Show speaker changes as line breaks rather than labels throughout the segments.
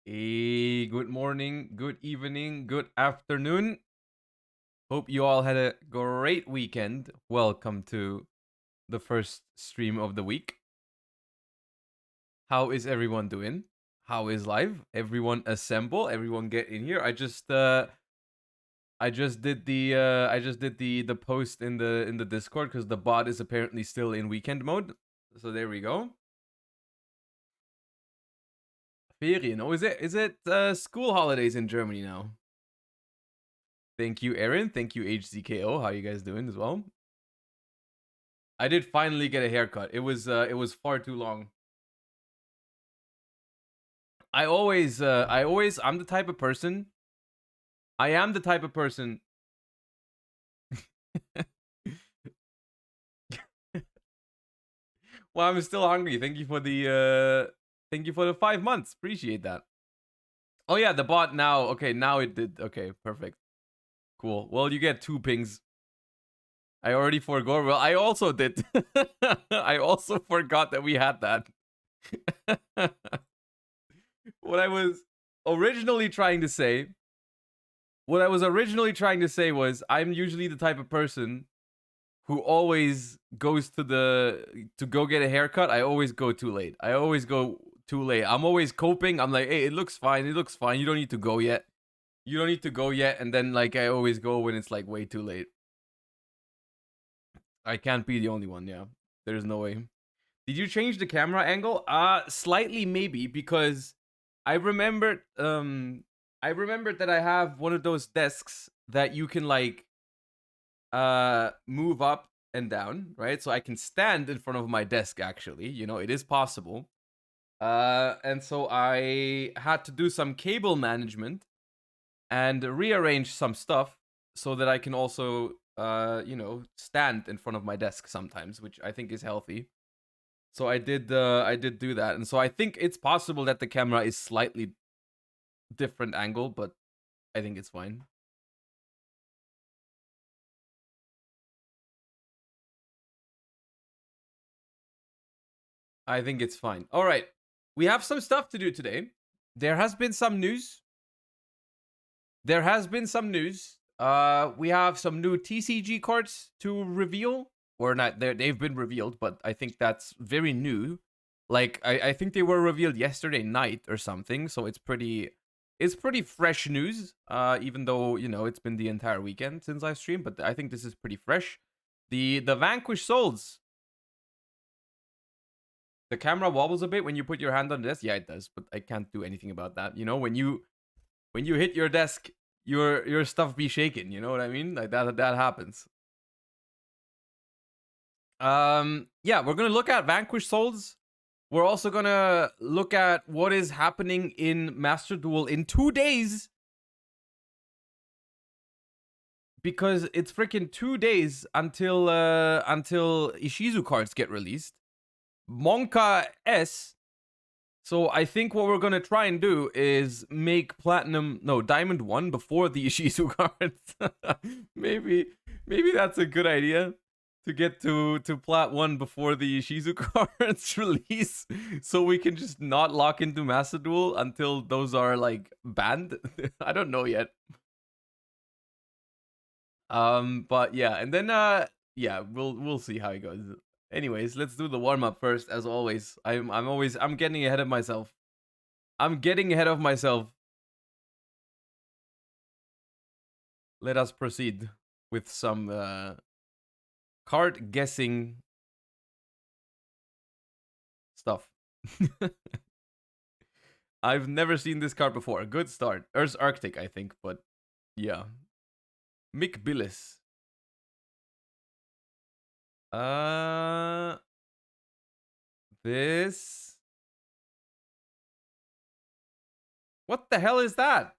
Good morning, good evening, good afternoon. Hope you all had a great weekend. Welcome to the first stream of the week. How is everyone doing? How is life? Everyone assemble, everyone get in here. I just did the post in the Discord cuz the bot is apparently still in weekend mode. So there we go. Therion. Oh, is it school holidays in Germany now? Thank you, Aaron. Thank you, HZKO. How you guys doing as well? I did finally get a haircut. It was far too long. I'm the type of person. I am the type of person. Well, I'm still hungry. Thank you for the 5 months. Appreciate that. Oh yeah, the bot now. Okay, now it did. Okay, perfect. Cool. Well, you get 2 pings. I already forgot. Well, I also did. I also forgot that we had that. What I was originally trying to say was I'm usually the type of person who always goes to go get a haircut. I always go too late. I always go too late. I'm always coping. I'm like, hey, it looks fine. It looks fine. You don't need to go yet. You don't need to go yet. And then like I always go when it's like way too late. I can't be the only one. Yeah, there's no way. Did you change the camera angle? Slightly maybe because I remembered that I have one of those desks that you can like move up and down, right? So I can stand in front of my desk actually. You know, it is possible. And so I had to do some cable management and rearrange some stuff so that I can also stand in front of my desk sometimes, which I think is healthy. So I did do that. And so I think it's possible that the camera is slightly different angle, but I think it's fine. I think it's fine. All right. We have some stuff to do today. There has been some news. We have some new TCG cards to reveal. Or not, they've been revealed, but I think that's very new. Like, I think they were revealed yesterday night or something, so it's pretty fresh news. Even though, it's been the entire weekend since I streamed, but I think this is pretty fresh. The Vanquish Souls. The camera wobbles a bit when you put your hand on the desk. Yeah, it does, but I can't do anything about that. You know, when you hit your desk, your stuff be shaken. You know what I mean? Like that happens. Yeah, we're gonna look at Vanquish Souls. We're also gonna look at what is happening in Master Duel in 2 days. Because it's freaking 2 days until Ishizu cards get released. Monka S. So I think what we're gonna try and do is make Diamond 1 before the Ishizu cards. maybe that's a good idea. To get to Plat 1 before the Ishizu cards release, so we can just not lock into Master Duel until those are like banned. I don't know yet. But yeah, and then yeah, we'll see how it goes. Anyways, let's do the warm up first, as always. I'm getting ahead of myself. Let us proceed with some card guessing stuff. I've never seen this card before. Good start. Earth's Arctic, I think, but yeah. Mick Billis. This. What the hell is that?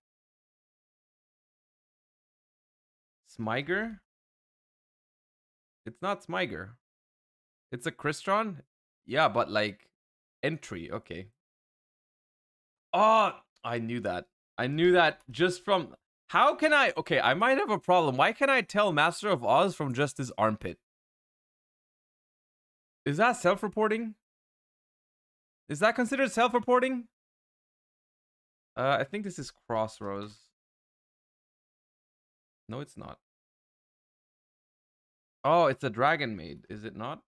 Smiger? It's not Smiger. It's a Crystron? Yeah, but like entry. Okay. Oh, I knew that. I knew that just from. How can I? Okay, I might have a problem. Why can I tell Master of Oz from just his armpit? Is that self-reporting? Is that considered self-reporting? I think this is Crossroads. No, it's not. Oh, it's a Dragon Maid, is it not?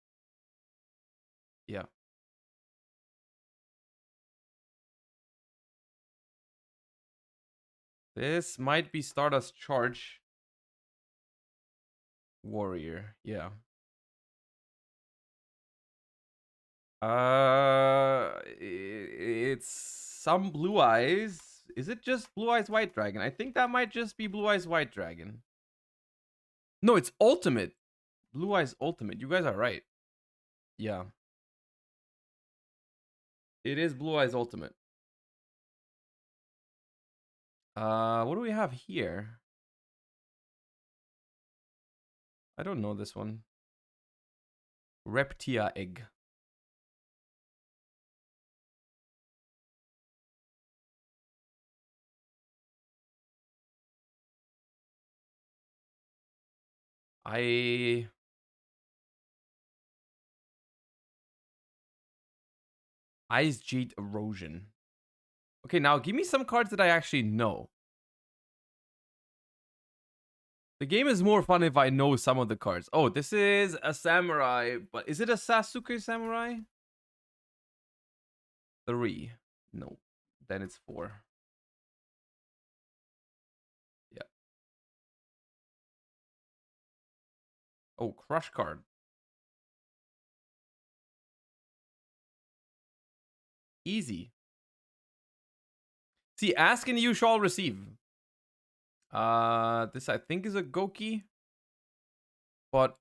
Yeah. This might be Stardust Charge Warrior. Yeah. It's some Blue Eyes. Is it just Blue Eyes White Dragon? I think that might just be Blue Eyes White Dragon. No, it's Ultimate. Blue Eyes Ultimate. You guys are right. Yeah. It is Blue Eyes Ultimate. What do we have here? I don't know this one. Reptia Egg. Ice Jade Erosion. Okay, now give me some cards that I actually know. The game is more fun if I know some of the cards. Oh, this is a samurai, but is it a Sasuke samurai? 3. No. Then it's 4. Yeah. Oh, crush card. Easy. See, ask and you shall receive. This I think is a Goki. But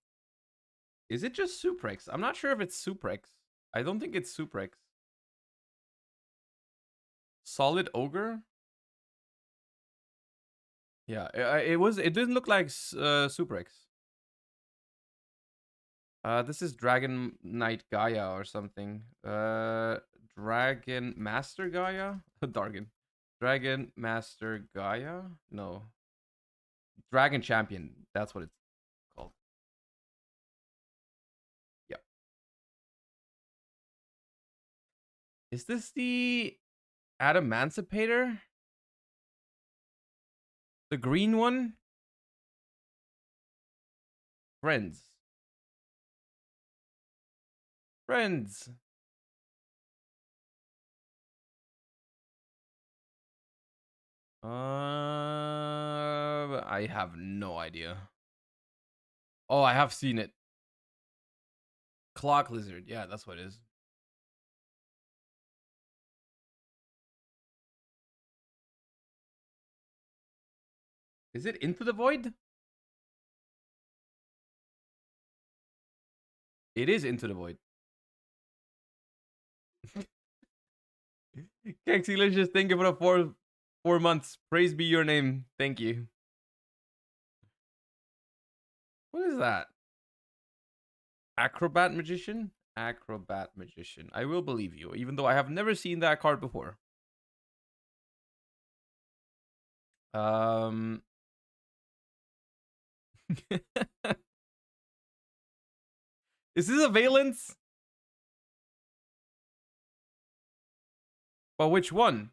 is it just Suprex? I'm not sure if it's Suprex. I don't think it's Suprex. Solid Ogre? Yeah, it didn't look like Suprex. This is Dragon Knight Gaia or something. Dragon Master Gaia? Dragon Master Gaia? No. Dragon Champion. That's what it's called. Yep. Is this the Adamancipator? The green one? Friends. Friends. I have no idea. Oh, I have seen it. Clock Lizard. Yeah, that's what it is. Is it Into the Void? It is Into the Void. Kexi, let's just thank you for the 4 months. Praise be your name. Thank you. What is that? Acrobat Magician? Acrobat Magician. I will believe you, even though I have never seen that card before. Is this a Valence? But which one?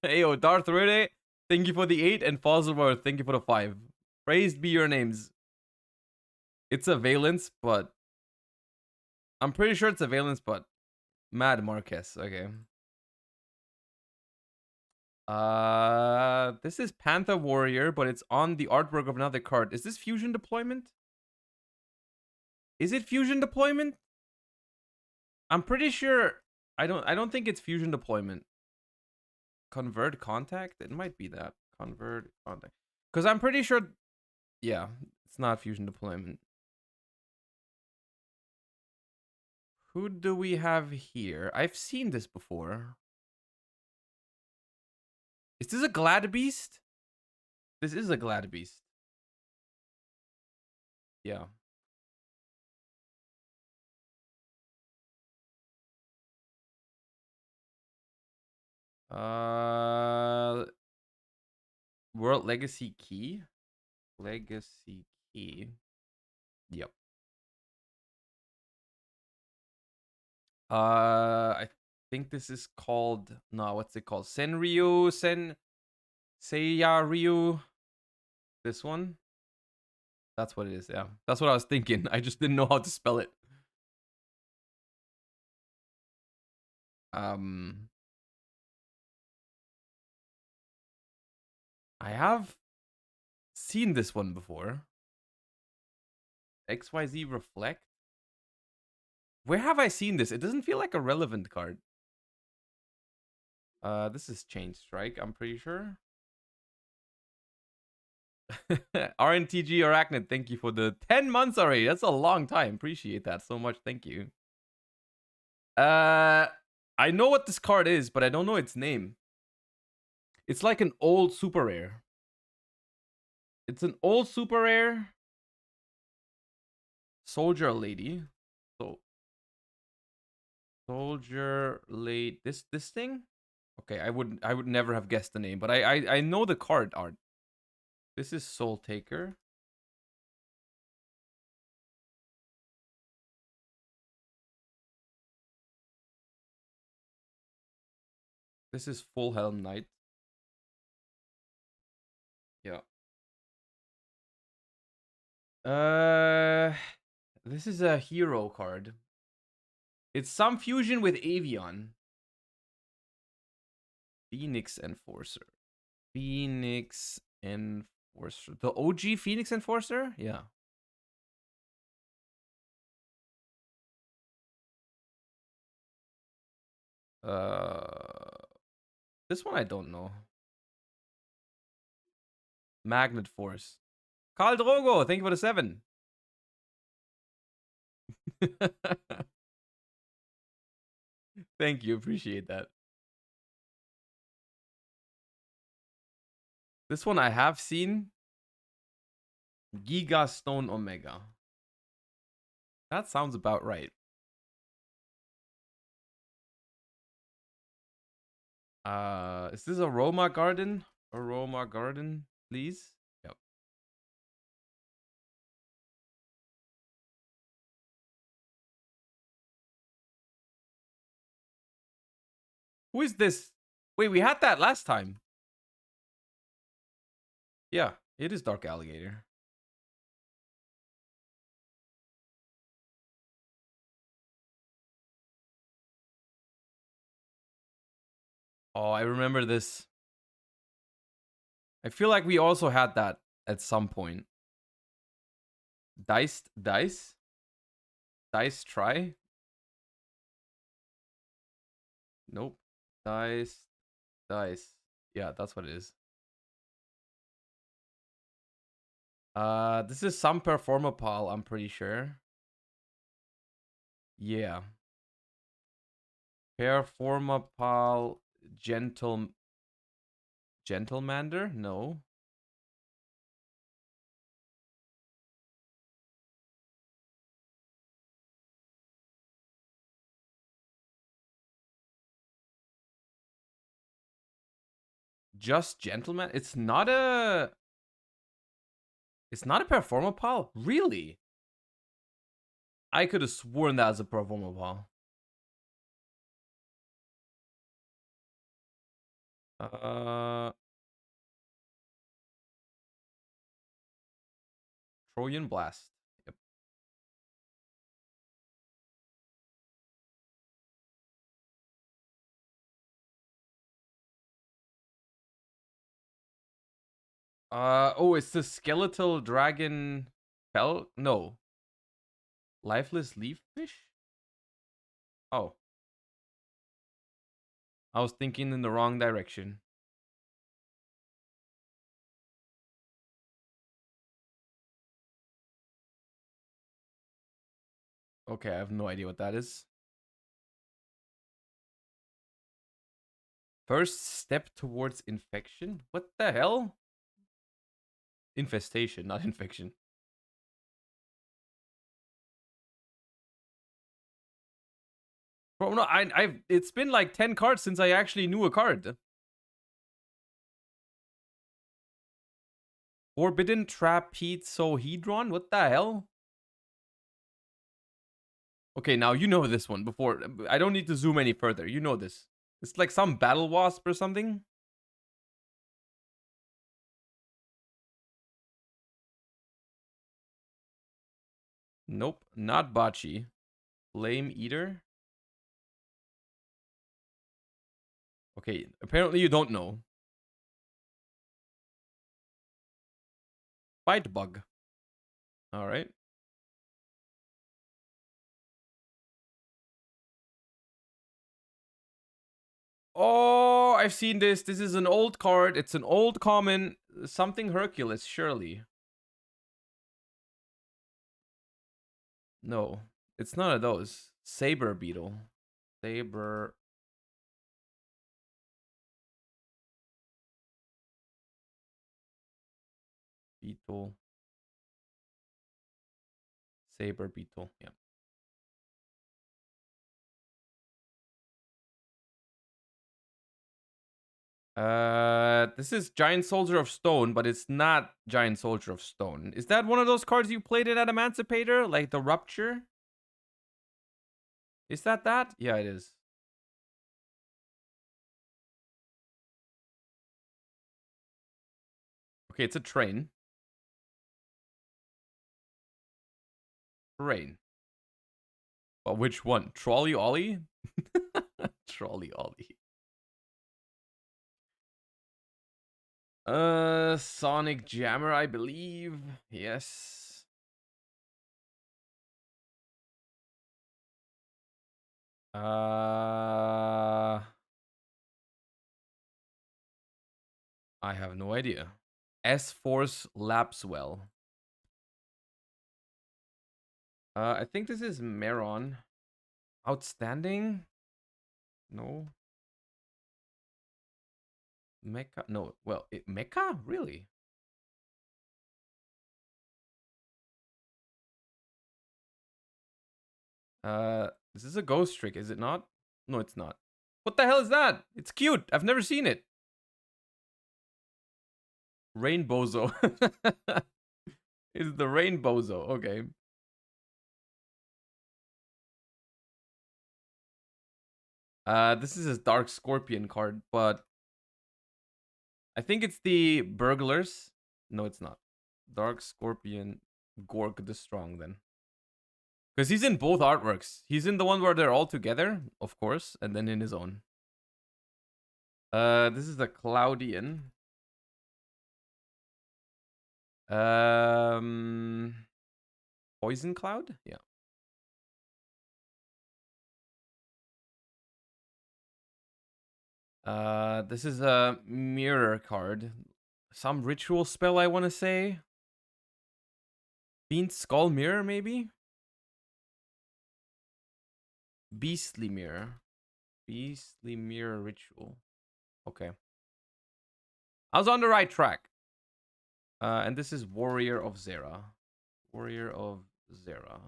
Ayo, Darth Rede, thank you for the 8, and Fossilworth, thank you for the 5. Praised be your names. It's a Valence, but I'm pretty sure it's a Valence, but Mad Marquez. Okay. This is Panther Warrior, but it's on the artwork of another card. Is this Fusion Deployment? Is it Fusion Deployment? I'm pretty sure. I don't think it's Fusion Deployment. Convert Contact? It might be that. Convert Contact. Because I'm pretty sure. Yeah, it's not Fusion Deployment. Who do we have here? I've seen this before. Is this a Glad Beast? This is a Glad Beast. Yeah. World Legacy Key? Legacy Key. Yep. I think this is called... No, what's it called? Senryu? Seiya Ryu? This one? That's what it is, yeah. That's what I was thinking. I just didn't know how to spell it. I have seen this one before. XYZ Reflect? Where have I seen this? It doesn't feel like a relevant card. This is Chain Strike, I'm pretty sure. RNTG Arachnid, thank you for the 10 months already. That's a long time. Appreciate that so much. Thank you. I know what this card is, but I don't know its name. It's like an old super rare. It's an old super rare. Soldier Lady. So Soldier Lady. This thing? Okay, I would never have guessed the name, but I know the card art. This is Soul Taker. This is Full Helm Knight. Yeah. This is a hero card. It's some fusion with Avion. Phoenix Enforcer. Phoenix Enforcer. The OG Phoenix Enforcer? Yeah. This one I don't know. Magnet Force. Carl Drogo, thank you for the 7. Thank you, appreciate that. This one I have seen. Giga Stone Omega. That sounds about right. Is this Aroma Garden? Aroma Garden, please. Yep. Who is this? Wait, we had that last time. Yeah, it is Dark Alligator. Oh, I remember this. I feel like we also had that at some point. Dice? Dice Try? Nope. Dice. Yeah, that's what it is. This is some Performapal, I'm pretty sure. Yeah. Performapal Gentlemander? No. Just Gentleman? It's not a Performapal? Really? I could have sworn that was a Performapal. Trojan Blast. Yep. Oh, it's the Skeletal Dragon Fell? No. Lifeless Leaf Fish? Oh. I was thinking in the wrong direction. Okay, I have no idea what that is. First step towards infection? What the hell? Infestation, not infection. Bro, no, I've it's been like 10 cards since I actually knew a card. Forbidden Trapezohedron? What the hell? Okay, now you know this one before. I don't need to zoom any further. You know this. It's like some battle wasp or something. Nope, not Bachi. Flame Eater. Okay, apparently you don't know. Fight Bug. All right. Oh, I've seen this. This is an old card. It's an old common. Something Hercules, surely. No, it's none of those. Saber Beetle. Saber Beetle. Saber Beetle. Yeah. This is Giant Soldier of Stone, but it's not Giant Soldier of Stone. Is that one of those cards you played it at Emancipator? Like the Rupture? Is that that? Yeah, it is. Okay, it's a train. Train. But which one? Trolley Ollie? Trolley Ollie. Sonic Jammer, I believe. Yes. I have no idea. S-Force Lapswell. I think this is Meron. Outstanding? No. Mecha? No. Well, Mecha? Really? This is a ghost trick, is it not? No, it's not. What the hell is that? It's cute. I've never seen it. Rainbozo. It's the Rainbozo. Okay. This is his Dark Scorpion card, but I think it's the Burglars. No, it's not. Dark Scorpion Gork the Strong then. Because he's in both artworks. He's in the one where they're all together, of course, and then in his own. This is the Cloudian. Poison Cloud? Yeah. This is a mirror card. Some ritual spell, I want to say. Fiend Skull Mirror, maybe? Beastly Mirror. Beastly Mirror Ritual. Okay. I was on the right track. And this is Warrior of Zera. Warrior of Zera.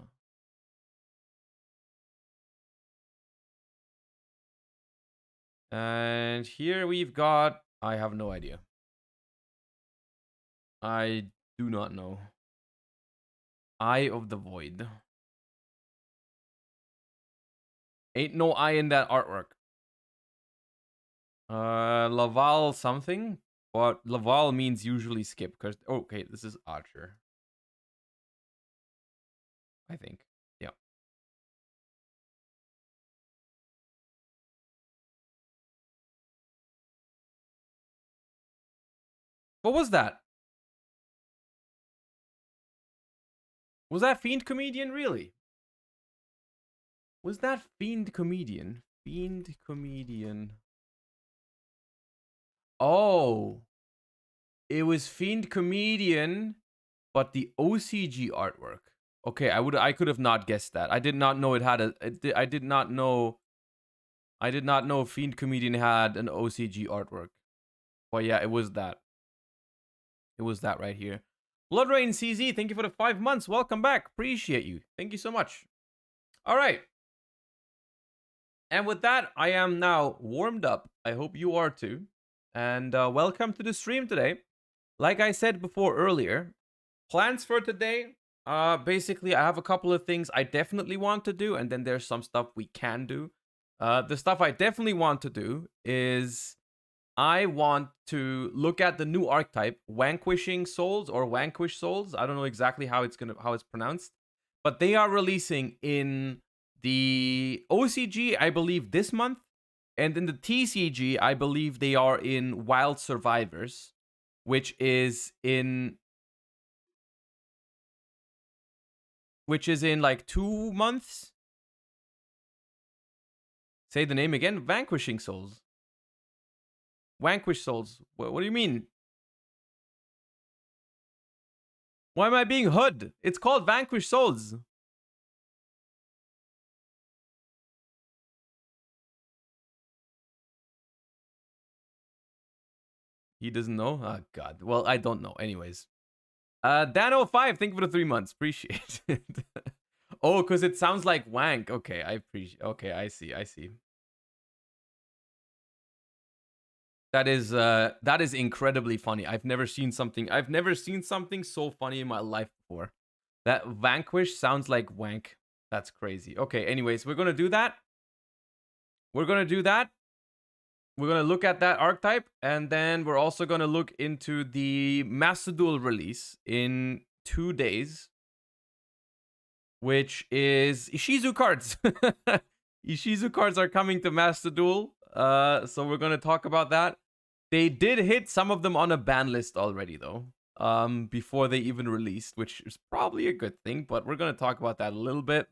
And here we've got... I have no idea. I do not know. Eye of the Void. Ain't no eye in that artwork. Laval something? But Laval means usually skip. Because okay, this is Archer. I think. Yeah. What was that? Was that Fiend Comedian really? Was that Fiend Comedian? Fiend Comedian. Oh. It was Fiend Comedian, but the OCG artwork. Okay, I could have not guessed that. I did not know it had a I did not know Fiend Comedian had an OCG artwork. But yeah, it was that. It was that right here. Blood Rain CZ, thank you for the 5 months. Welcome back. Appreciate you. Thank you so much. All right. And with that, I am now warmed up. I hope you are too. And welcome to the stream today. Like I said before earlier, plans for today, Basically, I have a couple of things I definitely want to do, and then there's some stuff we can do. The stuff I definitely want to do is I want to look at the new archetype, Vanquishing Souls or Vanquish Souls. I don't know exactly how it's pronounced, but they are releasing in the OCG, I believe, this month, and in the TCG, I believe they are in Wild Survivors, which is in like 2 months. Say the name again. Vanquishing Souls. Vanquish Souls. What do you mean? Why am I being hood? It's called Vanquish Souls. He doesn't know? Oh, God. Well, I don't know. Anyways. Dan05, thank you for the 3 months. Appreciate it. Oh, because it sounds like wank. Okay, I appreciate. Okay, I see. That is incredibly funny. I've never seen something so funny in my life before. That Vanquish sounds like wank. That's crazy. Okay, anyways, we're gonna do that. We're gonna look at that archetype, and then we're also gonna look into the Master Duel release in 2 days, which is Ishizu cards. Ishizu cards are coming to Master Duel. So we're gonna talk about that. They did hit some of them on a ban list already, though, before they even released, which is probably a good thing, but we're gonna talk about that a little bit,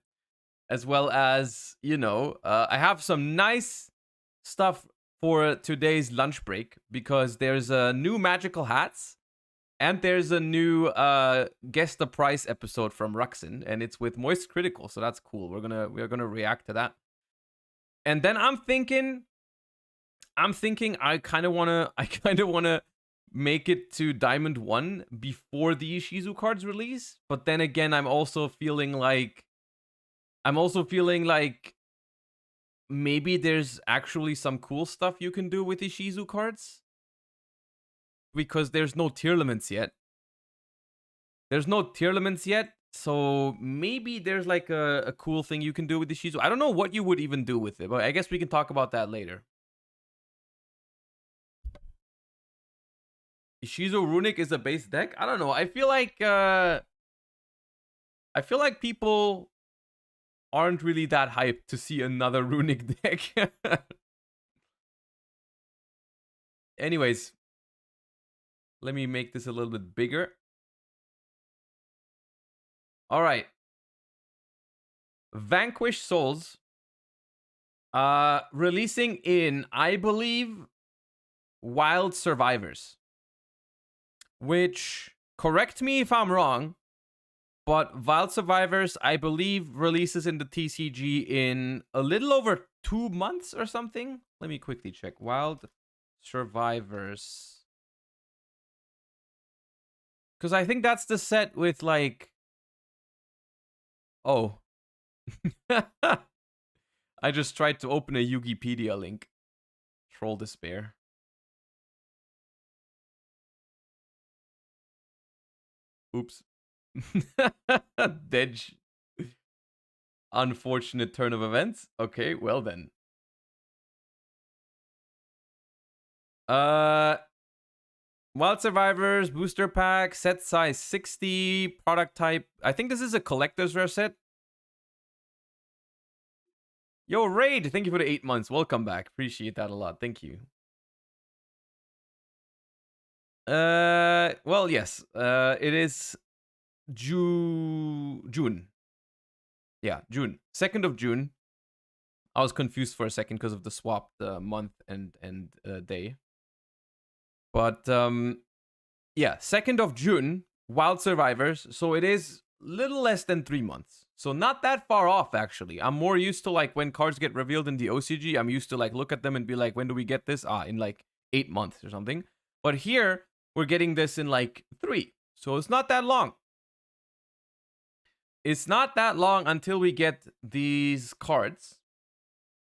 as well as, you know, I have some nice stuff for today's lunch break, because there's a new magical hats, and there's a new Guess the Price episode from Ruxin, and it's with Moist Critical, so that's cool. We're gonna react to that. And then I'm thinking I kind of wanna make it to Diamond 1 before the Ishizu cards release. But then again, I'm also feeling like maybe there's actually some cool stuff you can do with Ishizu cards, because there's no tier limits yet. So maybe there's like a cool thing you can do with Ishizu. I don't know what you would even do with it, but I guess we can talk about that later. Ishizu Runic is a base deck? I don't know. I feel like people aren't really that hyped to see another Runic deck. Anyways, let me make this a little bit bigger. All right. Vanquish Souls releasing in, I believe, Wild Survivors, which, correct me if I'm wrong, but Wild Survivors, I believe, releases in the TCG in a little over 2 months or something. Let me quickly check. Wild Survivors, because I think that's the set with, like, oh. I just tried to open a Wikipedia link. Troll despair. Oops. Dead. Unfortunate turn of events. Okay, well then. Wild Survivors, booster pack, set size 60, product type. I think this is a collector's rare set. Yo, Raid, thank you for the 8 months. Welcome back. Appreciate that a lot. Thank you. Well, yes. It is June. Yeah, June. 2nd of June. I was confused for a second because of the swapped month and day. But yeah, 2nd of June, Wild Survivors. So it is little less than 3 months. So not that far off, actually. I'm more used to, like, when cards get revealed in the OCG, I'm used to, like, look at them and be like, when do we get this? In like 8 months or something. But here, we're getting this in like 3. So it's not that long. It's not that long until we get these cards.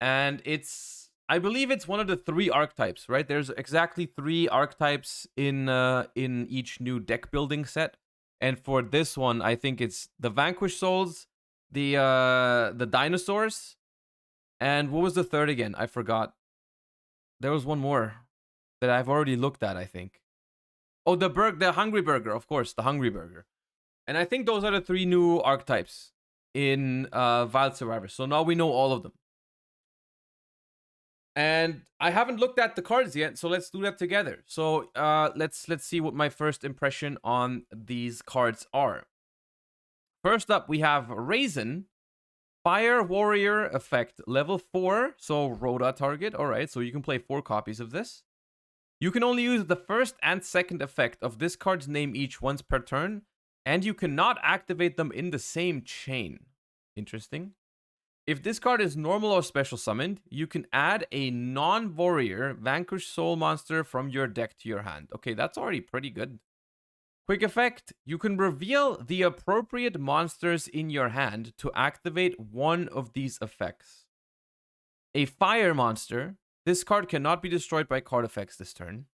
And it's, I believe it's one of the 3 archetypes, right? There's exactly 3 archetypes in each new deck building set. And for this one, I think it's the Vanquish Souls, the dinosaurs, and what was the third again? I forgot. There was one more that I've already looked at, I think. Oh, the Hungry Burger, of course, the Hungry Burger. And I think those are the 3 new archetypes in Wild Survivor. So now we know all of them. And I haven't looked at the cards yet, so let's do that together. So let's see what my first impression on these cards are. First up, we have Raisin, Fire Warrior effect, level 4, so Rhoda target. All right, so you can play 4 copies of this. You can only use the first and second effect of this card's name each once per turn, and you cannot activate them in the same chain. Interesting. If this card is normal or special summoned, you can add a non-warrior Vanquish Soul monster from your deck to your hand. Okay, that's already pretty good. Quick effect, you can reveal the appropriate monsters in your hand to activate one of these effects. A fire monster. This card cannot be destroyed by card effects this turn.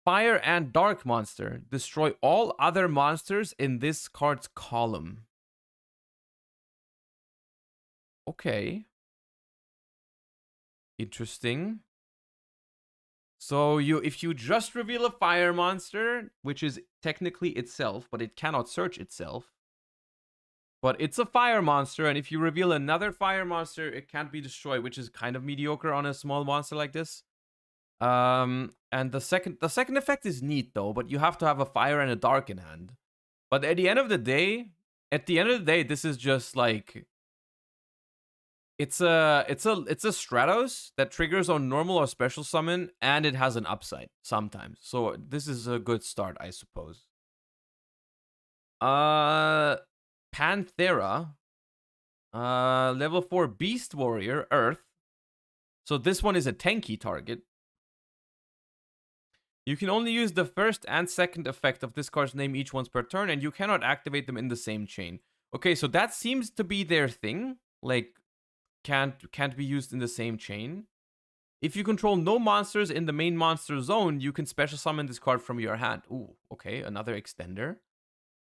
Fire and dark monster. Destroy all other monsters in this card's column. Okay. Interesting. So if you just reveal a fire monster, which is technically itself, but it cannot search itself. But it's a fire monster, and if you reveal another fire monster, it can't be destroyed, which is kind of mediocre on a small monster like this. And the second effect is neat though, but you have to have a fire and a dark in hand. But at the end of the day, this is just like it's a Stratos that triggers on normal or special summon, and it has an upside sometimes. So this is a good start, I suppose. Panthera, level 4 Beast Warrior, Earth. So this one is a tanky target. You can only use the first and second effect of this card's name each once per turn, and you cannot activate them in the same chain. Okay, so that seems to be their thing. Like, can't be used in the same chain. If you control no monsters in the main monster zone, you can special summon this card from your hand. Ooh, okay, another extender.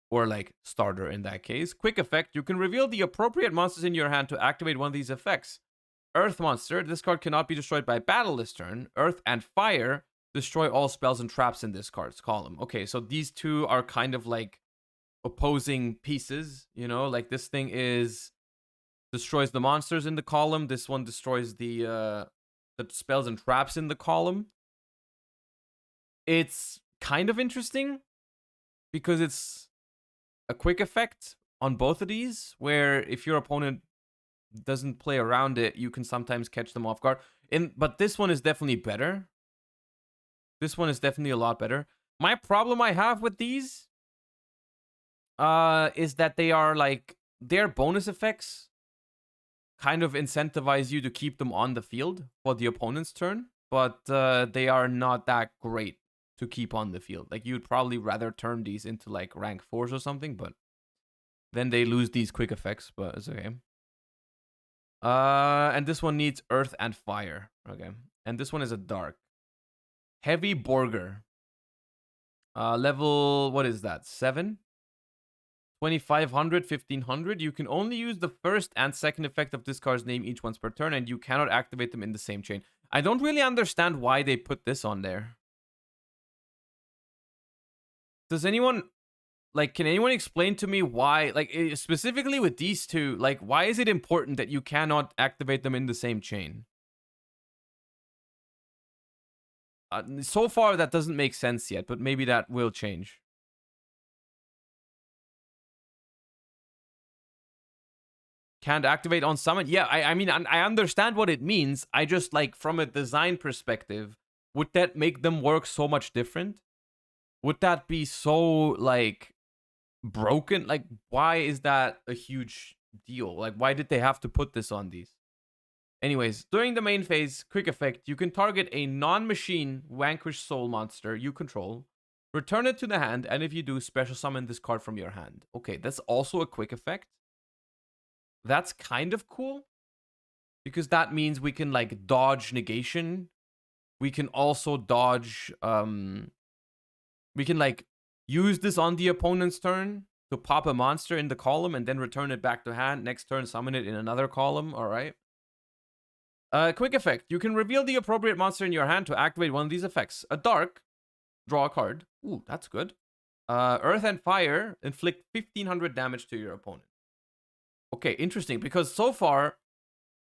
Or like starter in that case. Quick effect, you can reveal the appropriate monsters in your hand to activate one of these effects. Earth monster, this card cannot be destroyed by battle this turn. Earth and fire, destroy all spells and traps in this card's column. Okay, so these two are kind of like opposing pieces, you know, like this thing is destroys the monsters in the column. This one destroys the spells and traps in the column. It's kind of interesting because it's a quick effect on both of these, where if your opponent doesn't play around it, you can sometimes catch them off guard. But this one is definitely better. This one is definitely a lot better. My problem I have with these is that they are like, their bonus effects kind of incentivize you to keep them on the field for the opponent's turn, but they are not that great to keep on the field. Like, you'd probably rather turn these into like rank 4s or something, but then they lose these quick effects, but it's okay. And this one needs earth and fire. Okay. And this one is a dark. Heavy Borger. Level, what is that? 7? 2500, 1500. You can only use the first and second effect of this card's name each once per turn, and you cannot activate them in the same chain. I don't really understand why they put this on there. Does anyone, like, can anyone explain to me why, like, specifically with these two, like, why is it important that you cannot activate them in the same chain? So far, that doesn't make sense yet, but maybe that will change. Can't activate on summon? Yeah, I mean, I understand what it means. I just, like, from a design perspective, would that make them work so much different? Would that be so, like, broken? Like, why is that a huge deal? Like, why did they have to put this on these? Anyways, during the main phase, quick effect, you can target a non-machine Vanquish Soul monster you control, return it to the hand, and if you do, special summon this card from your hand. Okay, that's also a quick effect. That's kind of cool, because that means we can, like, dodge negation. We can also dodge, we can, like, Use this on the opponent's turn to pop a monster in the column and then return it back to hand. Next turn, summon it in another column. All right. Quick effect. You can reveal the appropriate monster in your hand to activate one of these effects. A dark, draw a card. Ooh, that's good. Earth and fire, inflict 1500 damage to your opponent. Okay, interesting, because so far,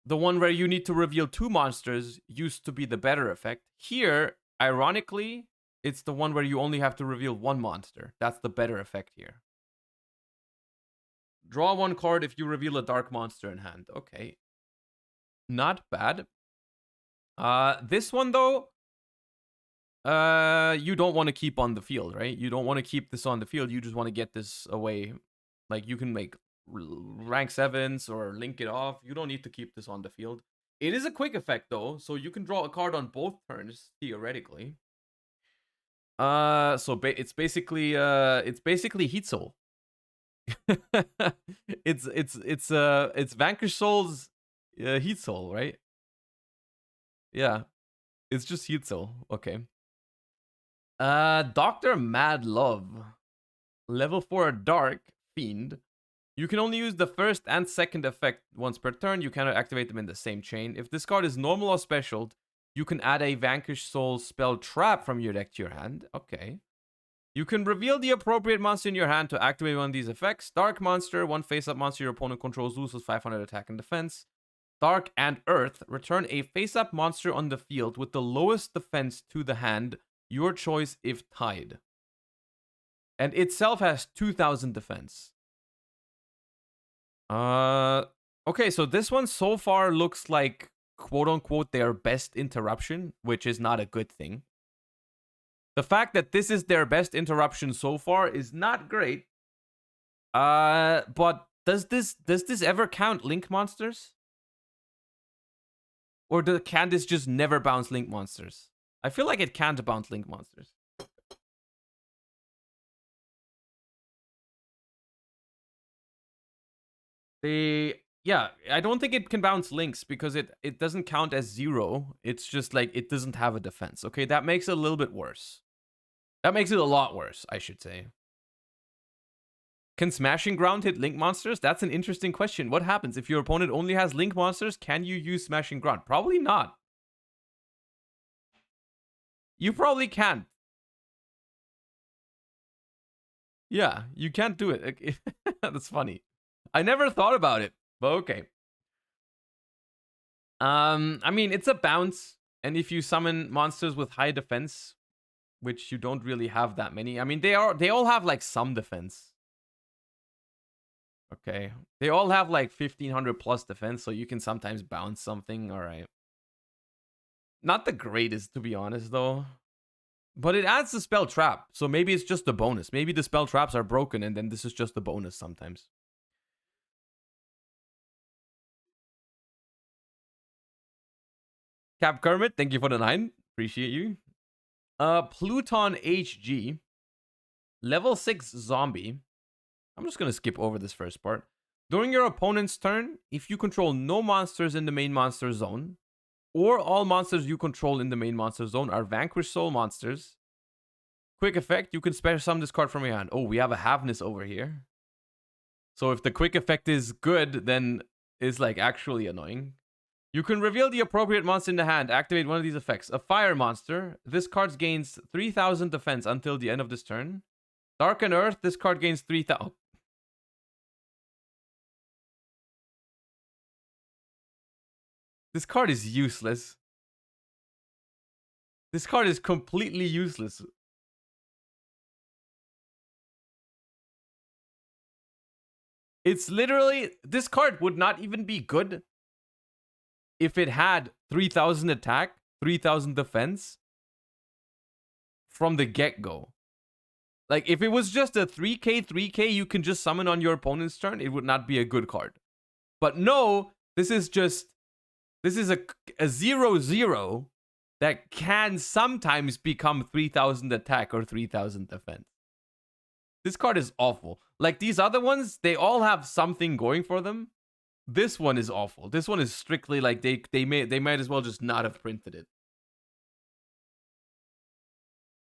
the one where you need to reveal 2 monsters used to be the better effect. Here, ironically, it's the one where you only have to reveal 1 monster. That's the better effect here. Draw 1 card if you reveal a dark monster in hand. Okay. Not bad. This one, though, you don't want to keep on the field, right? You don't want to keep this on the field. You just want to get this away. Like, you can make rank 7s or link it off. You don't need to keep this on the field. It is a quick effect, though, so you can draw a card on both turns, theoretically. So it's basically Heat Soul. it's Vanquish Souls Heat Soul, right? Yeah. It's just Heat Soul. Okay. Dr. Mad Love. Level 4 Dark Fiend. You can only use the first and second effect once per turn. You cannot activate them in the same chain. If this card is normal or special, you can add a Vanquish Souls spell trap from your deck to your hand. Okay. You can reveal the appropriate monster in your hand to activate one of these effects. Dark monster, 1 face-up monster your opponent controls loses 500 attack and defense. Dark and Earth, return a face-up monster on the field with the lowest defense to the hand, your choice if tied. And itself has 2000 defense. Okay, so this one so far looks like, quote-unquote, their best interruption, which is not a good thing. The fact that this is their best interruption so far is not great. But does this ever count link monsters? Or can this just never bounce link monsters? I feel like it can't bounce link monsters. Yeah, I don't think it can bounce links because it doesn't count as 0. It's just like it doesn't have a defense. Okay, that makes it a little bit worse. That makes it a lot worse, I should say. Can Smashing Ground hit link monsters? That's an interesting question. What happens if your opponent only has link monsters? Can you use Smashing Ground? Probably not. You probably can't. Yeah, you can't do it. That's funny. I never thought about it, but okay. I mean, it's a bounce, and if you summon monsters with high defense, which you don't really have that many. I mean, they all have like some defense. Okay. They all have like 1500 plus defense, so you can sometimes bounce something. All right. Not the greatest, to be honest, though. But it adds the spell trap, so maybe it's just a bonus. Maybe the spell traps are broken, and then this is just a bonus sometimes. Cap Kermit, thank you for the 9. Appreciate you. Pluton HG. Level 6 zombie. I'm just going to skip over this first part. During your opponent's turn, if you control no monsters in the main monster zone, or all monsters you control in the main monster zone are Vanquish Soul monsters. Quick effect, you can special summon this card from your hand. Oh, we have a Havness over here. So if the quick effect is good, then it's like actually annoying. You can reveal the appropriate monster in the hand. Activate one of these effects. A fire monster. This card gains 3000 defense until the end of this turn. Dark and Earth. This card gains 3000. Oh. This card is useless. This card is completely useless. It's literally... This card would not even be good if it had 3000 attack, 3000 defense from the get-go. Like, if it was just a 3k you can just summon on your opponent's turn, it would not be a good card. But no, this is just... This is a 0/0 that can sometimes become 3000 attack or 3000 defense. This card is awful. Like, these other ones, they all have something going for them. This one is awful. This one is strictly like they might as well just not have printed it.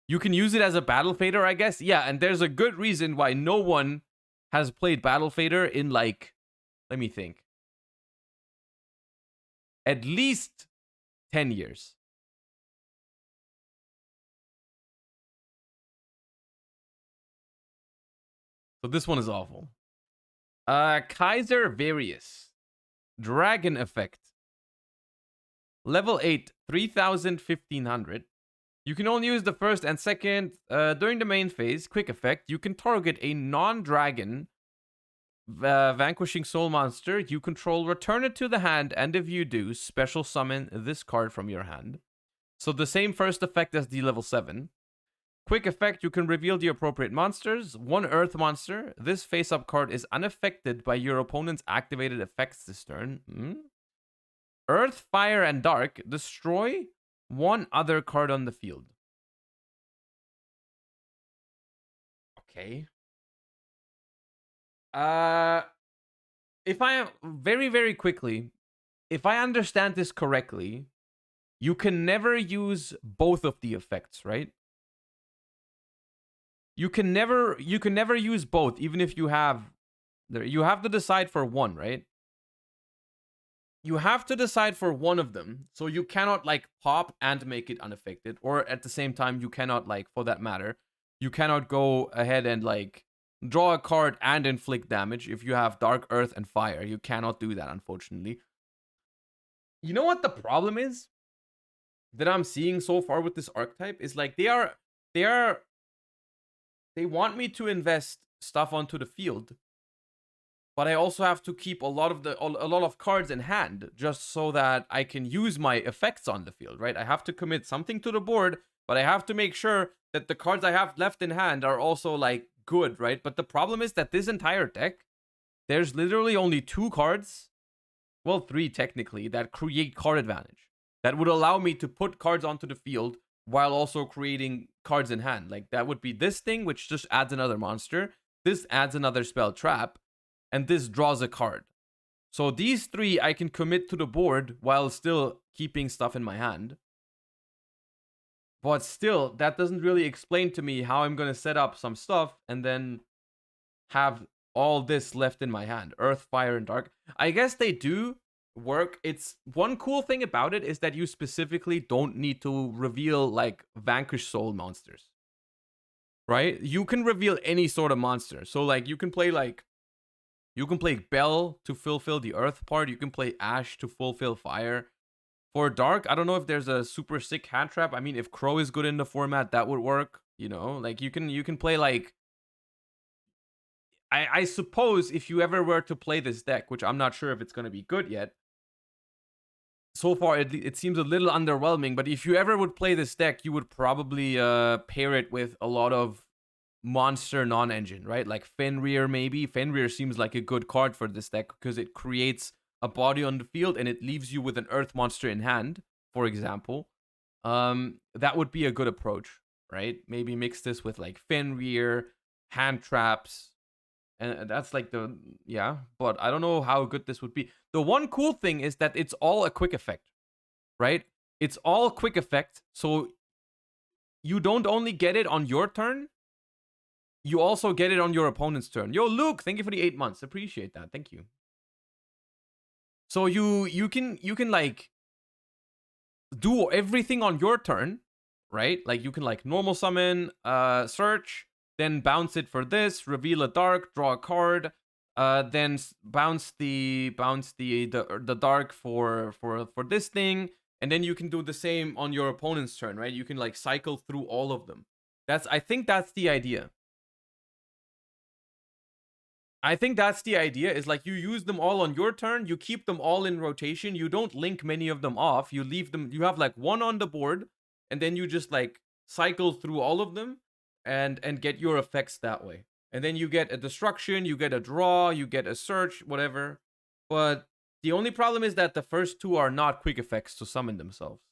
You can use it as a battle fader, I guess. Yeah, and there's a good reason why no one has played battle fader in like, let me think, at least 10 years. So this one is awful. Kaiser Various. Dragon Effect. Level 8, 3,000, 1,500. You can only use the first and second during the main phase. Quick effect. You can target a non-dragon vanquishing soul monster you control. Return it to the hand, and if you do, special summon this card from your hand. So the same first effect as the level 7. Quick effect. You can reveal the appropriate monsters. One earth monster. This face-up card is unaffected by your opponent's activated effects this turn. Earth, Fire, and Dark. Destroy one other card on the field. Okay. If I am very, very quickly, if I understand this correctly, you can never use both of the effects, right? You can never use both, even if you have to decide for one, right? You have to decide for one of them. So you cannot like pop and make it unaffected. Or at the same time, you cannot like, for that matter, you cannot go ahead and like draw a card and inflict damage if you have Dark, Earth, and Fire. You cannot do that, unfortunately. You know what the problem is that I'm seeing so far with this archetype is like they want me to invest stuff onto the field, but I also have to keep a lot of cards in hand just so that I can use my effects on the field, right? I have to commit something to the board, but I have to make sure that the cards I have left in hand are also like good, right? But the problem is that this entire deck, there's literally only 2 cards, well, 3 technically, that create card advantage. That would allow me to put cards onto the field while also creating cards in hand. Like that would be this thing, which just adds another monster. This adds another spell trap. And this draws a card. So these 3 I can commit to the board while still keeping stuff in my hand. But still, that doesn't really explain to me how I'm going to set up some stuff and then have all this left in my hand. Earth, Fire, and Dark. I guess they do work. It's one cool thing about it is that you specifically don't need to reveal like Vanquish Soul monsters. Right? You can reveal any sort of monster. So like you can play Bell to fulfill the Earth part. You can play Ash to fulfill Fire. For Dark, I don't know if there's a super sick hand trap. I mean, if Crow is good in the format, that would work. You know, like you can play like. I suppose if you ever were to play this deck, which I'm not sure if it's going to be good yet. So far, it seems a little underwhelming. But if you ever would play this deck, you would probably pair it with a lot of monster non-engine, right? Like Fenrir, maybe. Fenrir seems like a good card for this deck because it creates a body on the field and it leaves you with an earth monster in hand, for example. That would be a good approach, right? Maybe mix this with like Fenrir, hand traps, and that's like but I don't know how good this would be. The one cool thing is that it's all a quick effect, right? It's all quick effect, so you don't only get it on your turn, you also get it on your opponent's turn. Yo, Luke, thank you for the 8 months. Appreciate that. Thank you. So you can like do everything on your turn, right? Like you can like normal summon, search, then bounce it for this, reveal a dark, draw a card, then bounce the dark for this thing, and then you can do the same on your opponent's turn, right? You can like cycle through all of them. I think that's the idea. Is like you use them all on your turn, you keep them all in rotation, you don't link many of them off, you leave them, you have like one on the board, and then you just like cycle through all of them and get your effects that way. And then you get a destruction, you get a draw, you get a search, whatever. But the only problem is that the first 2 are not quick effects to summon themselves.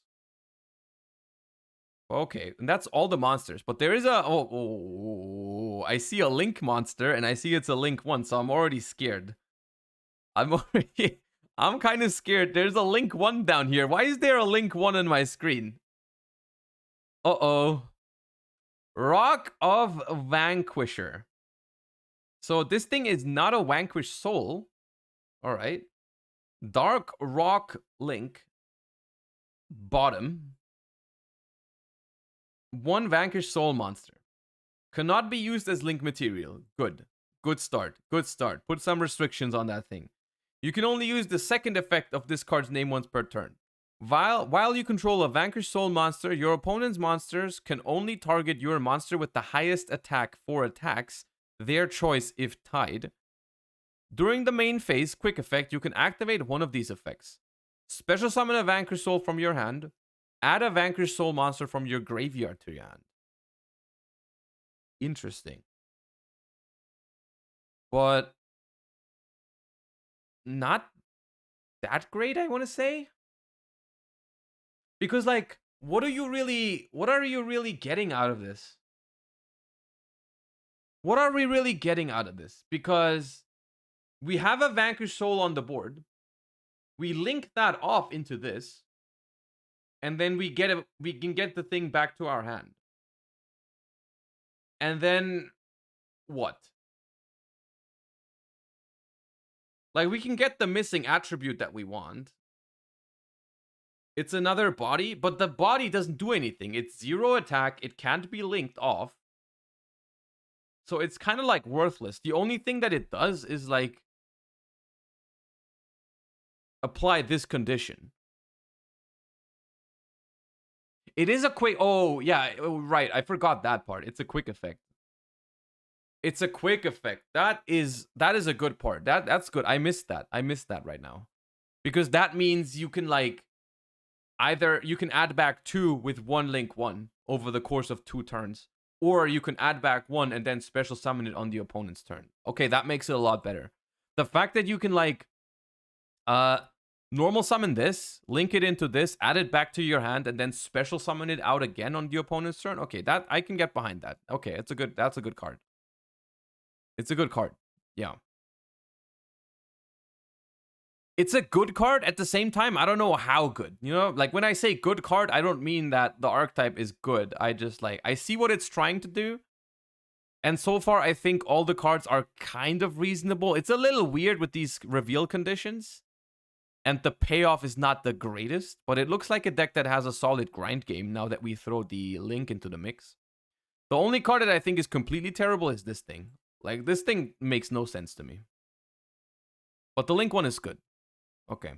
Okay, and that's all the monsters. But there is a... I see a Link monster, and I see it's a Link 1, so I'm already scared. I'm kind of scared. There's a Link 1 down here. Why is there a Link 1 on my screen? Uh-oh. Rock of Vanquisher. So this thing is not a Vanquish Soul. All right. Dark Rock Link. Bottom. 1 Vanquish Soul monster. Cannot be used as link material. Good. Good start. Good start. Put some restrictions on that thing. You can only use the second effect of this card's name once per turn. While you control a Vanquish Soul monster, your opponent's monsters can only target your monster with the highest attack 4 attacks, their choice if tied. During the main phase, quick effect, you can activate one of these effects. Special summon a Vanquish Soul from your hand. Add a Vanquish Soul monster from your graveyard to your hand. Interesting. But not that great, I want to say. Because, like, what are you really getting out of this? What are we really getting out of this? Because we have a Vanquish Soul on the board. We link that off into this. And then we can get the thing back to our hand. And then what? Like, we can get the missing attribute that we want. It's another body, but the body doesn't do anything. It's 0 attack. It can't be linked off. So it's kind of like worthless. The only thing that it does is like apply this condition. It is a quick... Oh, yeah. Right. I forgot that part. It's a quick effect. It's a quick effect. That is a good part. That's good. I missed that. I missed that right now. Because that means you can like... Either you can add back 2 with 1 link 1 over the course of 2 turns. Or you can add back 1 and then special summon it on the opponent's turn. Okay, that makes it a lot better. The fact that you can like... normal summon this, link it into this, add it back to your hand, and then special summon it out again on the opponent's turn. Okay, that I can get behind that. Okay, that's a good card. It's a good card. Yeah. It's a good card at the same time. I don't know how good. You know, like when I say good card, I don't mean that the archetype is good. I just like, I see what it's trying to do. And so far, I think all the cards are kind of reasonable. It's a little weird with these reveal conditions. And the payoff is not the greatest, but it looks like a deck that has a solid grind game now that we throw the link into the mix. The only card that I think is completely terrible is this thing. Like, this thing makes no sense to me. But the link one is good. Okay.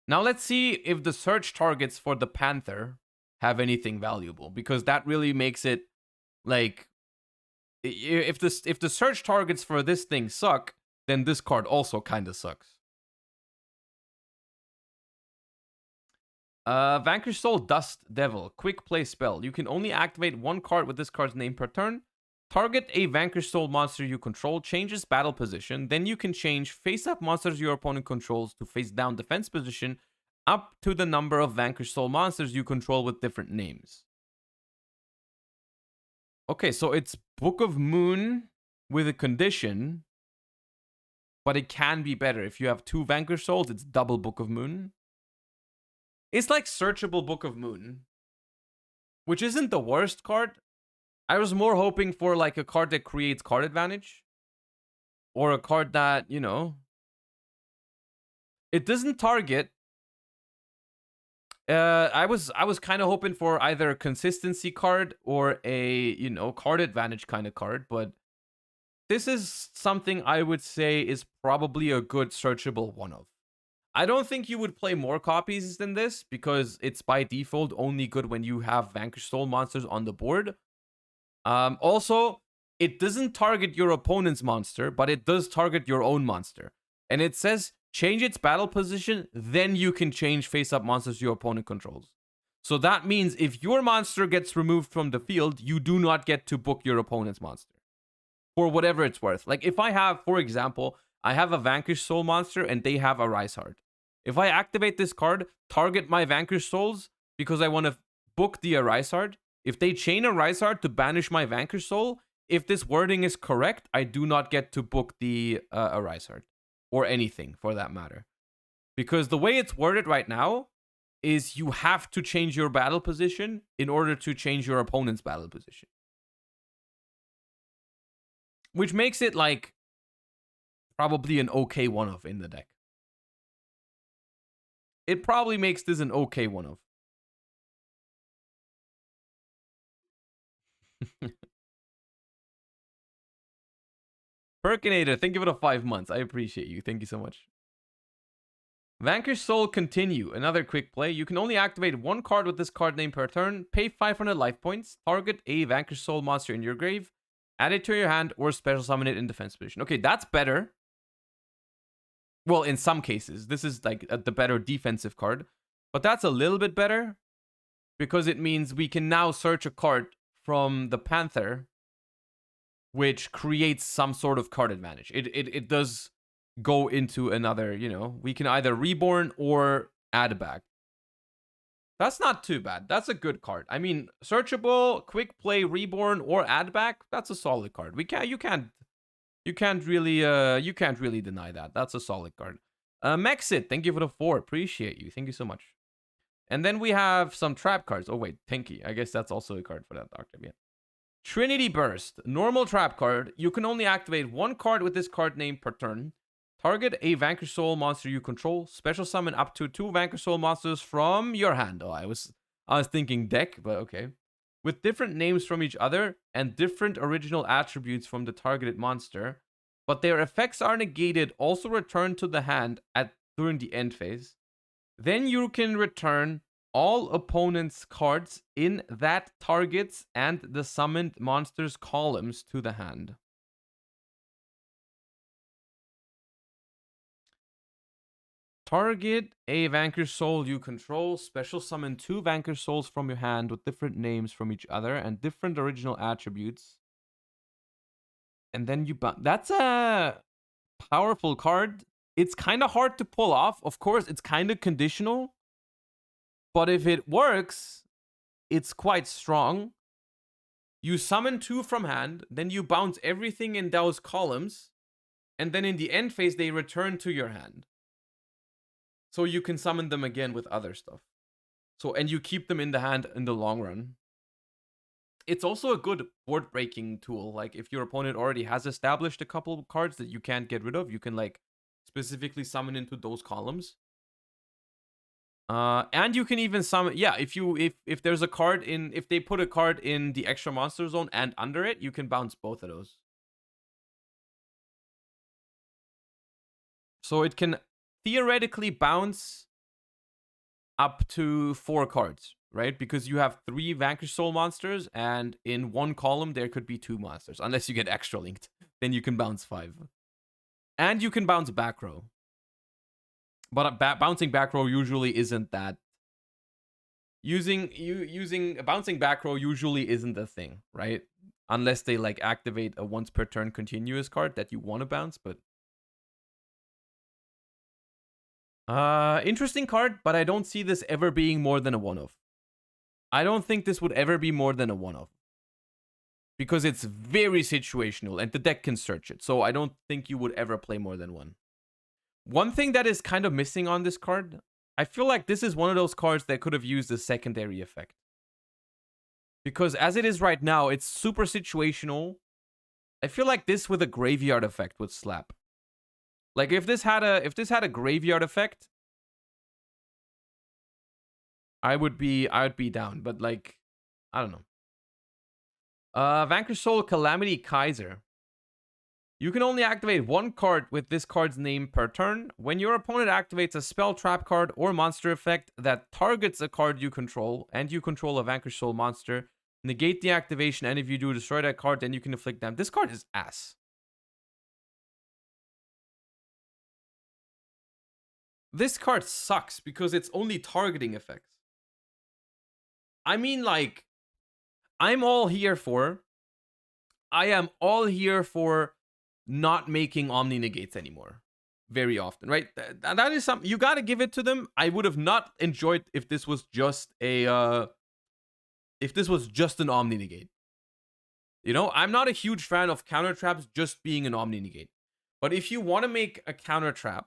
Now let's see if the search targets for the Panther have anything valuable, because that really makes it, like, if the search targets for this thing suck, then this card also kind of sucks. Vanquish Soul Dust Devil. Quick play spell. You can only activate 1 card with this card's name per turn. Target a Vanquish Soul monster you control, changes battle position. Then you can change face-up monsters your opponent controls to face-down defense position up to the number of Vanquish Soul monsters you control with different names. Okay, so it's Book of Moon with a condition, but it can be better. If you have 2 Vanquish Souls, it's double Book of Moon. It's like searchable Book of Moon, which isn't the worst card. I was more hoping for like a card that creates card advantage, or a card that, you know, it doesn't target. I was kind of hoping for either a consistency card or a, you know, card advantage kind of card, but this is something I would say is probably a good searchable one of. I don't think you would play more copies than this, because it's by default only good when you have Vanquish Soul monsters on the board. Also, it doesn't target your opponent's monster, but it does target your own monster. And it says, change its battle position, then you can change face-up monsters your opponent controls. So that means if your monster gets removed from the field, you do not get to book your opponent's monster. For whatever it's worth. Like if I have, for example, I have a Vanquish Soul monster and they have a Rise Heart. If I activate this card, target my Vanquish Souls because I want to book the Rise Heart. If they chain a Rise Heart to banish my Vanquish Soul, if this wording is correct, I do not get to book the Rise Heart. Or anything, for that matter. Because the way it's worded right now is you have to change your battle position in order to change your opponent's battle position. Which makes it like probably an okay one-off in the deck. It probably makes this an okay one-off. Perkinator, thank you for the 5 months. I appreciate you. Thank you so much. Vanquish Soul Continue. Another quick play. You can only activate one card with this card name per turn. Pay 500 life points. Target a Vanquish Soul monster in your grave. Add it to your hand or special summon it in defense position. Okay, that's better. Well, in some cases. This is like the better defensive card. But that's a little bit better. Because it means we can now search a card from the Panther, which creates some sort of card advantage. It does go into another, you know, we can either reborn or add back. That's not too bad. That's a good card. I mean, searchable, quick play, reborn, or add back. That's a solid card. You can't really deny that. That's a solid card. Mexit, thank you for the 4. Appreciate you. Thank you so much. And then we have some trap cards. Oh wait, Tinky. I guess that's also a card for that Archetype. Yeah. Trinity Burst, normal trap card. You can only activate one card with this card name per turn. Target a Vanquish Soul monster you control. Special summon up to 2 Vanquish Soul monsters from your hand. Oh, I was thinking deck, but okay. With different names from each other and different original attributes from the targeted monster, but their effects are negated. Also return to the hand during the end phase. Then you can return all opponents' cards in that target's and the summoned monster's columns to the hand. Target a Vanquish Soul you control. Special summon 2 Vanquish Souls from your hand with different names from each other and different original attributes. And then you... That's a powerful card. It's kind of hard to pull off. Of course, it's kind of conditional. But if it works, it's quite strong. You summon 2 from hand, then you bounce everything in those columns, and then in the end phase, they return to your hand. So you can summon them again with other stuff. And you keep them in the hand in the long run. It's also a good board breaking tool. Like if your opponent already has established a couple of cards that you can't get rid of, you can like specifically summon into those columns. And you can even summon, yeah, if there's a card if they put a card in the extra monster zone and under it, you can bounce both of those. So it can theoretically bounce up to 4 cards, right? Because you have 3 Vanquish Soul monsters, and in one column there could be 2 monsters, unless you get extra linked. Then you can bounce 5. And you can bounce back row. But bouncing back row usually isn't that. Using bouncing back row usually isn't a thing, right? Unless they like activate a once per turn continuous card that you want to bounce, but interesting card, but I don't see this ever being more than a one-off. I don't think this would ever be more than a one-off. Because it's very situational and the deck can search it. So I don't think you would ever play more than one. One thing that is kind of missing on this card, I feel like this is one of those cards that could have used a secondary effect. Because as it is right now, it's super situational. I feel like this with a graveyard effect would slap. Like if this had a graveyard effect, I would be down, but like I don't know. Vanquish Soul Calamity Kaiser. You can only activate one card with this card's name per turn. When your opponent activates a spell, trap card, or monster effect that targets a card you control, and you control a Vanquish Soul monster, negate the activation, and if you do, destroy that card, then you can inflict damage. This card is ass. This card sucks because it's only targeting effects. I mean, like, I am all here for not making Omni Negates anymore very often, right? That is something you got to give it to them. I would have not enjoyed if this was just an Omni Negate. You know, I'm not a huge fan of counter traps just being an Omni Negate. But if you want to make a counter trap,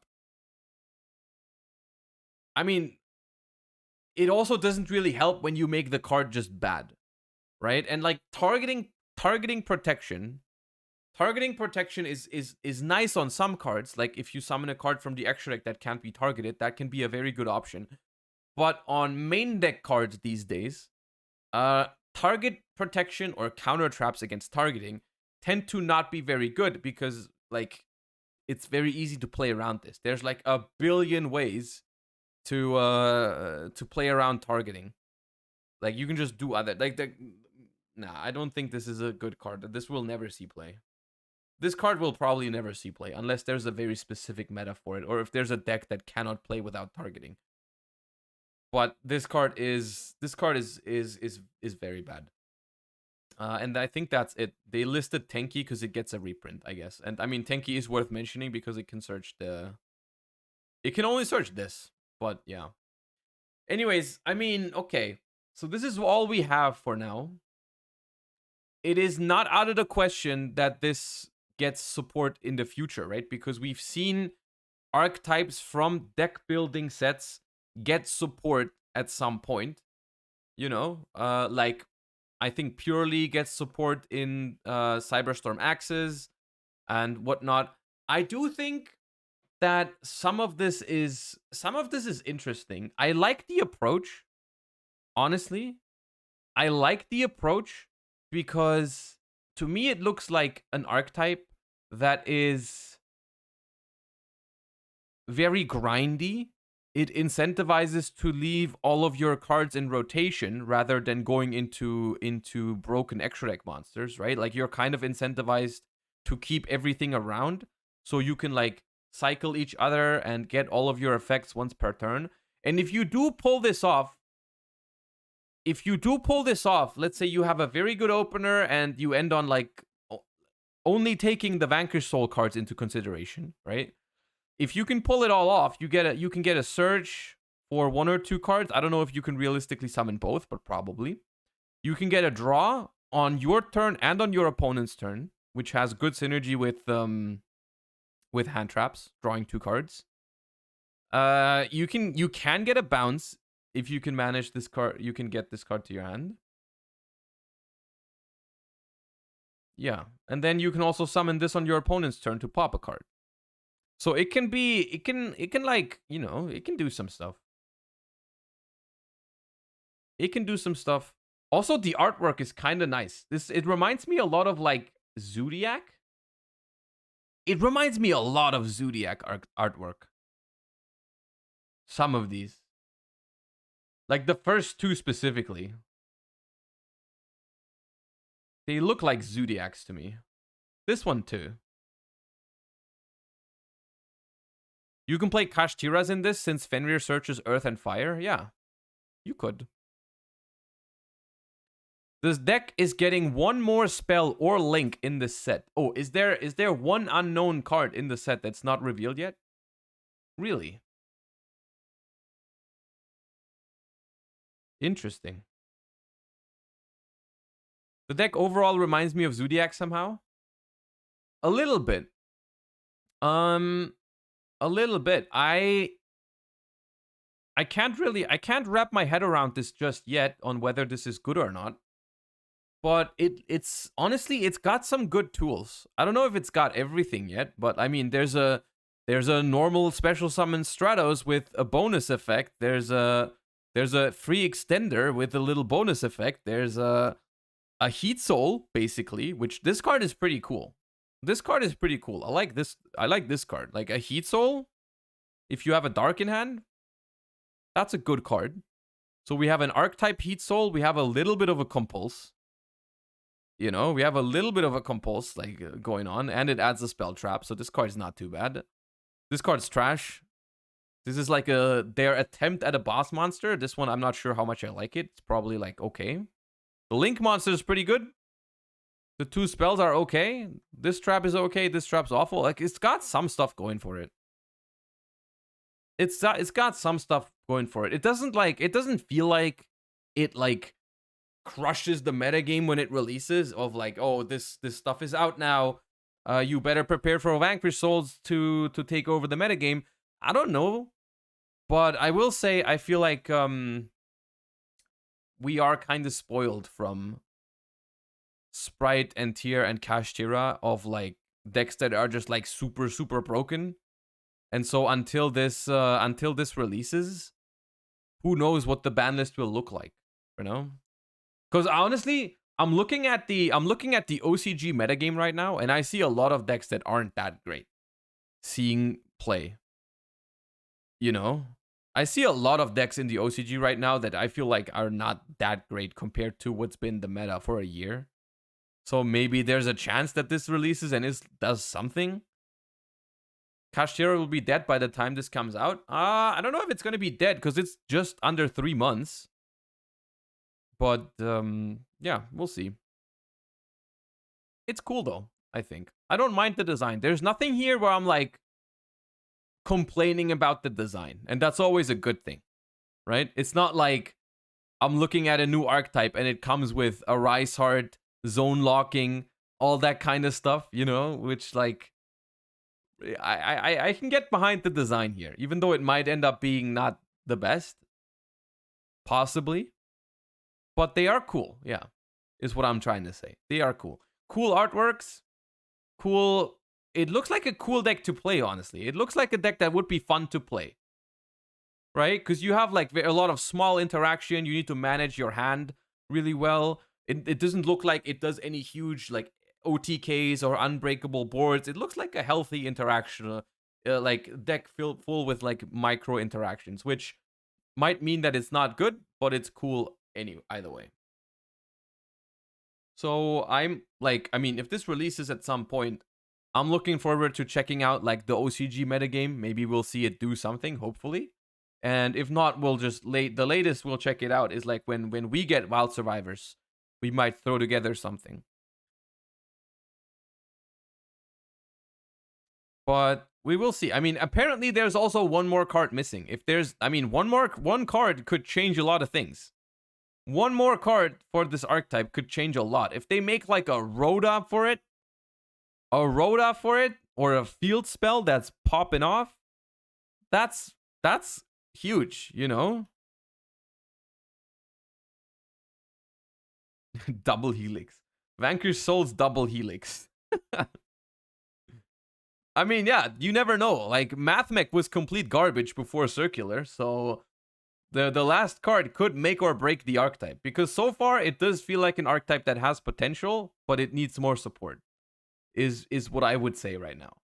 I mean, it also doesn't really help when you make the card just bad, right? And like targeting protection targeting protection is nice on some cards. Like if you summon a card from the extra deck that can't be targeted, that can be a very good option. But on main deck cards these days, target protection or counter traps against targeting tend to not be very good because like it's very easy to play around this. There's like a billion ways to play around targeting. Like you can just do other nah, I don't think this is a good card. This will never see play. This card will probably never see play unless there's a very specific meta for it or if there's a deck that cannot play without targeting. But this card is very bad. And I think that's it. They listed P.U.N.K because it gets a reprint, I guess. And I mean, P.U.N.K is worth mentioning because it can search it can only search this, but yeah. Anyways, I mean, okay. So this is all we have for now. It is not out of the question that this gets support in the future, right? Because we've seen archetypes from deck building sets get support at some point. You know, like I think Purely gets support in Cyberstorm Axes and whatnot. I do think that some of this is interesting. I like the approach. Honestly, I like the approach because to me it looks like an archetype that is very grindy. It incentivizes to leave all of your cards in rotation rather than going into broken extra deck monsters, right? Like you're kind of incentivized to keep everything around so you can like cycle each other and get all of your effects once per turn. And if you do pull this off, let's say you have a very good opener and you end on like only taking the Vanquish Soul cards into consideration, right? If you can pull it all off, you can get a Surge for 1 or 2 cards. I don't know if you can realistically summon both, but probably. You can get a draw on your turn and on your opponent's turn, which has good synergy with hand traps, drawing 2 cards. You can get a bounce if you can manage this card. You can get this card to your hand. Yeah, and then you can also summon this on your opponent's turn to pop a card. So it can like, you know, it can do some stuff. It can do some stuff. Also, the artwork is kind of nice. It reminds me a lot of like Zodiac. It reminds me a lot of Zodiac artwork. Some of these. Like the first 2 specifically. They look like Zodiacs to me. This one too. You can play Kashtiras in this since Fenrir searches Earth and Fire. Yeah, you could. This deck is getting 1 more spell or link in this set. Oh, is there 1 unknown card in the set that's not revealed yet? Really? Interesting. The deck overall reminds me of Zodiac somehow. A little bit. A little bit. I can't wrap my head around this just yet on whether this is good or not. But it's honestly, it's got some good tools. I don't know if it's got everything yet, but I mean, there's a normal special summon Stratos with a bonus effect. There's a free extender with a little bonus effect. There's a Heat Soul basically, which this card is pretty cool. This card is pretty cool. I like this card. Like a Heat Soul, if you have a Dark in hand, that's a good card. So we have an Archetype Heat Soul. We have a little bit of a Compulse. You know, we have a little bit of a Compulse like going on, and it adds a Spell Trap. So this card is not too bad. This card's trash. This is like their attempt at a boss monster. This one, I'm not sure how much I like it. It's probably like okay. The Link monster is pretty good. The 2 spells are okay. This trap is okay. This trap's awful. Like it's got some stuff going for it. It's got some stuff going for it. It doesn't feel like it like crushes the metagame when it releases of like, oh, this stuff is out now. You better prepare for Vanquish Souls to take over the metagame. I don't know. But I will say I feel like we are kind of spoiled from Spright and Tier and Kashtira of like decks that are just like super broken. And so until this releases, who knows what the ban list will look like, you know? Because honestly, I'm looking at the OCG metagame right now, and I see a lot of decks that aren't that great seeing play. You know? I see a lot of decks in the OCG right now that I feel like are not that great compared to what's been the meta for a year. So maybe there's a chance that this releases and does something. Kashtira will be dead by the time this comes out. I don't know if it's going to be dead because it's just under 3 months. But yeah, we'll see. It's cool though, I think. I don't mind the design. There's nothing here where I'm like complaining about the design. And that's always a good thing, right? It's not like I'm looking at a new archetype and it comes with a Rise Heart, zone locking, all that kind of stuff, you know, which like I can get behind the design here, even though it might end up being not the best. Possibly. But they are cool, yeah, is what I'm trying to say. They are cool. Cool artworks. Cool. It looks like a cool deck to play, honestly. It looks like a deck that would be fun to play. Right? Because you have like a lot of small interaction. You need to manage your hand really well. It doesn't look like it does any huge like OTKs or unbreakable boards. It looks like a healthy interaction, like deck full with like micro interactions, which might mean that it's not good, but it's cool either way. So I'm like, I mean, if this releases at some point, I'm looking forward to checking out like the OCG metagame. Maybe we'll see it do something, hopefully. And if not, we'll just the latest we'll check it out is like when we get Wild Survivors, we might throw together something. But we will see. I mean, apparently there's also one more card missing. If there's, I mean, one card could change a lot of things. One more card for this archetype could change a lot. If they make like a Rhoda for it, or a field spell that's popping off, that's huge, you know? Double Helix. Vanquish Souls double Helix. I mean, yeah, you never know. Like, Mathmech was complete garbage before Circular, so the last card could make or break the archetype. Because so far, it does feel like an archetype that has potential, but it needs more support, is what I would say right now.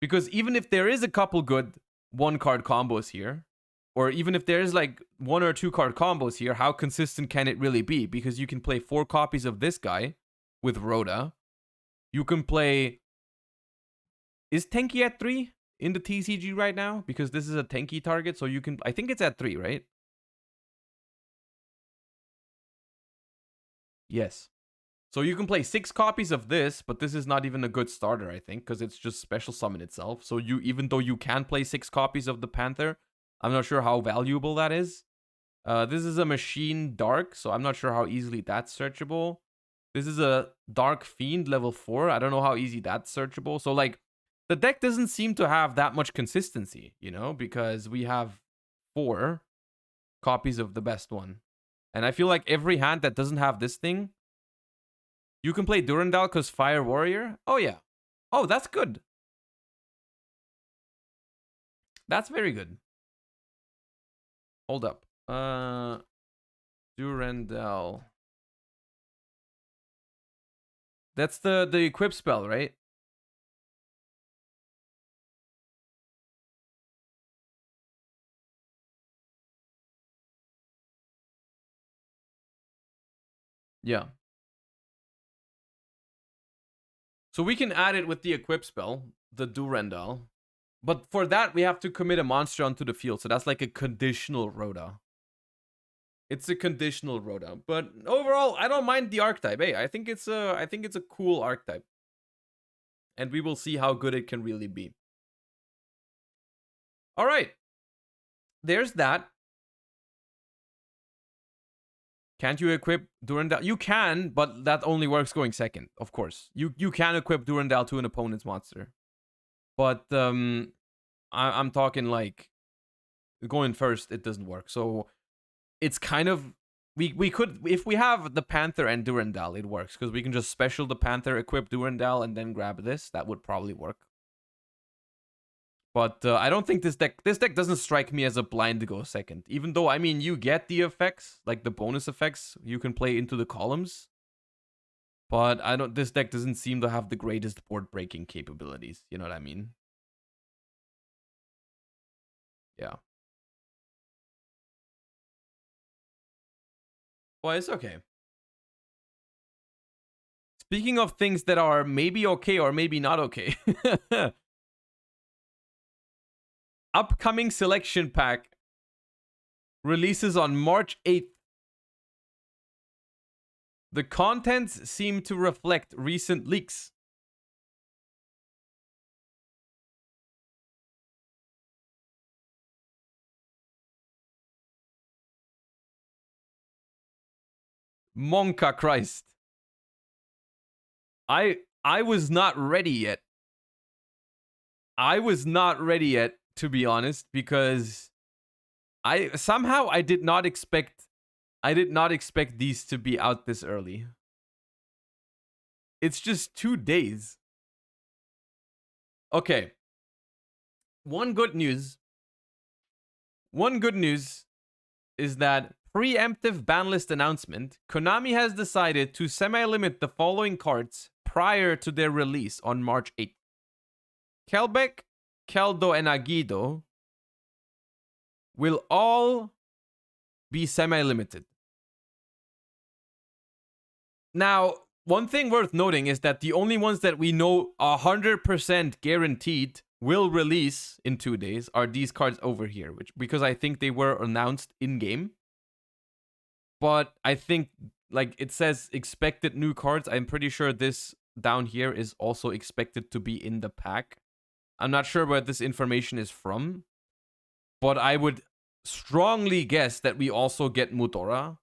Because even if there is a couple good 1-card combos here, or even if there's like 1 or 2-card combos here, how consistent can it really be? Because you can play 4 copies of this guy with Rhoda. You can play... Is Tenki at 3 in the TCG right now? Because this is a Tenki target, so you can... I think it's at 3, right? Yes. So you can play 6 copies of this, but this is not even a good starter, I think, because it's just special summon itself. So even though you can play 6 copies of the Panther, I'm not sure how valuable that is. This is a Machine Dark, so I'm not sure how easily that's searchable. This is a Dark Fiend level 4. I don't know how easy that's searchable. So like, the deck doesn't seem to have that much consistency, you know, because we have 4 copies of the best one. And I feel like every hand that doesn't have this thing, you can play Durandal because Fire Warrior. Oh, yeah. Oh, that's good. That's very good. Hold up. Durandal. That's the equip spell, right? Yeah. So we can add it with the equip spell, the Durandal. But for that, we have to commit a monster onto the field. So that's like a conditional Rhoda. It's a conditional Rhoda. But overall, I don't mind the archetype. Hey, I think it's a cool archetype. And we will see how good it can really be. All right. There's that. Can't you equip Durandal? You can, but that only works going second, of course. You can equip Durandal to an opponent's monster. But I'm talking like going first, it doesn't work. So it's kind of we could, if we have the Panther and Durandal, it works because we can just special the Panther, equip Durandal, and then grab this. That would probably work. But I don't think this deck doesn't strike me as a blind to go second. Even though, I mean, you get the effects, like the bonus effects you can play into the columns. But this deck doesn't seem to have the greatest board breaking capabilities. You know what I mean? Yeah. Well, it's okay. Speaking of things that are maybe okay or maybe not okay. Upcoming selection pack releases on March 8th. The contents seem to reflect recent leaks. Monka Christ. I was not ready yet. I was not ready yet, to be honest, because I did not expect these to be out this early. It's just 2 days. Okay. One good news is that preemptive ban list announcement, Konami has decided to semi-limit the following cards prior to their release on March 8th. Kelbeck, Keldo, and Agido will all be semi-limited. Now, one thing worth noting is that the only ones that we know 100% guaranteed will release in 2 days are these cards over here, because I think they were announced in-game. But I think, like, it says expected new cards. I'm pretty sure this down here is also expected to be in the pack. I'm not sure where this information is from, but I would strongly guess that we also get Mudora,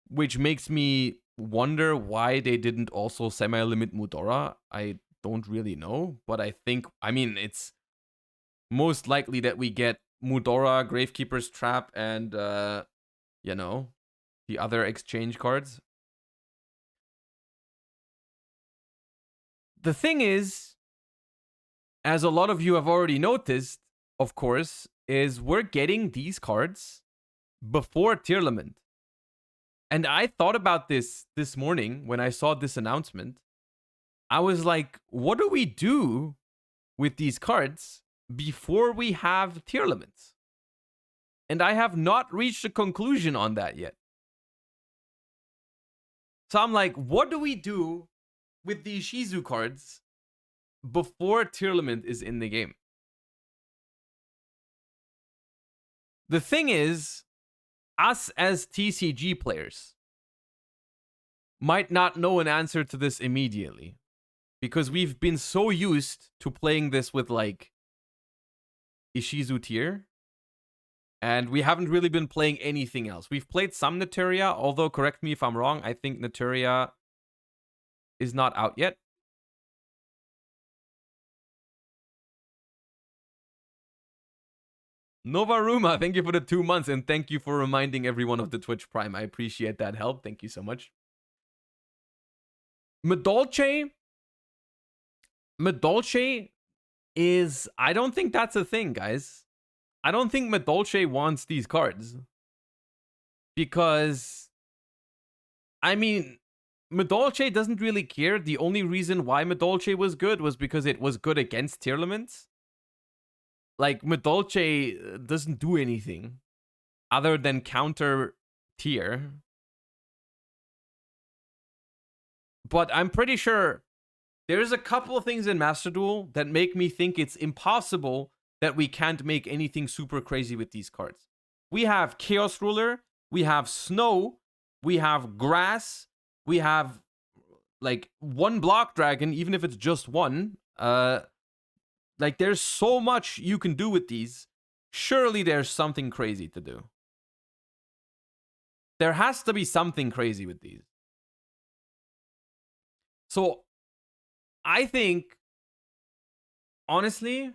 which makes me wonder why they didn't also semi-limit Mudora. I don't really know, but I mean, it's most likely that we get Mudora, Gravekeeper's Trap, and, you know, the other exchange cards. The thing is, as a lot of you have already noticed, of course, is we're getting these cards before tier limit. And I thought about this morning when I saw this announcement. I was like, what do we do with these cards before we have tier limits? And I have not reached a conclusion on that yet. So I'm like, what do we do with the Ishizu cards before tier limit is in the game? The thing is, us as TCG players might not know an answer to this immediately, because we've been so used to playing this with, like, Ishizu tier, and we haven't really been playing anything else. We've played some Naturia, although, correct me if I'm wrong, I think Naturia is not out yet. Novaruma, thank you for the 2 months, and thank you for reminding everyone of the Twitch Prime. I appreciate that help. Thank you so much. Medolce is... I don't think that's a thing, guys. I don't think Medolce wants these cards. Because, I mean, Medolce doesn't really care. The only reason why Medolce was good was because it was good against tier limits. Like, Medolce doesn't do anything other than counter tier. But I'm pretty sure there's a couple of things in Master Duel that make me think it's impossible that we can't make anything super crazy with these cards. We have Chaos Ruler, we have Snow, we have Grass, we have, like, 1 Block Dragon, even if it's just 1. Like, there's so much you can do with these. Surely there's something crazy to do. There has to be something crazy with these. So, I think, honestly,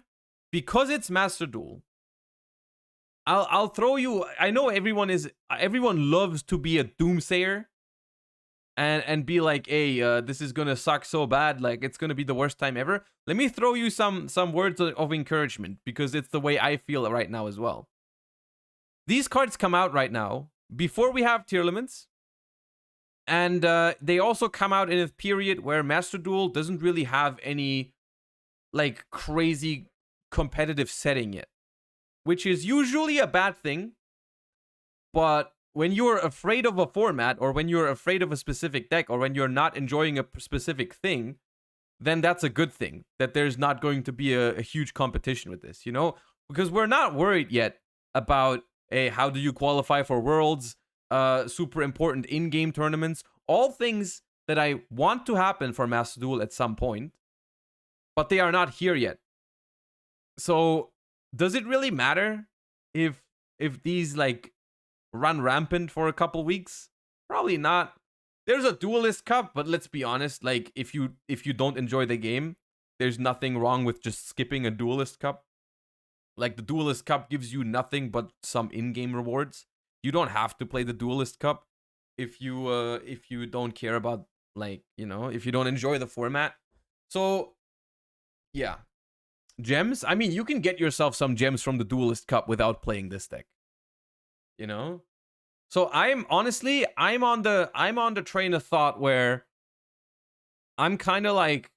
because it's Master Duel, I'll throw you. I know everyone loves to be a doomsayer and be like, hey, this is gonna suck so bad, like it's gonna be the worst time ever. Let me throw you some words of encouragement, because it's the way I feel right now as well. These cards come out right now before we have tier limits, and they also come out in a period where Master Duel doesn't really have any like crazy competitive setting yet, which is usually a bad thing. But when you're afraid of a format, or when you're afraid of a specific deck, or when you're not enjoying a specific thing, then that's a good thing, that there's not going to be a huge competition with this, you know? Because we're not worried yet about, hey, how do you qualify for Worlds, super important in-game tournaments, all things that I want to happen for Master Duel at some point, but they are not here yet. So does it really matter if these like run rampant for a couple weeks? Probably not. There's a Duelist Cup, but let's be honest, like if you don't enjoy the game, there's nothing wrong with just skipping a Duelist Cup. Like the Duelist Cup gives you nothing but some in-game rewards. You don't have to play the Duelist Cup if you don't care about, like, you know, if you don't enjoy the format. So yeah. Gems? I mean, you can get yourself some gems from the Duelist Cup without playing this deck. You know? So I'm on the train of thought where I'm kind of like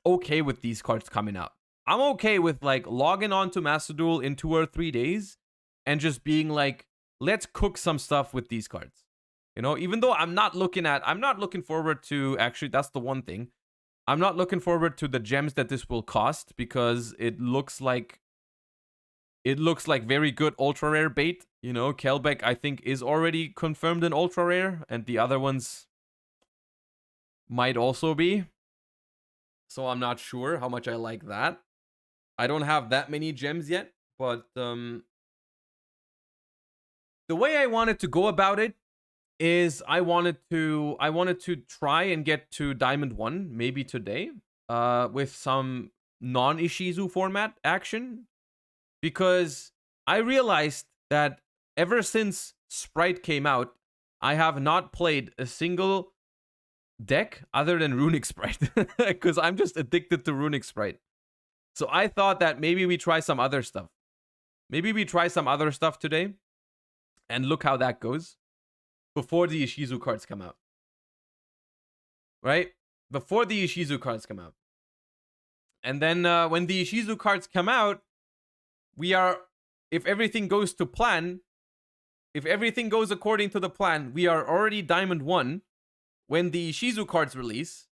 okay with these cards coming out. I'm okay with like logging on to Master Duel in 2 or 3 days and just being like, let's cook some stuff with these cards. You know, even though I'm not looking forward to, actually, that's the one thing. I'm not looking forward to the gems that this will cost, because it looks like very good ultra rare bait. You know, Kelbeck, I think, is already confirmed in ultra rare, and the other ones might also be. So I'm not sure how much I like that. I don't have that many gems yet, but the way I wanted to go about it is I wanted to try and get to Diamond 1 maybe today, with some non-Ishizu format action, because I realized that ever since Spright came out, I have not played a single deck other than Runic Spright, because I'm just addicted to Runic Spright. So I thought that maybe we try some other stuff. Maybe we try some other stuff today and look how that goes before the Ishizu cards come out. Right? Before the Ishizu cards come out. And then when the Ishizu cards come out, if everything goes to plan, if everything goes according to the plan, we are already Diamond 1 when the Ishizu cards release.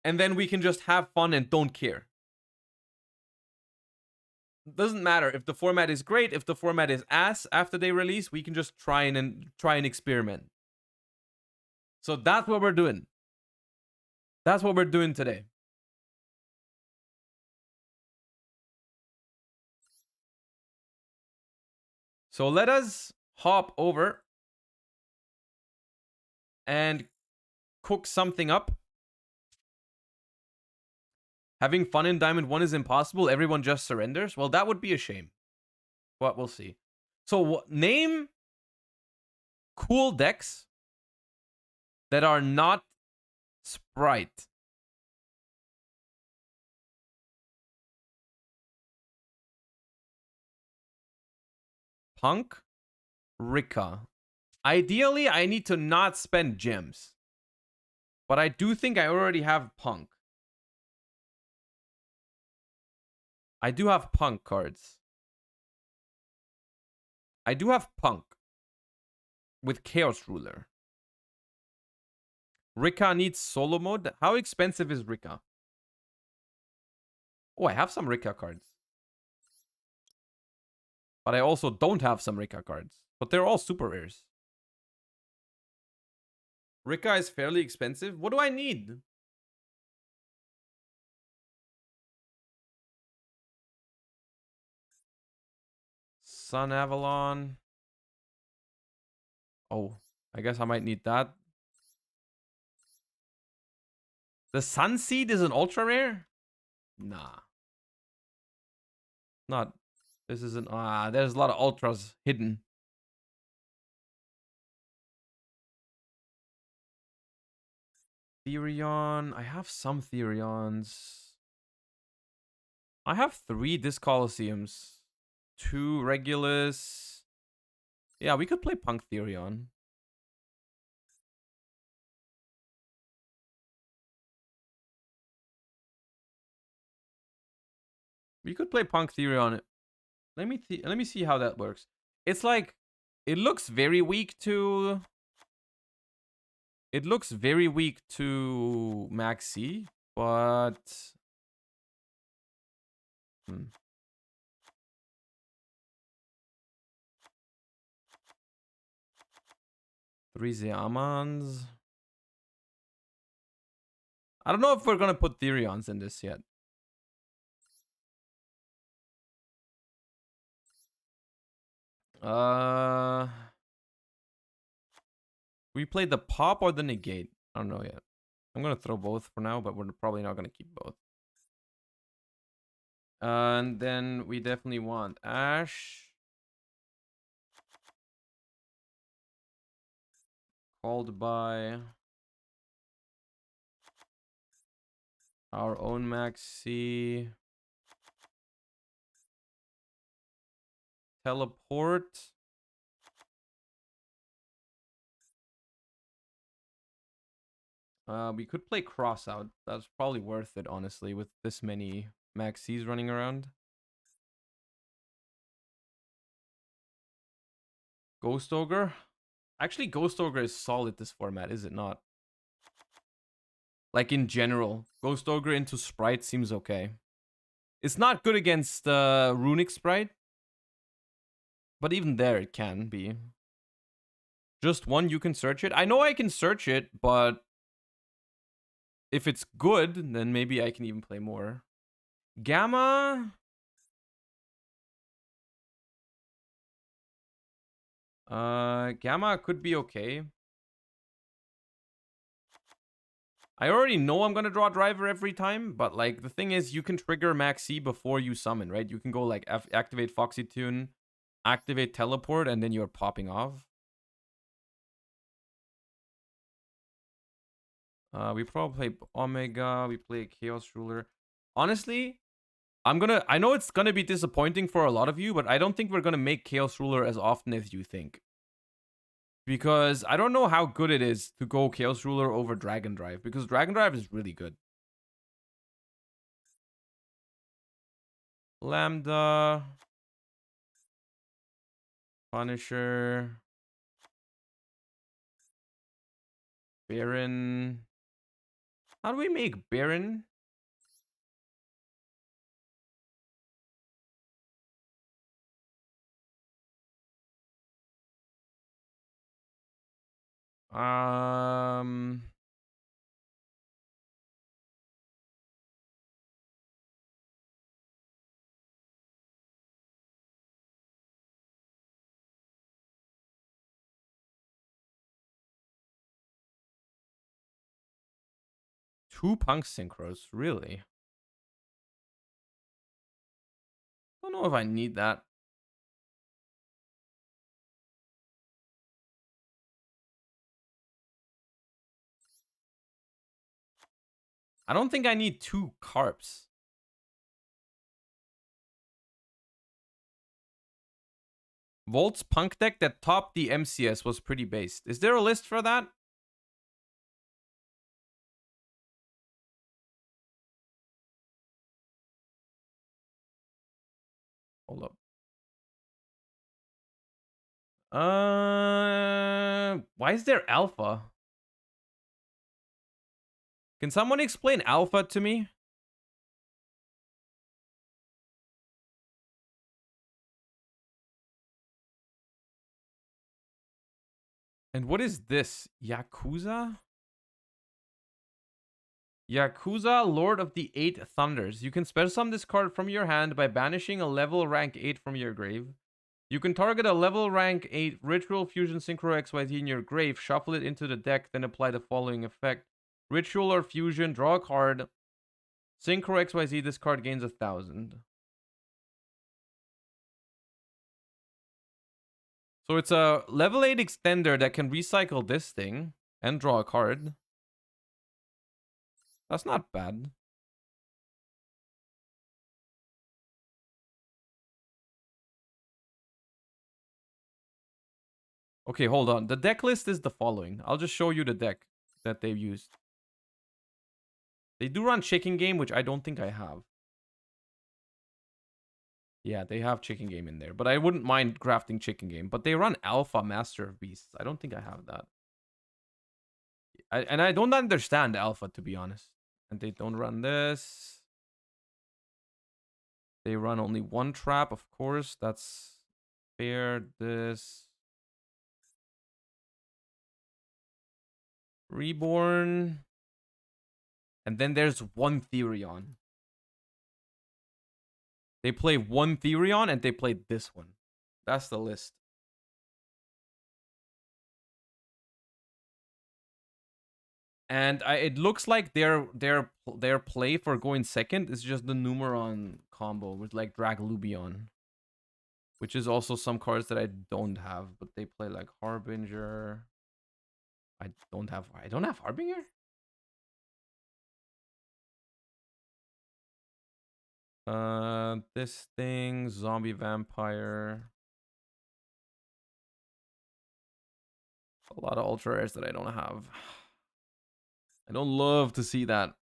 And then we can just have fun and don't care. Doesn't matter if the format is great, if the format is ass after they release, we can just try and experiment. So that's what we're doing. That's what we're doing today. So let us hop over and cook something up. Having fun in Diamond 1 is impossible. Everyone just surrenders. Well, that would be a shame. But we'll see. So name cool decks that are not Spright. P.U.N.K, Rika. Ideally, I need to not spend gems. But I do think I already have P.U.N.K. I do have P.U.N.K cards. I do have P.U.N.K with Chaos Ruler. Rika needs solo mode. How expensive is Rika? Oh, I have some Rika cards. But I also don't have some Rika cards. But they're all super rares. Rika is fairly expensive. What do I need? Sun Avalon. Oh, I guess I might need that. The Sunseed is an ultra rare? Nah. Not This isn't... there's a lot of ultras hidden. Therion. I have some Therions. I have 3 Disc Colosseums. 2 Regulus. Yeah, we could play Punk Therion. We could play Punk Therion. Let me see how that works. It's like... It looks very weak to... It looks very weak to Maxi, but... 3 Zeamans. I don't know if we're gonna put Therions in this yet. We played the pop or the negate? I don't know yet. I'm gonna throw both for now, but we're probably not gonna keep both. And then we definitely want Ash. Called by our own Maxi. Teleport. We could play Cross Out. That's probably worth it, honestly, with this many Maxis running around. Ghost Ogre. Actually, Ghost Ogre is solid this format, is it not? Like in general, Ghost Ogre into Spright seems okay. It's not good against Runic Spright, but even there it can be. Just one, you can search it. I know I can search it, but if it's good, then maybe I can even play more. Gamma. Gamma could be okay. I already know I'm gonna draw Driver every time, but like the thing is, you can trigger Maxi before you summon, right? You can go like activate Foxy Tune, activate Teleport, and then you're popping off. We probably play Omega. We play Chaos Ruler. Honestly, I know it's gonna be disappointing for a lot of you, but I don't think we're gonna make Chaos Ruler as often as you think. Because I don't know how good it is to go Chaos Ruler over Dragon Drive. Because Dragon Drive is really good. Lambda. Punisher. Baron. How do we make Baron? Two Punk Synchros, really? I don't know if I need that. I don't think I need 2 Carps. Volt's Punk deck that topped the MCS was pretty based. Is there a list for that? Hold up. Why is there Alpha? Can someone explain Alpha to me? And what is this? Yakuza? Yakuza, Lord of the 8 Thunders. You can special summon this card from your hand by banishing a level rank 8 from your grave. You can target a level rank 8 Ritual Fusion Synchro XYZ in your grave, shuffle it into the deck, then apply the following effect. Ritual or Fusion, draw a card. Synchro XYZ, this card gains 1,000. So it's a level 8 extender that can recycle this thing and draw a card. That's not bad. Okay, hold on. The deck list is the following. I'll just show you the deck that they've used. They do run Chicken Game, which I don't think I have. Yeah, they have Chicken Game in there, but I wouldn't mind crafting Chicken Game. But they run Alpha Master of Beasts. I don't think I have that. And I don't understand Alpha, to be honest. And they don't run this. They run only one trap, of course. That's fair. This. Reborn. And then there's one Therion. They play one Therion and they play this one. That's the list. And it looks like their play for going second is just the Numeron combo with like Drag Lubion. Which is also some cards that I don't have, but they play like Harbinger. I don't have Harbinger? This thing, Zombie Vampire. A lot of ultra rares that I don't have. I don't love to see that.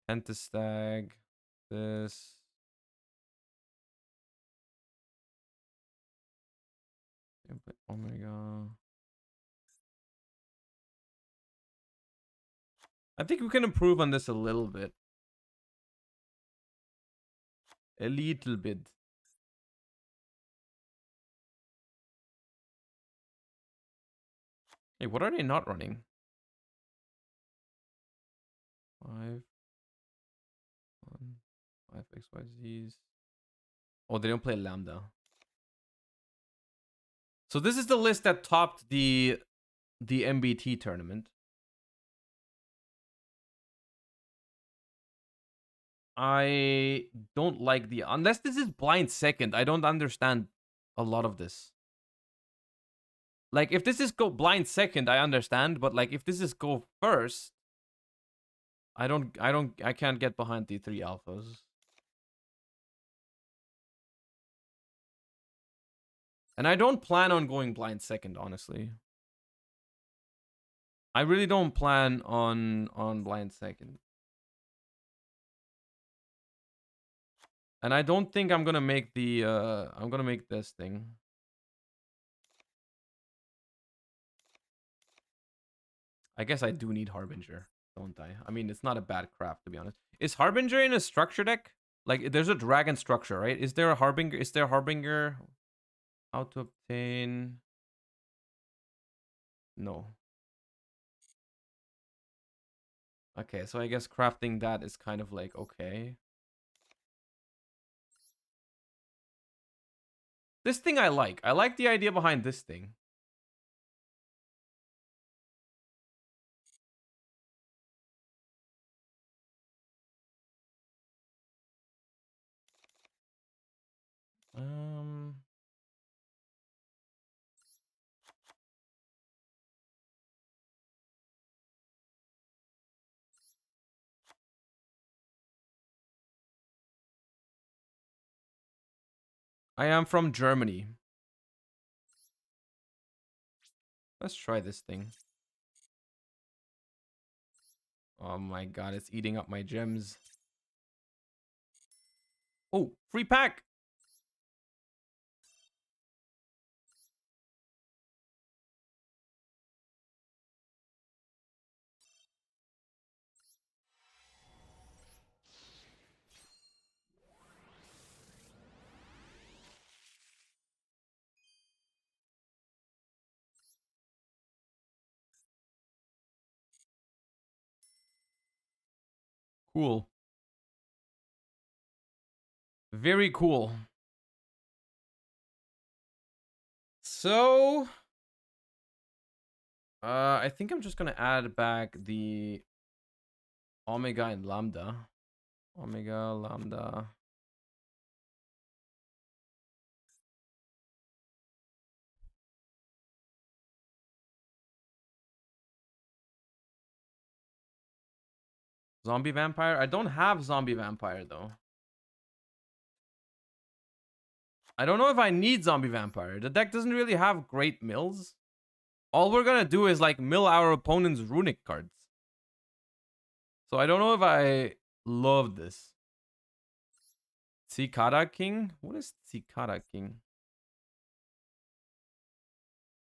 Pentastag. This. Omega. I think we can improve on this a little bit. A little bit. Hey, what are they not running? 5 1 5 XYZs. Oh, they don't play Lambda. So this is the list that topped the MBT tournament. I don't like the... Unless this is blind second, I don't understand a lot of this. Like, if this is go blind second, I understand. But, like, if this is go first, I can't get behind the 3 alphas. And I don't plan on going blind second, honestly. I really don't plan on blind second. And I don't think I'm gonna make the I'm gonna make this thing. I guess I do need Harbinger, don't I? I mean, it's not a bad craft, to be honest. Is Harbinger in a structure deck? Like, there's a dragon structure, right? Is there a Harbinger? Is there Harbinger? How to obtain? No. Okay, so I guess crafting that is kind of like, okay. This thing I like. I like the idea behind this thing. I am from Germany. Let's try this thing. Oh my god, it's eating up my gems. Oh, free pack! Cool. Very cool. So, I think I'm just gonna add back the Omega and Lambda. Omega, Lambda. Zombie Vampire? I don't have Zombie Vampire, though. I don't know if I need Zombie Vampire. The deck doesn't really have great mills. All we're gonna do is, like, mill our opponent's runic cards. So I don't know if I love this. Cicada King? What is Cicada King?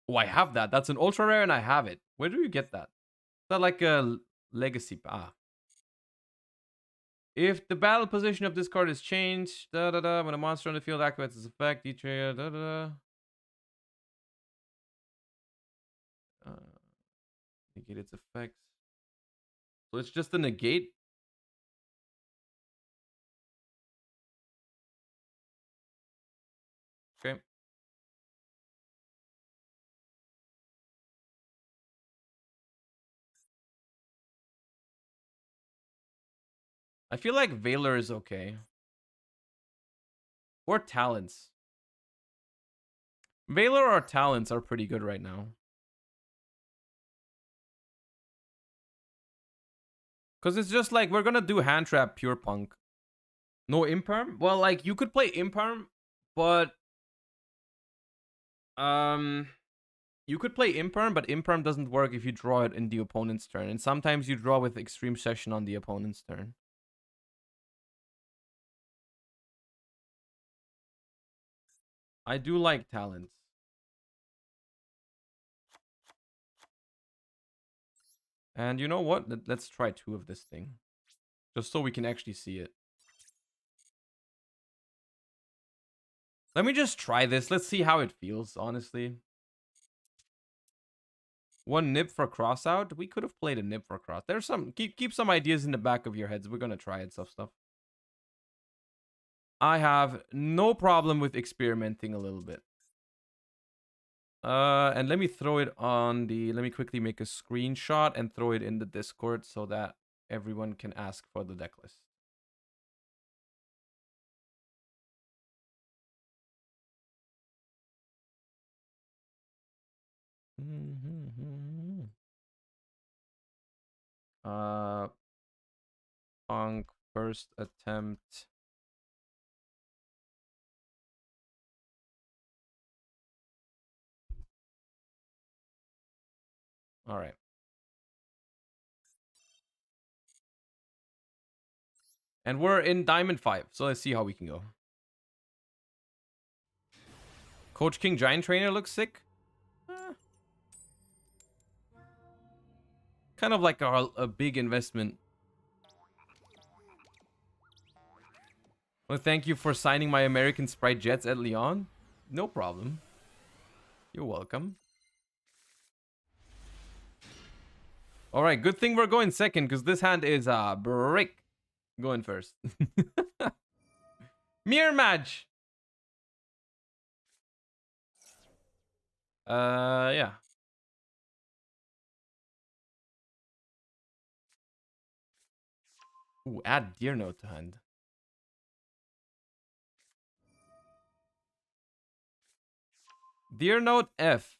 Oh, I have that. That's an ultra rare and I have it. Where do you get that? Is that like a legacy? Ah. If the battle position of this card is changed, when a monster on the field activates its effect, each area, negate its effects. So it's just a negate. Okay. I feel like Valor is okay. Or Talents. Valor or Talents are pretty good right now. Because it's just like, we're going to do Hand Trap Pure Punk. No Imperm? Well, like, you could play Imperm, but... You could play Imperm, but Imperm doesn't work if you draw it in the opponent's turn. And sometimes you draw with Extreme Session on the opponent's turn. I do like Talents. And you know what? Let's try 2 of this thing. Just so we can actually see it. Let me just try this. Let's see how it feels, honestly. 1 nib for crossout. We could have played a nib for cross. There's some... Keep some ideas in the back of your heads. We're going to try it, stuff. I have no problem with experimenting a little bit. And let me throw it on the... Let me quickly make a screenshot and throw it in the Discord so that everyone can ask for the deck list. P.U.N.K first attempt. All right. And we're in Diamond 5, so let's see how we can go. Coach King Giant Trainer looks sick. Kind of like a big investment. Well, thank you for signing my American Spright Jets at Lyon. No problem. You're welcome. All right, good thing we're going second because this hand is break. Going first. Mirror match. Yeah. Ooh, add Deer Note to hand. Deer Note F.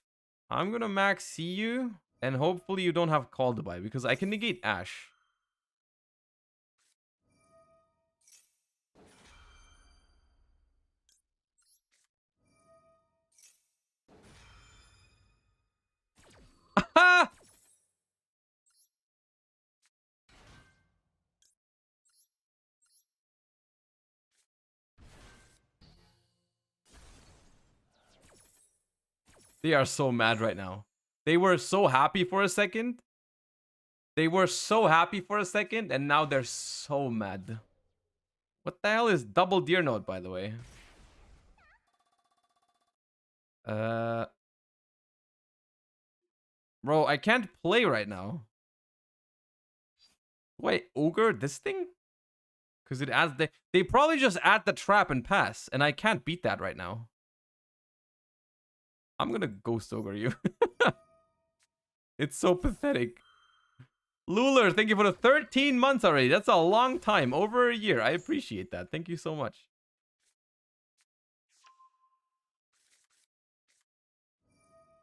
I'm gonna max see you, and hopefully you don't have Call to Buy because I can negate Ash. They are so mad right now. They were so happy for a second. They were so happy for a second, and now they're so mad. What the hell is double Deer Note, by the way? Bro, I can't play right now. Wait, Ogre this thing? Because it adds they probably just add the trap and pass, and I can't beat that right now. I'm gonna Ghost Ogre you. It's so pathetic. Luler, thank you for the 13 months already. That's a long time. Over a year. I appreciate that. Thank you so much.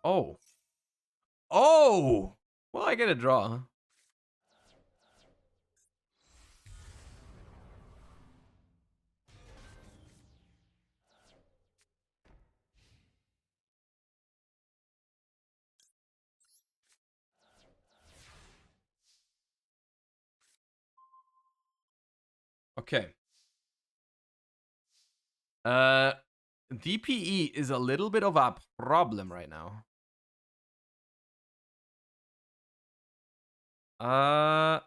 Oh. Oh! Well, I get a draw. Okay. DPE is a little bit of a problem right now. I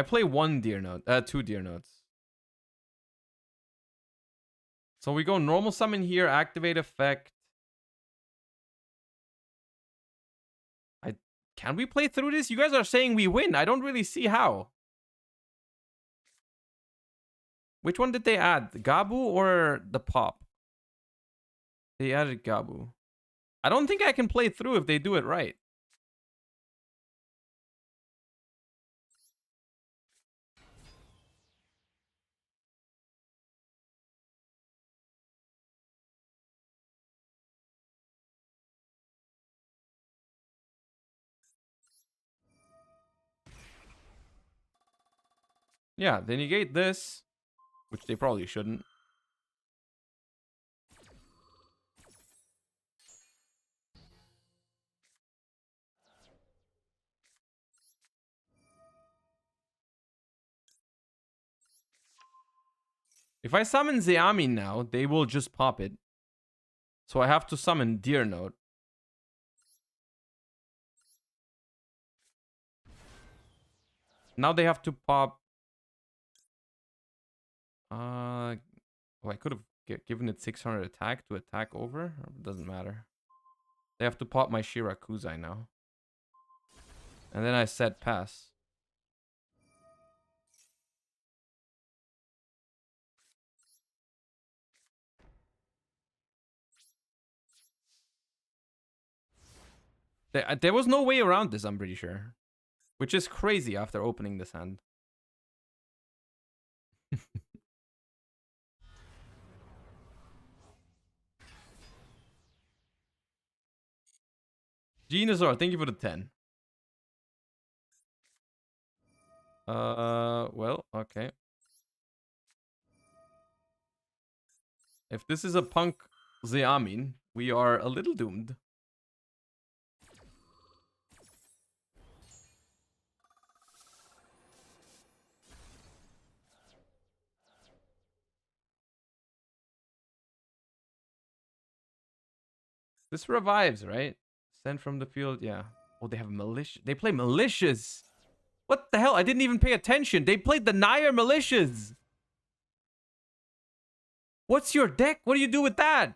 play one deer note, two deer notes. So we go normal summon here, activate effect. Can we play through this? You guys are saying we win. I don't really see how. Which one did they add? The Gabu or the Pop? They added Gabu. I don't think I can play through if they do it right. Yeah, they negate this, which they probably shouldn't. If I summon Zeami now, they will just pop it. So I have to summon Deer Note. Now they have to pop... oh, I could have given it 600 attack to attack over. It doesn't matter. They have to pop my Shirakuzai now. And then I set pass. There was no way around this, I'm pretty sure. Which is crazy after opening this hand. Genosaur, thank you for the 10. Well, okay. If this is a P.U.N.K Zeamin, we are a little doomed. This revives, right? Sent from the field, yeah. Oh, they have militia. They play militias. What the hell? I didn't even pay attention. They played the Nair militias. What's your deck? What do you do with that?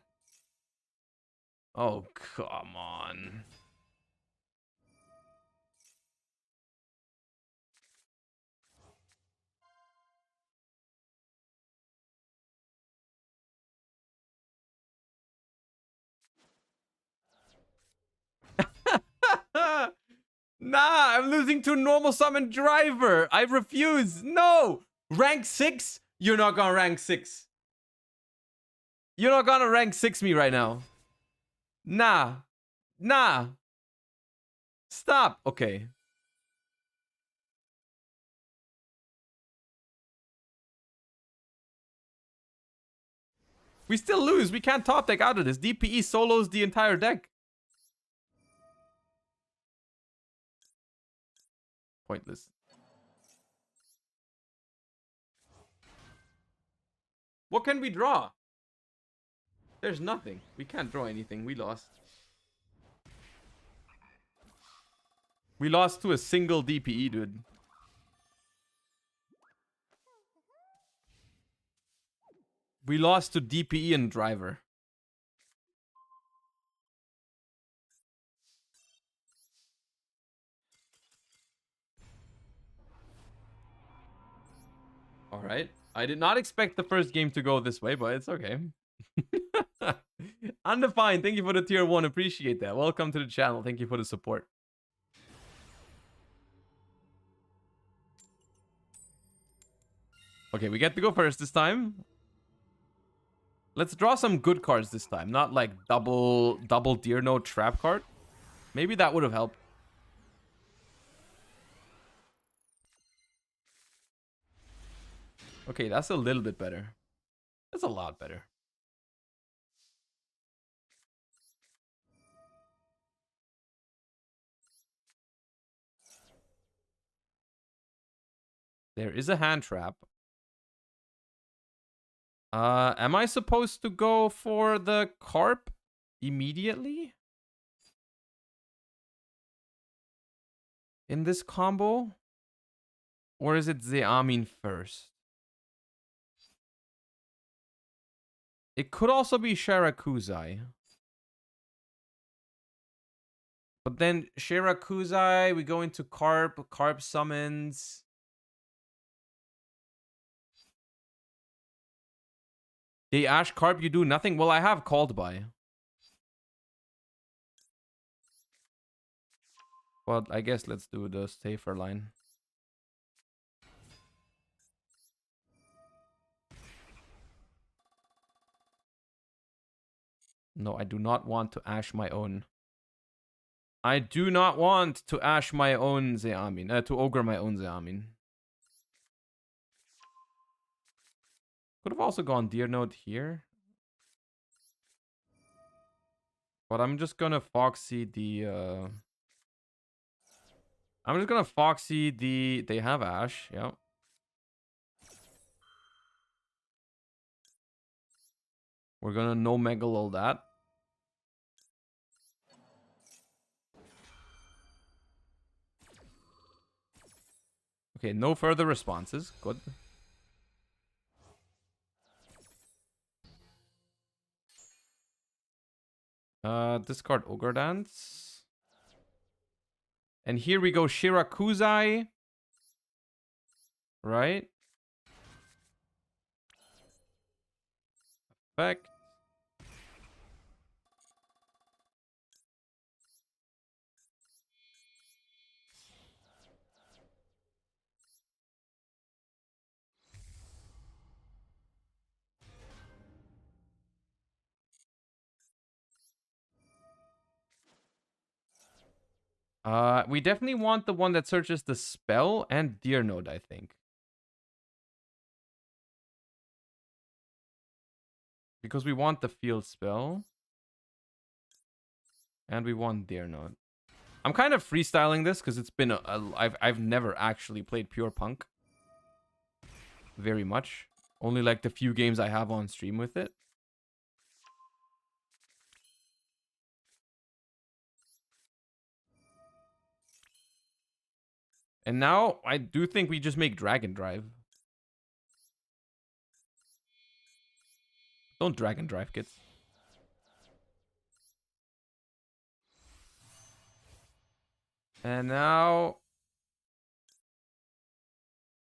Oh, come on. Nah, I'm losing to normal summon driver. I refuse. No. Rank 6? You're not gonna rank 6. You're not gonna rank 6 me right now. Nah. Nah. Stop. Okay. We still lose. We can't top deck out of this. DPE solos the entire deck. Pointless. What can we draw? There's nothing. We can't draw anything. We lost. We lost to a single DPE, dude. We lost to DPE and driver. All right. I did not expect the first game to go this way, but it's okay. Undefined, thank you for the tier 1. Appreciate that. Welcome to the channel. Thank you for the support. Okay, we get to go first this time. Let's draw some good cards this time. Not like double Deer Note trap card. Maybe that would have helped. Okay, that's a little bit better. That's a lot better. There is a hand trap. Am I supposed to go for the carp immediately? In this combo? Or is it Zeamin first? It could also be Shirakuzai. But then Shirakuzai, we go into carp. Carp summons. The Ash Carp, you do nothing? Well, I have called by. But I guess let's do the safer line. No, I do not want to Ash my own. I do not want to Ash my own Zeamin. To Ogre my own Zeamin. Could have also gone Deer Note here. But I'm just gonna Foxy the... I'm just gonna Foxy the... They have Ash, yeah. We're gonna no Megalol that. Okay, no further responses. Good. Discard Ogre Dance. And here we go Shirakuzai. Right? Effect. We definitely want the one that searches the spell and Deer Note, I think. Because we want the field spell. And we want Deer Note. I'm kind of freestyling this because it's been I've never actually played pure Punk. Very much. Only like the few games I have on stream with it. And now, I do think we just make Dragon Drive. Don't Dragon Drive, kids. And now...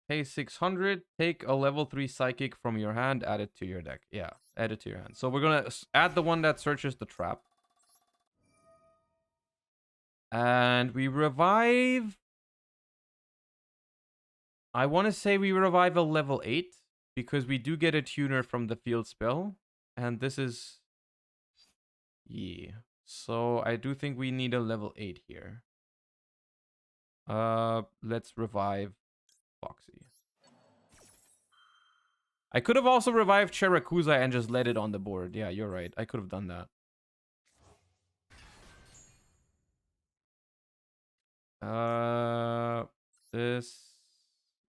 Pay 600, take a level 3 Psychic from your hand, add it to your deck. Yeah, add it to your hand. So we're gonna add the one that searches the trap. And we revive... I want to say we revive a level 8 because we do get a tuner from the field spell. And this is... Yeah. So I do think we need a level 8 here. Let's revive Foxy. I could have also revived Shirakuzai and just let it on the board. Yeah, you're right. I could have done that. This...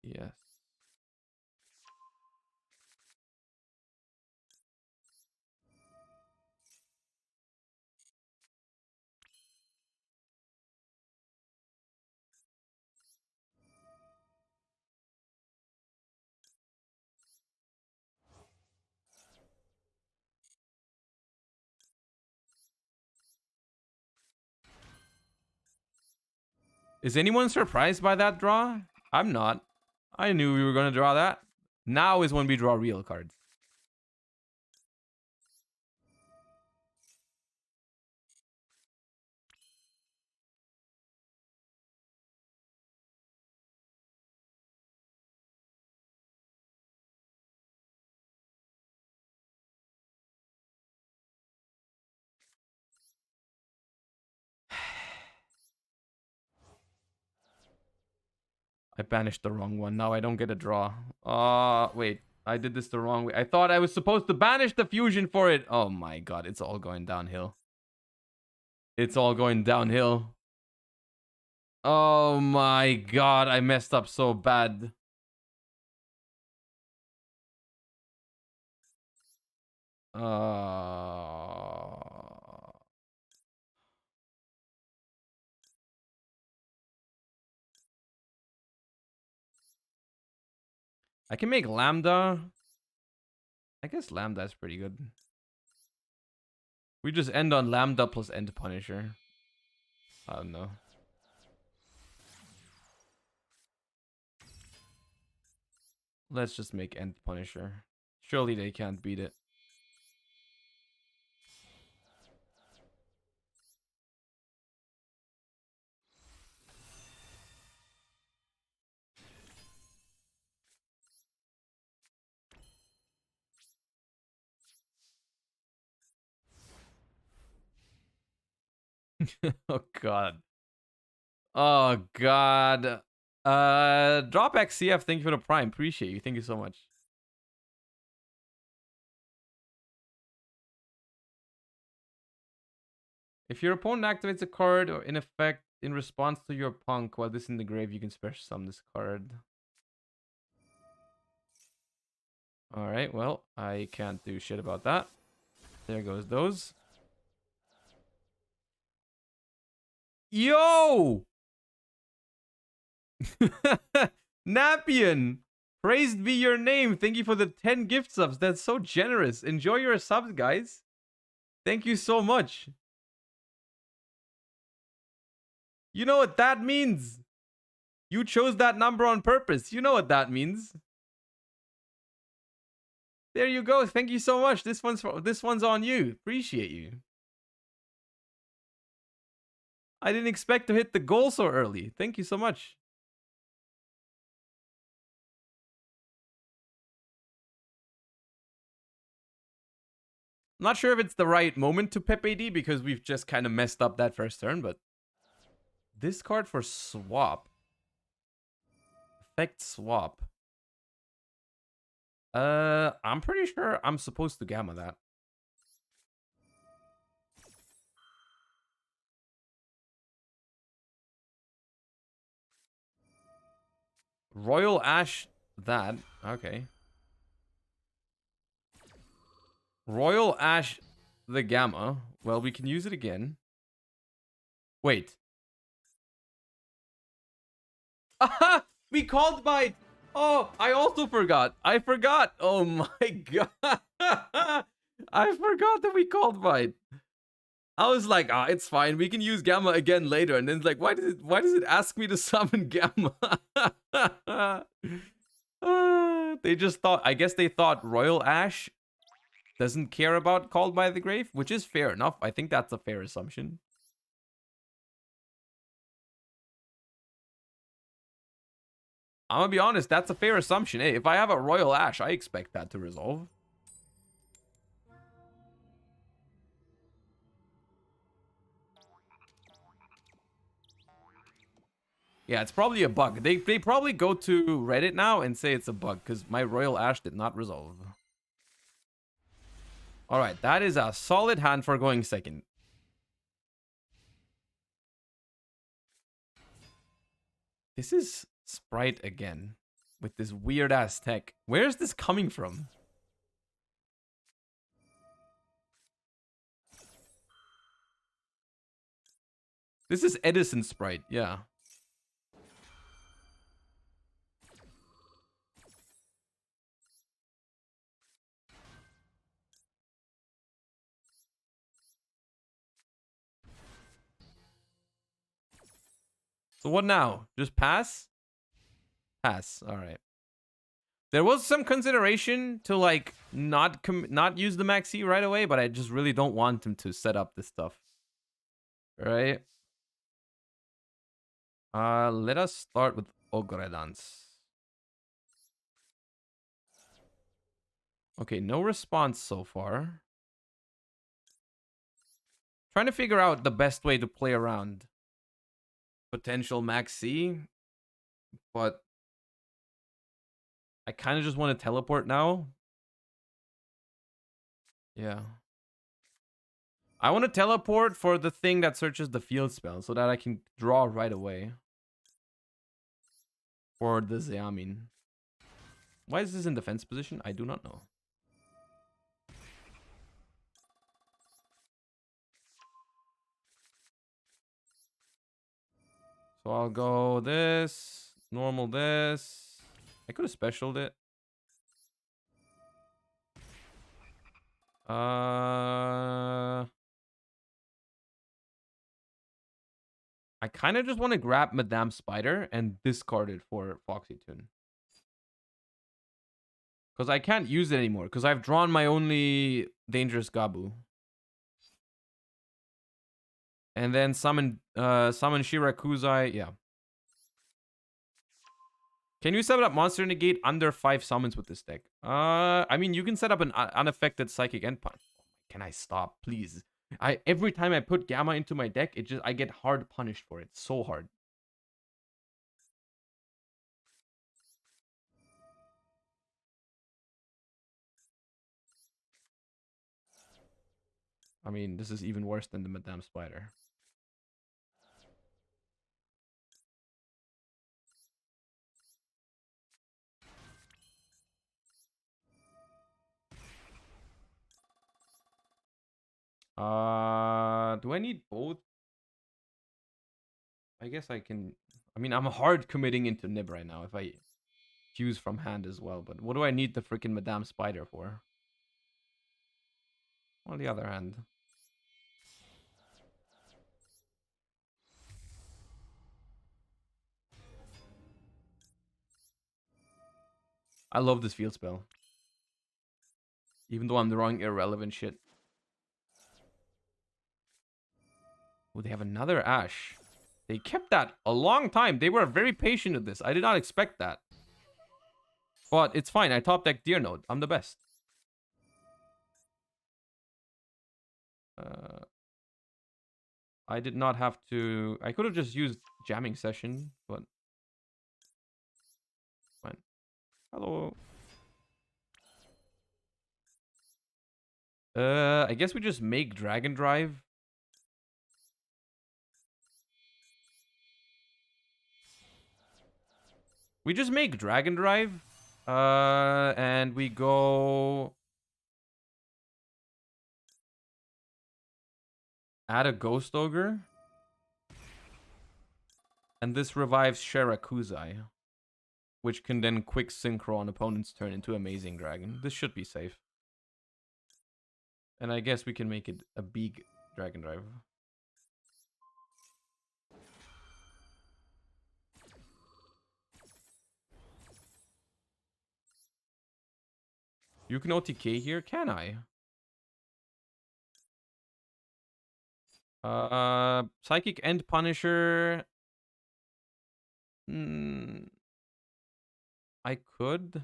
Yes. Is anyone surprised by that draw? I'm not. I knew we were going to draw that. Now is when we draw real cards. I banished the wrong one. Now I don't get a draw. Wait. I did this the wrong way. I thought I was supposed to banish the fusion for it. Oh my god. It's all going downhill. It's all going downhill. Oh my god. I messed up so bad. I can make Lambda. I guess Lambda is pretty good. We just end on Lambda plus End Punisher. I don't know. Let's just make End Punisher. Surely they can't beat it. Oh god. Oh god. Drop XCF, thank you for the prime. Appreciate you. Thank you so much. If your opponent activates a card or in effect in response to your P.U.N.K while this is in the grave, you can special summon this card. Alright, well, I can't do shit about that. There goes those. Yo! Napian! Praised be your name. Thank you for the 10 gift subs. That's so generous. Enjoy your subs, guys. Thank you so much. You know what that means. You chose that number on purpose. You know what that means. There you go. Thank you so much. This one's on you. Appreciate you. I didn't expect to hit the goal so early. Thank you so much. I'm not sure if it's the right moment to Pep AD because we've just kind of messed up that first turn, but this card for swap. Effect swap. I'm pretty sure I'm supposed to gamma that. Royal Ash that. Okay. Royal Ash the gamma. Well, we can use it again. Wait. Aha! We called by... Oh, I also forgot. I forgot. Oh my god. I forgot that we called by. I was like, it's fine. We can use gamma again later. And then it's like, why does it ask me to summon gamma? They just thought, I guess they thought Royal Ash doesn't care about Called by the Grave, which is fair enough. I think that's a fair assumption. I'm gonna be honest, that's a fair assumption. Hey, if I have a Royal Ash, I expect that to resolve. Yeah, it's probably a bug. They probably go to Reddit now and say it's a bug because my Royal Ash did not resolve. All right, that is a solid hand for going second. This is Spright again with this weird ass tech. Where's this coming from? This is Edison Spright, yeah. So what now? Just pass? Pass, all right. There was some consideration to like not use the Maxi right away, but I just really don't want him to set up this stuff. Right? Let us start with Ogredance. Okay, no response so far. Trying to figure out the best way to play around potential Maxi, but I kind of just want to teleport now. Yeah. I want to teleport for the thing that searches the field spell so that I can draw right away. For the Xiamin. Why is this in defense position? I do not know. So I'll go this, normal this. I could have specialed it. I kind of just want to grab Madame Spider and discard it for Foxy Toon. Because I can't use it anymore. Because I've drawn my only dangerous Gabu. And then summon Shirakuzai. Yeah. Can you set up Monster Negate under 5 summons with this deck? I mean, you can set up an unaffected Psychic End Punch. Can I stop, please? Every time I put Gamma into my deck, I get hard punished for it. So hard. I mean, this is even worse than the Madame Spider. Do I need both? I guess I can. I mean, I'm hard committing into Nib right now if I fuse from hand as well. But what do I need the freaking Madame Spider for? On the other hand. I love this field spell. Even though I'm drawing irrelevant shit. Oh, they have another Ash. They kept that a long time. They were very patient with this. I did not expect that. But it's fine. I top deck Deer Note. I'm the best. I did not have to... I could have just used Jamming Session, but... Fine. Hello. I guess we just make Dragon Drive. We just make Dragon Drive. And we go... Add a Ghost Ogre. And this revives Shirakuzai. Which can then quick synchro on opponent's turn into Amazing Dragon. This should be safe. And I guess we can make it a big Dragon Drive. You can OTK here? Can I? Psychic End Punisher. I could.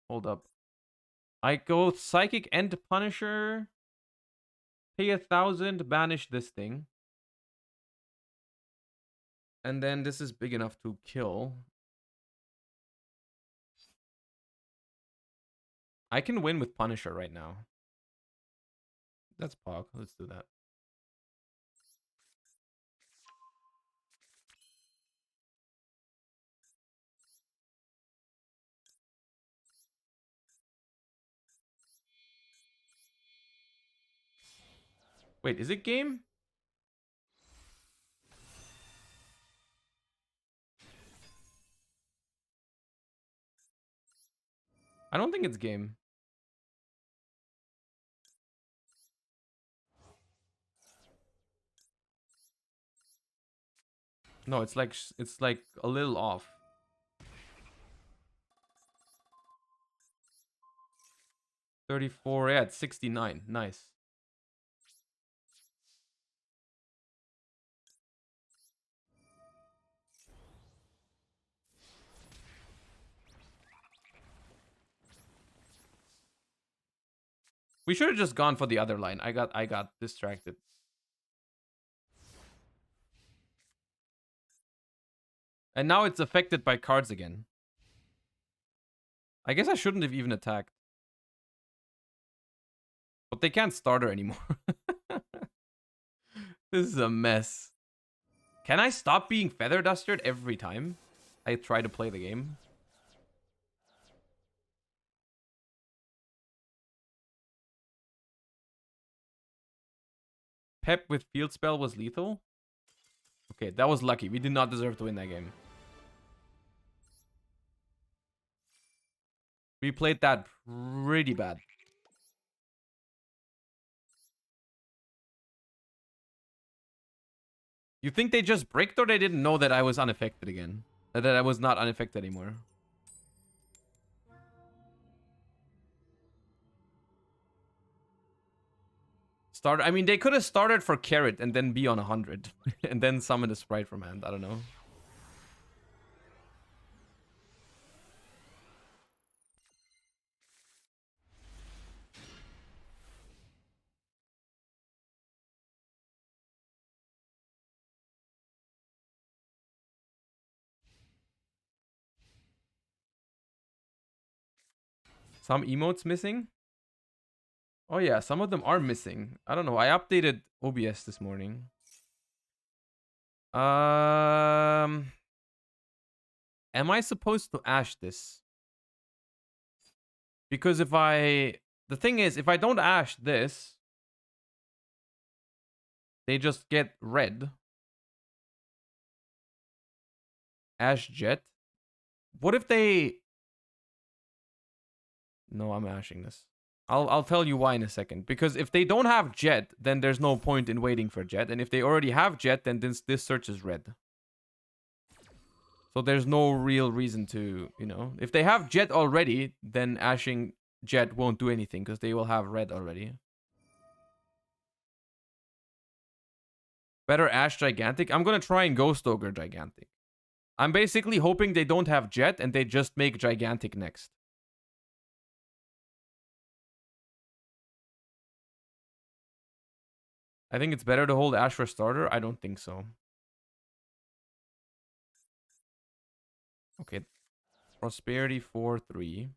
Hold up. I go Psychic End Punisher. Pay 1,000, banish this thing. And then this is big enough to kill. I can win with Punisher right now. That's Pog. Let's do that. Wait, is it game? I don't think it's game. No, it's like a little off. 34, yeah, it's 69. Nice. We should have just gone for the other line. I got distracted. And now it's affected by cards again. I guess I shouldn't have even attacked. But they can't start her anymore. This is a mess. Can I stop being feather dustered every time I try to play the game? Pep with field spell was lethal? Okay, that was lucky. We did not deserve to win that game. We played that pretty bad. You think they just bricked or they didn't know that I was unaffected again? That I was not unaffected anymore? I mean, they could have started for Carrot and then be on 100. And then summon the Spright from hand. I don't know. Some emotes missing? Oh yeah, some of them are missing. I don't know. I updated OBS this morning. Am I supposed to ash this? Because the thing is, if I don't ash this, they just get red. Ash Jet. What if they... No, I'm ashing this. I'll tell you why in a second. Because if they don't have Jet, then there's no point in waiting for Jet. And if they already have Jet, then this search is red. So there's no real reason to, you know... If they have Jet already, then ashing Jet won't do anything because they will have red already. Better Ash Gigantic? I'm going to try and Ghost Ogre Gigantic. I'm basically hoping they don't have Jet and they just make Gigantic next. I think it's better to hold Ash for starter. I don't think so. Okay. Prosperity 4-3.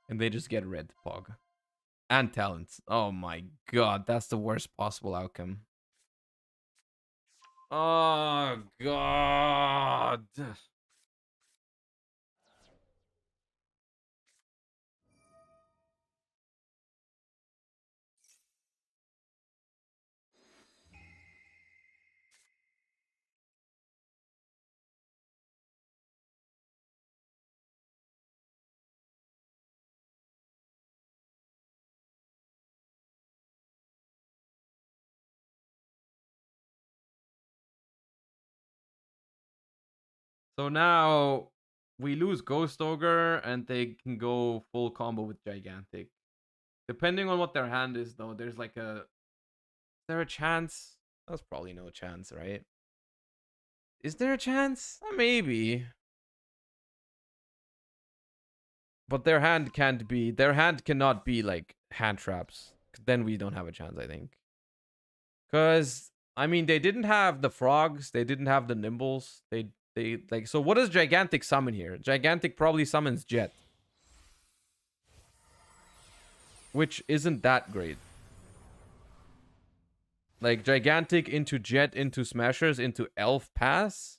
And they just get red Pog. And talents. Oh my god, that's the worst possible outcome. Oh god. So now we lose Ghost Ogre and they can go full combo with Gigantic. Depending on what their hand is, though, there's like a... Is there a chance? There's probably no chance, right? Is there a chance? Maybe. But their hand can't be... Their hand cannot be, like, hand traps. Then we don't have a chance, I think. Because, I mean, they didn't have the frogs. They didn't have the nimbles. They like... So what does Gigantic summon here? Gigantic probably summons Jet. Which isn't that great. Like, Gigantic into Jet into Smashers into Elf Pass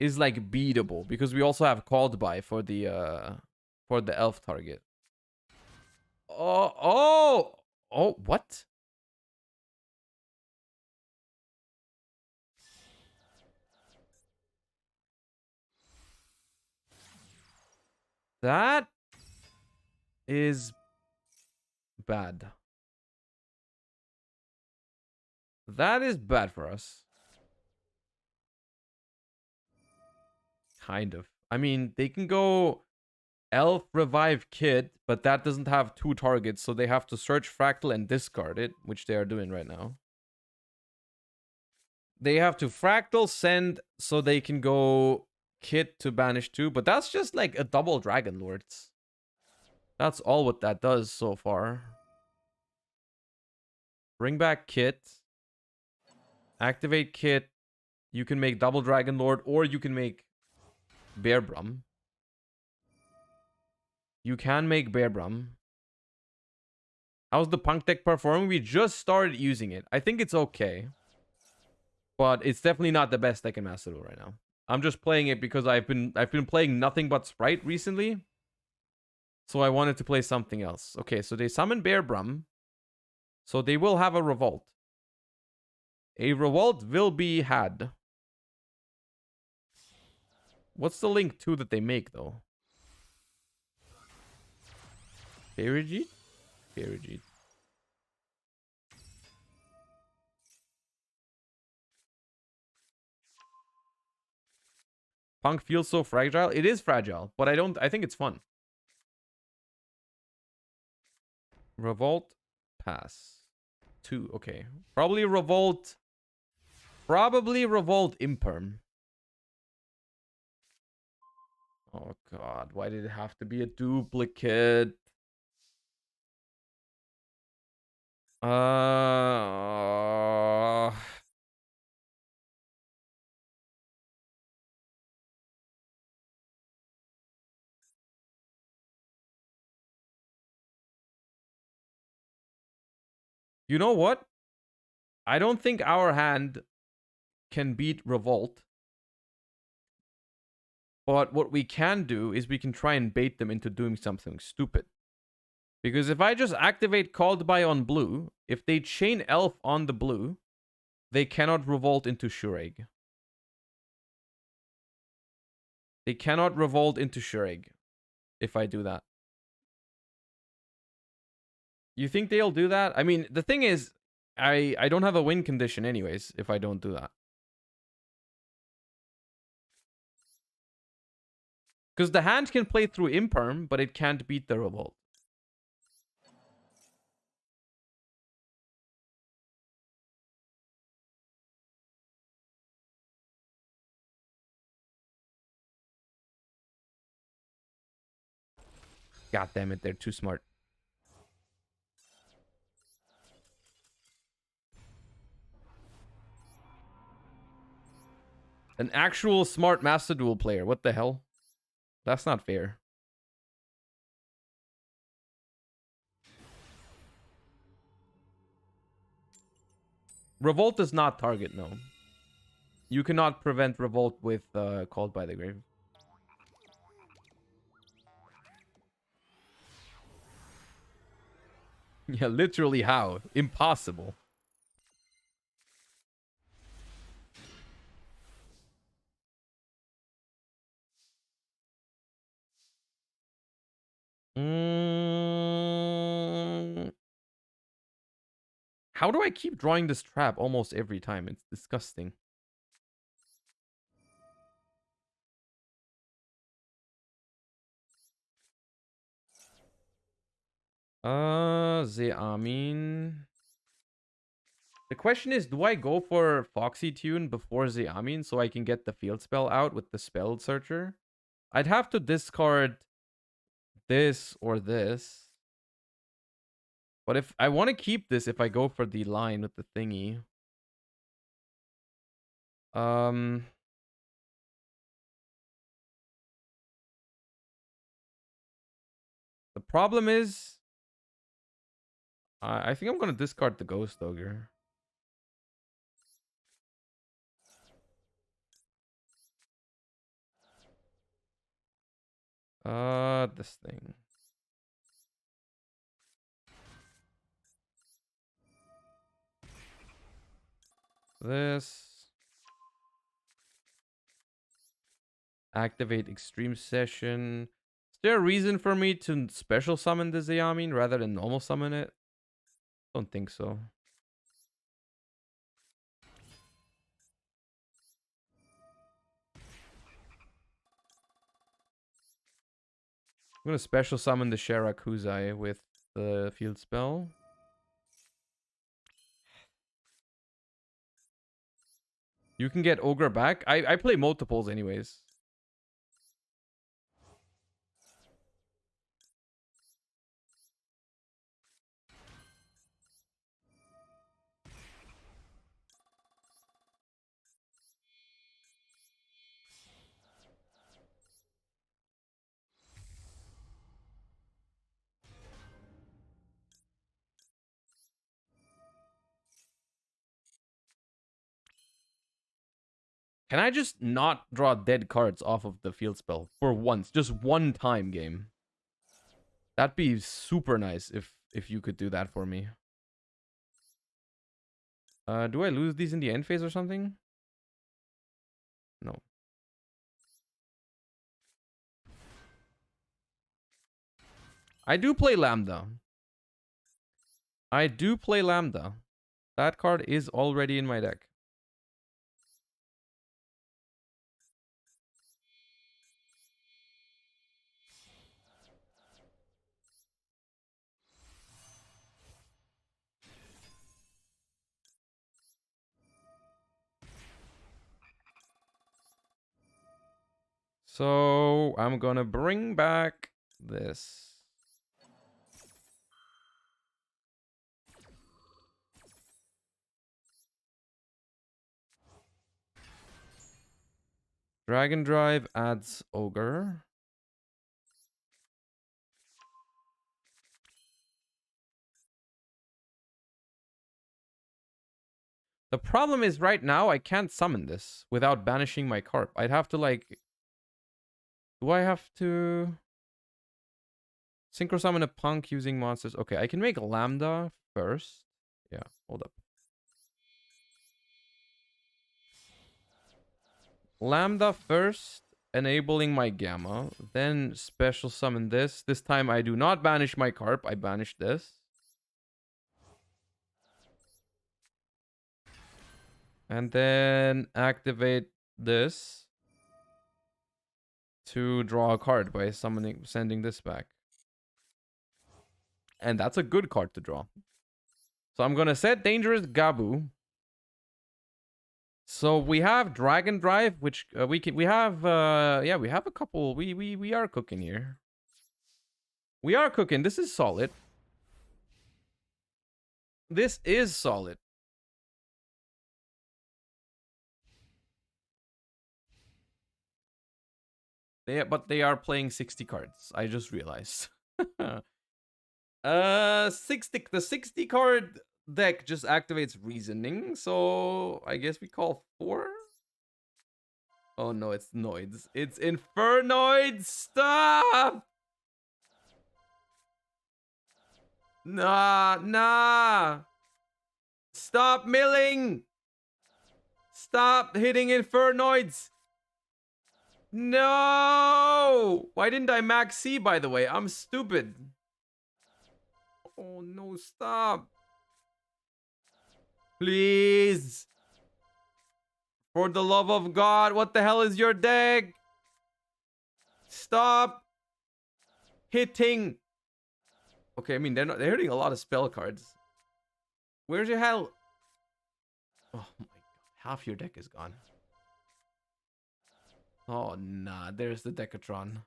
is, like, beatable. Because we also have Called By for the Elf target. Oh, what? That is bad. That is bad for us. Kind of. I mean, they can go Elf Revive Kit, but that doesn't have 2 targets, so they have to search Fractal and discard it, which they are doing right now. They have to Fractal send so they can go Kit to banish 2, but that's just like a double Dragon Lords. That's all what that does so far. Bring back Kit. Activate Kit. You can make double Dragon Lord, or you can make Bearbrum. You can make Bearbrum. How's the P.U.N.K deck performing? We just started using it. I think it's okay. But it's definitely not the best deck in Master Duel right now. I'm just playing it because I've been playing nothing but Spright recently. So I wanted to play something else. Okay, so they summon Bearbrum. So they will have a Revolt. A Revolt will be had. What's the link to that they make, though? Perigete? Perigete. P.U.N.K feels so fragile. It is fragile, but I think it's fun. Revolt pass. 2, okay. Probably Revolt Imperm. Oh god, why did it have to be a duplicate? You know what? I don't think our hand can beat Revolt. But what we can do is we can try and bait them into doing something stupid. Because if I just activate Called By on blue, if they chain Elf on the blue, they cannot revolt into Shureg. They cannot revolt into Shureg if I do that. You think they'll do that? I mean, the thing is, I don't have a win condition anyways if I don't do that. Because the hand can play through Imperm, but it can't beat the revolt. God damn it, they're too smart. An actual smart Master Duel player. What the hell? That's not fair. Revolt does not target, no. You cannot prevent Revolt with Called by the Grave. Yeah, literally how? Impossible. How do I keep drawing this trap almost every time? It's disgusting. Zeamin. The question is, do I go for Foxy Tune before Zeamin so I can get the field spell out with the spell searcher? I'd have to discard this or this. But if I want to keep this, if I go for the line with the thingy. The problem is, I think I'm going to discard the Ghost Ogre. This thing. This. Activate Extreme Session. Is there a reason for me to special summon the Zeamin rather than normal summon it? Don't think so. I'm gonna special summon the Shirakuzai with the field spell. You can get Ogre back. I play multiples anyways. Can I just not draw dead cards off of the field spell for once? Just one time, game. That'd be super nice if you could do that for me. Do I lose these in the end phase or something? No. I do play Lambda. I do play Lambda. That card is already in my deck. So I'm gonna bring back this. Dragon Drive adds Ogre. The problem is right now I can't summon this without banishing my Carp. I'd have to like... Do I have to... Synchro summon a P.U.N.K using monsters? Okay, I can make Lambda first. Yeah, hold up. Lambda first, enabling my Gamma. Then special summon this. This time I do not banish my Carp. I banish this. And then activate this to draw a card by sending this back. And that's a good card to draw. So I'm gonna set Dangerous Gabu. So we have Dragon Drive, which we have a couple. We are cooking here. We are cooking. This is solid. This is solid. But they are playing 60 cards. I just realized. 60. The 60 card deck just activates Reasoning, so I guess we call 4. Oh no, it's Noids. It's Infernoids. Stop! Nah. Stop milling. Stop hitting Infernoids. No! Why didn't I max C, by the way? I'm stupid. Oh no, stop. Please. For the love of God, what the hell is your deck? Stop hitting. Okay, I mean, they're hitting a lot of spell cards. Where's your hell? Oh my god, half your deck is gone. Oh nah, there's the Decatron.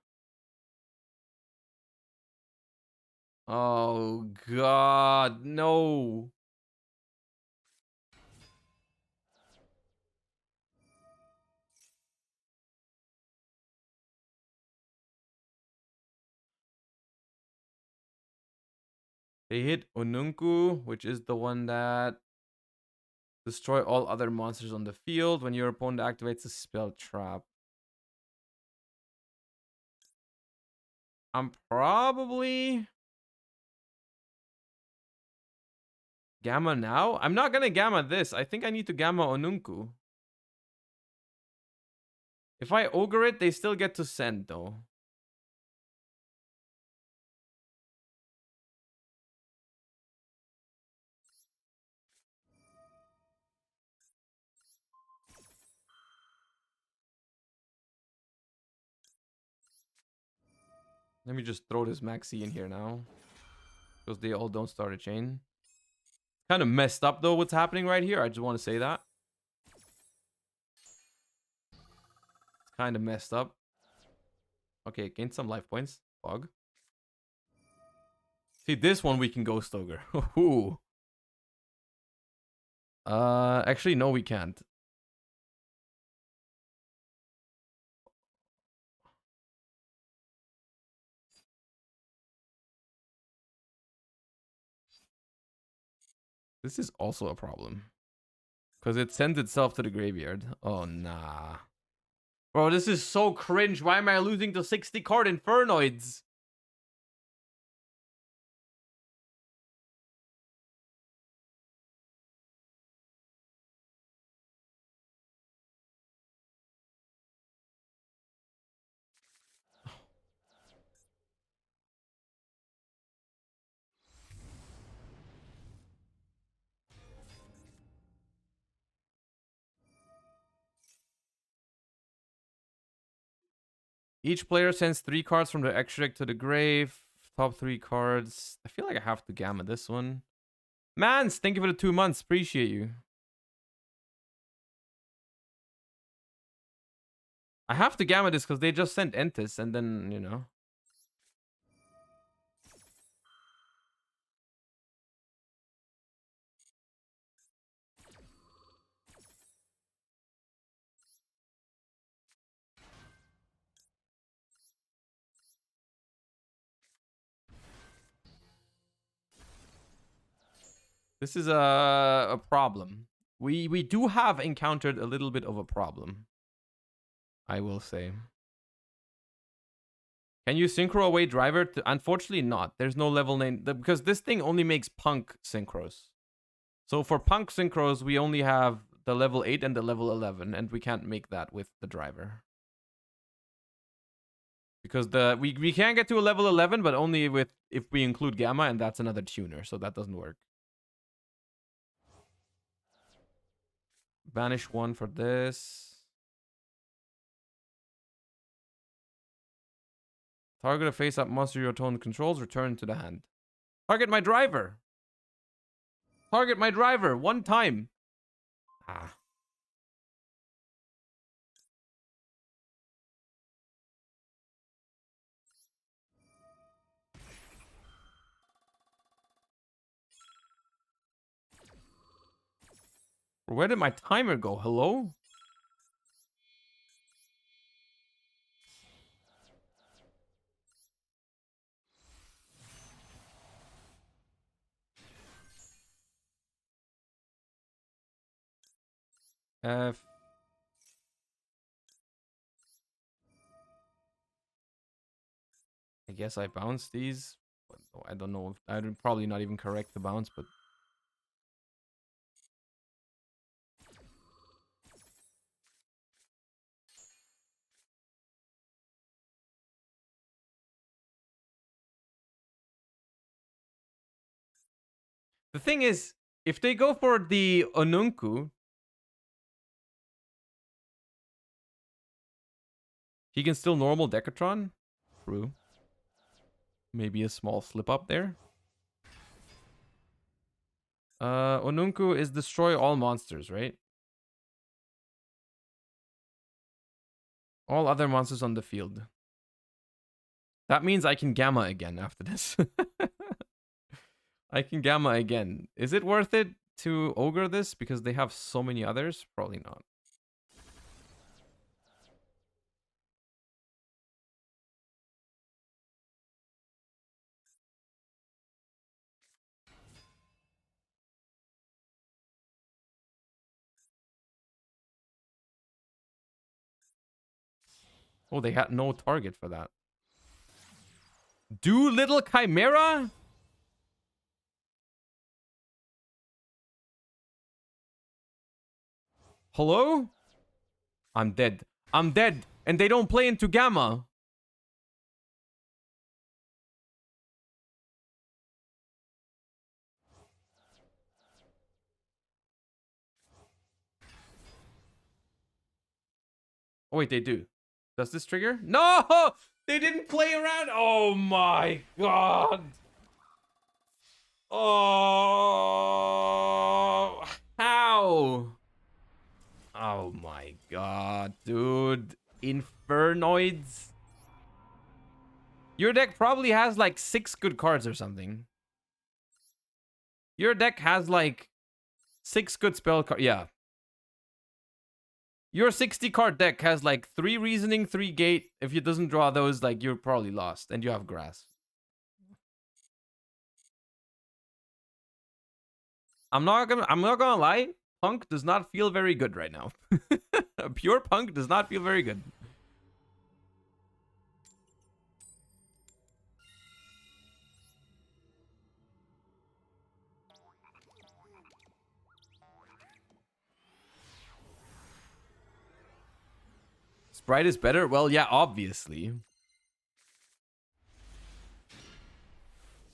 Oh god, no. They hit Onunku, which is the one that destroy all other monsters on the field when your opponent activates a spell trap. I'm probably Gamma now. I'm not gonna Gamma this. I think I need to Gamma Onunku. If I Ogre it, they still get to send though. Let me just throw this Maxi in here now. Because they all don't start a chain. Kind of messed up though what's happening right here. I just want to say that. It's kind of messed up. Okay, gain some life points. Bug. See, this one we can Ghost Ogre. Ooh. Actually, no, we can't. This is also a problem. Because it sends itself to the graveyard. Oh, nah. Bro, this is so cringe. Why am I losing to 60 card Infernoids? Each player sends 3 cards from the extra deck to the grave. Top 3 cards. I feel like I have to gamma this one. Mans, thank you for the 2 months. Appreciate you. I have to gamma this because they just sent Entis and then, you know. This is a problem. We do have encountered a little bit of a problem. I will say. Can you synchro away driver? Unfortunately not. There's no level 9. Because this thing only makes P.U.N.K synchros. So for P.U.N.K synchros, we only have the level 8 and the level 11. And we can't make that with the driver. Because we can get to a level 11, but only with if we include Gamma. And that's another tuner. So that doesn't work. Banish 1 for this. Target a face-up monster your opponent controls. Return to the hand. Target my driver. Target my driver. 1 time. Ah. Where did my timer go? Hello? F. I guess I bounce these. I don't know. I'd probably not even correct the bounce, but... The thing is, if they go for the Onunku, he can still normal Decatron. True. Maybe a small slip up there. Onunku is destroy all monsters, right? All other monsters on the field. That means I can Gamma again after this. I can Gamma again. Is it worth it to Ogre this? Because they have so many others? Probably not. Oh, they had no target for that. Do little Chimera? Hello? I'm dead. I'm dead. And they don't play into Gamma. Oh, wait, they do. Does this trigger? No! They didn't play around. Oh my god. Oh, how? Oh my god, dude. Infernoids. Your deck probably has like 6 good cards or something. Your deck has like 6 good spell cards. Yeah. Your 60 card deck has like 3 reasoning, 3 gate. If it doesn't draw those, like you're probably lost. And you have grass. I'm not gonna lie. Punk does not feel very good right now. Pure Punk does not feel very good. Spright is better? Well, yeah, obviously.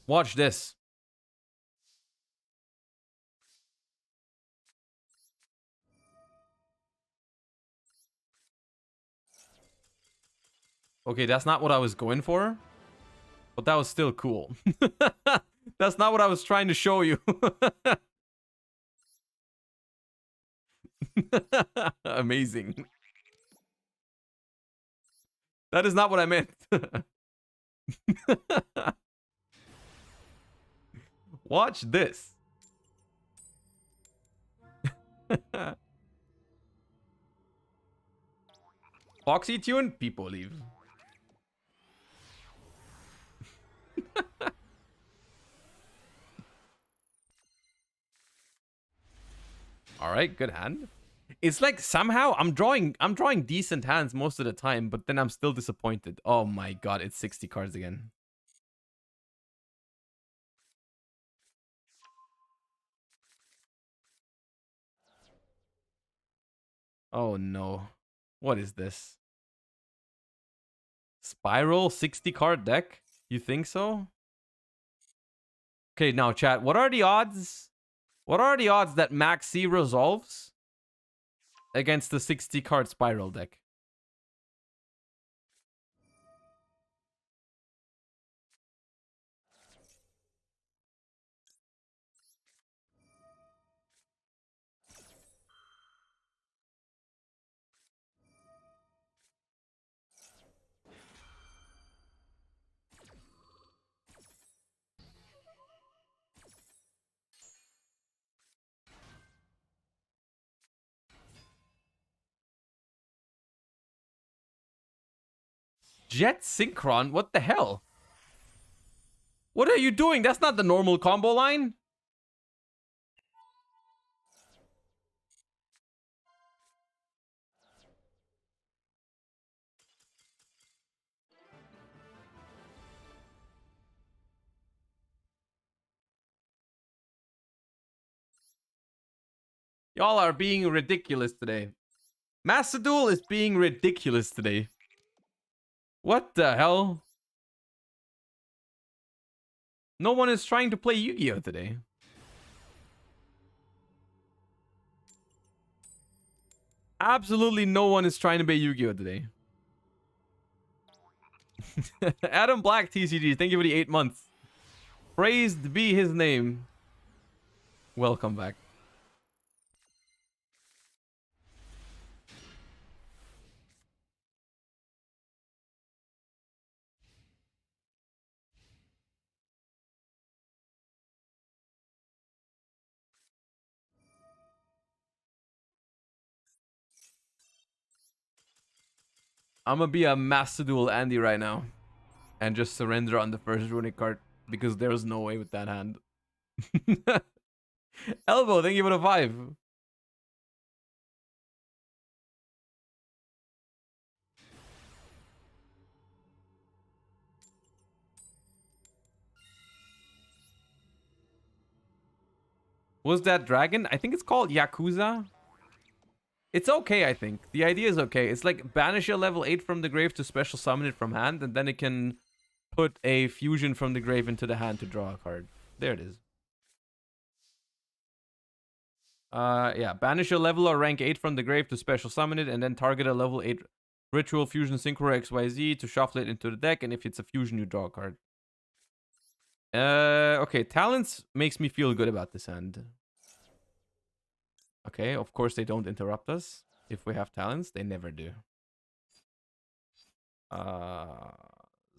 Watch this. Okay, that's not what I was going for. But that was still cool. That's not what I was trying to show you. Amazing. That is not what I meant. Watch this. Foxy tune, people leave. All right, good hand. It's like somehow I'm drawing decent hands most of the time, but then I'm still disappointed. Oh my god, it's 60 cards again. Oh no. What is this? Spiral 60 card deck? You think so? Okay, now chat, what are the odds? What are the odds that Max C resolves against the 60 card Spiral deck? Jet Synchron? What the hell? What are you doing? That's not the normal combo line. Y'all are being ridiculous today. Master Duel is being ridiculous today. What the hell? No one is trying to play Yu-Gi-Oh today. Absolutely no one is trying to play Yu-Gi-Oh today. Adam Black TCG, thank you for the 8 months. Praised be his name. Welcome back. I'm gonna be a Master Duel Andy right now. And just surrender on the first runic card. Because there's no way with that hand. Elbow, thank you for the 5. Was that dragon? I think it's called Yakuza. It's okay, I think. The idea is okay. It's like banish a level 8 from the grave to special summon it from hand, and then it can put a fusion from the grave into the hand to draw a card. There it is. Yeah, banish a level or rank 8 from the grave to special summon it, and then target a level 8 Ritual, Fusion, Synchro, XYZ to shuffle it into the deck, and if it's a fusion, you draw a card. Okay, Talents makes me feel good about this hand. Okay, of course they don't interrupt us. If we have Talents, they never do.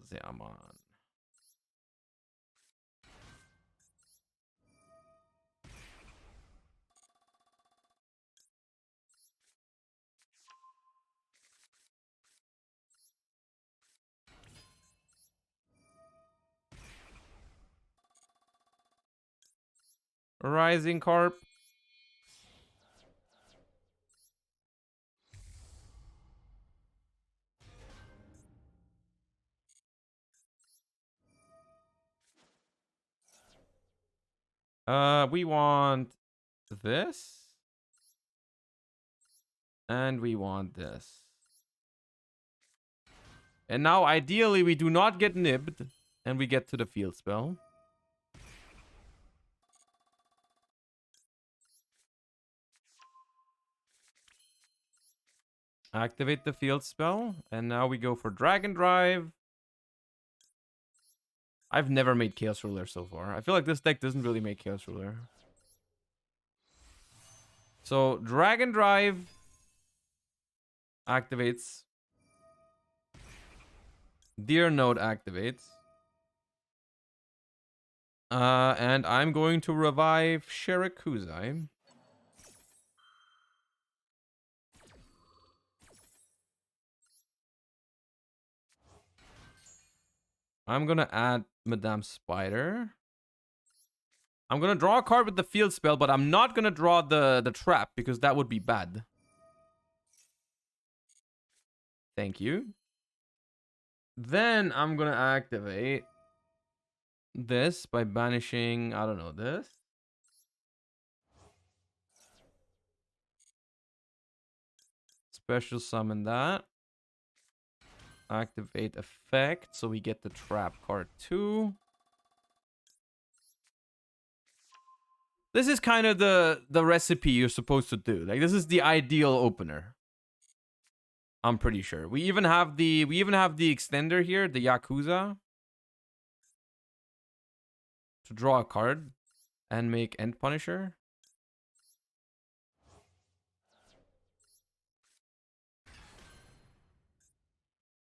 Zaman. Rising Carp. We want this. And we want this. And now, ideally, we do not get nibbed. And we get to the field spell. Activate the field spell. And now we go for Dragon Drive. I've never made Chaos Ruler so far. I feel like this deck doesn't really make Chaos Ruler. So, Dragon Drive activates. Deer Node activates. And I'm going to revive Shirikuzai. I'm gonna add Madame Spider. I'm gonna draw a card with the field spell, but I'm not gonna draw the trap because that would be bad. Thank you. Then I'm gonna activate this by banishing, I don't know, this. Special summon that. Activate effect, so we get the trap card too. This is kind of the recipe you're supposed to do. Like, this is the ideal opener. I'm pretty sure. We even have the extender here, the Yakuza, to draw a card and make End Punisher.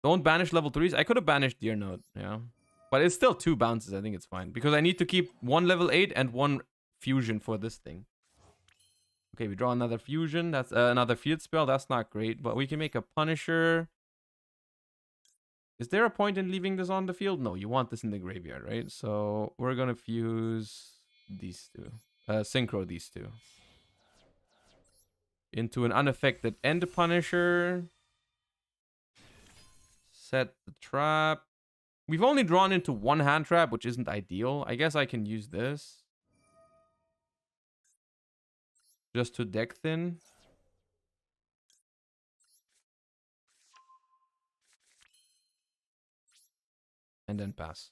Don't banish level 3s. I could have banished Deer Note, yeah. But it's still 2 bounces. I think it's fine. Because I need to keep 1 level 8 and 1 fusion for this thing. Okay, we draw another fusion. That's another field spell. That's not great. But we can make a Punisher. Is there a point in leaving this on the field? No, you want this in the graveyard, right? So we're going to fuse these two. Synchro these two. Into an unaffected End Punisher. Set the trap. We've only drawn into 1 hand trap, which isn't ideal. I guess I can use this. Just to deck thin. And then pass.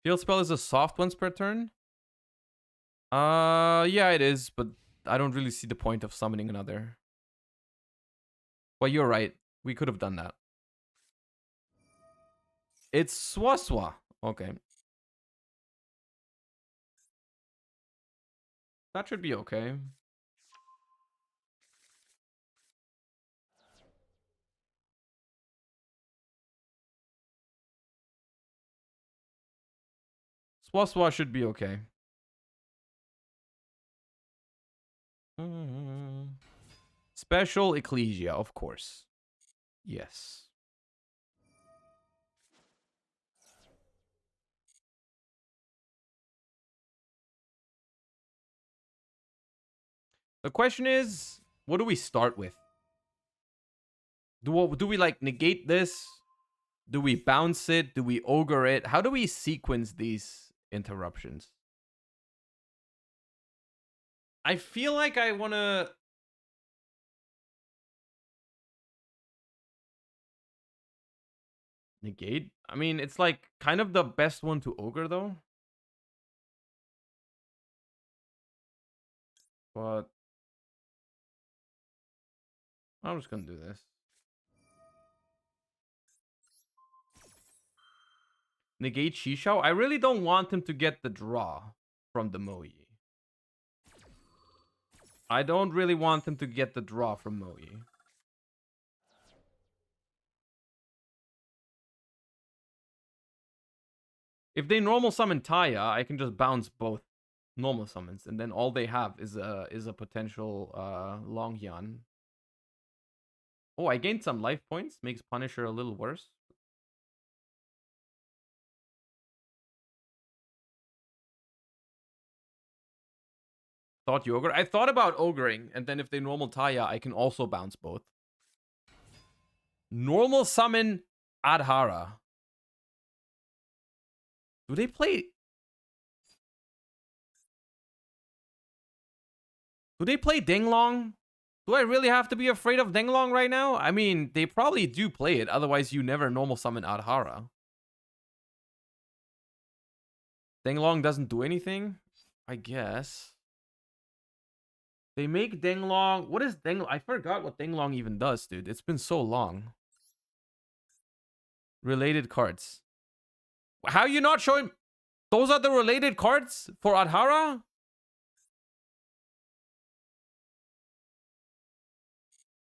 Field spell is a soft once per turn. Yeah, it is, but I don't really see the point of summoning another. Well, you're right. We could have done that. It's Swaswa. Okay. That should be okay. Swaswa should be okay. Special Ecclesia, of course. Yes. The question is, what do we start with? Do we like negate this? Do we bounce it? Do we ogre it? How do we sequence these interruptions? I feel like I want to... negate? I mean, it's like kind of the best one to ogre though. But I'm just gonna do this. Negate Shishao. I really don't want him to get the draw from the Moe. I don't really want him to get the draw from Moe. If they normal summon Taya, I can just bounce both normal summons, and then all they have is a potential Longyan. Oh, I gained some life points. Makes Punisher a little worse. Thought you ogre. I thought about ogring, and then if they normal Taya, I can also bounce both. Normal summon Adhara. Do they play? Do they play Dinglong? Do I really have to be afraid of Dinglong right now? I mean, they probably do play it. Otherwise, you never normal summon Adhara. Dinglong doesn't do anything? I guess. They make Dinglong. What is Dinglong? I forgot what Dinglong even does, dude. It's been so long. Related cards. How are you not showing? Those are the related cards for Adhara?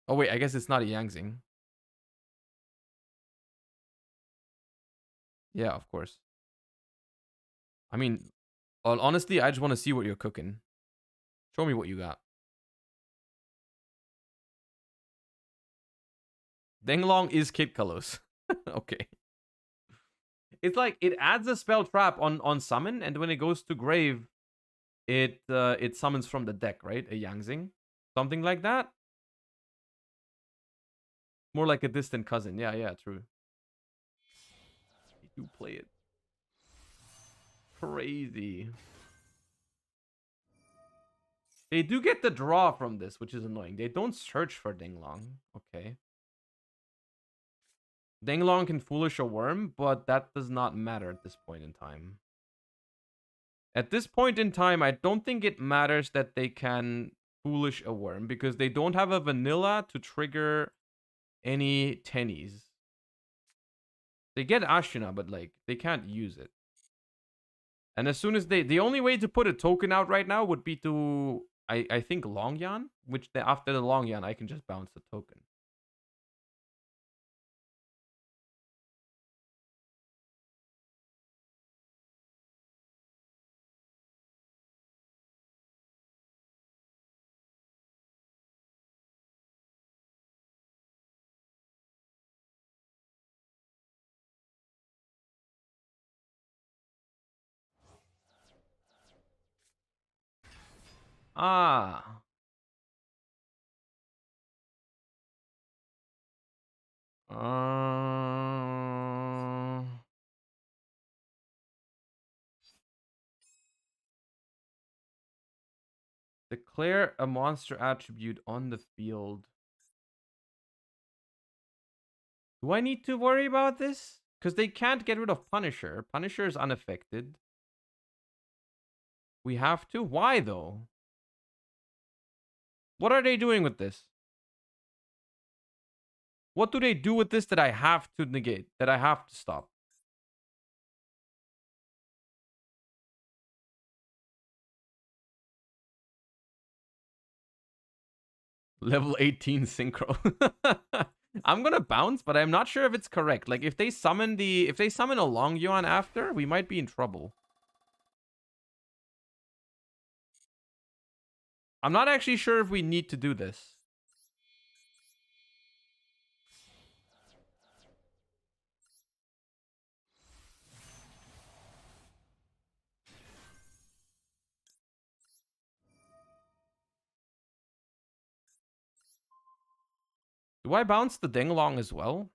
Oh, wait. I guess it's not a Yangzing. Yeah, of course. I mean, honestly, I just want to see what you're cooking. Show me what you got. Denglong is Kid Kalos. Okay. It's like it adds a spell trap on summon, and when it goes to grave, it summons from the deck, right? A Yangzing, something like that. More like a distant cousin. Yeah, yeah, true. You do play it. Crazy. They do get the draw from this, which is annoying. They don't search for Dinglong. Okay. Dinglong can foolish a worm, but that does not matter at this point in time. At this point in time, I don't think it matters that they can foolish a worm because they don't have a vanilla to trigger any tennies. They get Ashina, but like they can't use it. And as soon as the only way to put a token out right now would be to I think Longyan, which after the Longyan I can just bounce the token. Ah. Declare a monster attribute on the field. Do I need to worry about this? Because they can't get rid of Punisher. Punisher is unaffected. We have to? Why, though? What are they doing with this? What do they do with this that I have to negate? That I have to stop? Level 18 synchro. I'm gonna bounce, but I'm not sure if it's correct. Like if they summon a Longyuan after, we might be in trouble. I'm not actually sure if we need to do this. Do I bounce the Dinglong as well?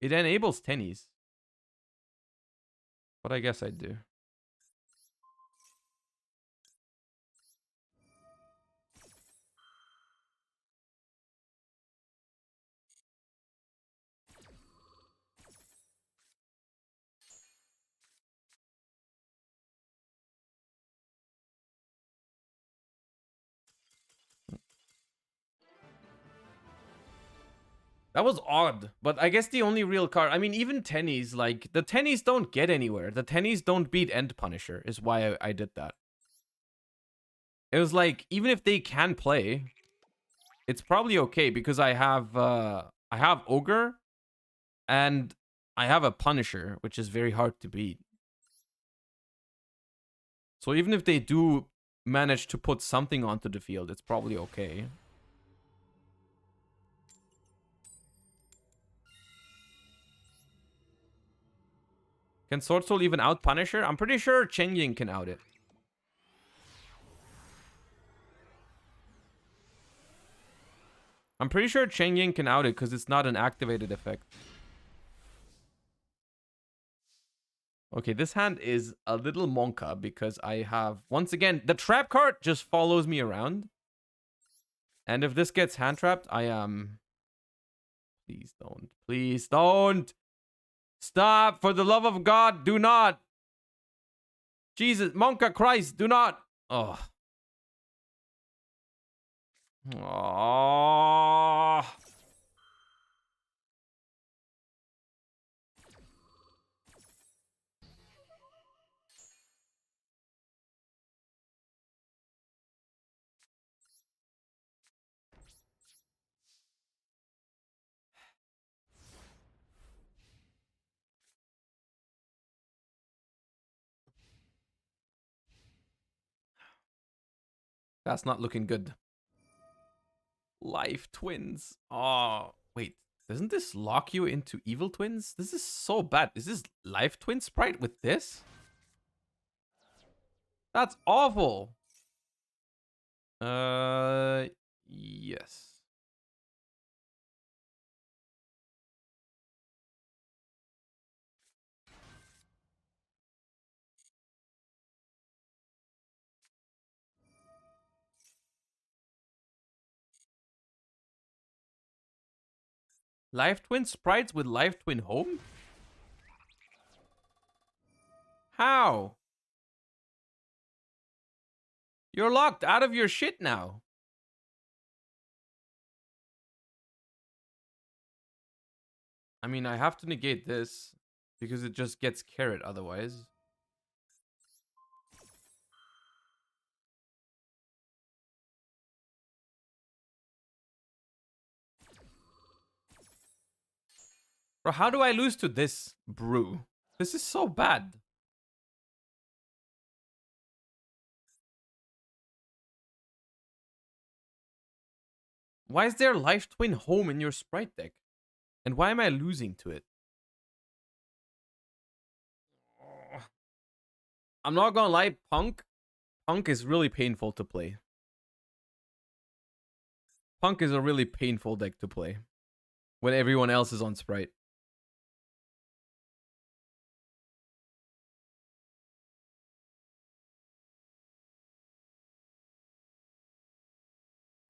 It enables tennies. But I guess I do. That was odd, but I guess the only real card... I mean, even Tennies, like, the Tennies don't get anywhere. The Tennies don't beat End Punisher, is why I did that. It was like, even if they can play, it's probably okay, because I have Ogre, and I have a Punisher, which is very hard to beat. So even if they do manage to put something onto the field, it's probably okay. Can Sword Soul even out Punisher? I'm pretty sure Chen Ying can out it. I'm pretty sure Chen Ying can out it because it's not an activated effect. Okay, this hand is a little monka because I have... Once again, the trap card just follows me around. And if this gets hand trapped, I am... Please don't. Please don't. Stop. For the love of God, do not. Jesus, Monka Christ, do not. Oh. Oh. That's not looking good. Life twins. Oh, wait. Doesn't this lock you into evil twins? This is so bad. Is this life twin Spright with this? That's awful. Yes. Life twin Sprites with life twin home? How? You're locked out of your shit now. I mean, I have to negate this because it just gets carrot otherwise. Bro, how do I lose to this brew? This is so bad. Why is there life twin home in your Spright deck? And why am I losing to it? I'm not gonna lie, P.U.N.K is really painful to play. P.U.N.K is a really painful deck to play when everyone else is on Spright.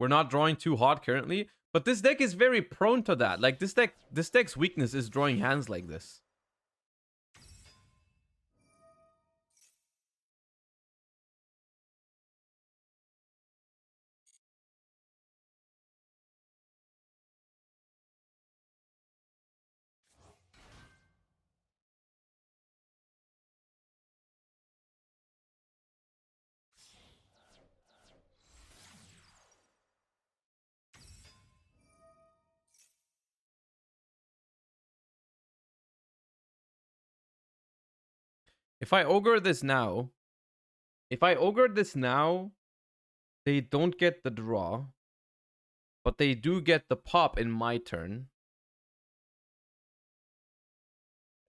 We're not drawing too hot currently, but this deck is very prone to that. Like this deck's weakness is drawing hands like this. If I ogre this now, they don't get the draw, but they do get the pop in my turn.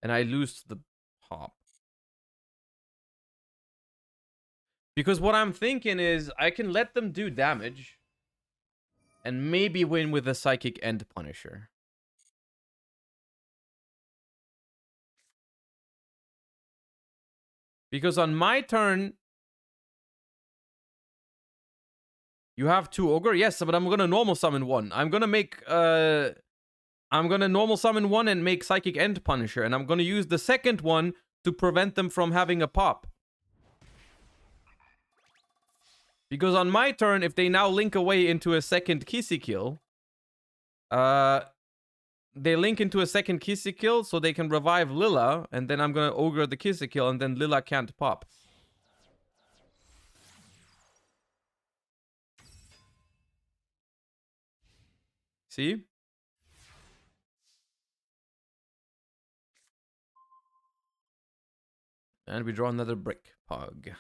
And I lose the pop. Because what I'm thinking is I can let them do damage and maybe win with a Psychic End Punisher. Because on my turn, you have 2 Ogre? Yes, but I'm gonna normal summon 1. I'm gonna make, I'm gonna normal summon 1 and make Psychic End Punisher. And I'm gonna use the second one to prevent them from having a pop. Because on my turn, if they now link away into a second Kissy kill, they link into a second Kissy kill so they can revive Lila, and then I'm gonna ogre the Kissy kill, and then Lila can't pop. See? And we draw another brick pog.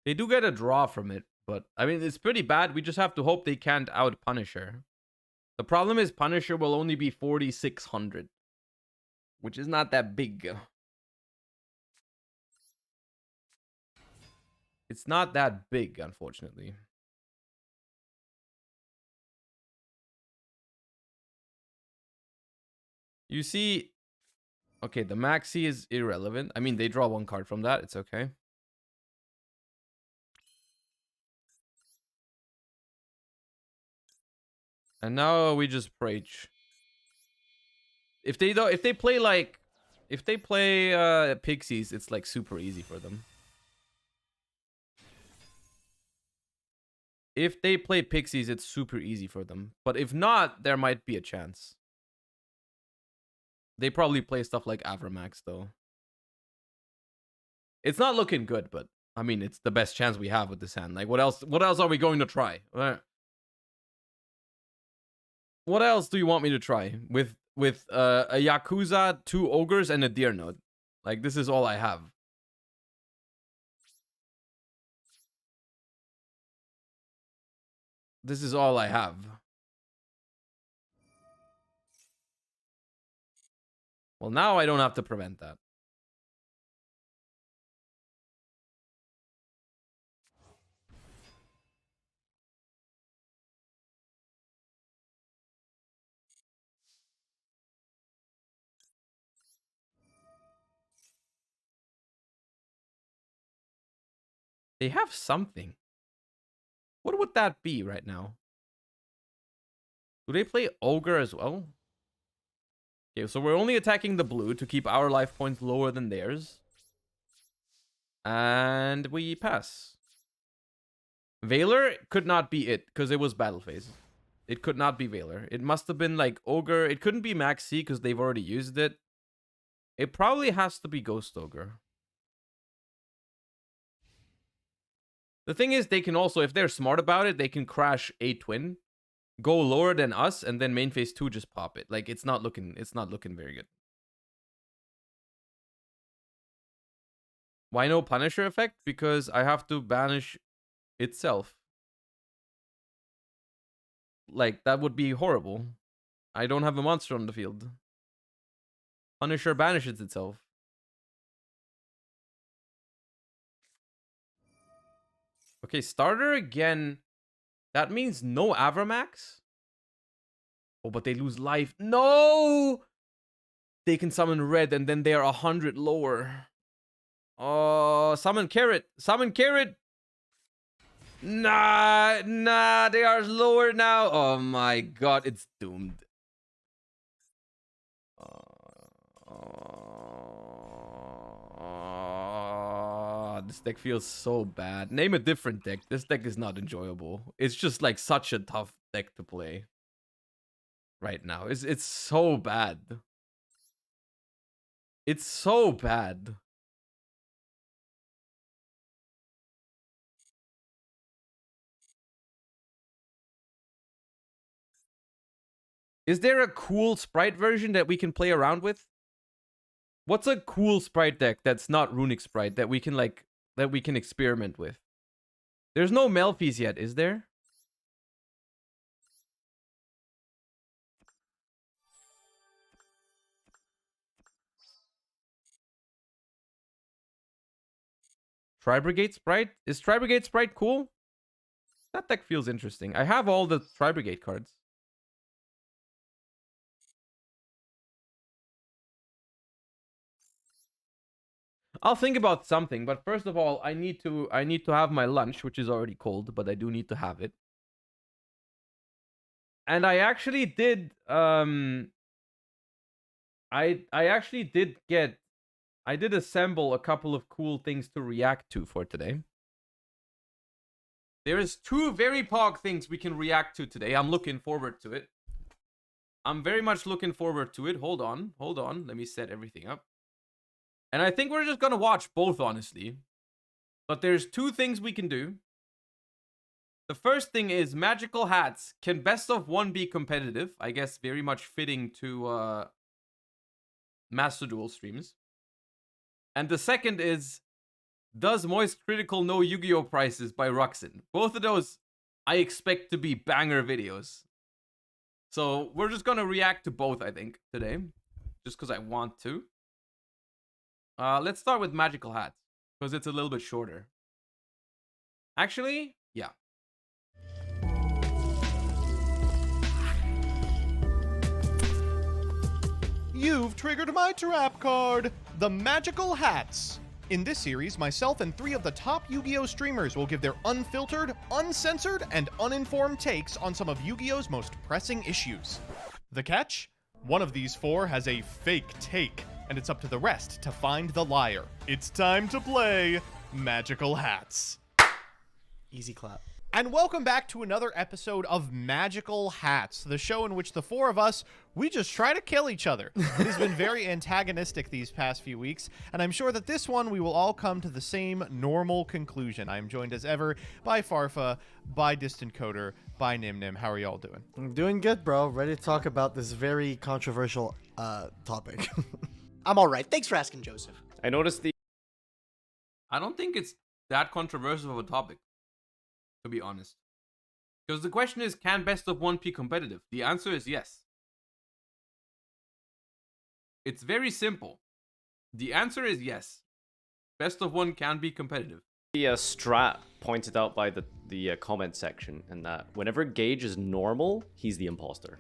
They do get a draw from it, but I mean, it's pretty bad. We just have to hope they can't out Punisher. The problem is Punisher will only be 4,600, which is not that big. It's not that big, unfortunately. You see, okay, the Maxi is irrelevant. I mean, they draw one card from that. It's okay. And now we just preach. If they play Pixies, it's like super easy for them. If they play Pixies, it's super easy for them. But if not, there might be a chance. They probably play stuff like Avramax, though. It's not looking good, but I mean, it's the best chance we have with this hand. Like, what else are we going to try? What else do you want me to try? With a Yakuza, 2 Ogres, and a Deer Node. Like, this is all I have. This is all I have. Well, now I don't have to prevent that. They have something. What would that be right now? Do they play Ogre as well? Okay, so we're only attacking the blue to keep our life points lower than theirs. And we pass. Veiler could not be it, because it was battle phase. It could not be Veiler. It must have been like Ogre. It couldn't be Max C, because they've already used it. It probably has to be Ghost Ogre. The thing is, they can also, if they're smart about it, they can crash a twin, go lower than us, and then main phase 2 just pop it. Like, it's not looking very good. Why no Punisher effect? Because I have to banish itself. Like, that would be horrible. I don't have a monster on the field. Punisher banishes itself. Okay, starter again. That means no Avramax? Oh, but they lose life. No! They can summon red and then they are 100 lower. Oh, summon carrot. Summon carrot. Nah, they are lower now. Oh my god, it's doomed. This deck feels so bad. Name a different deck. This deck is not enjoyable. It's just like such a tough deck to play right now. It's so bad. It's so bad. Is there a cool Spright version that we can play around with? What's a cool Spright deck that's not Runic Spright that we can experiment with? There's no Melfi's yet, is there? Tri-Brigade Spright? Is Tri-Brigade Spright cool? That deck feels interesting. I have all the Tri-Brigade cards. I'll think about something, but first of all, I need to have my lunch, which is already cold, but I do need to have it. And I actually did I did assemble a couple of cool things to react to for today. There is 2 very pog things we can react to today. I'm looking forward to it. I'm very much looking forward to it. Hold on. Let me set everything up. And I think we're just gonna watch both, honestly. But there's 2 things we can do. The first thing is magical hats. Can best of 1 be competitive? I guess very much fitting to Master Duel streams. And the second is, does Moist Critical know Yu-Gi-Oh! Prices by Ruxin? Both of those I expect to be banger videos. So we're just gonna react to both, I think, today. Just because I want to. Let's start with magical hats, because it's a little bit shorter. Actually, yeah.
You've triggered my trap card, the Magical Hats. In this series, myself and 3 of the top Yu-Gi-Oh! Streamers will give their unfiltered, uncensored, and uninformed takes on some of Yu-Gi-Oh!'s most pressing issues. The catch? One of these 4 has a fake take, and it's up to the rest to find the liar. It's time to play Magical Hats.
Easy clap.
And welcome back to another episode of Magical Hats, the show in which the 4 of us, we just try to kill each other. It has been very antagonistic these past few weeks, and I'm sure that this one we will all come to the same normal conclusion. I am joined as ever by Farfa, by Distant Coder, by Nim. How are y'all doing?
I'm doing good, bro. Ready to talk about this very controversial topic.
I'm all right. Thanks for asking, Joseph.
I noticed the...
I don't think it's that controversial of a topic, to be honest. Because the question is, can best of 1 be competitive? The answer is yes. It's very simple. The answer is yes. Best of 1 can be competitive.
The strat pointed out by the comment section, and that whenever Gage is normal, he's the imposter.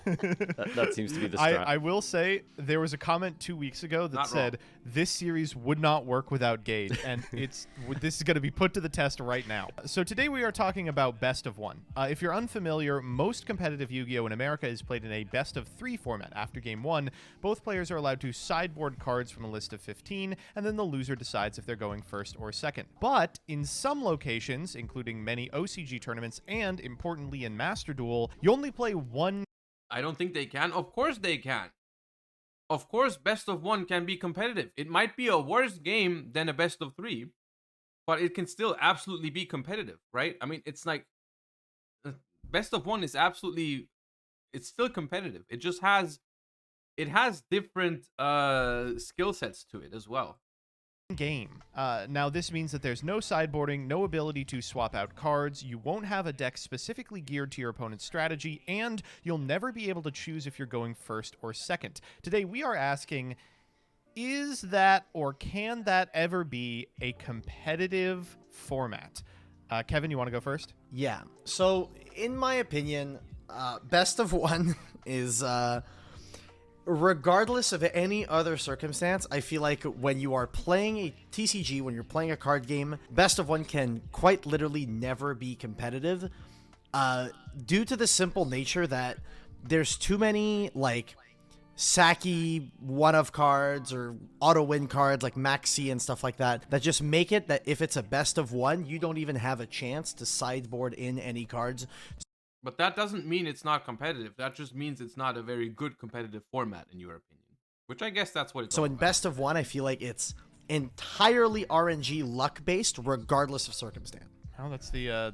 that seems to be the strat.
I will say, there was a comment 2 weeks ago that said, this series would not work without Gage, and this is going to be put to the test right now. So today we are talking about best of 1. If you're unfamiliar, most competitive Yu-Gi-Oh! In America is played in a best of 3 format. After game 1, both players are allowed to sideboard cards from a list of 15, and then the loser decides if they're going first or second. But in some locations, including many OCG tournaments, and importantly in Master Duel, you only play 1.
I don't think they can. Of course they can. Of course, best of 1 can be competitive. It might be a worse game than a best of 3, but it can still absolutely be competitive, right? I mean, it's like best of 1 is absolutely, it's still competitive. It just has, different skill sets to it as well.
Game. Now this means that there's no sideboarding, no ability to swap out cards, you won't have a deck specifically geared to your opponent's strategy, and you'll never be able to choose if you're going first or second. Today we are asking, is that or can that ever be a competitive format? Kevin, you want to go first?
Yeah. So, in my opinion, best of 1 is... regardless of any other circumstance, I feel like when you are playing a TCG, when you're playing a card game, best of 1 can quite literally never be competitive, due to the simple nature that there's too many, like, Saki one-of cards or auto-win cards like Maxi and stuff like that just make it that if it's a best of 1, you don't even have a chance to sideboard in any cards.
But that doesn't mean it's not competitive. That just means it's not a very good competitive format, in your opinion. Which I guess that's what it's all
So in
about.
best of 1, I feel like it's entirely RNG luck-based, regardless of circumstance.
Well, that's the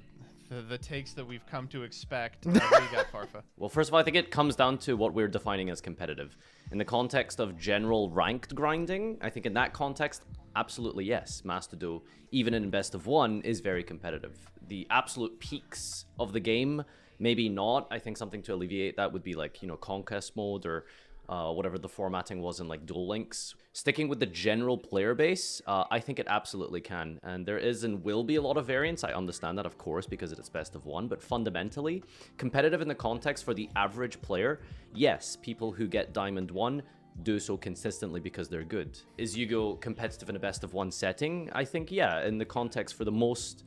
takes that we've come to expect. What do you got, Farfa?
Well, first of all, I think it comes down to what we're defining as competitive. In the context of general ranked grinding, I think in that context, absolutely yes. Master Duel, even in best of 1, is very competitive. The absolute peaks of the game, maybe not. I think something to alleviate that would be like, you know, Conquest mode or whatever the formatting was in like Duel Links. Sticking with the general player base, I think it absolutely can. And there is and will be a lot of variance. I understand that, of course, because it's best of 1. But fundamentally, competitive in the context for the average player, yes, people who get Diamond 1 do so consistently because they're good. Is Yu-Gi-Oh competitive in a best of one setting? I think, yeah, in the context for the most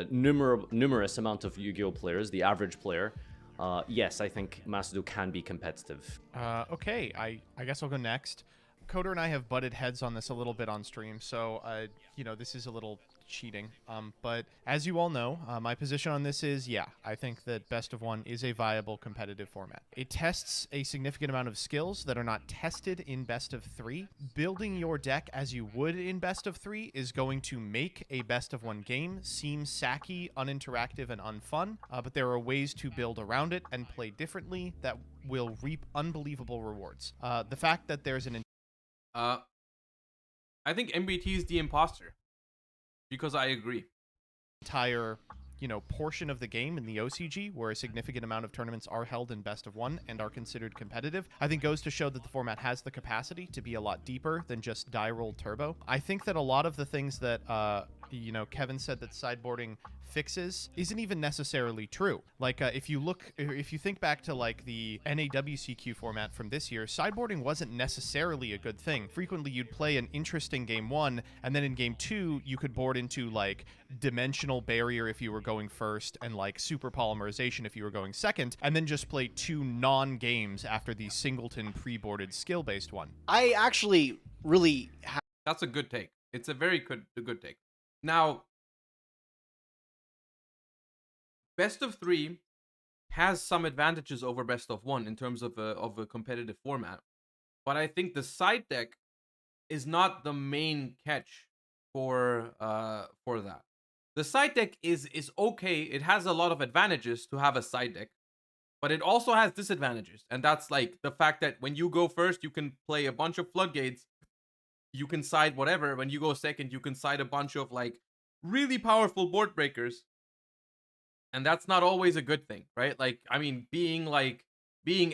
numerous amount of Yu-Gi-Oh players, the average player, yes, I think Master Duel can be competitive.
Okay, I guess I'll go next. Coder and I have butted heads on this a little bit on stream, so this is a little cheating. But as you all know, my position on this is, yeah, I think that best of one is a viable competitive format. It tests a significant amount of skills that are not tested in best of three. Building your deck as you would in best of three is going to make a best of one game seem sacky, uninteractive, and unfun, but there are ways to build around it and play differently that will reap unbelievable rewards. The fact that there's an
I think MBT is the imposter. Because I agree.
Entire, portion of the game in the OCG where a significant amount of tournaments are held in best of one and are considered competitive, I think goes to show that the format has the capacity to be a lot deeper than just die roll turbo. I think that a lot of the things that, Kevin said that sideboarding fixes isn't even necessarily true. Like, if you think back to like the NAWCQ format from this year, sideboarding wasn't necessarily a good thing. Frequently you'd play an interesting game one, and then in game two you could board into like dimensional barrier if you were going first, and like super polymerization if you were going second, and then just play two non-games after the singleton pre-boarded skill-based one.
I actually really
That's a good take. It's a very good take. Now, best of three has some advantages over best of one in terms of a competitive format, but I think the side deck is not the main catch for that. The side deck is okay. It has a lot of advantages to have a side deck, but it also has disadvantages, and that's like the fact that when you go first, you can play a bunch of floodgates. You can side whatever. When you go second, you can side a bunch of like really powerful board breakers. And that's not always a good thing, right? Like, I mean, being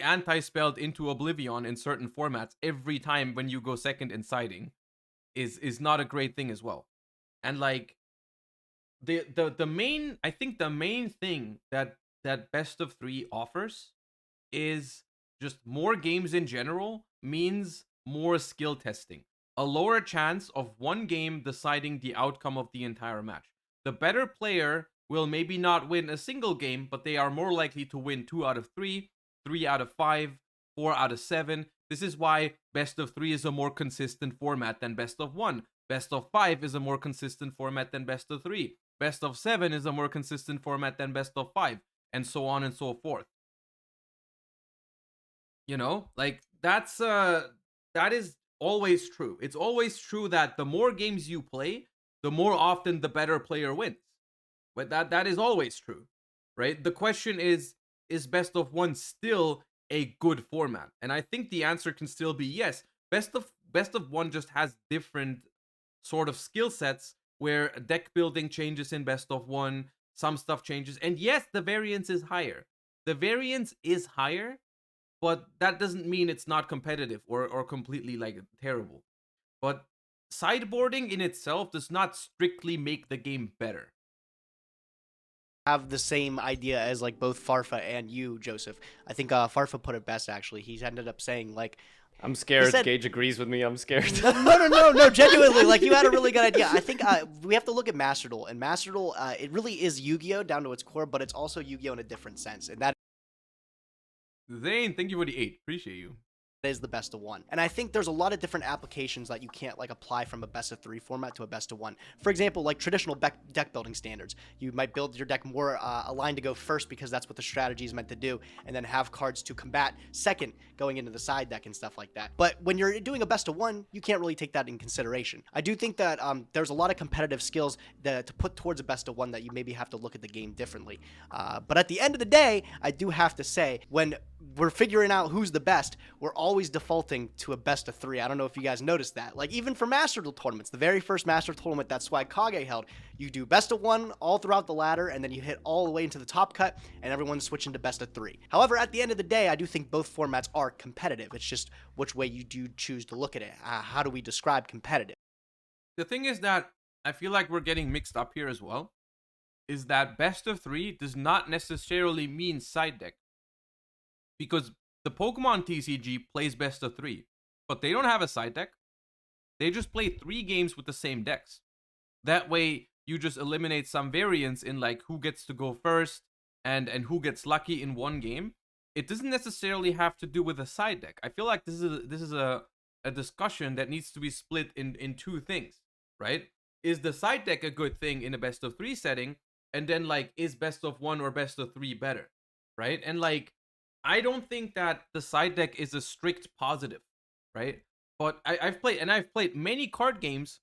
anti-spelled into oblivion in certain formats every time when you go second in siding is not a great thing as well. And like the main thing that best of three offers is just more games in general means more skill testing. A lower chance of one game deciding the outcome of the entire match. The better player will maybe not win a single game, but they are more likely to win 2 out of 3, 3 out of 5, 4 out of 7. This is why best of 3 is a more consistent format than best of 1. Best of 5 is a more consistent format than best of 3. Best of 7 is a more consistent format than best of 5, and so on and so forth. Like that is always true. It's always true that the more games you play, the more often the better player wins. But that is always true, right? The question is best of one still a good format? And I think the answer can still be yes. Best of one just has different sort of skill sets where deck building changes in best of one, some stuff changes, and yes, the variance is higher. The variance is higher, but that doesn't mean it's not competitive or completely like terrible. But sideboarding in itself does not strictly make the game better.
have the same idea as like both Farfa and you, Joseph. I think Farfa put it best actually. He ended up saying like,
I'm scared.
said,
Gage agrees with me. I'm scared.
No, genuinely, like you had a really good idea. I think we have to look at Master Duel, and Master Duel, it really is Yu-Gi-Oh down to its core, but it's also Yu-Gi-Oh in a different sense, and that
Zane, thank you for the 8. Appreciate you.
is the best of one. And I think there's a lot of different applications that you can't like apply from a best of 3 format to a best of 1. For example, like traditional deck building standards. You might build your deck more aligned to go first because that's what the strategy is meant to do, and then have cards to combat second going into the side deck and stuff like that. But when you're doing a best of 1, you can't really take that in consideration. I do think that there's a lot of competitive skills to put towards a best of 1 that you maybe have to look at the game differently. But at the end of the day, I do have to say, when we're figuring out who's the best, we're always defaulting to a best of 3. I don't know if you guys noticed that. Like even for Master Duel tournaments, the very first Master tournament that Swag Kage held, you do best of 1 all throughout the ladder, and then you hit all the way into the top cut, and everyone's switching to best of 3. However, at the end of the day, I do think both formats are competitive. It's just which way you do choose to look at it. How do we describe competitive?
The thing is that I feel like we're getting mixed up here as well, is that best of 3 does not necessarily mean side deck. Because the Pokemon TCG plays best of 3. but they don't have a side deck. They just play 3 games with the same decks. That way, you just eliminate some variance in like who gets to go first and who gets lucky in one game. It doesn't necessarily have to do with a side deck. I feel like this is a discussion that needs to be split in 2 things, right? Is the side deck a good thing in a best of 3 setting? And then like, is best of 1 or best of 3 better, right? And like, I don't think that the side deck is a strict positive, right? But I've played many card games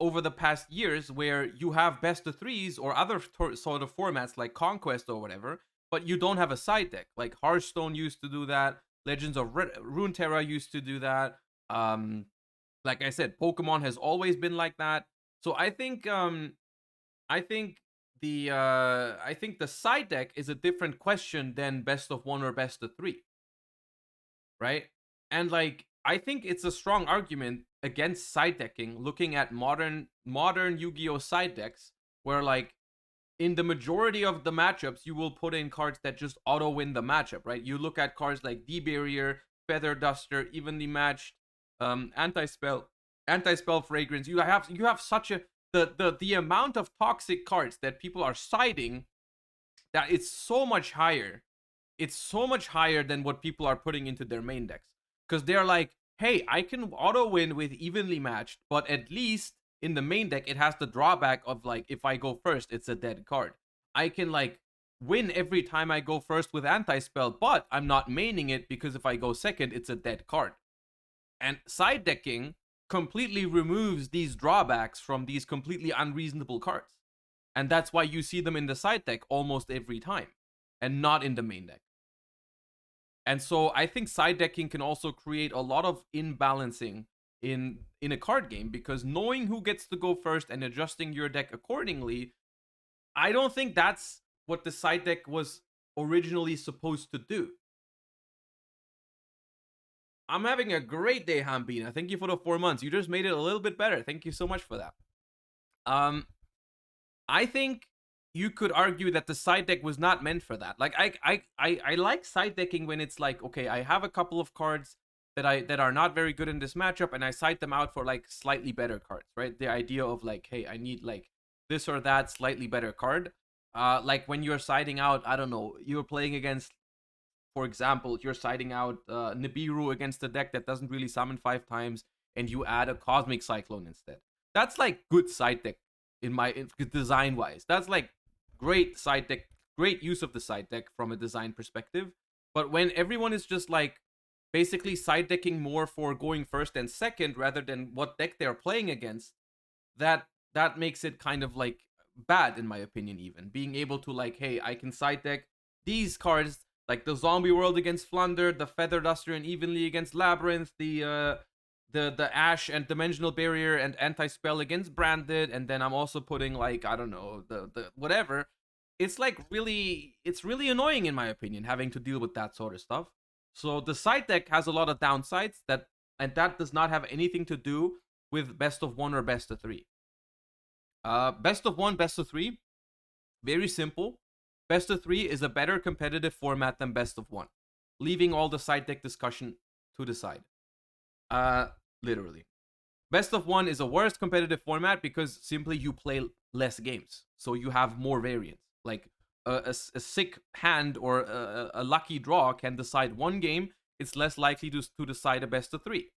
over the past years where you have best of 3s or other sort of formats like Conquest or whatever, but you don't have a side deck. Like Hearthstone used to do that. Legends of Runeterra used to do that. Like I said, Pokemon has always been like that. So I think the side deck is a different question than best of 1 or best of 3, right? And like, I think it's a strong argument against side decking, looking at modern Yu-Gi-Oh side decks, where like in the majority of the matchups you will put in cards that just auto win the matchup, right? You look at cards like D-Barrier, Feather Duster, Evenly Matched, Anti-Spell Fragrance. You have such a the amount of toxic cards that people are siding, that it's so much higher. It's so much higher than what people are putting into their main decks. Because they're like, hey, I can auto win with Evenly Matched, but at least in the main deck, it has the drawback of like, if I go first, it's a dead card. I can like win every time I go first with Anti-Spell, but I'm not maining it because if I go second, it's a dead card. And side decking completely removes these drawbacks from these completely unreasonable cards. And that's why you see them in the side deck almost every time and not in the main deck. And so I think side decking can also create a lot of imbalancing in a card game, because knowing who gets to go first and adjusting your deck accordingly, I don't think that's what the side deck was originally supposed to do. I'm having a great day, Hambina. Thank you for the 4 months. You just made it a little bit better. Thank you so much for that. I think you could argue that the side deck was not meant for that. Like I like side decking when it's like, okay, I have a couple of cards that are not very good in this matchup, and I side them out for like slightly better cards, right? The idea of like, hey, I need like this or that slightly better card. Like when you're siding out, I don't know, you're playing against, for example, you're siding out Nibiru against a deck that doesn't really summon 5 times, and you add a Cosmic Cyclone instead. That's like good side deck design wise. That's like great side deck, great use of the side deck from a design perspective. But when everyone is just like basically side decking more for going first and second rather than what deck they're playing against, that makes it kind of like bad in my opinion. Even being able to like, hey, I can side deck these cards like the Zombie World against Flunder, the Feather Duster and Evenly against Labyrinth, the Ash and Dimensional Barrier and Anti-Spell against Branded, and then I'm also putting like, I don't know, the whatever. It's like it's really annoying in my opinion having to deal with that sort of stuff. So the side deck has a lot of downsides and that does not have anything to do with best of 1 or best of 3. Best of 1, best of 3, very simple. Best of 3 is a better competitive format than best of 1, leaving all the side deck discussion to the side. Literally. Best of 1 is a worse competitive format because simply you play less games, so you have more variance. Like a sick hand or a lucky draw can decide one game. It's less likely to decide a best of 3.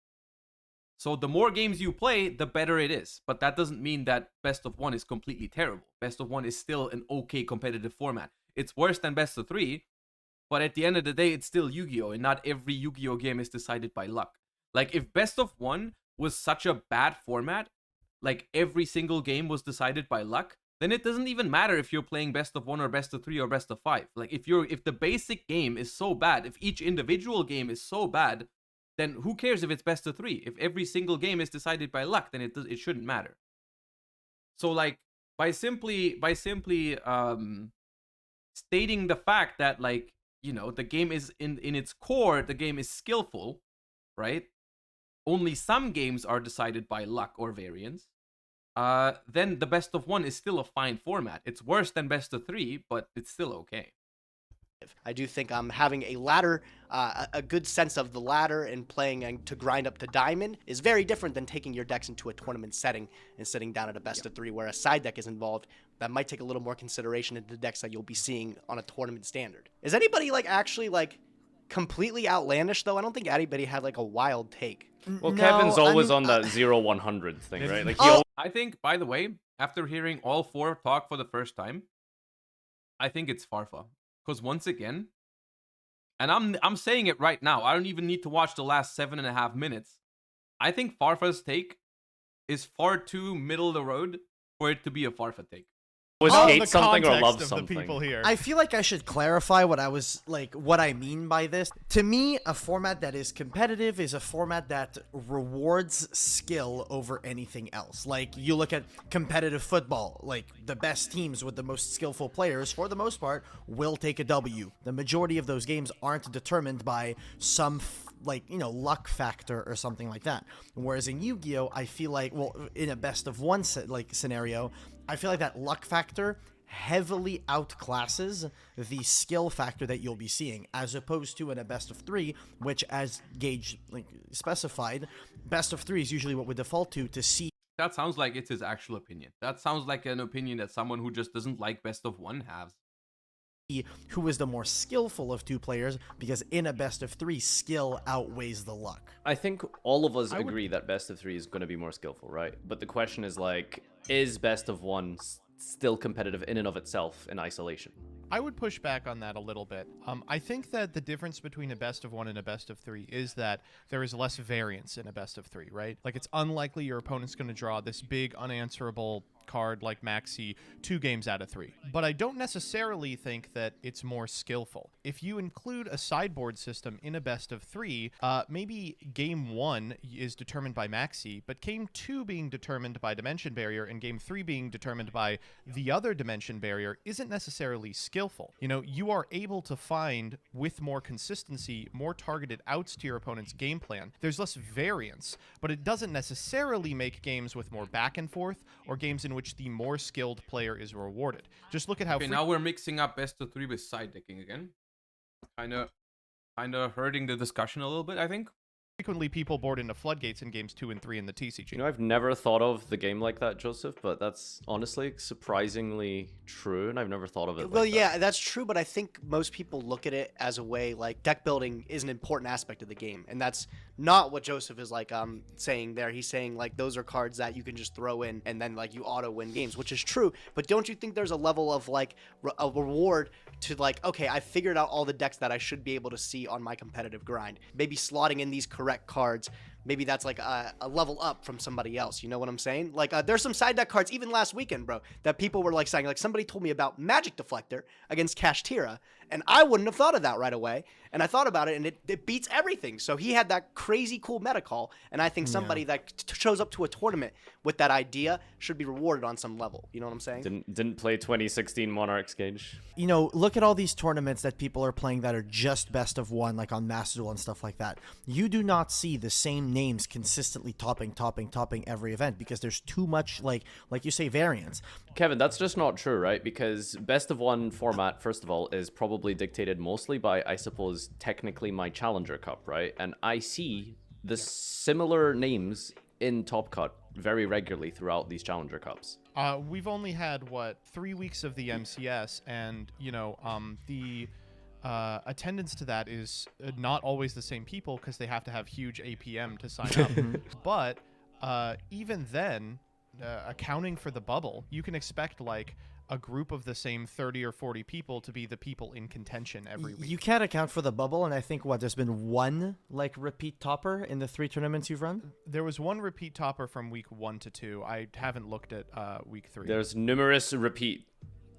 So the more games you play, the better it is. But that doesn't mean that best of 1 is completely terrible. Best of 1 is still an okay competitive format. It's worse than best of 3, but at the end of the day, it's still Yu-Gi-Oh! And not every Yu-Gi-Oh! Game is decided by luck. Like, if best of 1 was such a bad format, like every single game was decided by luck, then it doesn't even matter if you're playing best of 1 or best of 3 or best of 5. Like, if the basic game is so bad, if each individual game is so bad, then who cares if it's best of 3? If every single game is decided by luck, then it shouldn't matter. So, like, by simply stating the fact that, like, you know, the game is in its core, the game is skillful, right? Only some games are decided by luck or variance. Then the best of 1 is still a fine format. It's worse than best of 3, but it's still okay.
I do think having a ladder, a good sense of the ladder and playing to grind up to diamond is very different than taking your decks into a tournament setting and sitting down at a best of 3 where a side deck is involved. That might take a little more consideration into the decks that you'll be seeing on a tournament standard. Is anybody actually completely outlandish though? I don't think anybody had a wild take.
Well,
No,
Kevin's always
I
on
mean,
the 0-100 thing, right? Like
I think, by the way, after hearing all 4 talk for the first time, I think it's Farfa. Because once again, and I'm saying it right now, I don't even need to watch the last 7.5 minutes. I think Farfa's take is far too middle of the road for it to be a Farfa take.
always
On
hate
the
something or
context
love
of
something.
the people here.
I feel like I should clarify what I mean by this. To me, a format that is competitive is a format that rewards skill over anything else. Like, you look at competitive football, like the best teams with the most skillful players, for the most part, will take a W. The majority of those games aren't determined by some luck factor or something like that. Whereas in Yu-Gi-Oh, I feel like, well, in a best of one scenario, I feel like that luck factor heavily outclasses the skill factor that you'll be seeing, as opposed to in a best of 3, which, as Gage specified, best of 3 is usually what we default to see.
That sounds like it's his actual opinion. That sounds like an opinion that someone who just doesn't like best of 1 has.
Who is the more skillful of 2 players, because in a best of 3, skill outweighs the luck.
I think all of us agree that best of 3 is going to be more skillful, right? But the question is is best of 1 still competitive in and of itself in isolation?
I would push back on that a little bit. I think that the difference between a best of 1 and a best of 3 is that there is less variance in a best of 3, right? Like, it's unlikely your opponent's going to draw this big unanswerable card like Maxi 2 games out of 3. But I don't necessarily think that it's more skillful. If you include a sideboard system in a best of 3, maybe game 1 is determined by Maxi, but game 2 being determined by Dimension Barrier and game 3 being determined by the other Dimension Barrier isn't necessarily skillful. You know, you are able to find, with more consistency, more targeted outs to your opponent's game plan. There's less variance, but it doesn't necessarily make games with more back and forth or games in which the more skilled player is rewarded. Just look at how...
Okay, now we're mixing up best of 3 with side decking again. Kind of hurting the discussion a little bit, I think.
Frequently people board into floodgates in games 2 and 3 in the TCG.
You know, I've never thought of the game like that, Joseph, but that's honestly surprisingly true, and I've never thought of it
Well,
like that.
yeah, that's true, but I think most people look at it as a way deck building is an important aspect of the game, and that's not what Joseph is saying there. He's saying those are cards that you can just throw in and then you auto win games, which is true. But don't you think there's a level of a reward to okay, I figured out all the decks that I should be able to see on my competitive grind. Maybe slotting in these correct cards, maybe that's a level up from somebody else. You know what I'm saying? There's some side deck cards even last weekend, bro, that people were saying, somebody told me about Magic Deflector against Kashtira, and I wouldn't have thought of that right away. And I thought about it, and it beats everything. So he had that crazy cool meta call, and I think somebody that shows up to a tournament with that idea should be rewarded on some level. You know what I'm saying?
Didn't play 2016 Monarchs, Gage.
You know, look at all these tournaments that people are playing that are just best of 1, like on Master Duel and stuff like that. You do not see the same names consistently topping every event, because there's too much, like you say, variance.
Kevin, that's just not true, right? Because best of 1 format, first of all, is probably dictated mostly by, I suppose, technically my Challenger Cup, right? And I see the similar names in Top Cut very regularly throughout these Challenger Cups.
We've only had, 3 weeks of the MCS, and, the attendance to that is not always the same people, because they have to have huge APM to sign up. But even then, accounting for the bubble, you can expect a group of the same 30 or 40 people to be the people in contention every week.
You can't account for the bubble, and I think there's been one repeat topper in the 3 tournaments you've run.
There was one repeat topper from week 1 to 2. I haven't looked at week 3.
There's numerous repeat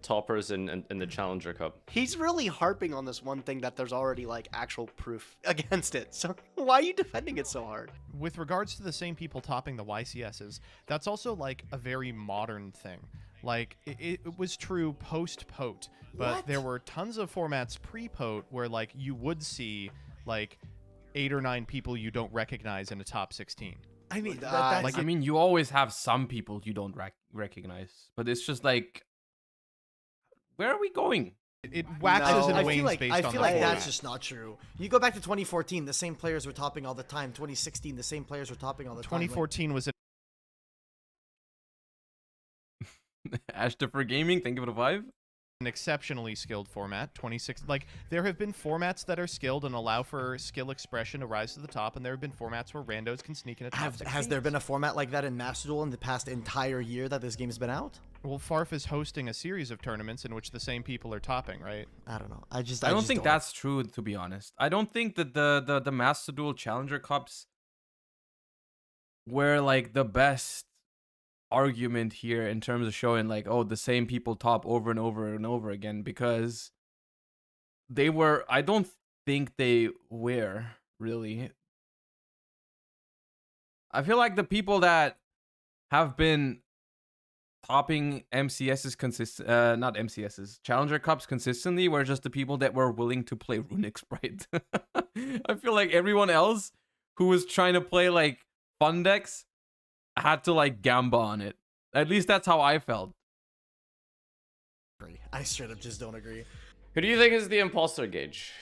toppers in the Challenger Cup.
He's really harping on this one thing that there's already actual proof against it. So why are you defending it so hard?
With regards to the same people topping the YCSs, that's also a very modern thing. It was true post-Pote, but there were tons of formats pre-Pote where you would see 8 or 9 people you don't recognize in a top 16.
I mean,
I mean, you always have some people you don't recognize, but it's just where are we going?
It waxes
No.
and wanes based on
I
the
feel like
format.
that's just not true. You go back to 2014, the same players were topping all the time. 2016, the same players were topping all the time.
2014 was
Ashton for gaming, thank you for the 5.
an exceptionally skilled format. 26, like there have been formats that are skilled and allow for skill expression to rise to the top, and there have been formats where randos can sneak in a top 16.
Has there been a format like that in Master Duel in the past entire year that this game has been out?
Well, Farf is hosting a series of tournaments in which the same people are topping, right?
I don't know. I
I don't
just
think that's true, to be honest. I don't think that the Master Duel Challenger Cups were like the best argument here in terms of showing like, oh, the same people top over and over and over again, because they were, I don't think they were really. I feel like the people that have been topping MCS's not MCS's Challenger Cups consistently were just the people that were willing to play Runic Spright. I feel like everyone else who was trying to play like fun decks had to like gamba on it. At least that's how I felt.
I straight up just don't agree.
Who do you think is the imposter gauge?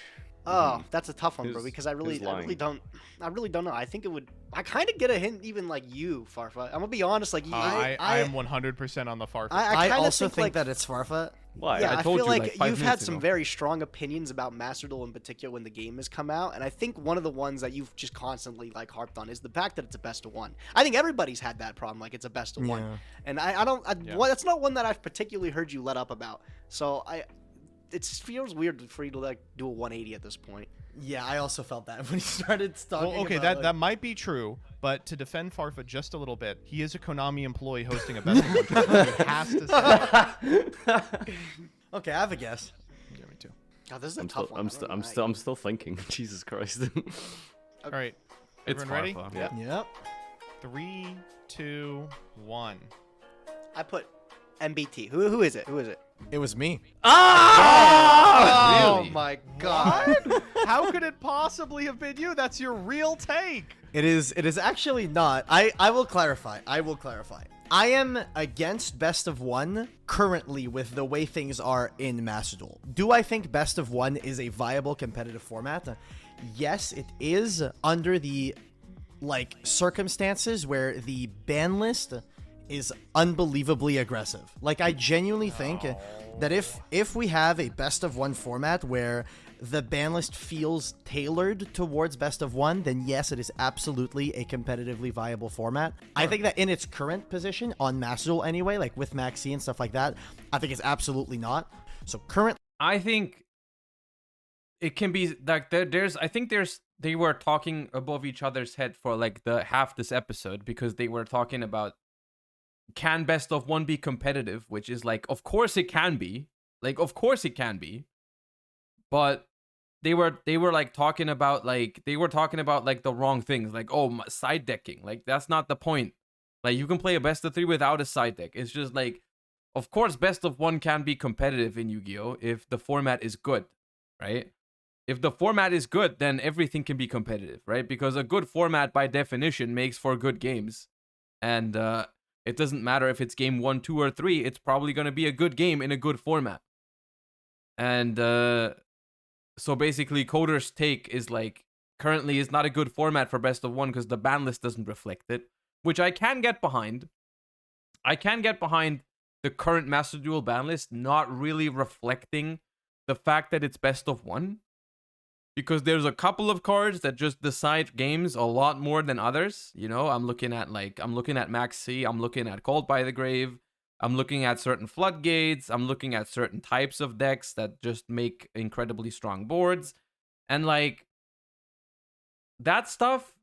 Oh, that's a tough one, bro.
Who's-
Because I really
who's lying?
don't know. I think it would. I kind of get a hint, even like you, Farfa. I'm gonna be honest, like you.
I am 100% on the Farf.
I
kinda
also think
like,
that it's Farfa.
Why?
Yeah,
I
I
told
feel
you,
like
like, 5
you've had
minutes
some
ago.
very strong opinions about Master Duel in particular when the game has come out, and I think one of the ones that you've just constantly like harped on is the fact that it's a best of one. I think everybody's had that problem, like it's a best of
Yeah.
one, and I don't. Well, that's not one that I've particularly heard you let up about. So it feels weird for you to like do a 180 at this point.
Yeah, I also felt that when he started talking.
Well, okay,
about,
that might be true, but to defend Farfa just a little bit, he is a Konami employee hosting a best of one tournament. He has to say.
Okay, I have a guess.
Yeah, me too.
God, this is a
I'm
tough
still,
one.
I'm still thinking. Jesus Christ.
All right,
It's
everyone ready?
Farfa.
Yeah.
Yep.
3, 2, 1.
I put MBT. Who is it? Who is it?
It was me.
Ah!
Really?
Oh my god.
How could it possibly have been you? That's your real take.
It is actually not. I will clarify. I am against best of one currently with the way things are in Master Duel. Do I think best of one is a viable competitive format? Yes, it is, under the like circumstances where the ban list is unbelievably aggressive. Like, I genuinely think that if we have a best of one format where the ban list feels tailored towards best of one, then yes, it is absolutely a competitively viable format. I think that in its current position on Master Duel anyway, like with Maxi and stuff like that, I think it's absolutely not. So currently,
I think it can be like they were talking above each other's head for like the half this episode, because they were talking about, can best of one be competitive, which is like, of course it can be, like, of course it can be, but they were like talking about like the wrong things, like, oh, side decking, like that's not the point. Like, you can play a best of 3 without a side deck. It's just like, of course best of one can be competitive in Yu-Gi-Oh if the format is good, right? If the format is good, then everything can be competitive, right? Because a good format by definition makes for good games, and it doesn't matter if it's game 1, 2, or 3. It's probably going to be a good game in a good format. And so basically, Coder's take is like, currently is not a good format for best of one because the ban list doesn't reflect it, which I can get behind. I can get behind the current Master Duel ban list not really reflecting the fact that it's best of one, because there's a couple of cards that just decide games a lot more than others. You know, I'm looking at Max C, I'm looking at Called by the Grave, I'm looking at certain floodgates, I'm looking at certain types of decks that just make incredibly strong boards. And like, that stuff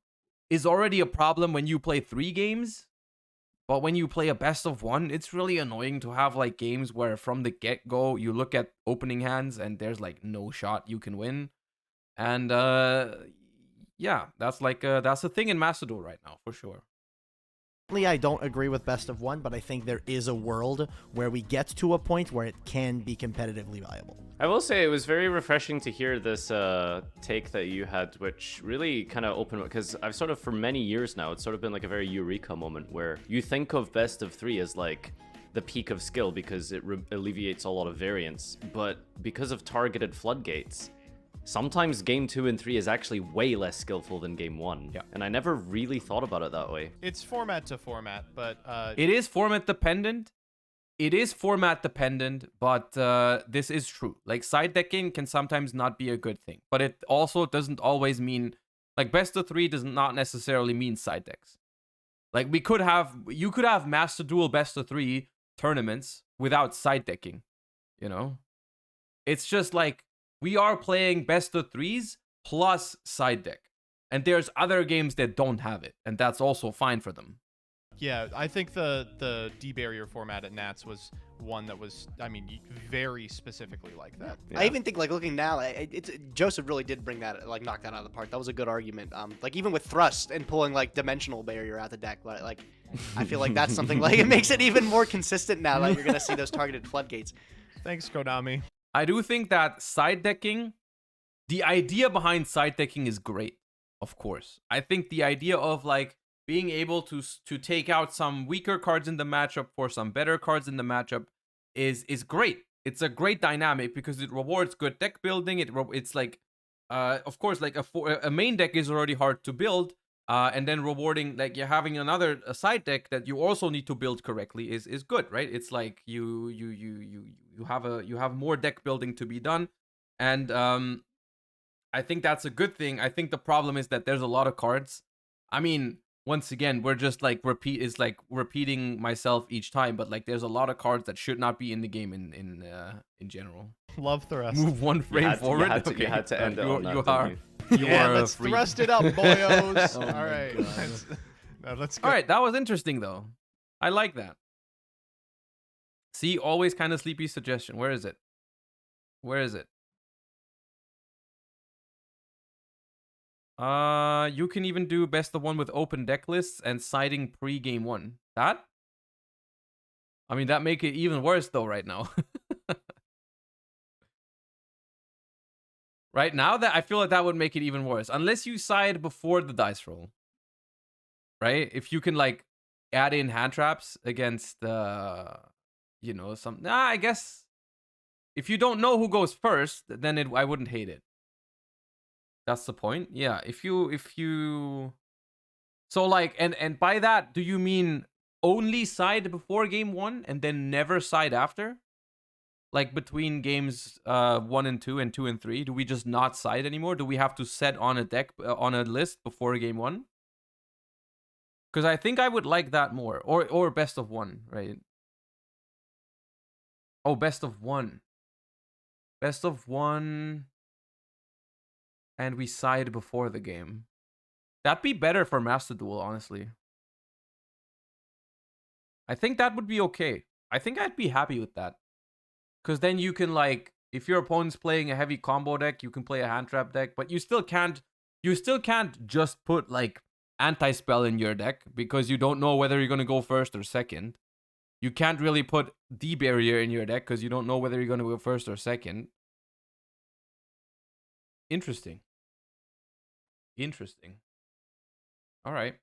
is already a problem when you play 3 games. But when you play a best of one, it's really annoying to have like games where from the get-go you look at opening hands and there's like no shot you can win. And yeah, that's like that's a thing in Master Duel right now for sure.
I don't agree with best of one, but I think there is a world where we get to a point where it can be competitively viable.
I will say it was very refreshing to hear this take that you had, which really kind of opened, because I've sort of, for many years now, it's sort of been like a very eureka moment where you think of best of 3 as like the peak of skill because it alleviates a lot of variance. But because of targeted floodgates, sometimes game 2 and 3 is actually way less skillful than game 1.
Yeah.
And I never really thought about it that way.
It's format to format, but
it is format dependent. It is format dependent, but this is true. Like, side decking can sometimes not be a good thing, but it also doesn't always mean, like, best of 3 does not necessarily mean side decks. Like, you could have Master Duel best of 3 tournaments without side decking, you know? It's just like, we are playing best of 3s plus side deck. And there's other games that don't have it, and that's also fine for them.
yeah, I think the D-barrier format at Nats was one that was, I mean, very specifically like that.
Yeah.
I even think, like, looking now, Joseph really did bring that, like, knock that out of the park. That was a good argument. Like, even with Thrust and pulling, like, Dimensional Barrier out the deck, but, like, I feel like that's something, like, it makes it even more consistent now that you're going to see those targeted floodgates.
Thanks, Konami.
I do think that side decking, the idea behind side decking is great, of course. I think the idea of, like, being able to take out some weaker cards in the matchup for some better cards in the matchup is great. It's a great dynamic because it rewards good deck building. It's like, of course, like a main deck is already hard to build, and then rewarding, like, you're having a side deck that you also need to build correctly is good, right? It's like you have more deck building to be done, and I think that's a good thing. I think the problem is that there's a lot of cards. I mean, once again, we're just like repeating myself each time, but like there's a lot of cards that should not be in the game in general.
Love Thrust.
Move one frame forward.
You had to end it on that, didn't you?
Yeah, let's
free.
thrust it up, boyos.
Oh
All
my
right.
God.
Let's go.
All right, that was interesting though. I like that. See, always kind of sleepy suggestion. Where is it? Where is it? You can even do best of 1 with open deck lists and siding pre-game 1. That? I mean, that make it even worse though right now. Right now, that I feel like that would make it even worse. Unless you side before the dice roll. Right? If you can, like, add in hand traps against, you know, some... Nah, I guess... If you don't know who goes first, then I wouldn't hate it. That's the point. Yeah, if you so, like, and by that, do you mean only side before game 1 and then never side after? Like between games 1 and 2 and 2 and 3, do we just not side anymore? Do we have to set on a deck on a list before game 1? Because I think I would like that more, or best of 1, right? Oh, best of 1. Best of 1. And we side before the game. That'd be better for Master Duel, honestly. I think that would be okay. I think I'd be happy with that. Because then you can, like, if your opponent's playing a heavy combo deck, you can play a hand trap deck, but you still can't just put, like, anti-spell in your deck because you don't know whether you're going to go first or second. You can't really put D-barrier in your deck because you don't know whether you're going to go first or second. Interesting. Interesting. All right.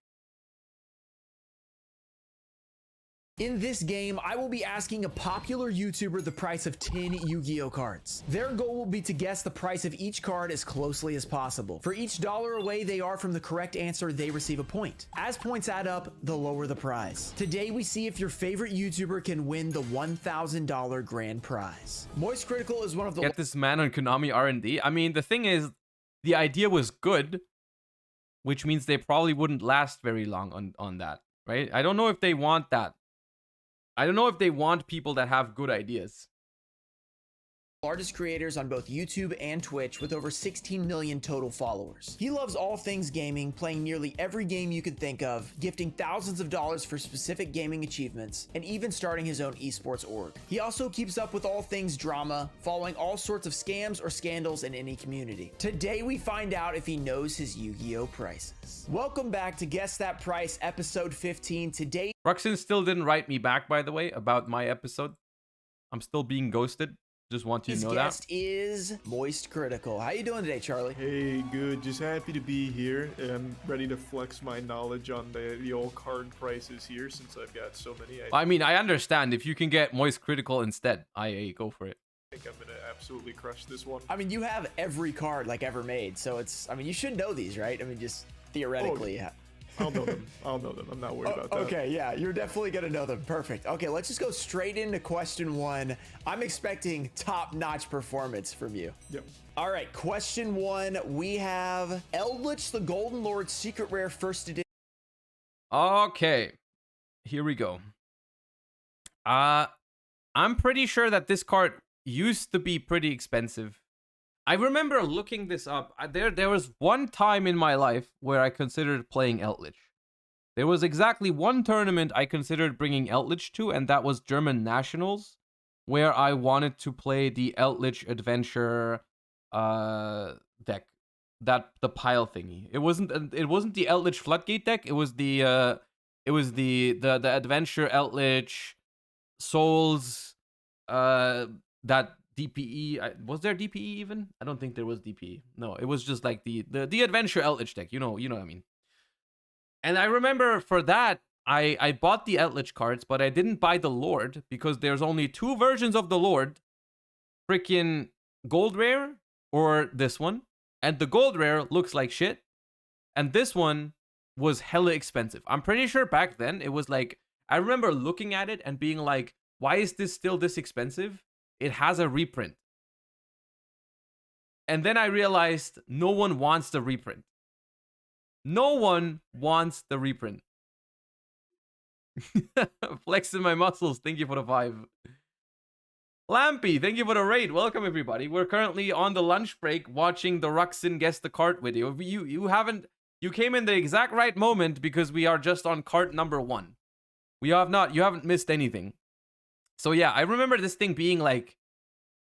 In this game, I will be asking a popular YouTuber the price of 10 Yu-Gi-Oh cards. Their goal will be to guess the price of each card as closely as possible. For each dollar away they are from the correct answer, they receive a point. As points add up, the lower the prize. Today, we see if your favorite YouTuber can win the $1,000 grand prize. Moist Critical is one of the...
Get this man on Konami R&D. I mean, the thing is, the idea was good, which means they probably wouldn't last very long on that, right? I don't know if they want that. I don't know if they want people that have good ideas.
Largest creators on both YouTube and Twitch with over 16 million total followers. He loves all things gaming, playing nearly every game you could think of, gifting thousands of dollars for specific gaming achievements, and even starting his own esports org. He also keeps up with all things drama, following all sorts of scams or scandals in any community. Today we find out if he knows his Yu-Gi-Oh prices. Welcome back to Guess That Price, episode 15. Today,
Ruxin still didn't write me back, by the way, about my episode. I'm still being ghosted. Just want you to
His
know
guest is Moist Critical. How you doing today, Charlie?
Hey, good. Just happy to be here. I'm ready to flex my knowledge on the old card prices here since I've got so many.
I mean, I understand if you can get Moist Critical instead. Go for it.
I think I'm gonna absolutely crush this one.
I mean, you have every card like ever made, so it's. I mean, you should know these, right? I mean, just theoretically.
I'll know them. I'll know them. I'm not worried about that.
Okay, yeah, you're definitely gonna know them. Perfect. Okay, let's just go straight into question one. I'm expecting top-notch performance from you.
Yep.
All right, question one. We have Eldritch the Golden Lord Secret Rare First Edition.
Okay, here we go. I'm pretty sure that this card used to be pretty expensive. I remember looking this up. There was one time in my life where I considered playing Eldritch. There was exactly one tournament I considered bringing Eldritch to, and that was German Nationals, where I wanted to play the Eldritch Adventure deck, the pile thingy. It wasn't the Eldritch Floodgate deck. It was the Adventure Eldritch Souls that DPE. Was there DPE even? I don't think there was DPE. No, it was just like the Adventure Eldritch deck. You know what I mean. And I remember for that, I bought the Eldritch cards, but I didn't buy the Lord because there's only two versions of the Lord. Freaking Gold Rare or this one. And the Gold Rare looks like shit. And this one was hella expensive. I'm pretty sure back then it was like, I remember looking at it and being like, why is this still this expensive? It has a reprint. And then I realized no one wants the reprint. No one wants the reprint. Flexing my muscles. Thank you for the 5. Lampy, thank you for the raid. Welcome, everybody. We're currently on the lunch break watching the Ruxin Guess the Cart video. You came in the exact right moment because we are just on cart number 1. You haven't missed anything. So yeah, I remember this thing being like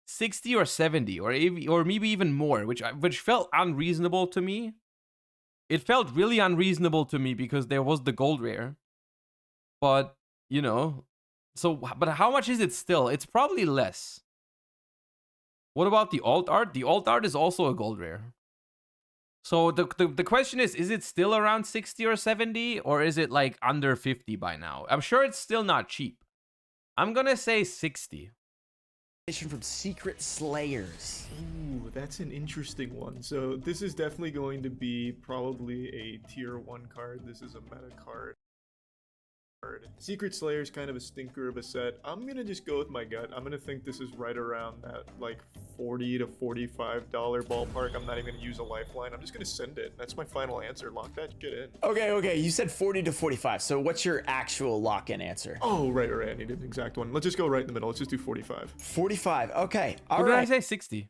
60 or 70 or maybe even more, which felt unreasonable to me. It felt really unreasonable to me because there was the Gold Rare. But, you know, but how much is it still? It's probably less. What about the alt art? The alt art is also a Gold Rare. So the question is it still around 60 or 70 or is it like under 50 by now? I'm sure it's still not cheap. I'm gonna say 60.
From Secret Slayers.
Ooh, that's an interesting one. So this is definitely going to be probably a tier 1 card. This is a meta card. Secret Slayer is kind of a stinker of a set. I'm gonna just go with my gut. I'm gonna think this is right around that like $40 to $45 ballpark. I'm not even gonna use a lifeline. I'm just gonna send it. That's my final answer. Lock that shit in.
Okay. You said 40 to 45. So what's your actual lock-in answer?
Oh, right. I needed an exact one. Let's just go right in the middle. Let's just do 45.
45. Okay. All
right.
right.
Did I say 60?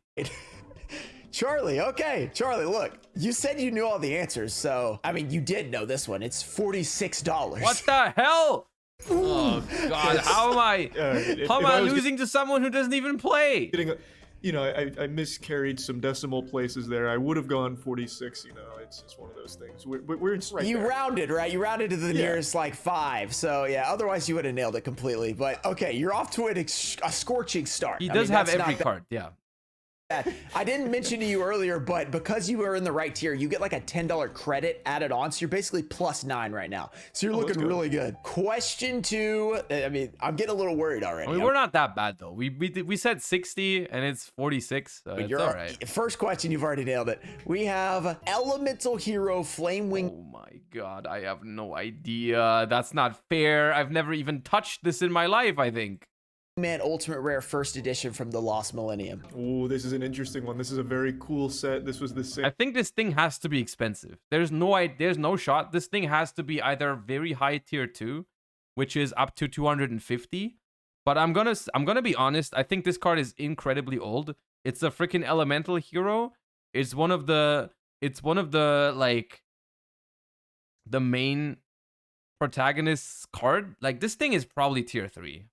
Charlie, okay. Charlie, look, you said you knew all the answers, so, I mean, you did know this one. It's $46.
What the hell? Oh, God. How am I losing to someone who doesn't even play?
You know, I miscarried some decimal places there. I would have gone 46, you know. It's just one of those things. We're right
You
there.
rounded, right? You rounded to the nearest, like, 5. So, yeah, otherwise you would have nailed it completely. But, okay, you're off to a scorching start.
He does have every card, yeah.
I didn't mention to you earlier, but because you were in the right tier, you get like a $10 credit added on. So you're basically +9 right now. So you're looking really good. Question 2. I mean, I'm getting a little worried already.
I mean, we're not that bad though. We said 60 and it's 46. So it's all right.
First question, you've already nailed it. We have Elemental Hero Flamewing.
Oh my God, I have no idea. That's not fair. I've never even touched this in my life, I think.
Man, Ultimate Rare First Edition from the Lost Millennium.
Oh, this is an interesting one. This is a very cool set. This was the same.
I think this thing has to be expensive. There's no shot. This thing has to be either very high tier 2, which is up to 250. But I'm gonna be honest. I think this card is incredibly old. It's a freaking Elemental Hero. It's one of the like the main protagonist's card. Like this thing is probably tier 3.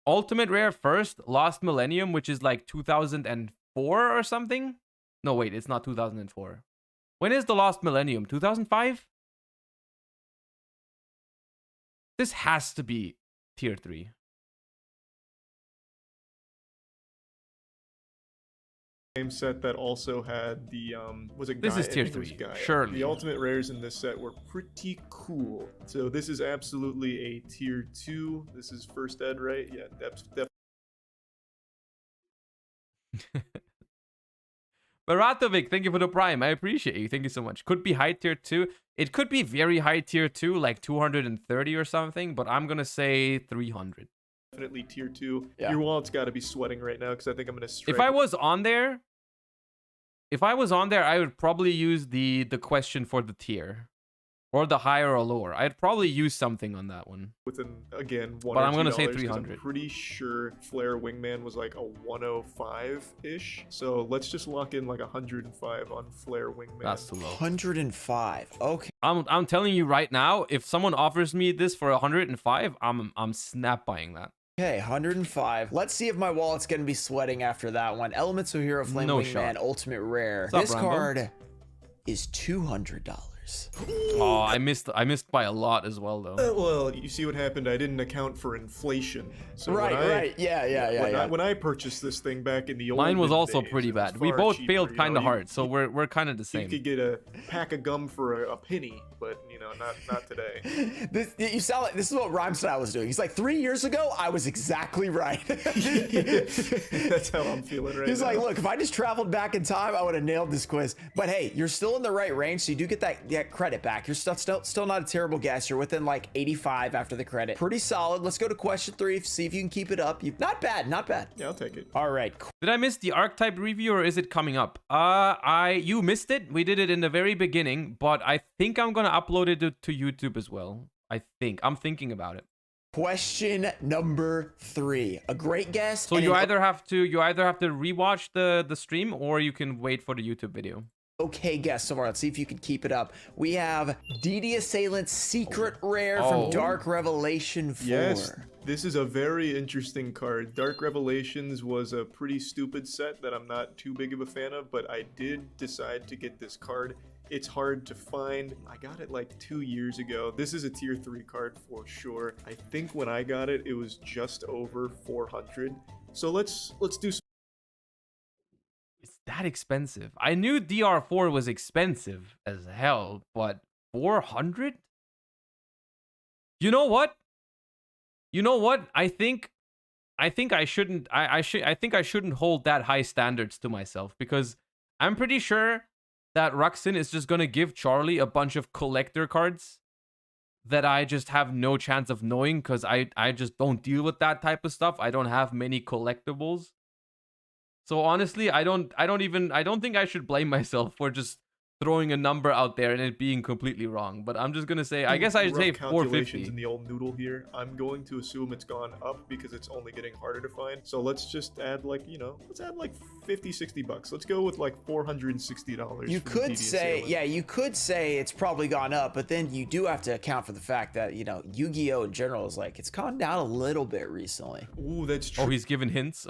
Ultimate Rare first, Lost Millennium, which is like 2004 or something. No, wait, it's not 2004. When is the Lost Millennium? 2005? This has to be tier 3.
same set that also had the was it Guy?
This is tier
I think it was
3,
Guy.
surely.
The ultimate rares in this set were pretty cool. So this is absolutely a tier 2. This is first ed, right? Yeah, definitely.
Baratovic, thank you for the prime. I appreciate you. Thank you so much. Could be high tier 2. It could be very high tier 2, like 230 or something, but I'm going to say 300.
Definitely tier 2.
Yeah.
Your wallet's got to be sweating right now because I think I'm going to strike.
If I was on there, I would probably use the question for the tier. Or the higher or lower. I'd probably use something on that one.
Within, again, $1
But
or
I'm gonna say
$2, 'cause
300.
I'm pretty sure Flare Wingman was like a 105-ish. So let's just lock in like 105 on Flare Wingman.
That's too low.
105. Okay.
I'm telling you right now, if someone offers me this for 105, I'm snap buying that.
Okay, 105. Let's see if my wallet's gonna be sweating after that one. Elements of Hero Flame
No
Wingman
shot.
Ultimate Rare.
What's
This
up, Rambo?
card is $200.
Oh, I missed by a lot as well though.
Well, you see what happened? I didn't account for inflation. So
Right. Yeah.
When I purchased this thing back in the old
Mine was also
days,
pretty
it was
bad. We
far
both
cheaper,
failed
you know,
kind of
you-
hard, so we're kind of the
You
same.
could get a pack of gum for a penny, but you know, not today.
You sound like this is what Rhyme Style was doing. He's like, 3 years ago, I was exactly right.
That's how I'm feeling right
He's
now.
like, look, if I just traveled back in time, I would have nailed this quiz. But hey, you're still in the right range, so you do get that credit back. You're still not a terrible guess. You're within like 85 after the credit. Pretty solid. Let's go to question 3. See if you can keep it up. Not bad.
Yeah, I'll take it.
All right.
Did I miss the archetype review or is it coming up? You missed it. We did it in the very beginning, but I think I'm gonna upload it to YouTube as well. I'm thinking about it.
Question number 3. A great guess.
So
and
you
an
either have to rewatch the stream or you can wait for the YouTube video.
okay guess so far. Let's see if you can keep it up. We have DD Assailant Secret Rare from
Oh.
Dark Revelation 4.
Yes, this is a very interesting card. Dark Revelations was a pretty stupid set that I'm not too big of a fan of, but I did decide to get this card. It's hard to find. I got it like 2 years ago. This is a tier 3 card for sure. I think when I got it, it was just over 400. So let's do some.
It's that expensive. I knew DR4 was expensive as hell, but 400? You know what? I think I shouldn't hold that high standards to myself because I'm pretty sure that Ruxin is just gonna give Charlie a bunch of collector cards that I just have no chance of knowing because I just don't deal with that type of stuff. I don't have many collectibles. So honestly, I don't think I should blame myself for just throwing a number out there and it being completely wrong. But I'm just gonna say, I guess I should say
Rough calculations
450.
in the old noodle here. I'm going to assume it's gone up because it's only getting harder to find. So let's just add like, let's add like 50, 60 bucks. Let's go with like $460.
You
for the
could
DD
say,
Assailant.
yeah, you could say it's probably gone up, but then you do have to account for the fact that, Yu-Gi-Oh! In general is like, it's gone down a little bit recently.
Ooh, that's true.
Oh, he's giving hints.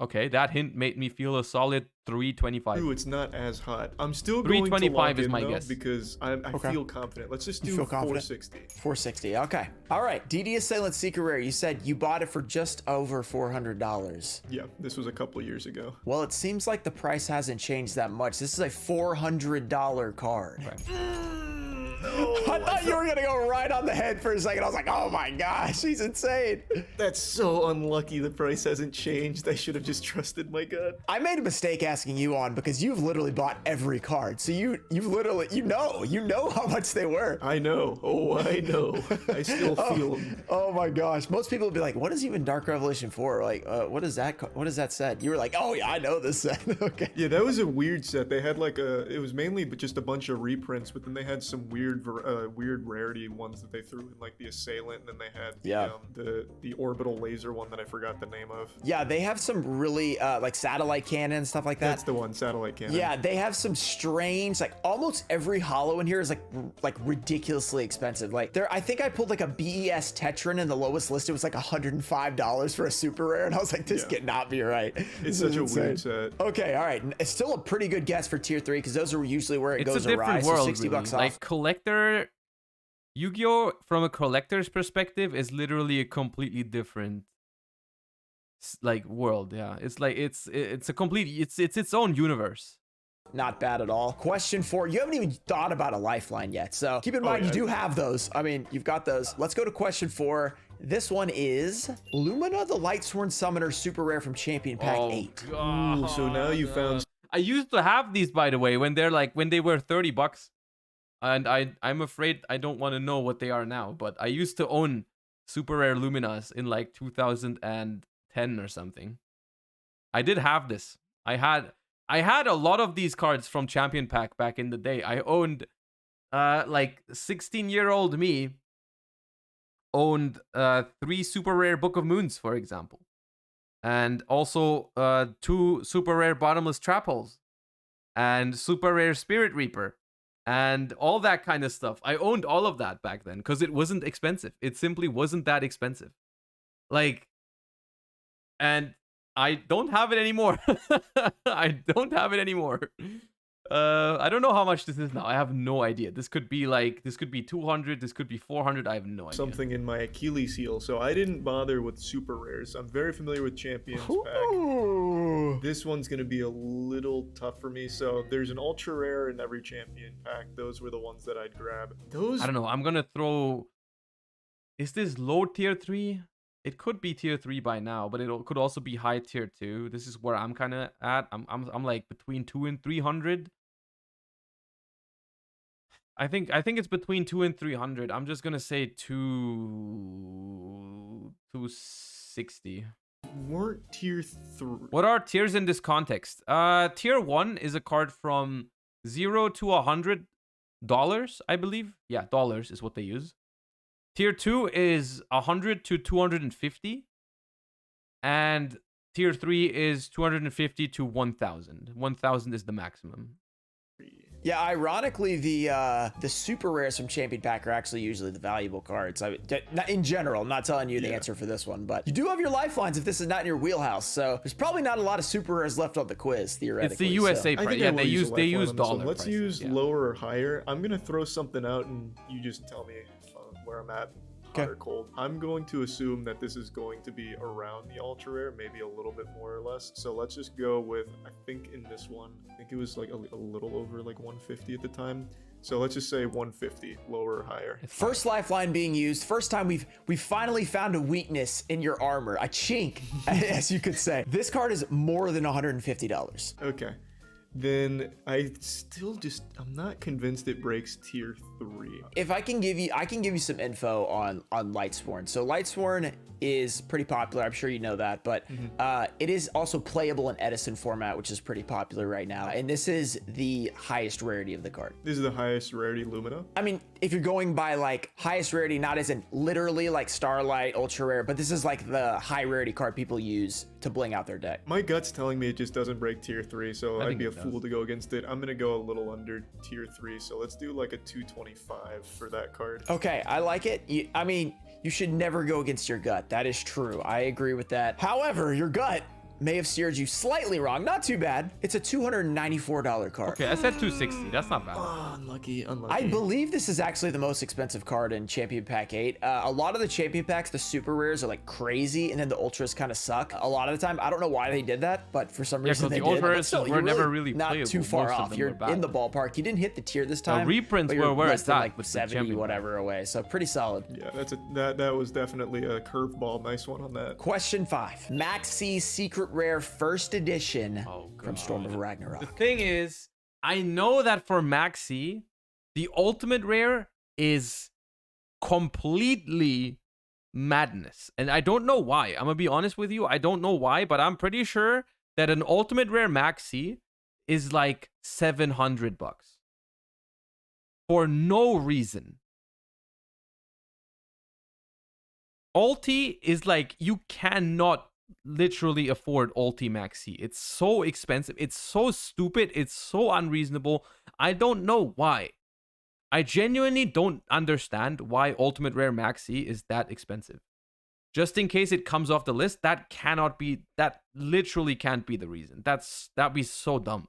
Okay, that hint made me feel a solid 325.
True, it's not as hot. I'm still going to
325
log
is
in,
my
though,
guess.
because I feel confident. Let's just
You
do
feel confident?
460.
460, okay. All right, DD Assailant Secret Rare, you said you bought it for just over $400.
Yeah, this was a couple years ago.
Well, it seems like the price hasn't changed that much. This is a $400 card. I thought you were gonna go right on the head for a second. I was like, oh my gosh, he's insane.
That's so unlucky the price hasn't changed. I should have just trusted my gut.
I made a mistake asking you on because you've literally bought every card. So you've literally, you know how much they were.
I know. Oh, I know. I still feel them.
Oh my gosh. Most people would be like, what is even Dark Revelation 4? Like, what is that set? You were like, oh yeah, I know this set. Okay.
Yeah, that was a weird set. They had like it was mainly just a bunch of reprints, but then they had some weird rarity ones that they threw in, like the Assailant, and then they had the orbital laser one that I forgot the name of.
Yeah, they have some really like satellite cannon and stuff like that.
That's the one, satellite cannon.
Yeah, they have some strange, like almost every holo in here is like ridiculously expensive. Like I think I pulled like a BES Tetran and the lowest listed was like $105 for a super rare, and I was like, this cannot be right.
It's such a weird set.
Okay, all right, it's still a pretty good guess for tier 3 because those are usually where it
It's
goes
a different
awry.
world,
So 60
really.
bucks off.
Like collector, Yu-Gi-Oh! From a collector's perspective is literally a completely different like world. Yeah, it's like it's a complete it's its own universe.
Not bad at all. Question 4. You haven't even thought about a lifeline yet, so keep in mind you do have those. I mean, you've got those. Let's go to question 4. This one is Lumina, the Lightsworn Summoner, super rare from Champion Pack 8.
Ooh, so now you found
I used to have these, by the way, when they were $30, and I'm afraid I don't want to know what they are now. But I used to own super rare Luminas in like 2010 or something. I did have this. I had a lot of these cards from Champion Pack back in the day. I owned, like 16-year-old me owned 3 super rare Book of Moons, for example. And also 2 super rare Bottomless Trap Holes. And super rare Spirit Reaper. And all that kind of stuff. I owned all of that back then because it wasn't expensive. It simply wasn't that expensive. Like, and I don't have it anymore. I don't have it anymore. I don't know how much this is now. I have no idea. This could be 200. This could be 400. I have no idea.
something in my Achilles heel, so I didn't bother with super rares. I'm very familiar with Champions Pack. This one's going to be a little tough for me. So there's an ultra rare in every Champion Pack. Those were the ones that I'd grab. Those
I don't know. I'm gonna throw. Is this low tier 3? It could be tier 3 by now, but it could also be high tier 2. This is where I'm kind of at. I'm like between 200 and 300. I think it's between 200 and 300. I'm just gonna say 260.
weren't tier 3.
What are tiers in this context? Tier 1 is a card from $0 to $100, I believe. Yeah, dollars is what they use. Tier 2 is 100 to 250. And tier 3 is 250 to 1,000. 1,000 is the maximum.
Yeah, ironically, the super rares from Champion Pack are actually usually the valuable cards. In general, I'm not telling you the answer for this one, but you do have your lifelines if this is not in your wheelhouse. So there's probably not a lot of super rares left on the quiz, theoretically.
It's the USA price. Yeah, they use dollar.
Let's
prices,
use
yeah.
lower or higher. I'm gonna throw something out, and you just tell me where I'm at. Hot or cold. I'm going to assume that this is going to be around the ultra rare, maybe a little bit more or less. So let's just go with, I think in this one, I think it was like a little over like 150 at the time. So let's just say 150, lower or higher.
First lifeline being used. First time we've finally found a weakness in your armor, a chink, as you could say. This card is more than $150.
Okay. Then I'm not convinced it breaks tier 3.
If I can give you some info on Lightsworn. So Lightsworn is pretty popular. I'm sure you know that, but it is also playable in Edison format, which is pretty popular right now. And this is the highest rarity of the card.
This is the highest rarity Lumina.
I mean, if you're going by like highest rarity, not as in literally like Starlight, ultra rare, but this is like the high rarity card people use to bling out their deck.
My gut's telling me it just doesn't break tier 3, so I'd be a
does.
fool to go against it. I'm gonna go a little under tier 3, so let's do like a 225 for that card.
Okay, I like it. I mean, you should never go against your gut. That is true. I agree with that. However, your gut may have steered you slightly wrong. Not too bad. It's a $294 card.
Okay, I said 260. That's not bad.
Unlucky.
I believe this is actually the most expensive card in Champion Pack 8. A lot of the Champion Packs, the super rares are like crazy, and then the ultras kind of suck. A lot of the time, I don't know why they did that, but for some reason they did.
The ultras
Still,
were never really
not
playable.
too far
Most of
off.
them
You're
were bad.
in the ballpark. You didn't hit the tier this time.
reprints
but you're
were where
less
it's
than
at
like
with the
70
Champion
whatever away. So pretty solid.
Yeah, that was definitely a curveball. Nice one on that.
Question 5. Maxi Secret Rare First Edition from Storm of
The
Ragnarok.
thing is, I know that for Maxi, the ultimate rare is completely madness. And I don't know why. I'm gonna be honest with you. I don't know why, but I'm pretty sure that an ultimate rare Maxi is like $700 for no reason. Ulti is like, you cannot literally afford Ulti Maxi. It's so expensive. It's so stupid. It's so unreasonable. I don't know why. I genuinely don't understand why Ultimate Rare Maxi is that expensive. Just in case it comes off the list, that literally can't be the reason. That'd be so dumb.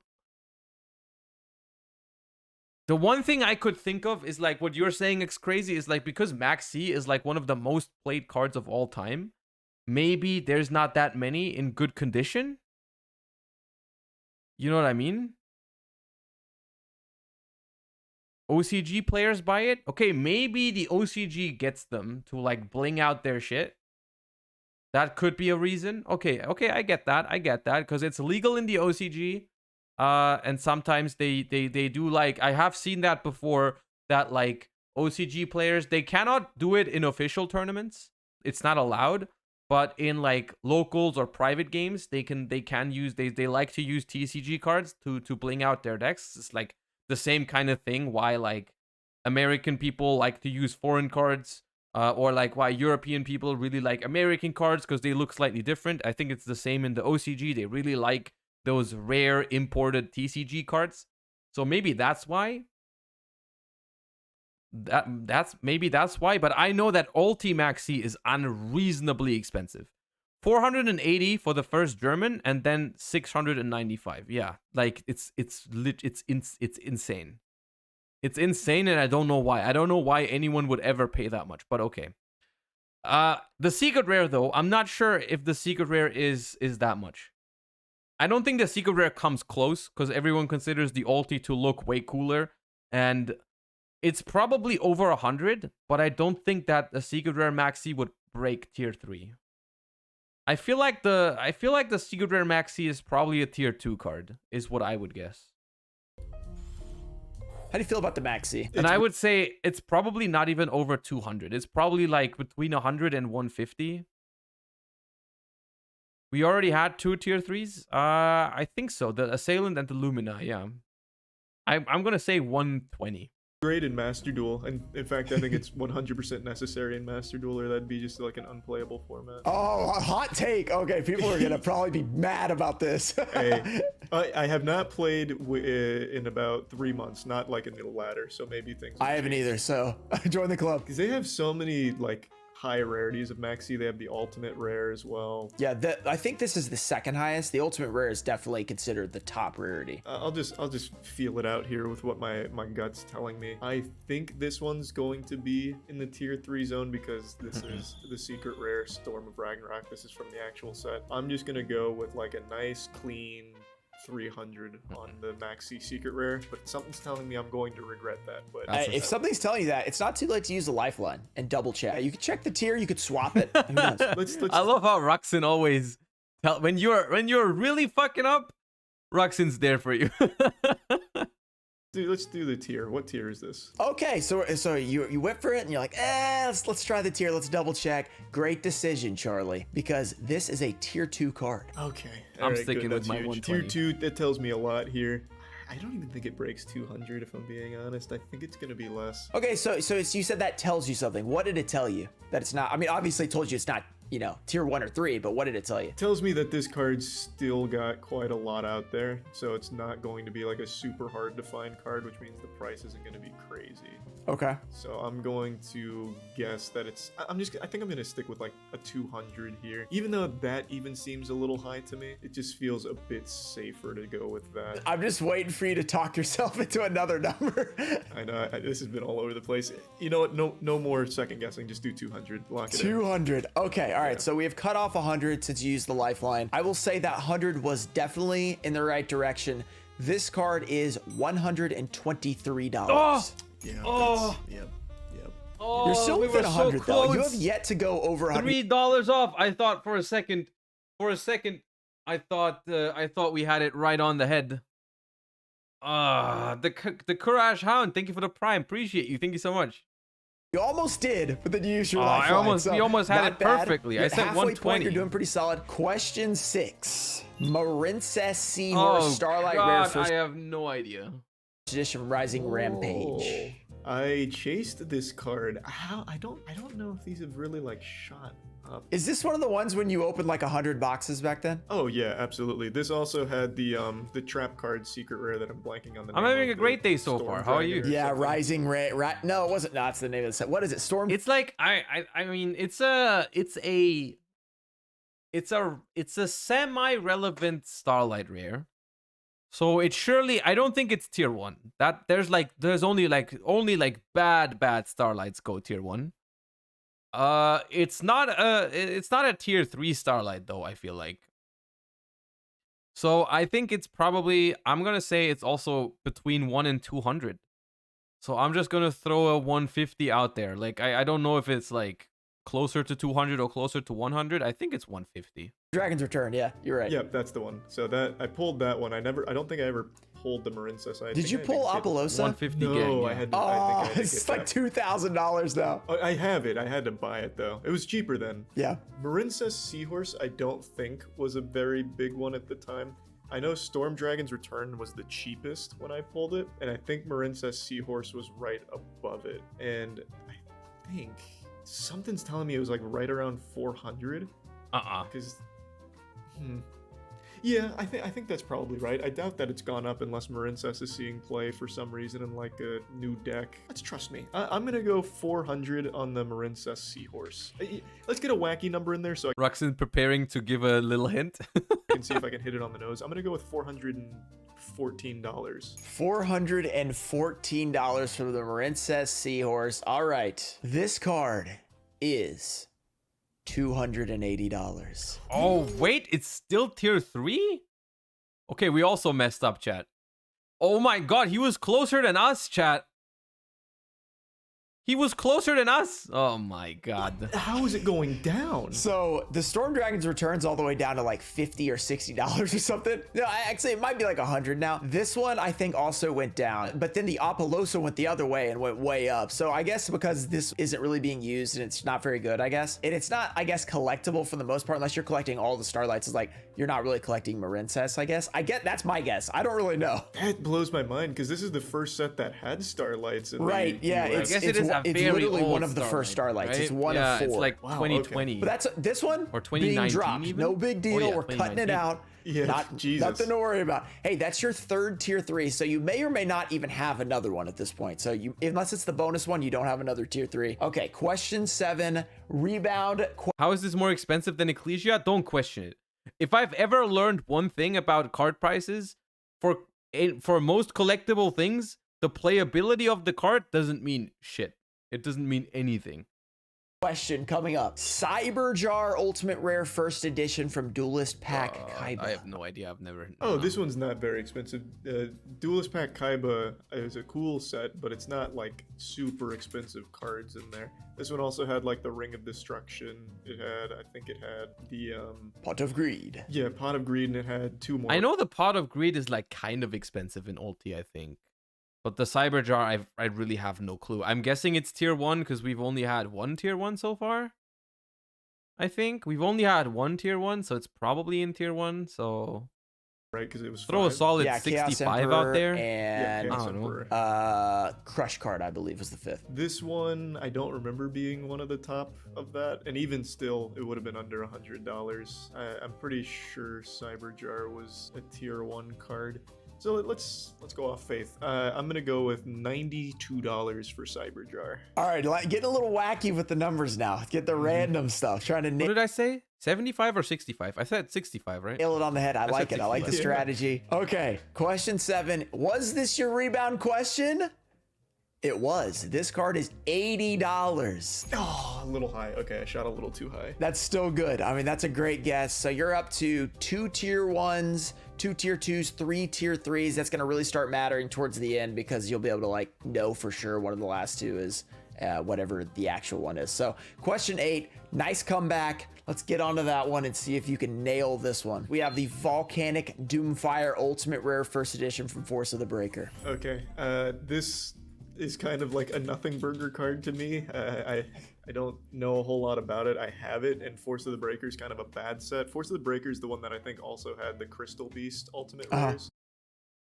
The one thing I could think of is like what you're saying is crazy is like, because Maxi is like one of the most played cards of all time, maybe there's not that many in good condition. You know what I mean? OCG players buy it. Okay, maybe the OCG gets them to like bling out their shit. That could be a reason. Okay, I get that. Because it's legal in the OCG. And sometimes they do like, I have seen that before, that like OCG players, they cannot do it in official tournaments. It's not allowed. But in like locals or private games, they can use, they like to use TCG cards to bling out their decks. It's like the same kind of thing why like American people like to use foreign cards, or like why European people really like American cards because they look slightly different. I think it's the same in the OCG. They really like those rare imported TCG cards. So maybe that's why. That's why, but I know that Ulti Maxi is unreasonably expensive. 480 for the first German and then 695. Yeah, like it's insane. It's insane, and I don't know why. I don't know why anyone would ever pay that much, but okay. The secret rare though, I'm not sure if the secret rare is that much. I don't think the secret rare comes close because everyone considers the ulti to look way cooler, and it's probably over 100, but I don't think that the secret rare maxi would break tier 3. I feel like the secret rare maxi is probably a tier 2 card, is what I would guess.
How do you feel about the maxi?
And I would say it's probably not even over 200. It's probably like between 100 and 150. We already had 2 tier 3s. I think so. The Assailant and the Lumina, yeah. I'm gonna say 120.
Great in Master Duel, and in fact, I think it's 100% necessary in Master Duel, or that'd be just like an unplayable format.
Oh, a hot take. Okay, people are gonna probably be mad about this.
Hey, I have not played in about 3 months, not like in the ladder, so maybe things.
I haven't either, so join the club.
Because they have so many like high rarities of Maxi. They have the ultimate rare as well.
Yeah, I think this is the second highest. The ultimate rare is definitely considered the top rarity.
I'll just feel it out here with what my gut's telling me. I think this one's going to be in the tier 3 zone because this is the secret rare Storm of Ragnarok. This is from the actual set. I'm just gonna go with like a nice clean 300 on the Maxi secret rare, but something's telling me I'm going to regret that. But
if something's telling you that, it's not too late to use the lifeline and double check. You could check the tier, you could swap it. Who knows?
I love how Ruxin always when you're really fucking up, Ruxin's there for you.
Dude, let's do the tier. What tier is this?
Okay, so you went for it and you're like, let's try the tier. Let's double check. Great decision, Charlie, because this is a tier 2 card.
Okay,
I'm sticking with my
huge.
120.
Tier 2, that tells me a lot here. I don't even think it breaks 200 if I'm being honest. I think it's gonna be less.
Okay, so you said that tells you something. What did it tell you? That it's not, I mean, obviously it told you it's not, you know, tier 1 or 3, but what did it tell you?
It tells me that this card's still got quite a lot out there, so it's not going to be like a super hard to find card, which means the price isn't going to be crazy.
Okay.
So I'm going to guess that it's, I think I'm going to stick with like a 200 here. Even though that even seems a little high to me, it just feels a bit safer to go with that.
I'm just waiting for you to talk yourself into another number.
I know, this has been all over the place. You know what, no more second guessing, just do 200, lock it
200. Okay, all right, so we have cut off 100 since you used the lifeline. I will say that 100 was definitely in the right direction. This card is $123.
Oh!
Yeah.
Oh.
Yep.
Oh,
you're still
we
within
were
100
so
though.
close.
You have yet to go over 100.
$3 off. I thought for a second, I thought we had it right on the head. The Courage Hound. Thank you for the prime. Appreciate you. Thank you so much.
You almost did, but then you used your lifeline.
We almost had it perfectly. I said 120.
Point, you're doing pretty solid. Question 6. Marincess Seymour Starlight Rare first
I have no idea.
edition Rising Rampage.
I chased this card. How? I don't know if these have really like shot up.
Is this one of the ones when you opened like 100 boxes back then?
Oh yeah, absolutely. This also had the trap card secret rare that I'm blanking on the name.
I'm having
of,
a great day so
Storm
far. How are you?
Dragon or
Yeah,
something.
Rising no, it wasn't. No, that's the name of the set. What is it? Storm.
It's like I mean it's a semi-relevant Starlight rare. So it's surely, I don't think it's tier 1. That there's only bad Starlights go tier 1. It's not a tier 3 Starlight though, I feel like. So I think it's probably, I'm gonna say it's also between 1 and 200. So I'm just gonna throw a 150 out there. Like I don't know if it's like closer to 200 or closer to 100. I think it's 150.
Dragon's Return, yeah, you're right.
Yep, that's the one. So that I pulled that one. I don't think I ever pulled the Marincess.
Did you pull Apollosa?
150
No,
gang, yeah.
I had to.
Oh,
I think I had to
it's
get
like
that.
$2,000 now.
Oh, I have it. I had to buy it though. It was cheaper then.
Yeah.
Marincess Seahorse, I don't think was a very big one at the time. I know Storm Dragon's Return was the cheapest when I pulled it, and I think Marincess Seahorse was right above it. And I think something's telling me it was like right around 400. Because, yeah, I think that's probably right. I doubt that it's gone up unless Marincess is seeing play for some reason in like a new deck. Let's trust me. I'm gonna go 400 on the Marincess Seahorse. Let's get a wacky number in there so I
Ruxin preparing to give a little hint.
can see if I can hit it on the nose. I'm gonna go with $414.
$414 for the Marincess Seahorse. All right, this card is $280.
Oh, wait, it's still tier 3? Okay, we also messed up, chat. Oh my god, he was closer than us, chat. He was closer than us. Oh my god.
How is it going down?
So the Storm Dragon's Return's all the way down to like $50 or $60 or something. No, actually it might be like 100 now. This one I think also went down, but then the Apollosa went the other way and went way up. So I guess because this isn't really being used and it's not very good, I guess. And it's not, I guess, collectible for the most part, unless you're collecting all the Starlights. It's like, you're not really collecting Marincess, I guess. That's my guess. I don't really know.
That blows my mind because this is the first set that had Starlights. In
Right,
the
yeah.
US.
I guess it is a
it's
very
literally
old
one of the first
Starlight,
Starlights.
right?
It's one
yeah,
of 4.
it's like
Wow,
2020.
okay.
But that's this one
Or
being
2019
dropped.
even?
No big deal.
Oh, yeah,
We're cutting it
2019.
out.
Yeah, Jesus.
Nothing to worry about. Hey, that's your third tier 3, so you may or may not even have another one at this point. So you, unless it's the bonus one, you don't have another tier 3. Okay, question 7, rebound.
How is this more expensive than Ecclesia? Don't question it. If I've ever learned one thing about card prices, for most collectible things, the playability of the card doesn't mean shit. It doesn't mean anything.
Question coming up. Cyberjar Ultimate Rare First Edition from Duelist Pack Kaiba.
I have no idea. I've never.
Oh, this one's not very expensive. Duelist Pack Kaiba is a cool set, but it's not like super expensive cards in there. This one also had like the Ring of Destruction. I think it had the
Pot of Greed.
yeah, Pot of Greed, and it had 2 more.
I know the Pot of Greed is like kind of expensive in Ulti, I think. But the Cyberjar, I really have no clue. I'm guessing it's tier 1 because we've only had 1 tier 1 so far. I think we've only had 1 tier 1, so it's probably in tier 1. So
right, because it was
throw a
5.
solid
Yeah, Chaos
65
Emperor
out there.
And
Chaos
I don't know.
Emperor.
Crush Card, I believe, was the 5th.
This one, I don't remember being one of the top of that, and even still, it would have been under $100. I'm pretty sure Cyberjar was a tier 1 card. So let's go off faith. I'm gonna go with $92 for Cyberjar.
All right, getting a little wacky with the numbers now. Get the random stuff. Trying to
What did I say? 75 or 65? I said 65, right?
nail it on the head. I like
said
it. I like the
65.
strategy. Okay, question 7. Was this your rebound question? It was. This card is $80.
Oh, a little high. Okay, I shot a little too high.
That's still good. I mean, that's a great guess. So you're up to 2 tier 1s, 2 tier 2s, 3 tier 3s. That's going to really start mattering towards the end because you'll be able to like know for sure one of the last 2 is whatever the actual one is. So question 8, nice comeback. Let's get onto that one and see if you can nail this one. We have the Volcanic Doomfire Ultimate Rare First Edition from Force of the Breaker.
Okay, this is kind of like a nothing burger card to me. I don't know a whole lot about it. I have it, and Force of the Breaker is kind of a bad set. Force of the Breaker is the one that I think also had the Crystal Beast Ultimate Rares.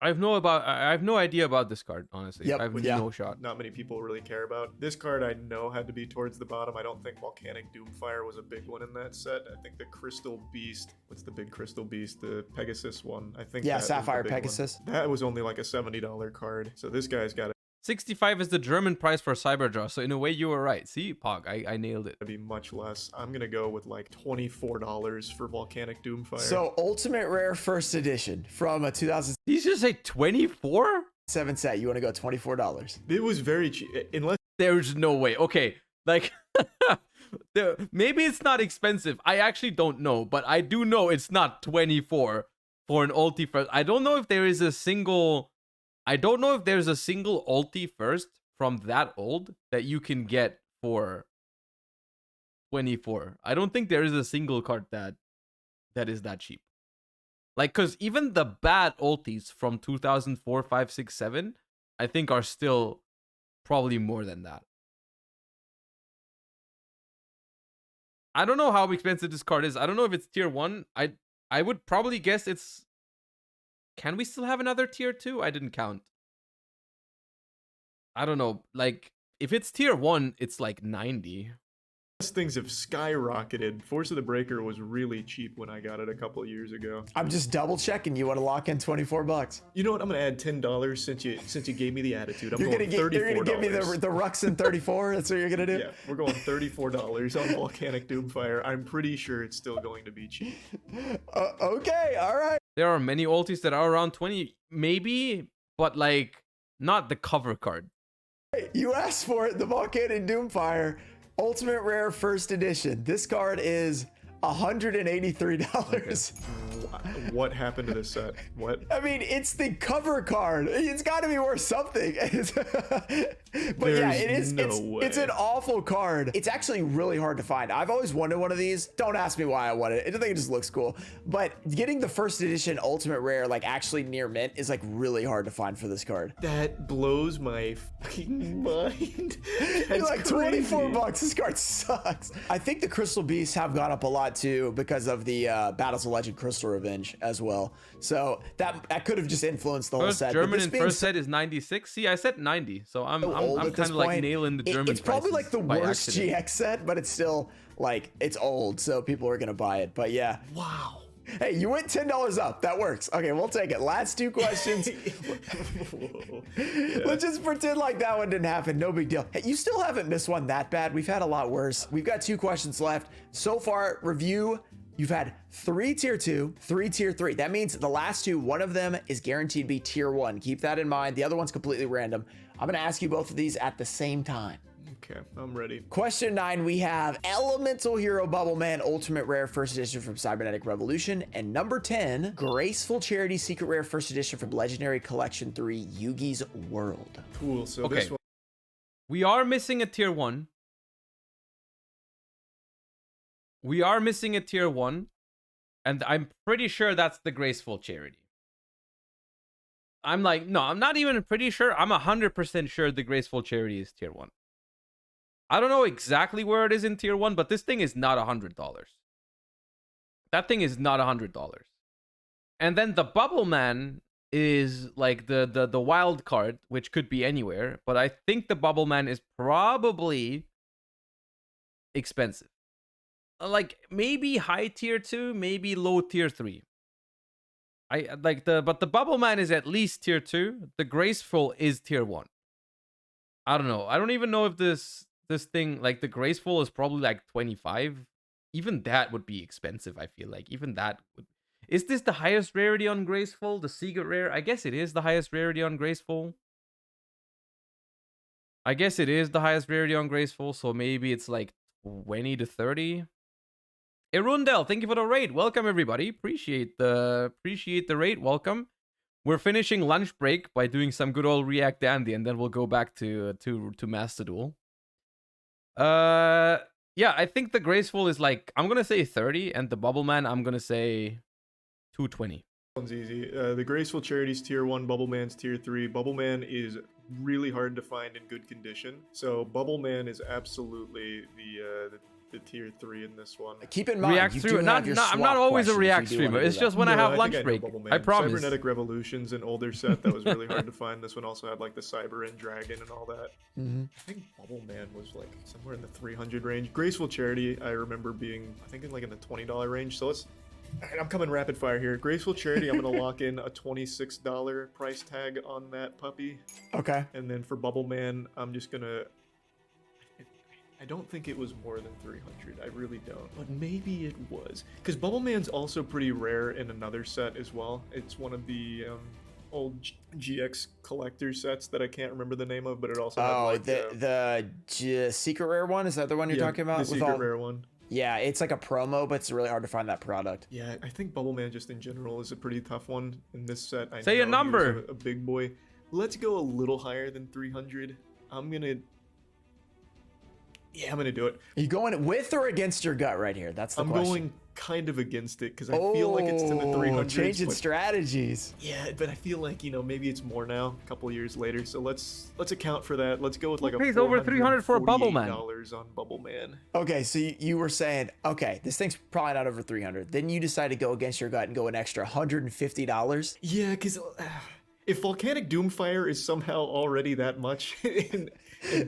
I have no idea about this card, honestly.
Yep,
I have
yeah.
no shot.
Not many people really care about. This card I know had to be towards the bottom. I don't think Volcanic Doomfire was a big one in that set. I think the Crystal Beast, what's the big Crystal Beast? The Pegasus one. I think
Yeah,
that was the
Sapphire
big one.
Pegasus.
That was only like a $70 card. So this guy's got
65 is the German price for Cyberjar, so in a way you were right. See, Pog, I nailed it.
to be much less. I'm gonna go with like $24 for Volcanic Doomfire.
So Ultimate Rare First Edition from a 2007
Did you just say 24?
set. You want to go $24?
it was very cheap, unless
There's no way. Okay, like Maybe it's not expensive. I actually don't know, but I do know it's not 24 for an ulti first. I don't know if there is a single. I don't know if there's a single ulti first from that old that you can get for 24. I don't think there is a single card that is that cheap. Like, cause even the bad ultis from 2004, 5, 6, 7, I think are still probably more than that. I don't know how expensive this card is. I don't know if it's tier 1. I would probably guess it's... Can we still have another tier 2? I didn't count. I don't know. Like, if it's tier 1, it's like 90.
Things have skyrocketed. Force of the Breaker was really cheap when I got it a couple of years ago.
I'm just double checking. You want to lock in $24?
You know what? I'm gonna add $10 since you gave me the attitude.
You're gonna give me the Rux in 34. That's what you're gonna do.
Yeah, we're going $34 on Volcanic Doomfire. I'm pretty sure it's still going to be cheap.
Okay, all right.
There are many ultis that are around 20, maybe, but like not the cover card.
You asked for it. The Volcanic Doomfire. Ultimate Rare First Edition. This card is $183.
Okay. What happened to this set? What?
I mean, it's the cover card. It's got to be worth something. But yeah, it is. It's an awful card. It's actually really hard to find. I've always wanted one of these. Don't ask me why I wanted it. I think it just looks cool. But getting the first edition Ultimate Rare, like actually near mint, is like really hard to find for this card.
That blows my fucking mind.
You're like $24. This card sucks. I think the Crystal Beasts have gone up a lot too because of the Battles of Legend Crystal Revenge as well. So that could have just influenced the whole set.
German in first set is 96. See, I said 90, so I'm kind of like nailing the German.
It's probably like the worst
accident.
GX set, but it's still like it's old, so people are gonna buy it. But yeah.
Wow.
Hey, you went $10 up. That works. Okay, we'll take it. Last two questions.
Yeah.
Let's just pretend like that one didn't happen. No big deal. Hey, you still haven't missed one that bad. We've had a lot worse. We've got 2 questions left. So far, review, you've had 3 tier 2, 3 tier 3. That means the last 2, one of them is guaranteed to be tier 1. Keep that in mind. The other one's completely random. I'm going to ask you both of these at the same time.
Okay, I'm ready.
Question 9, we have Elemental Hero Bubble Man Ultimate Rare First Edition from Cybernetic Revolution. And number 10, Graceful Charity Secret Rare First Edition from Legendary Collection 3, Yugi's World.
Cool, so
Okay.
this one...
We are missing a tier 1. We are missing a tier 1. And I'm pretty sure that's the Graceful Charity. I'm like, no, I'm not even pretty sure. I'm 100% sure the Graceful Charity is tier 1. I don't know exactly where it is in tier 1, but this thing is not $100. That thing is not $100. And then the Bubble Man is like the wild card, which could be anywhere, but I think the Bubble Man is probably expensive. Like maybe high tier 2, maybe low tier 3. But the Bubble Man is at least tier 2. The Graceful is tier 1. I don't know. I don't even know if this thing, like the Graceful, is probably like 25. Even that would be expensive, I feel like. Even that would... Is this the highest rarity on Graceful? The Secret Rare? I guess it is the highest rarity on Graceful. I guess it is the highest rarity on Graceful, so maybe it's like 20 to 30. Irundel, thank you for the raid. Welcome everybody. Appreciate the raid. Welcome. We're finishing lunch break by doing some good old React Dandy, and then we'll go back to Master Duel. Yeah, I think the Graceful is like, I'm gonna say 30, and the Bubble Man, I'm gonna say 220.
One's easy. The Graceful Charity's tier 1, Bubble Man's tier 3. Bubble Man is really hard to find in good condition, so Bubble Man is absolutely the tier 3 in this one.
Keep in mind,
React streamer. I'm not always a React streamer. It's just when I have lunch break. I promise.
Cybernetic Revolution's an older set that was really hard to find. This one also had like the Cyber and Dragon and all that. I think Bubble Man was like somewhere in the 300 range. Graceful Charity, I remember being, I think like in the $20 range. So let's... I'm coming rapid fire here. Graceful Charity, I'm going to lock in a $26 price tag on that puppy.
Okay.
And then for Bubble Man, I'm just going to... I don't think it was more than 300. I really don't. But maybe it was. Because Bubble Man's also pretty rare in another set as well. It's one of the old GX collector sets that I can't remember the name of, but it also had
Oh,
like,
the secret rare one? Is that the one you're talking about?
the secret rare one.
Yeah, it's like a promo, but it's really hard to find that product.
Yeah, I think Bubble Man just in general is a pretty tough one in this set. I
Say a
know he was
number.
a big boy. Let's go a little higher than 300. I'm gonna do it.
Are you going with or against your gut right here? That's the
I'm
question.
going kind of against it because I feel like it's to the 300s.
Changing
but-
strategies.
Yeah, but I feel like, maybe it's more now, a couple years later. So let's account for that. Let's go with like
Who
a
pays over 300 for a Bubble Man?
$48 on Bubble Man.
Okay, so you were saying, okay, this thing's probably not over 300. Then you decide to go against your gut and go an extra $150.
Yeah, because if Volcanic Doomfire is somehow already that much in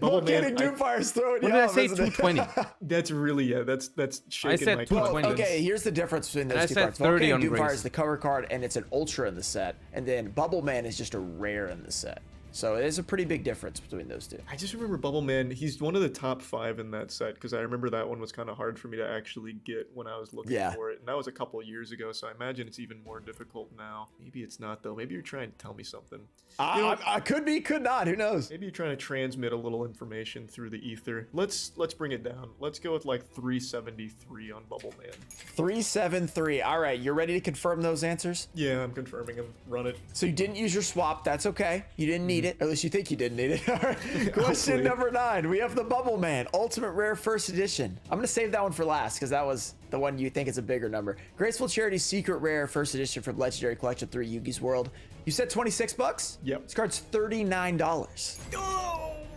Bubble
Volcanic
Man,
Doomfire's throwing
What
you
did I
off,
say?
isn't it?
220.
that's really that's shaking
said
my
220.
confidence.
Okay, here's the difference between
And I
those two
said
cards.
30
Volcanic
on
Doomfire
Grace.
is the cover card, and it's an ultra in the set. And then Bubble Man is just a rare in the set. So there's a pretty big difference between those two.
I just remember Bubble Man. He's one of the top 5 in that set because I remember that one was kind of hard for me to actually get when I was looking for it. And that was a couple of years ago, so I imagine it's even more difficult now. Maybe it's not, though. Maybe you're trying to tell me something.
I could be, could not. Who knows?
Maybe you're trying to transmit a little information through the ether. Let's bring it down. Let's go with like 373 on Bubble Man.
373. All right, you're ready to confirm those answers?
Yeah, I'm confirming them. Run it.
So you didn't use your swap. That's okay. You didn't need it. Or at least you think you didn't need it. All right. Question
Hopefully.
number 9. We have the Bubble Man Ultimate Rare First Edition. I'm going to save that one for last because that was the one you think is a bigger number. Graceful Charity Secret Rare First Edition from Legendary Collection 3 Yugi's World. You said 26 bucks?
Yep.
This card's $39.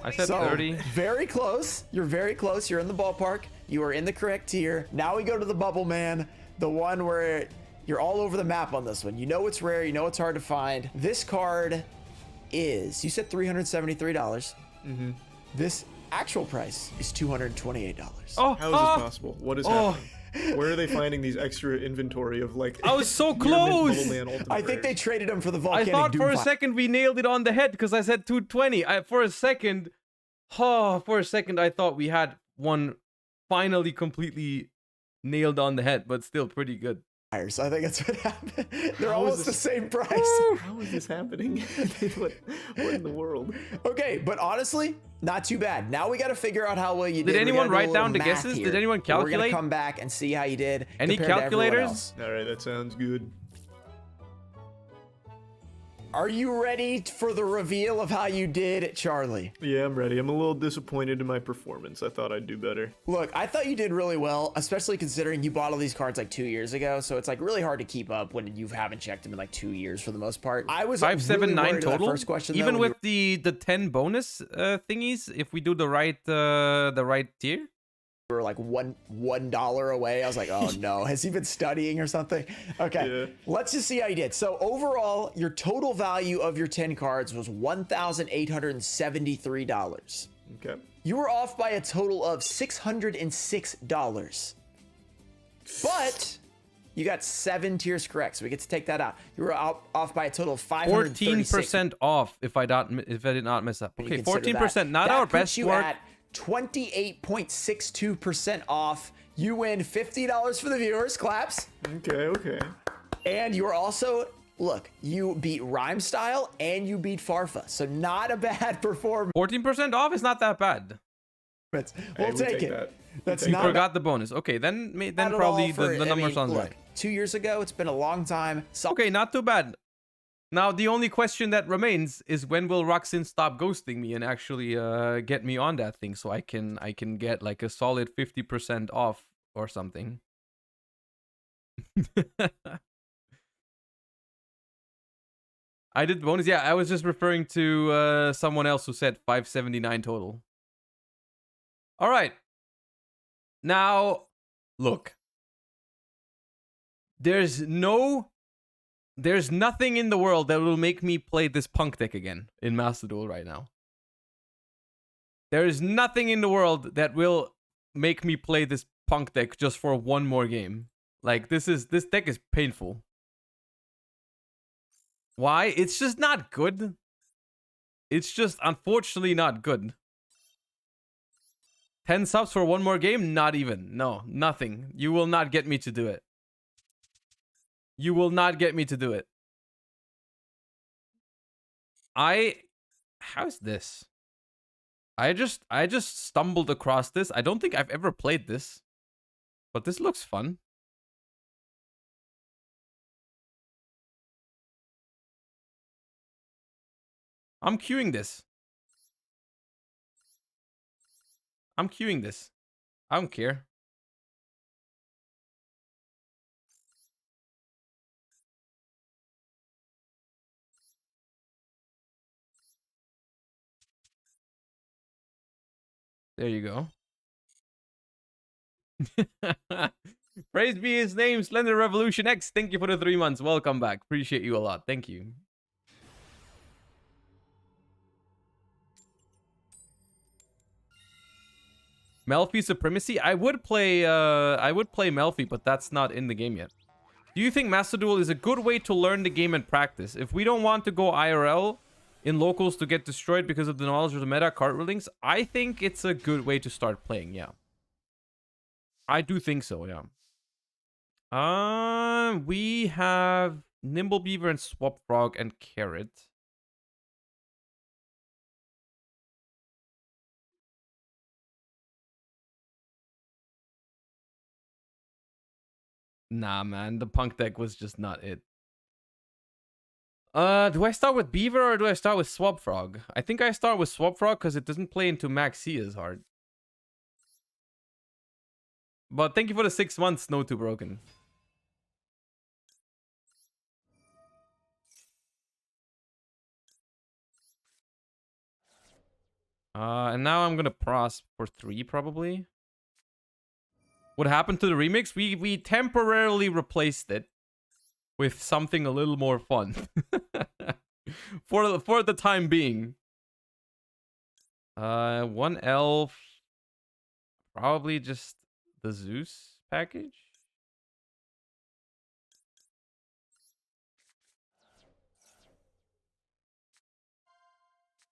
I said
So,
30.
very close. You're very close. You're in the ballpark. You are in the correct tier. Now we go to the Bubble Man, the one where you're all over the map on this one. You know it's rare. You know it's hard to find. This card is, you said $373. Mm-hmm. This actual price is $228.
Oh,
How is this possible? What is happening? Where are they finding these extra inventory of like?
I was so
Yearman
close.
Bubble Man Ultimate
I think
Rares?
they traded him for the
I
Volcanic
thought for a
Doomfire.
second we nailed it on the head because I said 220. For a second I thought we had one finally completely nailed on the head, but still pretty good.
I think that's what happened. They're
How is
almost the
this-
same price.
How is this happening? what in the world?
Okay, but honestly, not too bad. Now we got to figure out how well you did.
Did
We
anyone
gotta do a
write
little
down the
math
guesses?
here.
Did anyone
We're gonna
calculate?
come back and see how you did.
Any
compared to everyone
calculators?
else.
All right, that sounds good.
Are you ready for the reveal of how you did, Charlie?
Yeah, I'm ready. I'm a little disappointed in my performance. I thought I'd do better.
Look, I thought you did really well, especially considering you bought all these cards like 2 years ago. So it's like really hard to keep up when you haven't checked them in like 2 years for the most part. I was
579
really worried about that
total.
first question, though,
Even
when
with the 10 bonus thingies, if we do the right tier.
we were like $1 away. I was like, oh no, has he been studying or something? Okay,
Yeah.
let's just see how you did. So overall, your total value of your 10 cards was $1,873.
Okay.
You were off by a total of $606. But you got 7 tiers correct, so we get to take that out. You were off by a total of 536.
14% off if I did not mess up.
You
Okay,
consider
14%,
that.
not
That
our
puts
best
you
work.
at 28.62% off. You win $50 for the viewers. Claps.
Okay.
And you are also, look, you beat Rhyme Style and you beat Farfa. So not a bad performance.
14% off is not that bad.
We'll
Hey,
take it.
that.
That's
take
not
that.
Forgot the bonus. Okay, then
bad
probably
at all
the number sounds
look,
right.
2 years ago, it's been a long time. So
Okay, not too bad. Now, the only question that remains is when will Roxin stop ghosting me and actually get me on that thing so I can get like a solid 50% off or something. I did bonus. Yeah, I was just referring to someone else who said 579 total. All right. Now, look. There's nothing in the world that will make me play this P.U.N.K deck again in Master Duel right now. There is nothing in the world that will make me play this P.U.N.K deck just for one more game. Like, this deck is painful. Why? It's just not good. It's just unfortunately not good. 10 subs for one more game? Not even. No, nothing. You will not get me to do it. You will not get me to do it. How's this? I just stumbled across this. I don't think I've ever played this. But this looks fun. I'm queuing this. I'm queuing this. I don't care. There you go. Praise be his name, Slender Revolution X. Thank you for the 3 months. Welcome back. Appreciate you a lot. Thank you. Melfi Supremacy. I would play Melfi, but that's not in the game yet. Do you think Master Duel is a good way to learn the game and practice? If we don't want to go IRL in locals to get destroyed because of the knowledge of the meta card rulings, I think it's a good way to start playing, yeah. I do think so, yeah. We have Nimble Beaver and Swap Frog and Carrot. Nah, man, the Punk deck was just not it. Do I start with Beaver or do I start with Swap Frog? I think I start with Swap Frog because it doesn't play into Max C as hard. But thank you for the 6 months, No Too Broken. And now I'm gonna pros for 3 probably. What happened to the remix? We temporarily replaced it with something a little more fun. for the time being. 1 elf. Probably just the Zeus package.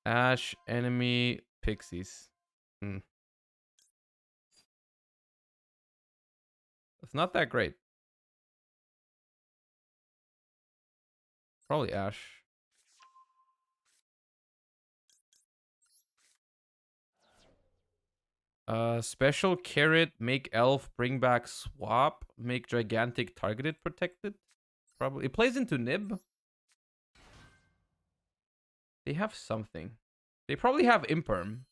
Ash, enemy, pixies. It's not that great. Probably Ash. Special carrot, make elf, bring back swap, make gigantic targeted protected. Probably it plays into Nib. They have something. They probably have Imperm.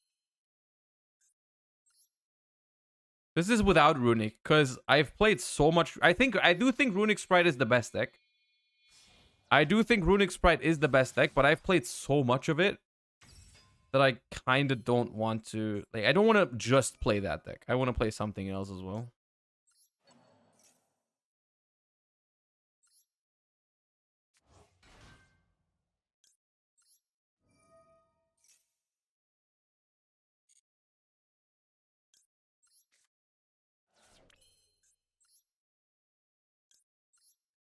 This is without Runic, because I've played so much. I do think Runic Spright is the best deck. I do think Runic Spright is the best deck, but I've played so much of it that I kind of don't want to... Like, I don't want to just play that deck. I want to play something else as well.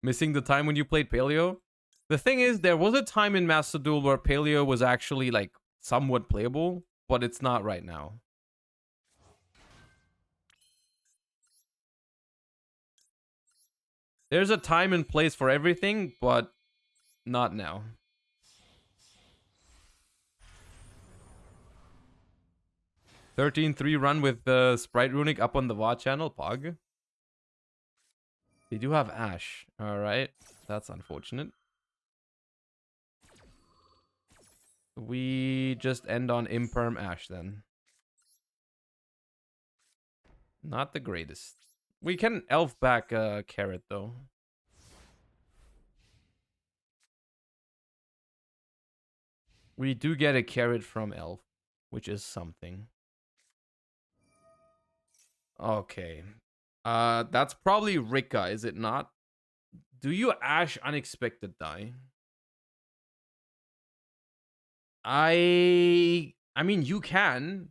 Missing the time when you played Paleo? The thing is, there was a time in Master Duel where Paleo was actually, like, somewhat playable, but it's not right now. There's a time and place for everything, but not now. (13-3) run with the Spright Runic up on the VOD channel, Pog. They do have Ash. Alright, that's unfortunate. We just end on Imperm Ash then. Not the greatest. We can elf back Carrot though. We do get a Carrot from elf, which is something. Okay. That's probably Rika, is it not? Do you Ash Unexpected die? I mean, you can.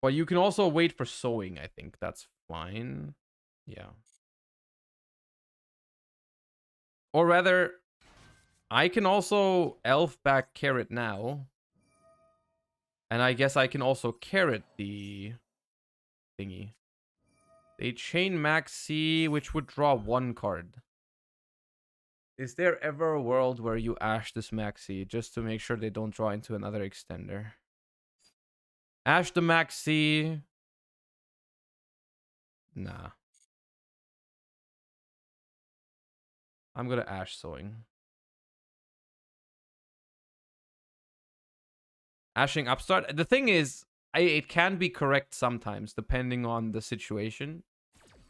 But you can also wait for sowing, I think. That's fine. Yeah. Or rather, I can also elf back Carrot now. And I guess I can also Carrot the thingy. They chain Max C, which would draw 1 card. Is there ever a world where you Ash this Maxi just to make sure they don't draw into another extender? Ash the Maxi. Nah. I'm gonna Ash Sowing. Ashing Upstart. The thing is, it can be correct sometimes, depending on the situation.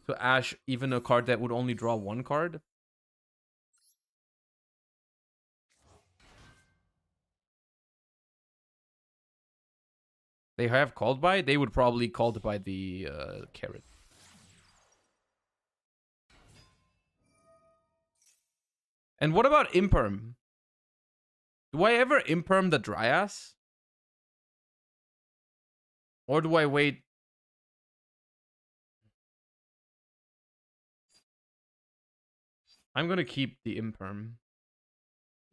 To Ash even a card that would only draw one card. They have called by? They would probably called by the carrot. And what about Imperm? Do I ever Imperm the Dryas? Or do I wait? I'm gonna keep the Imperm.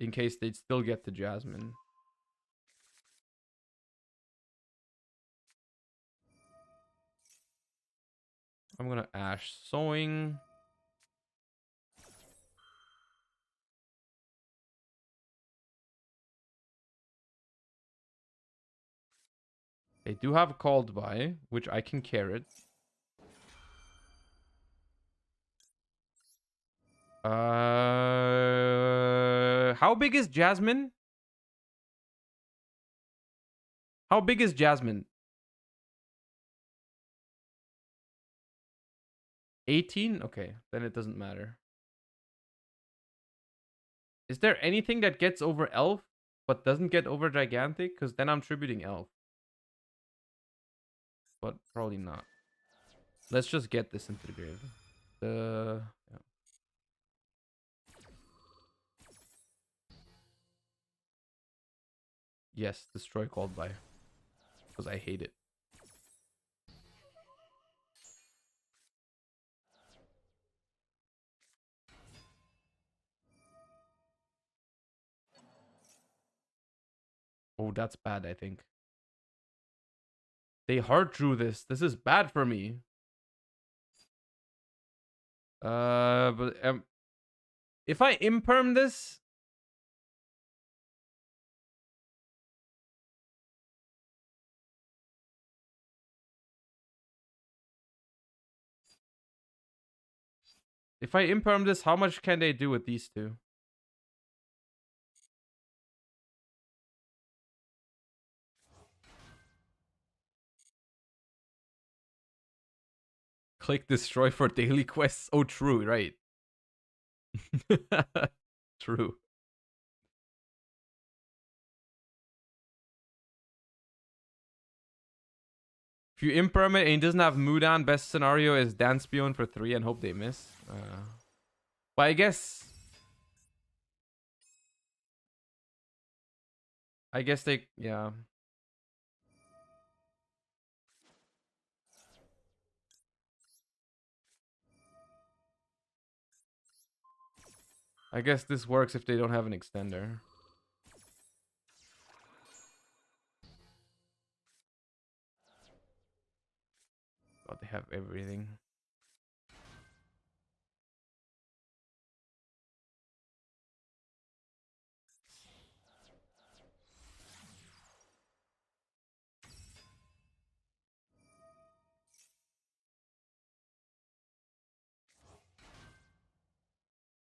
In case they still get the Jasmine. I'm gonna Ash Sowing. They do have called by, which I can carrot. How big is Jasmine? How big is Jasmine? 18? Okay, then it doesn't matter. Is there anything that gets over Elf, but doesn't get over Gigantic? Because then I'm tributing Elf. But probably not. Let's just get this into the grave. Yeah. Yes, destroy called by. Because I hate it. Oh, that's bad, I think. They hard drew this. This is bad for me. But if I Imperm this... If I Imperm this, how much can they do with these two? Click destroy for daily quests. Oh, true, right. True. If you Imperm it and he doesn't have Mudan, best scenario is Dance P.U.N. for 3 and hope they miss. But I guess they, yeah. I guess this works if they don't have an extender. Oh, they have everything.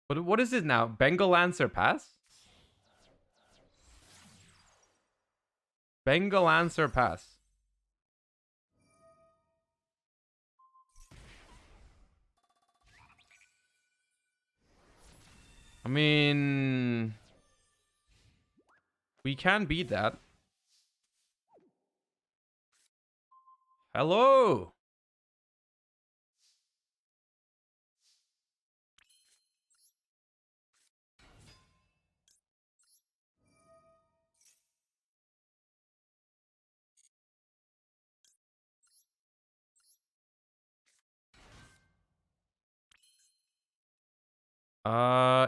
But what is it now? Bengal Lancer pass? Bengal Lancer pass. I mean, we can beat that. Hello.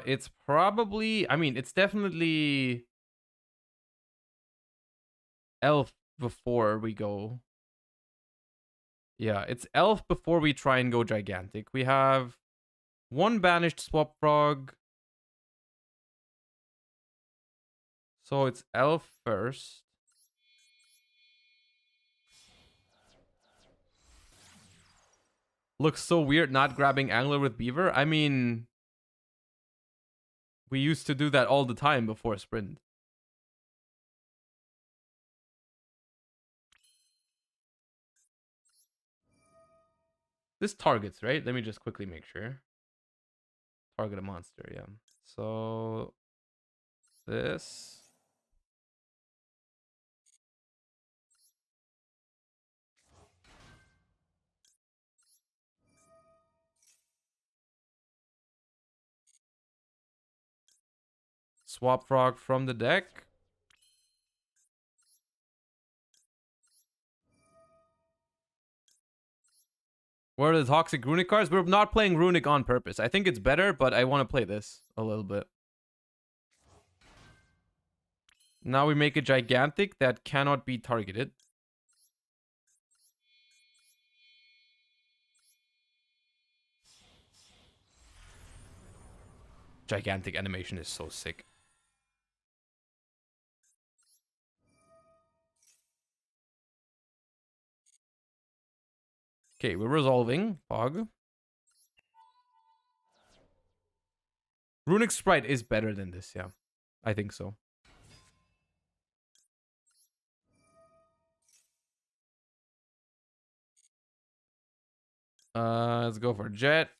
It's probably, I mean, it's definitely Elf before we go. Yeah, it's Elf before we try and go Gigantic. We have one Banished Swap Frog, So it's elf first. Looks so weird not grabbing angler with beaver. I mean, we used to do that all the time before sprint. This targets, right? Let me just quickly make sure. Target a monster, yeah. So this. Swap frog from the deck. What are the toxic runic cards? We're not playing runic on purpose. I think it's better, but I want to play this a little bit. Now we make a gigantic that cannot be targeted. Gigantic animation is so sick. Okay, we're resolving. Fog. Runic Spright is better than this, yeah. I think so. Let's go for Jet.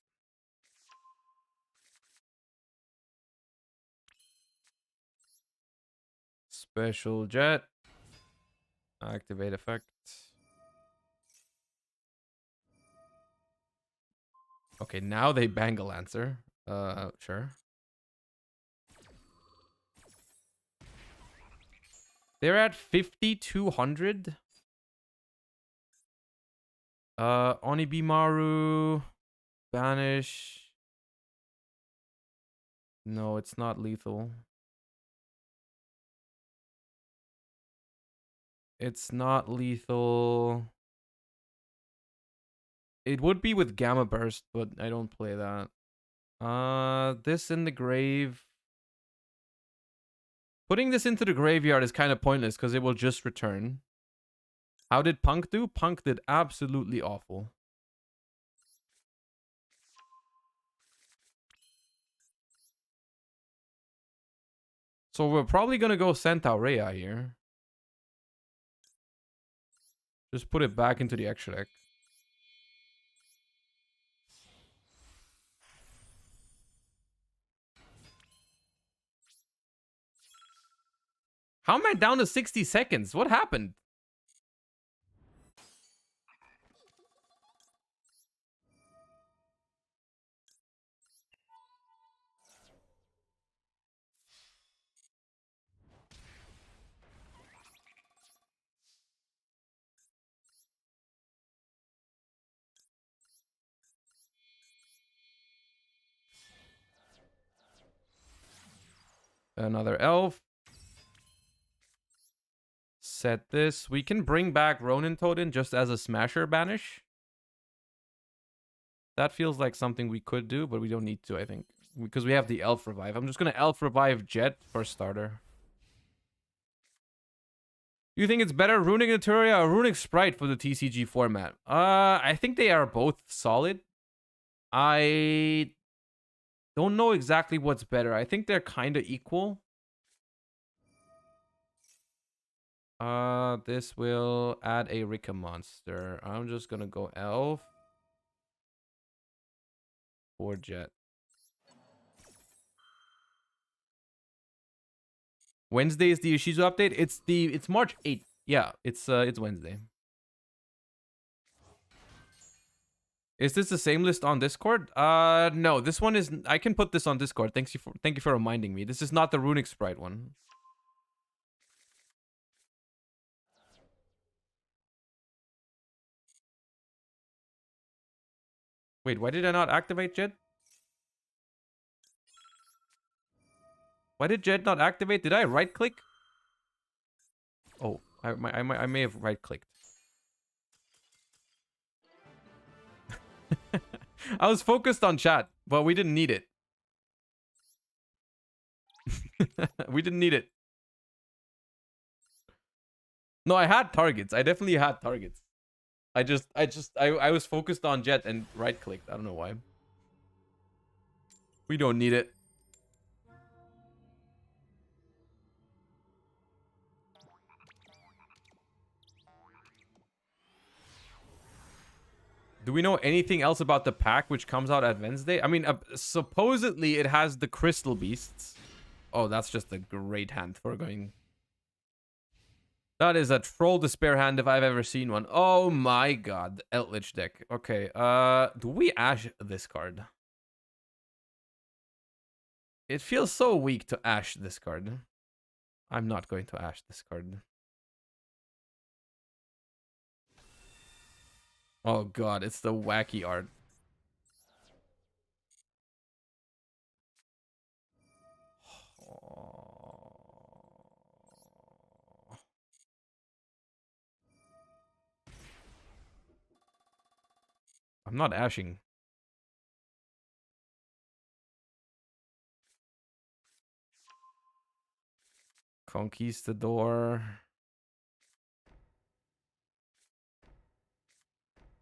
Special Jet. Activate effect. Okay, now they Bangle answer. Sure. They're at 5,200. Onibimaru. Banish. No, it's not lethal. It's not lethal. It would be with Gamma Burst, but I don't play that. This in the grave. Putting this into the graveyard is kind of pointless because it will just return. How did P.U.N.K do? P.U.N.K did absolutely awful. So we're probably going to go Centaurrea here. Just put it back into the extra deck. How am I down to 60 seconds? What happened? Another elf. Set this. We can bring back Ronin Totem just as a smasher banish. That feels like something we could do, but we don't need to, I think. Because we have the elf revive. I'm just going to elf revive Jet for starter. You think it's better Runic Naturia or Runic Spright for the TCG format? I think they are both solid. I don't know exactly what's better. I think they're kind of equal. This will add a Rika monster. I'm just gonna go elf or Jet. Wednesday is the Ishizu update. It's March 8th. Yeah, it's Wednesday. Is this the same list on Discord? No, this one is. I can put this on Discord. Thank you for reminding me. This is not the Runic Spright one. Wait, why did I not activate Jet? Why did Jet not activate? Did I right click? Oh, I may have right clicked. I was focused on chat, but we didn't need it. We didn't need it. No, I had targets. I definitely had targets. I was focused on Jet and right clicked. I don't know why. We don't need it. Do we know anything else about the pack which comes out at Wednesday? I mean, supposedly it has the crystal beasts. Oh, that's just a great hand for going. That is a troll despair hand if I've ever seen one. Oh my god, Eldritch deck. Okay, do we Ash this card? It feels so weak to Ash this card. I'm not going to Ash this card. Oh god, it's the wacky art. I'm not ashing. Conquistador.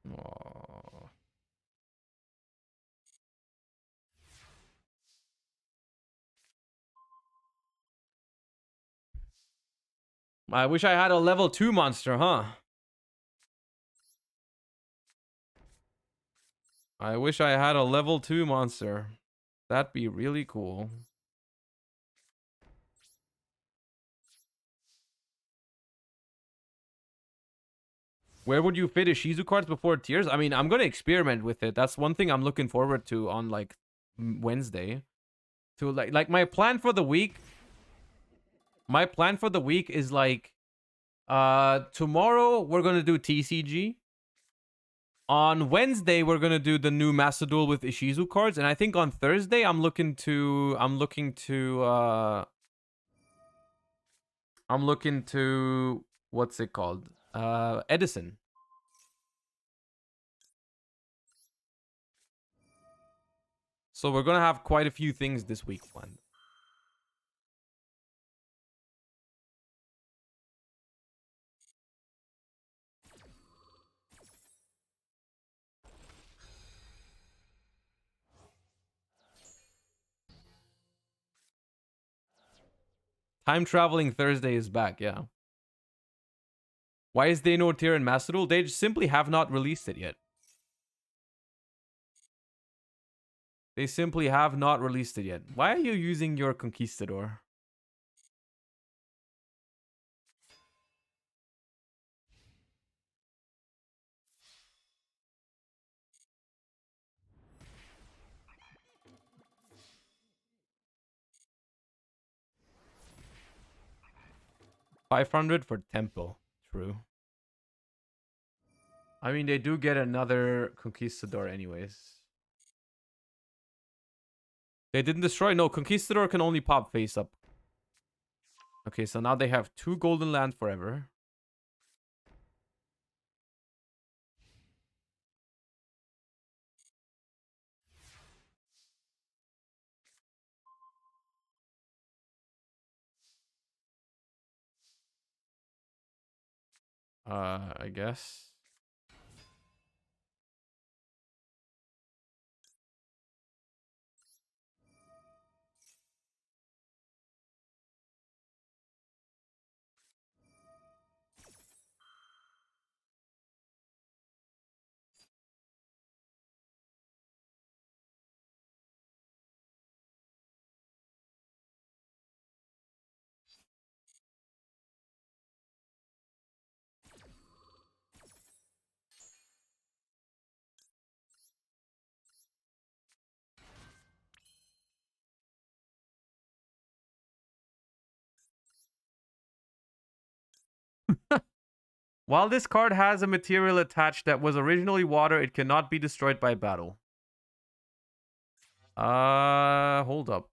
Oh. I wish I had a level 2 monster, huh? I wish I had a level 2 monster. That'd be really cool. Where would you fit Ishizu cards before tiers? I mean, I'm gonna experiment with it. That's one thing I'm looking forward to on like Wednesday. To like my plan for the week. My plan for the week is like tomorrow we're gonna do TCG. On Wednesday we're gonna do the new Master Duel with Ishizu cards, and I think on Thursday I'm looking to what's it called? Edison. So we're gonna have quite a few things this week planned. Time traveling Thursday is back, yeah. Why is there no tier in Master Duel? They just simply have not released it yet. They simply have not released it yet. Why are you using your Conquistador? $500 for Temple. True. I mean, they do get another Conquistador anyways. They didn't destroy. No, Conquistador can only pop face up. Okay, so now they have 2 golden land forever. I guess. While this card has a material attached that was originally water, it cannot be destroyed by battle. Hold up.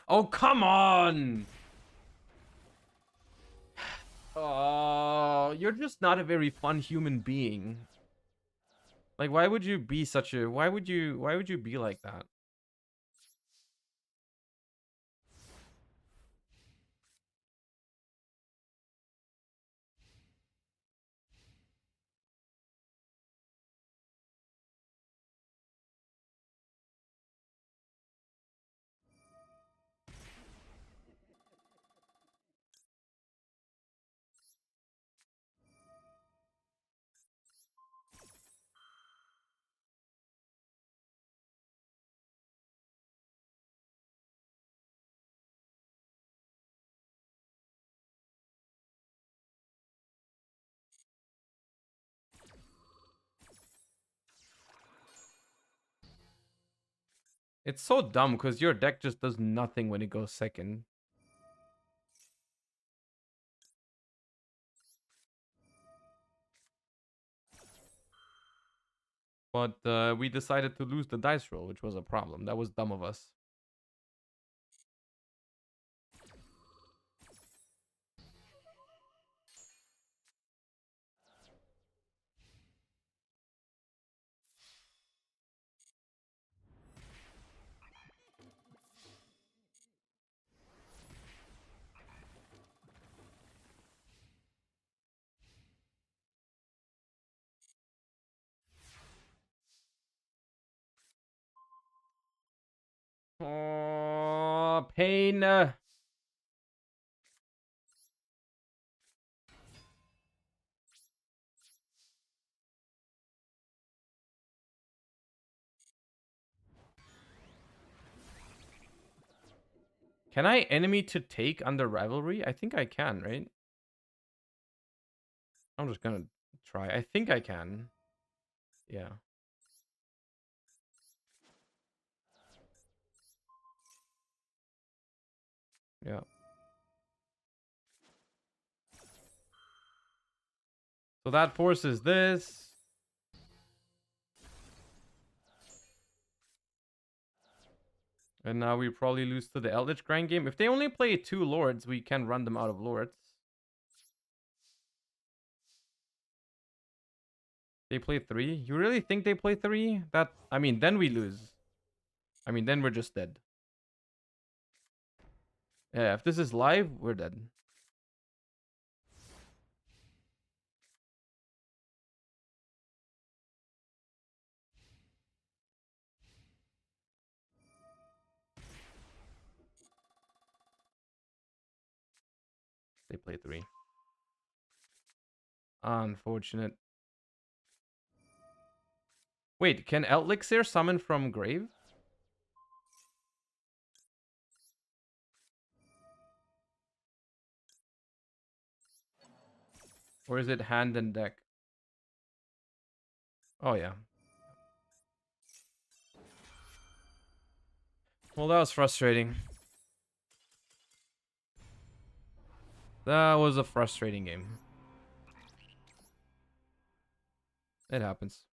Oh, come on! Oh, you're just not a very fun human being. Like, why would you be such a... why would you be like that? It's so dumb because your deck just does nothing when it goes second. But we decided to lose the dice roll, which was a problem. That was dumb of us. Oh, pain. Can I enemy to take under rivalry? I think I can, right? I'm just gonna try. I think I can. Yeah. Yeah. So that forces this. And now we probably lose to the Eldritch Grind game. If they only play 2 Lords, we can run them out of Lords. They play 3? You really think they play 3? That, I mean, then we lose. I mean, then we're just dead. Yeah, if this is live, we're dead. They play 3. Unfortunate. Wait, can Elixir summon from grave? Or is it hand and deck? Oh, yeah. Well, that was frustrating. That was a frustrating game. It happens.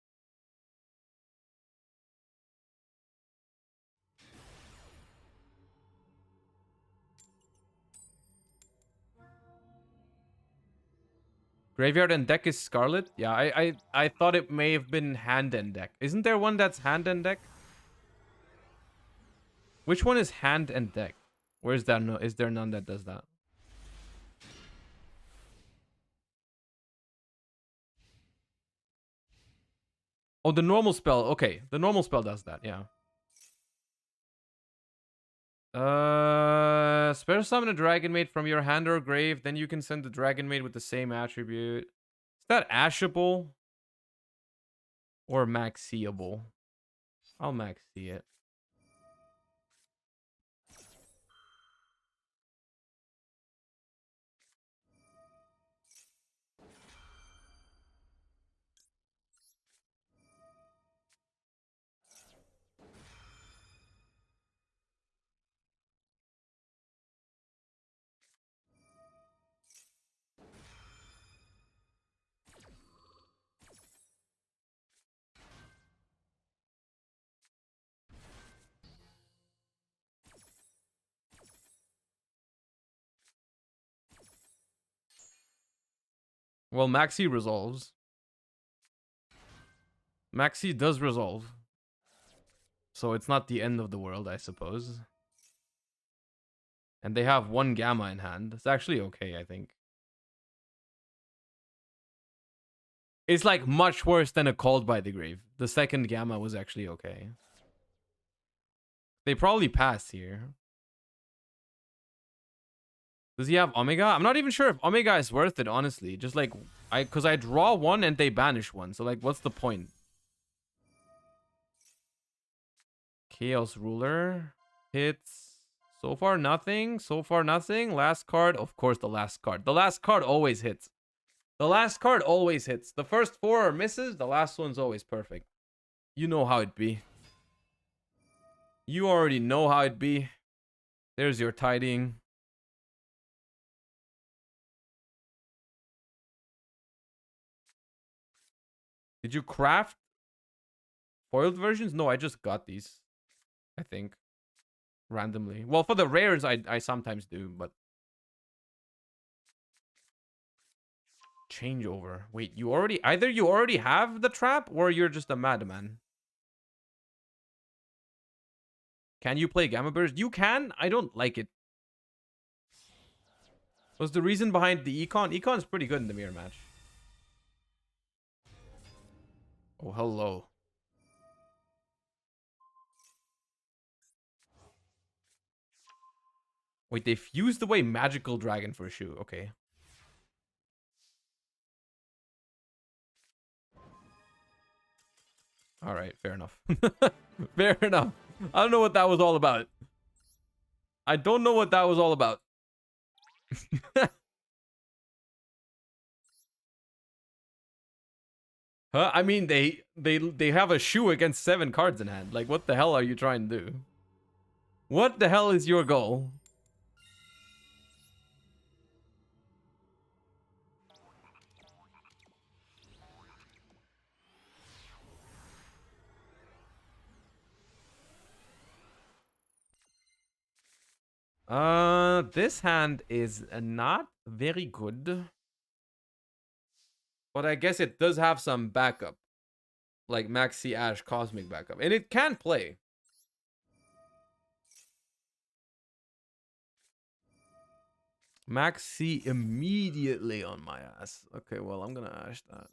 Graveyard and deck is Scarlet? Yeah, I thought it may have been hand and deck. Isn't there one that's hand and deck? Which one is hand and deck? Or is that no? Is there none that does that? Oh, the normal spell. Okay, the normal spell does that. Yeah. Special summon a dragon maid from your hand or grave. Then you can send the dragon maid with the same attribute. Is that ashable or maxiable? I'll maxi it. Well, Maxi resolves. Maxi does resolve. So it's not the end of the world, I suppose. And they have 1 Gamma in hand. It's actually okay, I think. It's like much worse than a Called by the Grave. The second Gamma was actually okay. They probably pass here. Does he have Omega? I'm not even sure if Omega is worth it, honestly. Just like, because I draw 1 and they banish 1. So like, what's the point? Chaos Ruler. Hits. So far, nothing. So far, nothing. Last card. Of course, the last card. The last card always hits. The last card always hits. The first 4 are misses. The last one's always perfect. You know how it be. You already know how it be. There's your tidying. Did you craft foiled versions? No, I just got these. I think. Randomly. Well, for the rares, I sometimes do, but... Changeover. Wait, you already... Either you already have the trap, or you're just a madman. Can you play Gamma Burst? You can. I don't like it. What's the reason behind the Econ? Econ's pretty good in the mirror match. Oh, hello. Wait, they fused away Magical Dragon for a shoe. Okay. All right, fair enough. Fair enough. I don't know what that was all about. I don't know what that was all about. Huh? I mean, they have a shoe against 7 cards in hand. Like, what the hell are you trying to do? What the hell is your goal? This hand is not very good. But I guess it does have some backup. Like Maxi Ash Cosmic backup. And it can play. Maxi immediately on my ass. Okay, well, I'm gonna Ash that.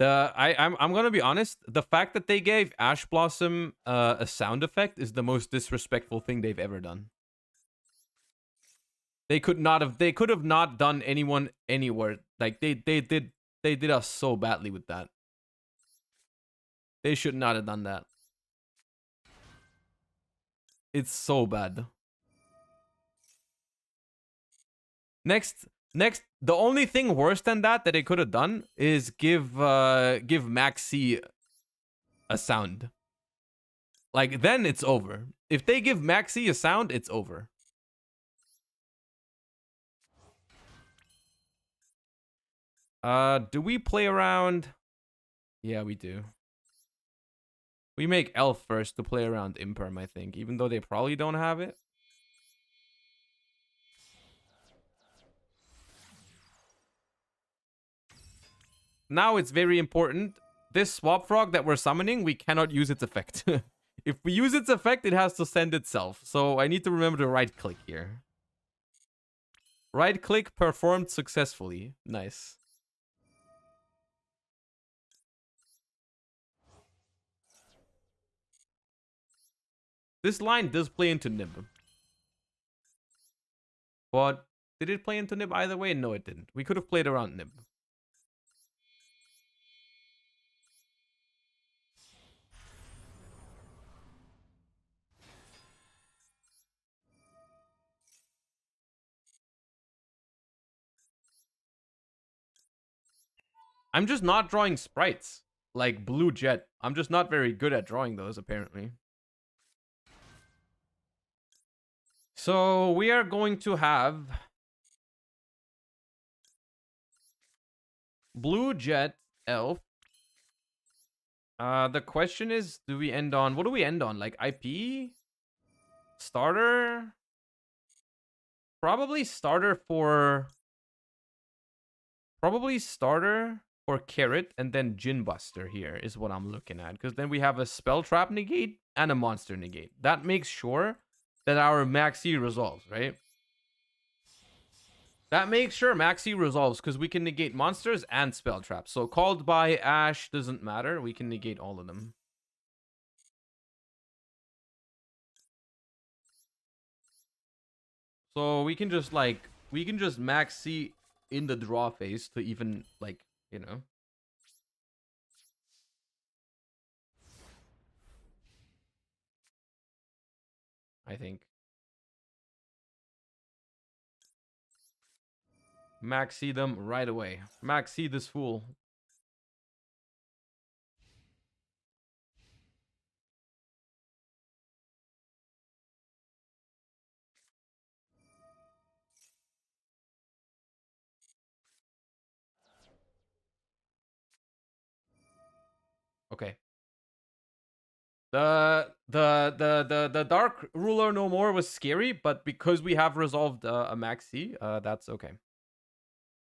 I'm gonna be honest. The fact that they gave Ash Blossom a sound effect is the most disrespectful thing they've ever done. They could have not done anyone anywhere. Like they did us so badly with that. They should not have done that. It's so bad. Next, the only thing worse than that they could have done is give Maxi a sound. Like, then it's over. If they give Maxi a sound, it's over. Do we play around? Yeah, we do. We make Elf first to play around Imperm, I think, even though they probably don't have it. Now it's very important. This Swap Frog that we're summoning, we cannot use its effect. If we use its effect, it has to send itself. So I need to remember to right-click here. Right-click performed successfully. Nice. This line does play into Nib. But did it play into Nib either way? No, it didn't. We could have played around Nib. I'm just not drawing sprites. Like Blue Jet. I'm just not very good at drawing those, apparently. So we are going to have Blue Jet Elf The question is, do we end on... What do we end on? Like IP? Starter? Probably starter for... Probably starter for Carrot and then Gin Buster here is what I'm looking at. Because then we have a Spell Trap negate and a Monster negate. That makes sure that our Maxi resolves, right? That makes sure Maxi resolves because we can negate monsters and Spell Traps. So Called by Ash doesn't matter. We can negate all of them. So we can just like... We can just Maxi in the draw phase to even, like, you know. I think. Maxi them right away. Maxi this fool. Okay. The Dark Ruler no more was scary, but because we have resolved a Maxi, that's okay.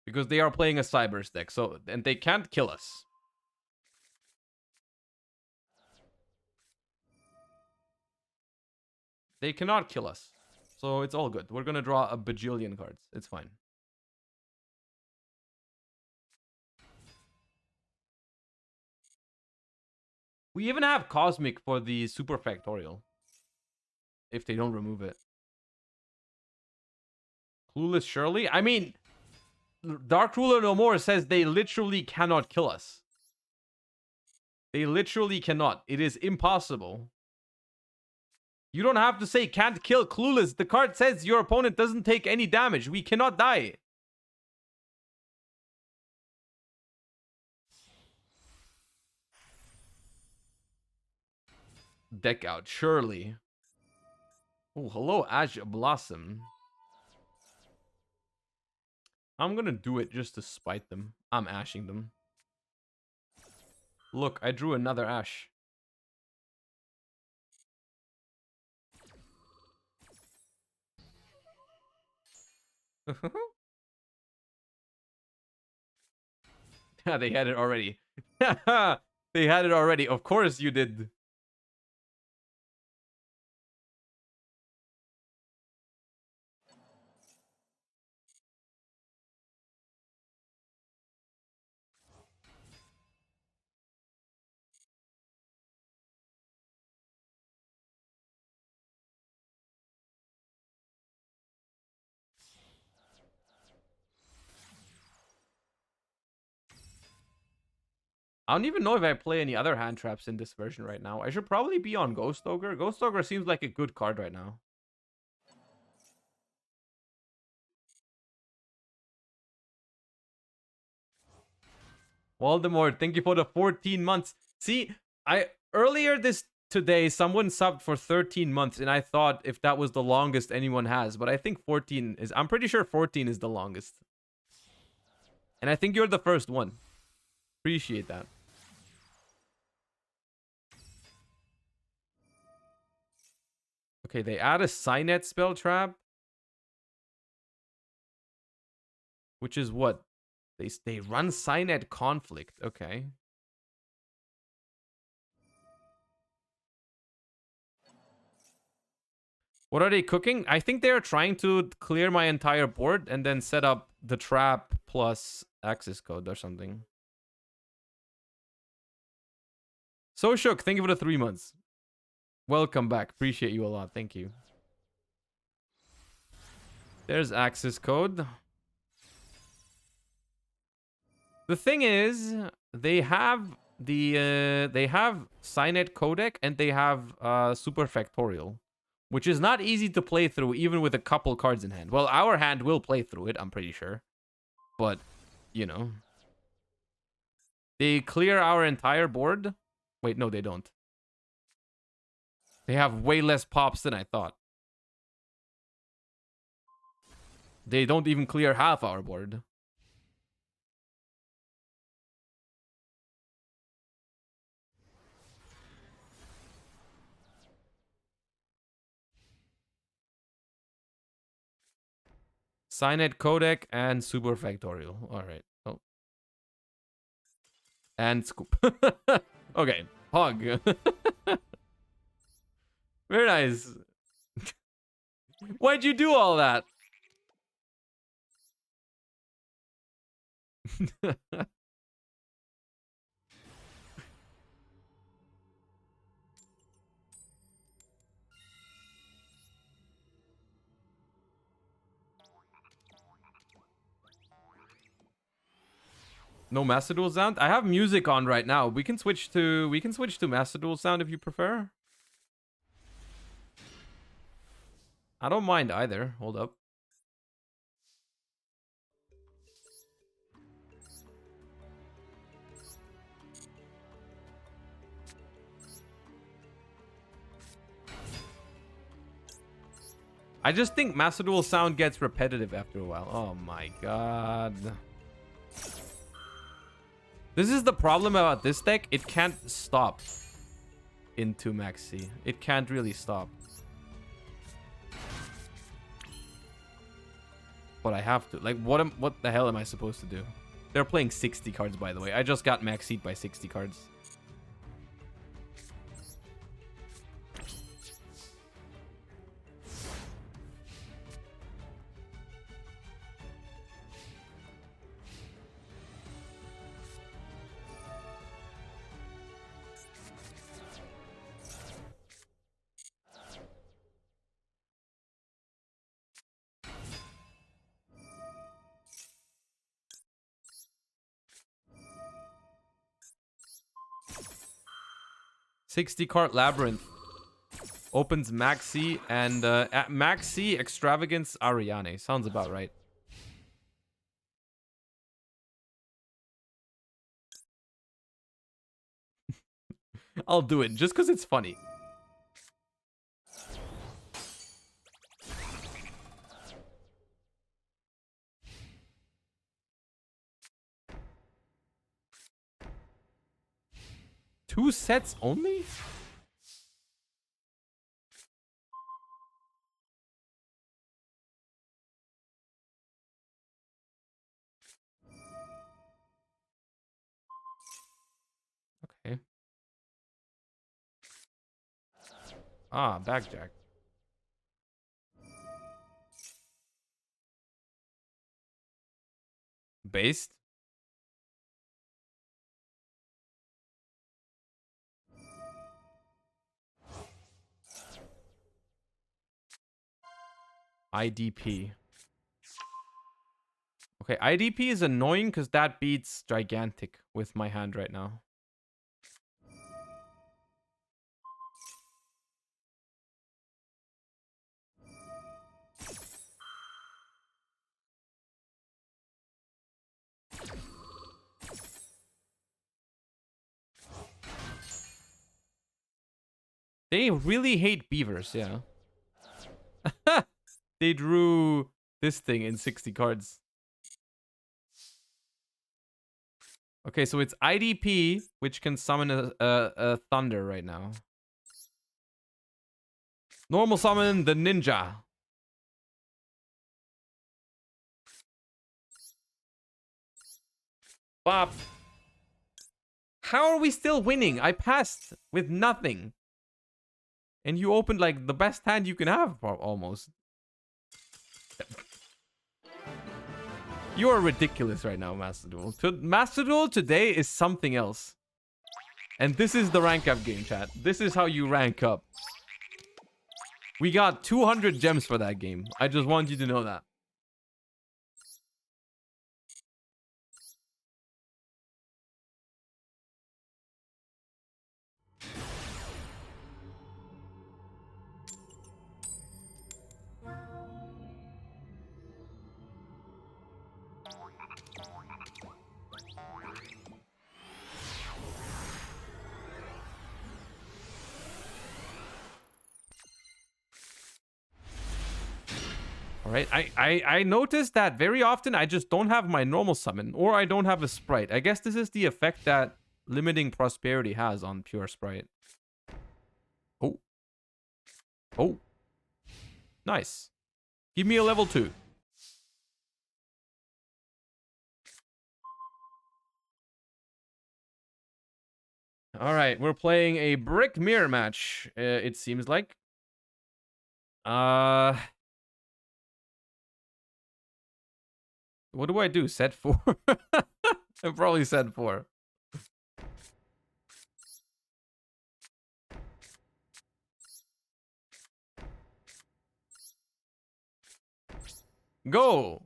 Because they are playing a Cybers deck, so and they can't kill us. They cannot kill us. So it's all good. We're gonna draw a bajillion cards. It's fine. We even have Cosmic for the Super Factorial. If they don't remove it. Clueless Shirley? I mean, Dark Ruler no more says they literally cannot kill us. They literally cannot. It is impossible. You don't have to say can't kill Clueless. The card says your opponent doesn't take any damage. We cannot die. Deck out, surely. Oh, hello, Ash Blossom. I'm gonna do it just to spite them. I'm ashing them. Look, I drew another Ash. Yeah, they had it already. They had it already. Of course you did. I don't even know if I play any other hand traps in this version right now. I should probably be on Ghost Ogre. Ghost Ogre seems like a good card right now. Voldemort, thank you for the 14 months. See, earlier today, someone subbed for 13 months, and I thought if that was the longest anyone has, but I think 14 is... I'm pretty sure 14 is the longest. And I think you're the first one. Appreciate that. Okay, they add a Cynet spell trap. Which is what? They run Cynet Conflict. Okay. What are they cooking? I think they're trying to clear my entire board and then set up the trap plus access code or something. So Shook, thank you for the 3 months. Welcome back. Appreciate you a lot. Thank you. There's access code. The thing is, they have they have Cynet Codec and they have Super Factorial, which is not easy to play through even with a couple cards in hand. Well, our hand will play through it, I'm pretty sure. But, you know. They clear our entire board. Wait, no, they don't. They have way less pops than I thought. They don't even clear half our board. Signet Codec and Super Factorial. All right. Oh. And Scoop. Okay. Hog. Very nice. Why'd you do all that? No Master Duel sound? I have music on right now. We can switch to Master Duel sound if you prefer. I don't mind either. Hold up. I just think Master Duel sound gets repetitive after a while. Oh my god. This is the problem about this deck. It can't stop into Maxi. It can't really stop. But I have to. Like, what the hell am I supposed to do? They're playing 60 cards, by the way. I just got Maxi'd by 60 cards. $60 Labyrinth opens Maxi and at Maxi Extravagance Ariane. Sounds about right. I'll do it just because it's funny. Two sets only? Okay. Ah, backjack. Based? IDP. Okay, IDP is annoying because that beats Gigantic with my hand right now. They really hate beavers, yeah. They drew this thing in 60 cards. Okay, so it's IDP, which can summon a Thunder right now. Normal summon the Ninja. Bop. How are we still winning? I passed with nothing. And you opened like the best hand you can have, almost. You are ridiculous right now, Master Duel. Master Duel today is something else. And this is the rank up game, chat. This is how you rank up. We got 200 gems for that game. I just want you to know that. Alright, I noticed that very often I just don't have my normal summon, or I don't have a Spright. I guess this is the effect that limiting prosperity has on pure Spright. Oh. Oh. Nice. Give me a level 2. All right, we're playing a brick mirror match. It seems like. What do I do? Set 4? I probably set 4. Go.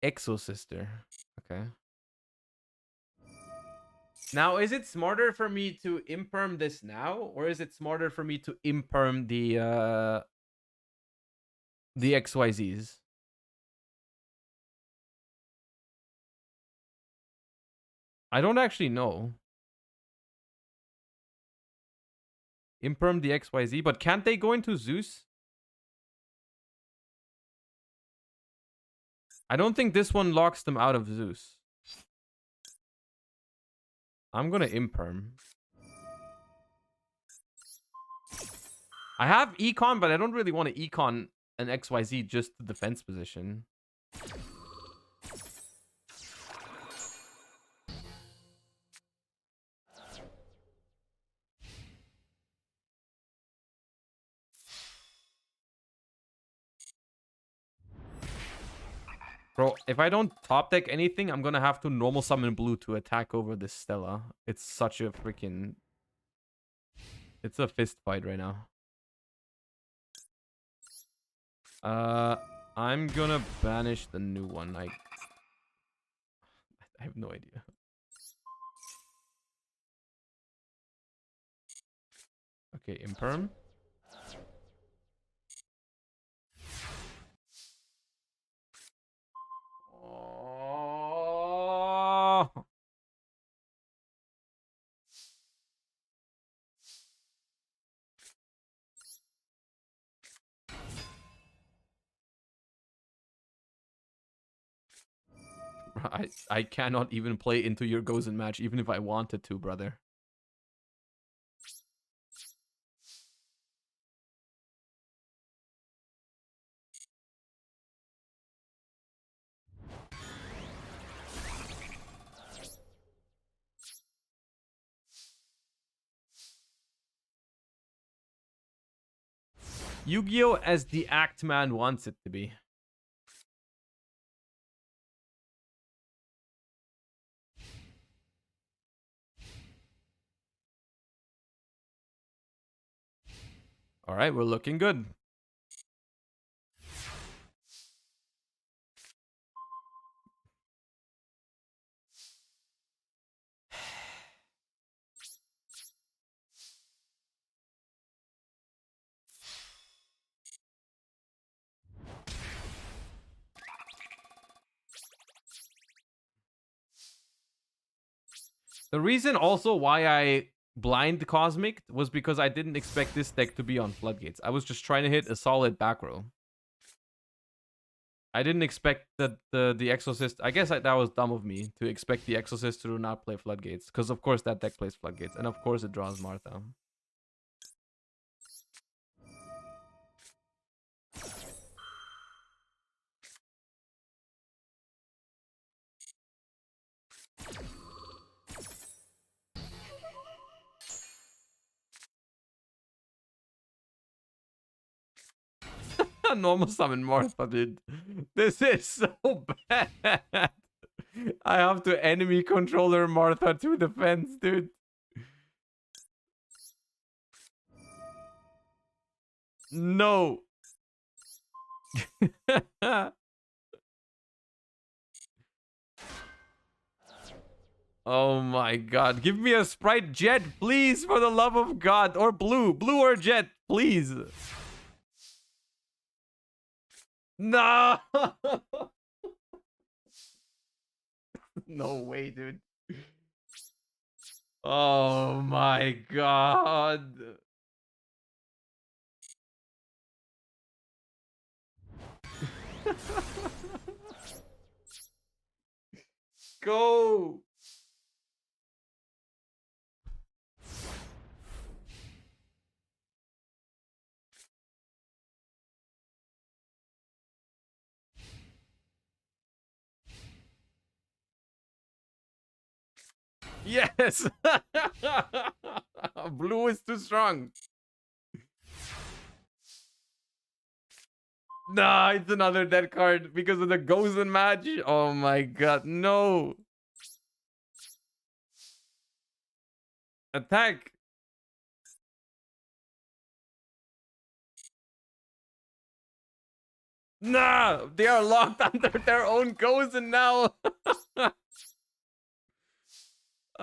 Exo sister. Okay. Now, is it smarter for me to imperm this now, or is it smarter for me to imperm the XYZs? I don't actually know. Imperm the XYZ, but can't they go into Zeus? I don't think this one locks them out of Zeus. I'm gonna imperm. I have econ, but I don't really want to econ an XYZ just to defense position. Bro, if I don't top deck anything, I'm gonna have to normal summon blue to attack over this Stella. It's such a freaking... It's a fist fight right now. I'm gonna banish the new one. I have no idea. Okay, imperm. Oh. I cannot even play into your Gozen match, even if I wanted to, brother. Yugioh as the act man wants it to be. All right, we're looking good. The reason also why I blind Cosmic was because I didn't expect this deck to be on Floodgates. I was just trying to hit a solid back row. I didn't expect that the Exorcist... I guess that was dumb of me to expect the Exorcist to not play Floodgates. Because of course that deck plays Floodgates. And of course it draws Martha. Normal summon Martha, dude. This is so bad. I have to enemy controller Martha to defense, dude. No. Oh my god. Give me a Spright Jet, please, for the love of God. Or blue. Blue or Jet, please. No. No way, dude. Oh my god. go. Yes. Blue is too strong. Nah, it's another dead card because of the Gozen match. Oh my god, no. Attack. Nah, they are locked under their own Gozen now.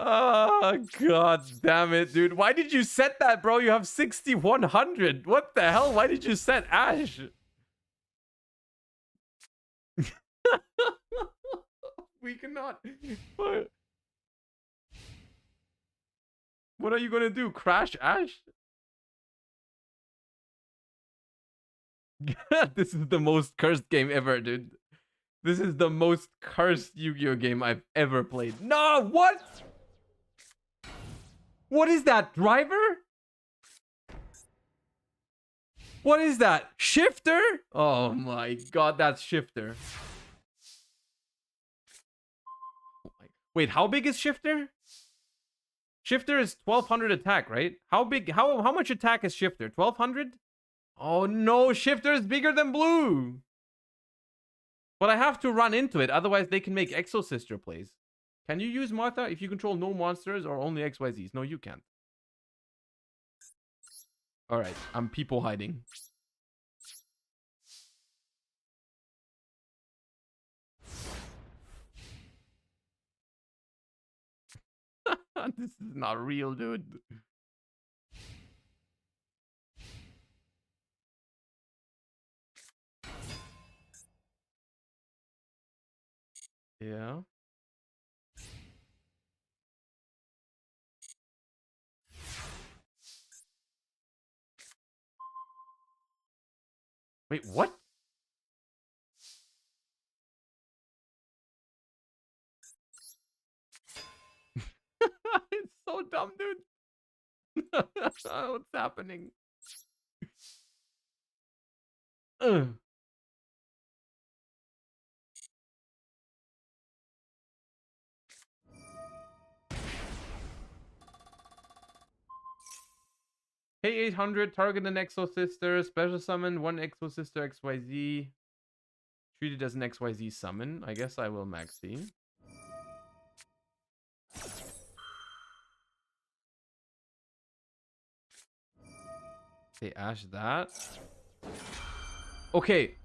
Oh god damn it, dude. Why did you set that, bro? You have 6,100. What the hell? Why did you set Ash? We cannot. What are you gonna do? Crash Ash? This is the most cursed game ever, dude. This is the most cursed Yu-Gi-Oh game I've ever played. No, what? What is that? Driver? What is that? Shifter? Oh my god, that's Shifter. Oh my... Wait, how big is Shifter? Shifter is 1200 attack, right? How big? How much attack is Shifter? 1200? Oh no, Shifter is bigger than Blue. But I have to run into it, otherwise they can make Exo Sister plays. Can you use Martha if you control no monsters or only XYZs? No, you can't. Alright, I'm people hiding. This is not real, dude. Yeah. Wait, what? It's so dumb, dude. What's happening? Ugh. Hey 800, target an Exo Sister, special summon one Exo Sister XYZ. Treated as an XYZ summon. I guess I will maxi. They Ash that. Okay,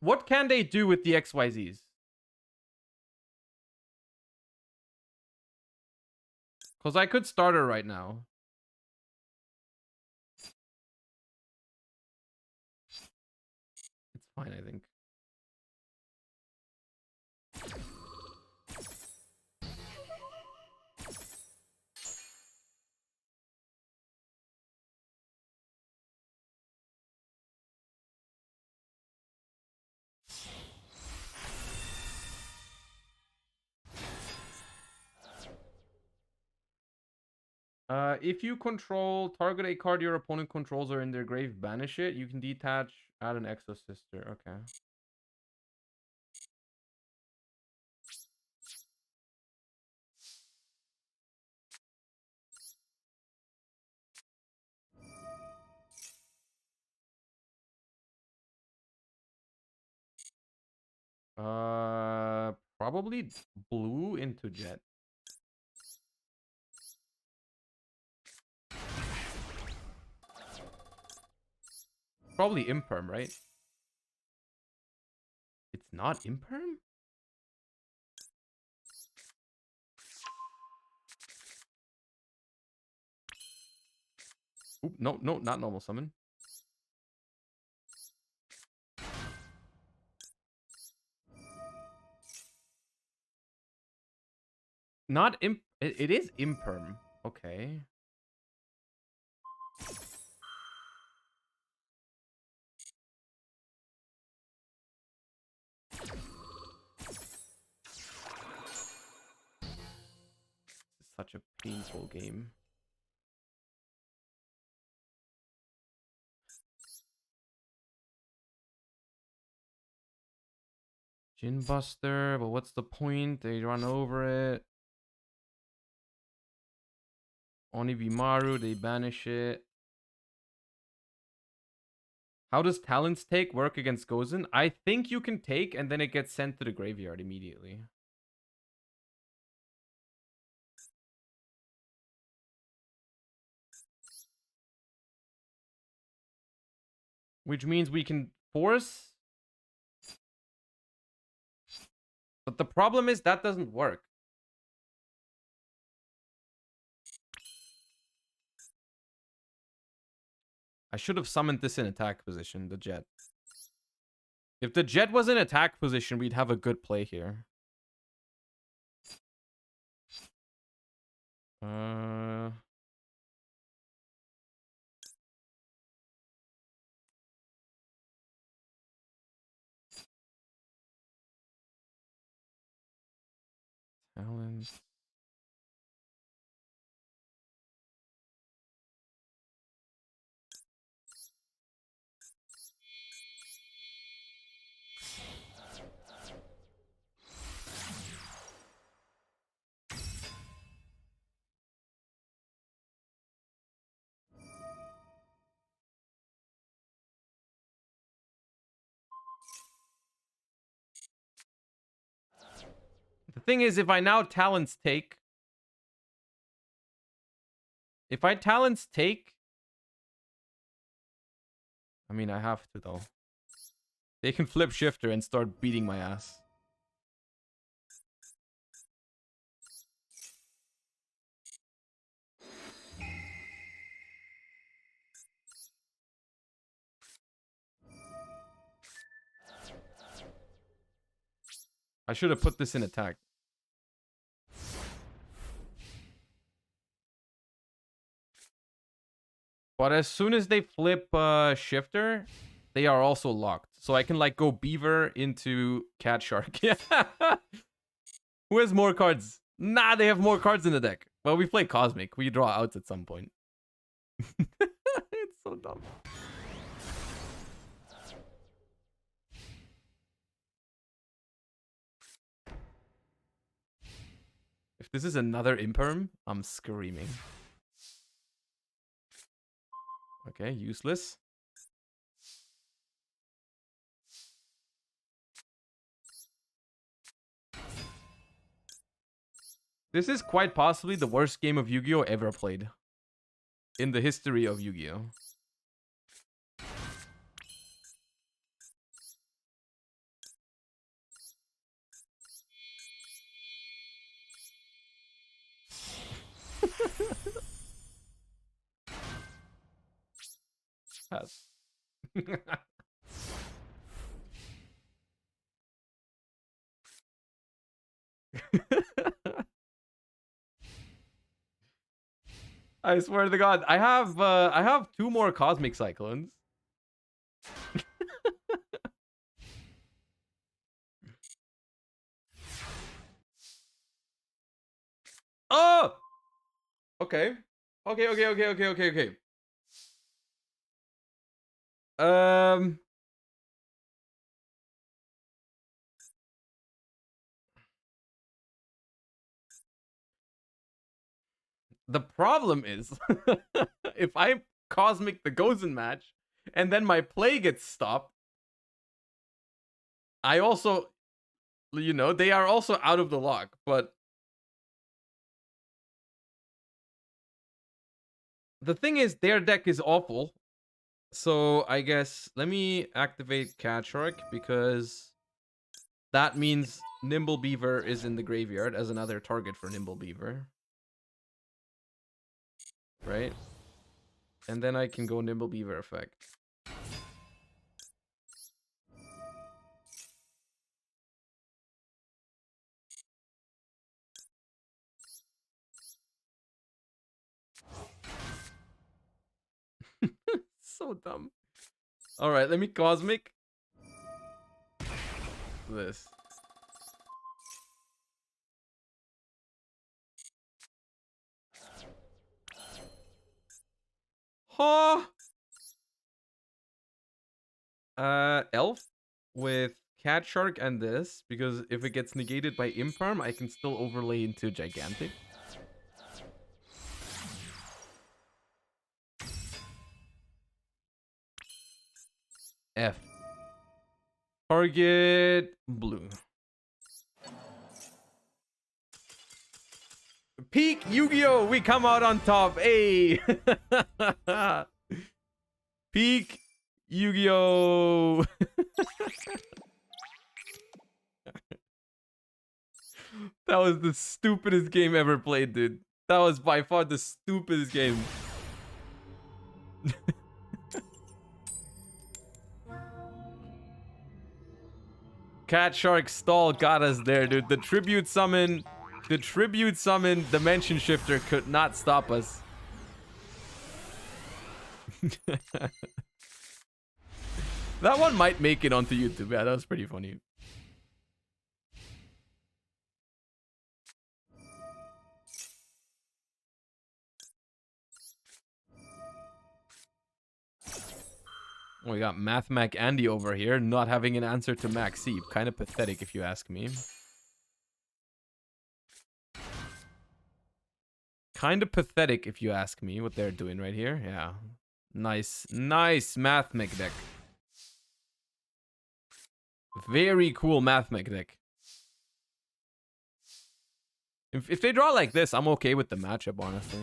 what can they do with the XYZs? Because I could start her right now. It's fine, I think. If you control, target a card your opponent controls or in their grave, banish it. You can detach, add an Exo Sister. Okay. Probably blue into Jet. Probably Imperm, right? It's not Imperm? Oop, no, no, not normal summon. Not imp. It is Imperm. Okay. such a painful game. Gin Buster, but what's the point? They run over it. Onibimaru, they banish it. How does Talent's Take work against Gozen? I think you can take and then it gets sent to the graveyard immediately. Which means we can force. But the problem is that doesn't work. I should have summoned this in attack position, the Jet. If the Jet was in attack position, we'd have a good play here. Talent. The thing is, if I now Talents Take... If I Talents Take... I mean, I have to, though. They can flip Shifter and start beating my ass. I should have put this in attack. But as soon as they flip Shifter, they are also locked. So I can like go Beaver into Cat Shark. Yeah. Who has more cards? Nah, they have more cards in the deck. Well, we play Cosmic. We draw outs at some point. It's so dumb. If this is another Imperm, I'm screaming. Okay, useless. This is quite possibly the worst game of Yu-Gi-Oh! Ever played. In the history of Yu-Gi-Oh! Pass. I swear to God, I have 2 more Cosmic Cyclones. Oh! Okay. Okay. The problem is, if I Cosmic the Gozen match, and then my play gets stopped, I also, you know, they are also out of the lock, but the thing is, their deck is awful. So I guess, let me activate Cat Shark, because that means Nimble Beaver is in the graveyard as another target for Nimble Beaver. Right? And then I can go Nimble Beaver effect. So dumb. Alright, let me Cosmic this. Huh? Elf with Cat Shark and this, because if it gets negated by Imperm, I can still overlay into Gigantic. F. Target blue. Peak Yu-Gi-Oh! We come out on top. Hey! Peak Yu-Gi-Oh! That was the stupidest game ever played, dude. That was by far the stupidest game. Cat Shark Stall got us there, dude. The tribute summon, Dimension Shifter could not stop us. That one might make it onto YouTube. Yeah, that was pretty funny. Oh, we got Math Mac Andy over here, not having an answer to Max C. Kind of pathetic, if you ask me. Kind of pathetic, if you ask me, what they're doing right here. Yeah. Nice, nice Math Mac deck. Very cool Math Mac deck. If they draw like this, I'm okay with the matchup, honestly.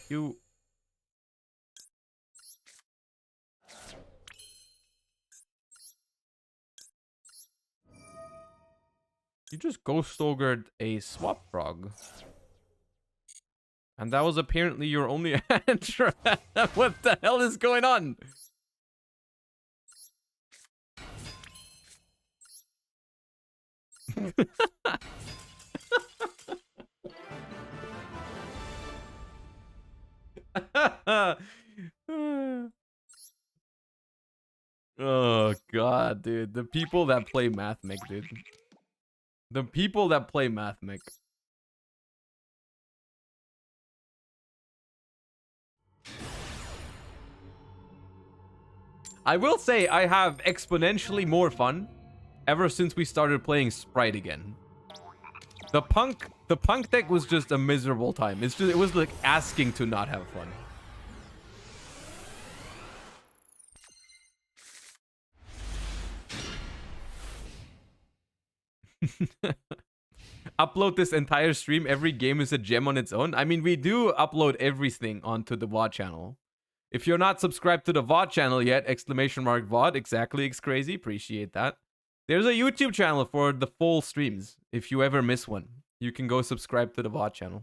You just Ghost Ogred a Swap Frog. And that was apparently your only answer. What the hell is going on? Oh god, dude. The people that play Mathmic, dude. The people that play Mathmic. I will say I have exponentially more fun ever since we started playing Spright again. The punk deck was just a miserable time. It was like asking to not have fun. Upload this entire stream. Every game is a gem on its own. I mean, we do upload everything onto the VOD channel. If you're not subscribed to the VOD channel yet, !VOD, exactly, it's crazy. Appreciate that. There's a YouTube channel for the full streams. If you ever miss one, you can go subscribe to the VOD channel.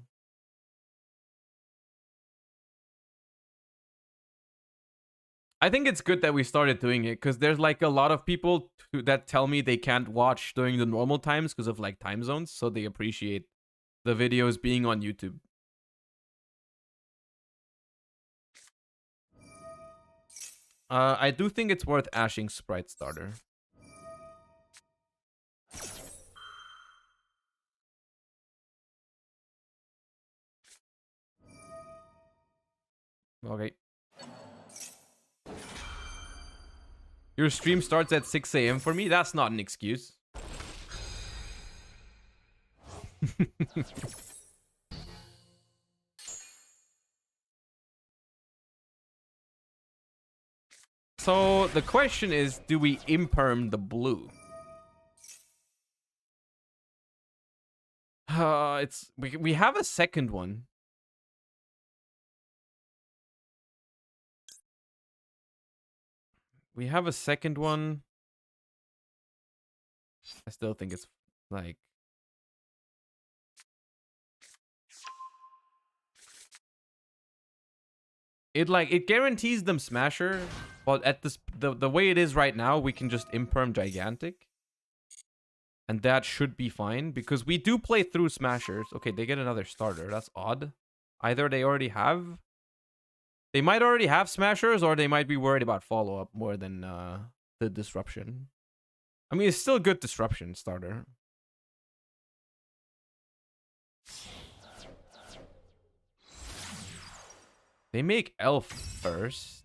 I think it's good that we started doing it because there's like a lot of people that tell me they can't watch during the normal times because of like time zones, so they appreciate the videos being on YouTube. I do think it's worth ashing Spright starter. Okay. Your stream starts at 6 AM for me? That's not an excuse. So the question is, do we imperm the blue? We have a second one. We have a second one. I still think it's like it guarantees them Smasher, but at this the way it is right now, we can just imperm Gigantic. And that should be fine because we do play through Smashers. Okay, they get another starter. That's odd. Either they already have They might already have smashers, or they might be worried about follow-up more than the disruption. I mean, it's still a good disruption starter. They make elf first.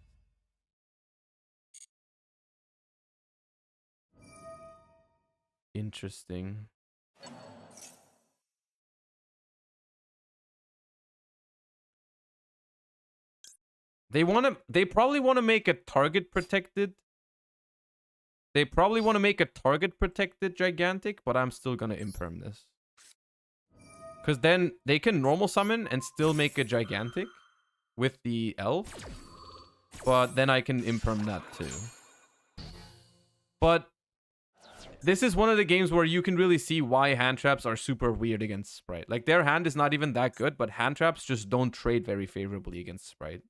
Interesting. They probably want to make a target protected. They probably want to make a target protected gigantic, but I'm still gonna imperm this. Because then they can normal summon and still make a gigantic with the elf. But then I can imperm that too. But this is one of the games where you can really see why hand traps are super weird against Spright. Like, their hand is not even that good, but hand traps just don't trade very favorably against Spright.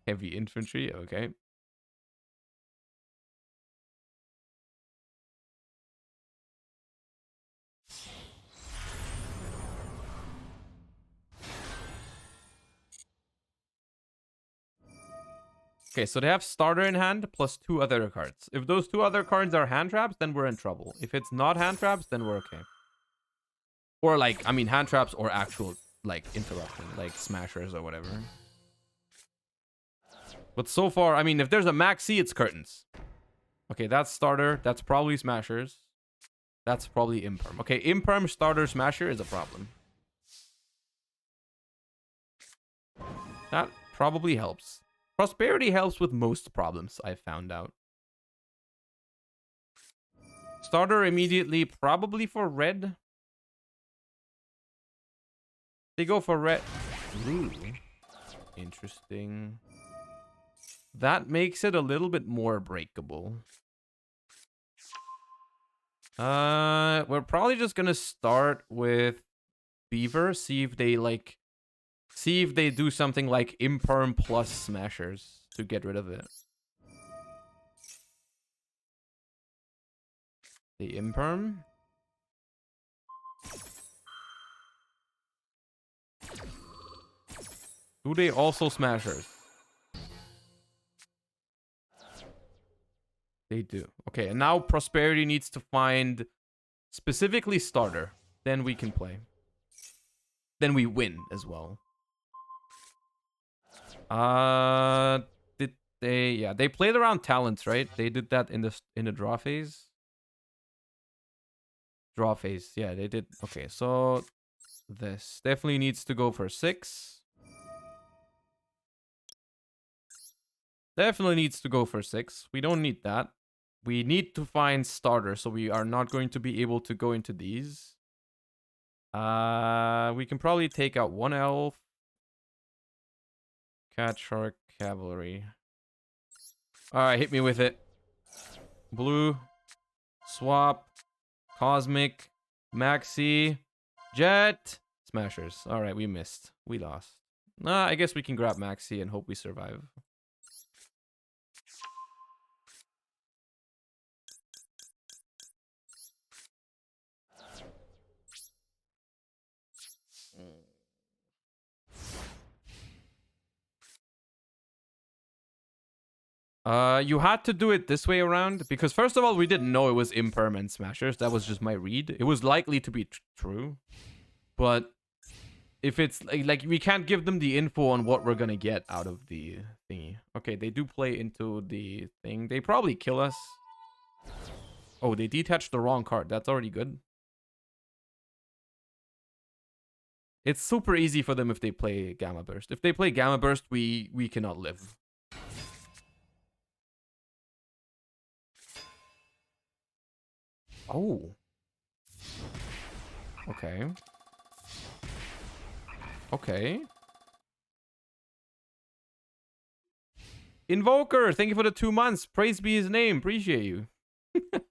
Heavy infantry, okay. Okay, so they have starter in hand plus 2 other cards. If those 2 other cards are hand traps, then we're in trouble. If it's not hand traps, then we're okay. Or like, I mean, hand traps or actual, like, interruption, like smashers or whatever. But so far, I mean, if there's a maxi, it's curtains. Okay, that's starter. That's probably smashers. That's probably imperm. Okay, imperm, starter, smasher is a problem. That probably helps. Prosperity helps with most problems, I've found out. Starter immediately, probably for red. They go for red. Ooh. Interesting. That makes it a little bit more breakable. We're probably just gonna start with Beaver, see if they like... See if they do something like imperm plus smashers to get rid of it. The imperm. Do they also smashers? They do. Okay, and now Prosperity needs to find specifically starter. Then we can play. Then we win as well. Did they? Yeah, they played around talents, right? They did that in the draw phase. Draw phase, yeah, they did. Okay, so this definitely needs to go for 6. Definitely needs to go for 6. We don't need that. We need to find starter, so we are not going to be able to go into these. We can probably take out 1 elf. Cat, shark, cavalry. Alright, hit me with it. Blue. Swap. Cosmic. Maxi. Jet. Smashers. Alright, we missed. We lost. I guess we can grab Maxi and hope we survive. You had to do it this way around because first of all, we didn't know it was imperm and smashers. That was just my read. It was likely to be true, but if it's like we can't give them the info on what we're gonna get out of the thingy. Okay, they do play into the thing. They probably kill us. Oh, they detached the wrong card. That's already good. It's super easy for them if they play Gamma Burst. If they play Gamma Burst, we cannot live. Oh. Okay. Okay. Invoker, thank you for the 2 months. Praise be his name. Appreciate you.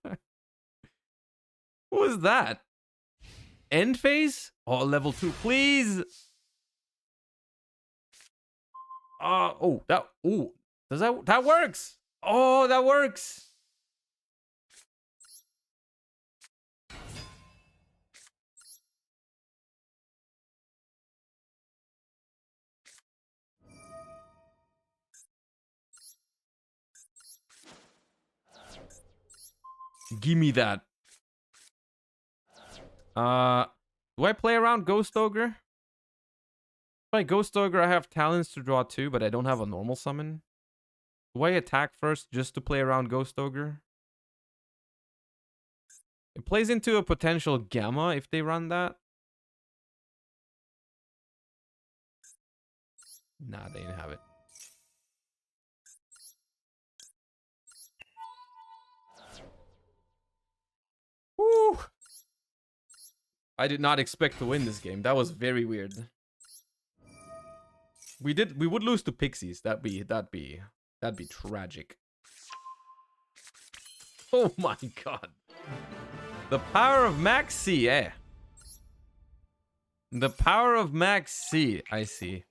What was that? End phase? Oh, level 2, please. Does that works? Oh, that works. Gimme that. Do I play around Ghost Ogre? By Ghost Ogre, I have talents to draw 2, but I don't have a normal summon. Do I attack first just to play around Ghost Ogre? It plays into a potential Gamma if they run that. Nah, they didn't have it. Woo! I did not expect to win this game. That was very weird. We would lose to Pixies. That'd be tragic. Oh my god. The power of Max C, eh? The power of Max C, I see.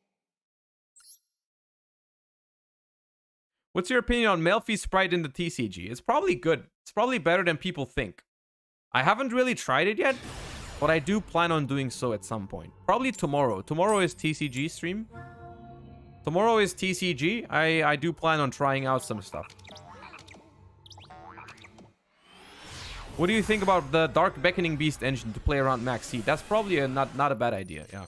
What's your opinion on Melfi Spright in the TCG? It's probably good. It's probably better than people think. I haven't really tried it yet, but I do plan on doing so at some point. Probably tomorrow. Tomorrow is TCG stream. Tomorrow is TCG. I do plan on trying out some stuff. What do you think about the Dark Beckoning Beast engine to play around Max C? That's probably not a bad idea, yeah.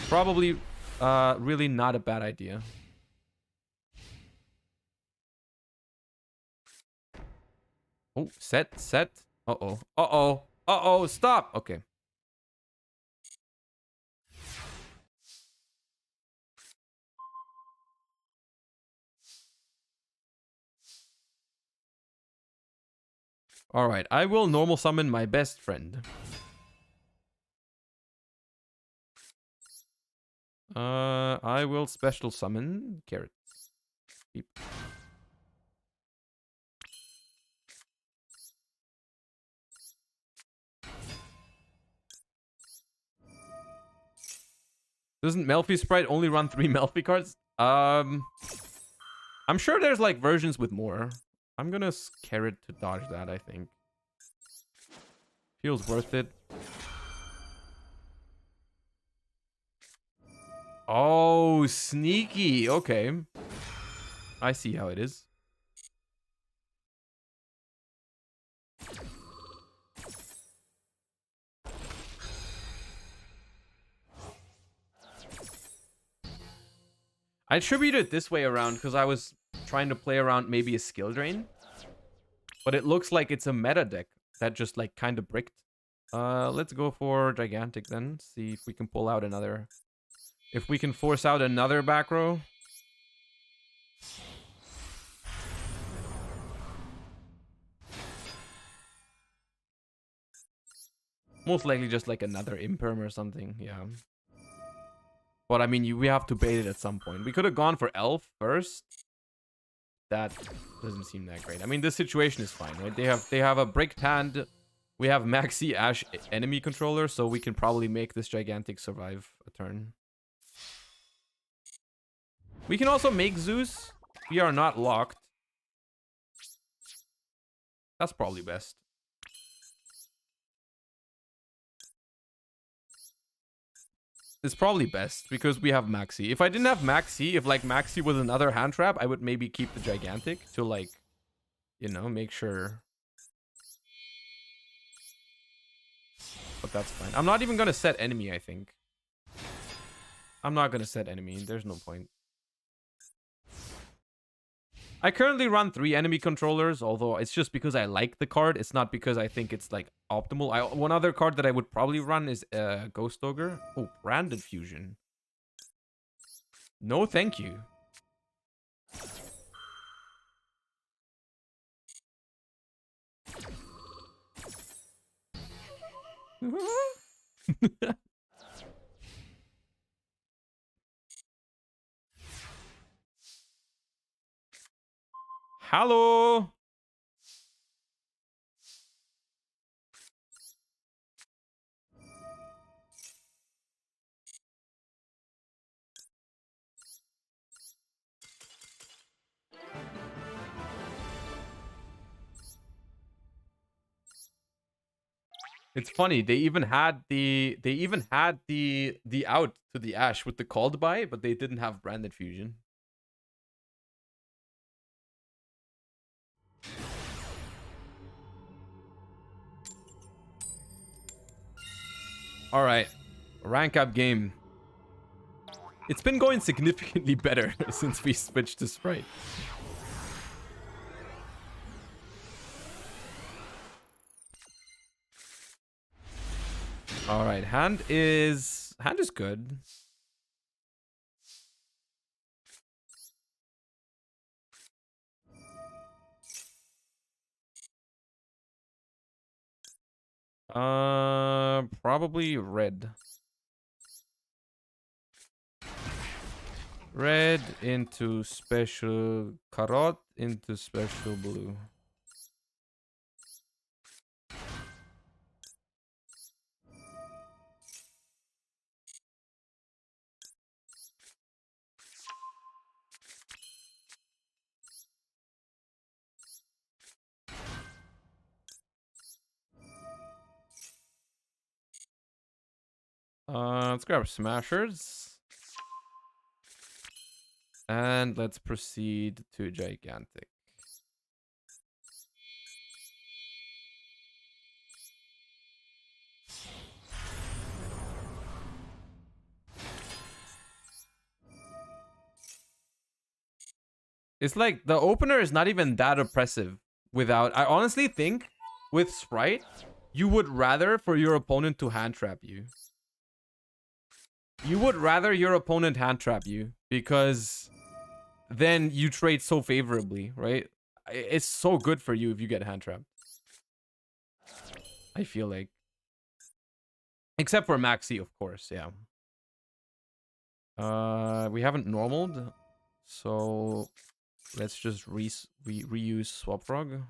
Probably really not a bad idea. Oh, set. Uh-oh. Uh-oh. Uh-oh, stop. Okay. Alright, I will normal summon my best friend. I will special summon Carrot. Beep. Doesn't Melfi Spright only run 3 Melfi cards? I'm sure there's like versions with more. I'm gonna Carrot to dodge that, I think. Feels worth it. Oh, sneaky. Okay. I see how it is. I attribute it this way around because I was trying to play around maybe a skill drain. But it looks like it's a meta deck that just like kind of bricked. Let's go for Gigantic then. See if we can pull out another. If we can force out another back row. Most likely just like another Imperm or something, yeah. But I mean, we have to bait it at some point. We could have gone for Elf first. That doesn't seem that great. I mean, this situation is fine, right? They have a bricked hand. We have Maxi Ash enemy controller, so we can probably make this Gigantic survive a turn. We can also make Zeus. We are not locked. That's probably best. It's probably best because we have Maxi. If I didn't have Maxi, if like Maxi was another hand trap, I would maybe keep the Gigantic to like, you know, make sure. But that's fine. I'm not even going to set enemy, I think. I'm not going to set enemy. There's no point. I currently run 3 enemy controllers, although it's just because I like the card. It's not because I think it's like optimal. One other card that I would probably run is Ghost Ogre. Oh, Branded Fusion. No, thank you. Hello. It's funny, they even had the out to the Ash with the called by, but they didn't have Branded Fusion. All right, rank up game. It's been going significantly better since we switched to Spright. All right, hand is good. Probably red. Red into special carrot into special blue. Let's grab smashers. And let's proceed to gigantic. It's like the opener is not even that oppressive without. I honestly think with Spright, you would rather for your opponent to hand trap you. You would rather your opponent hand trap you because then you trade so favorably, right? It's so good for you if you get hand trapped. I feel like. Except for Maxi, of course, yeah. We haven't normaled, so let's just reuse Swap Frog.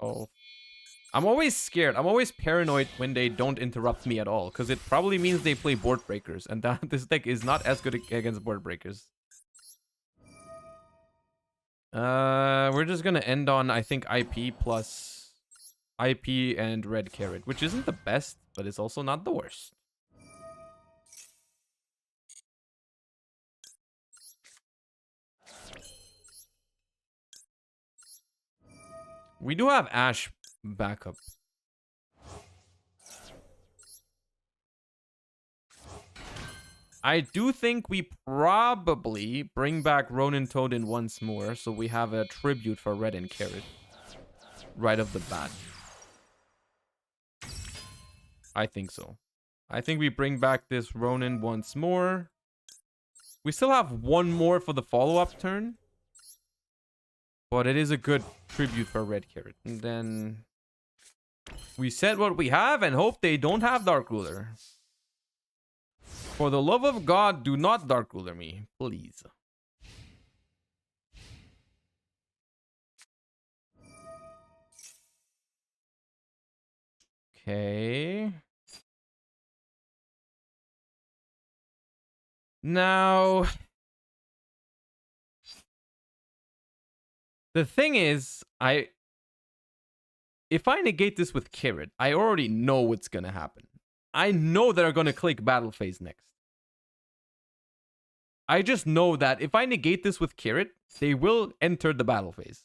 Oh, I'm always scared. I'm always paranoid when they don't interrupt me at all, because it probably means they play board breakers, and that this deck is not as good against board breakers. We're just gonna end on, I think, IP plus IP and red carrot, which isn't the best, but it's also not the worst. We do have Ash backup. I do think we probably bring back Ronin Toadin once more, so we have a tribute for red and carrot right off the bat. I think so. I think we bring back this Ronin once more. We still have one more for the follow-up turn, but it is a good tribute for red carrot. And then we set what we have and hope they don't have Dark Ruler. For the love of God, do not Dark Ruler me, please. Okay. Now, the thing is, if I negate this with carrot, I already know what's gonna happen. I know they're gonna click battle phase next. I just know that if I negate this with carrot, they will enter the battle phase.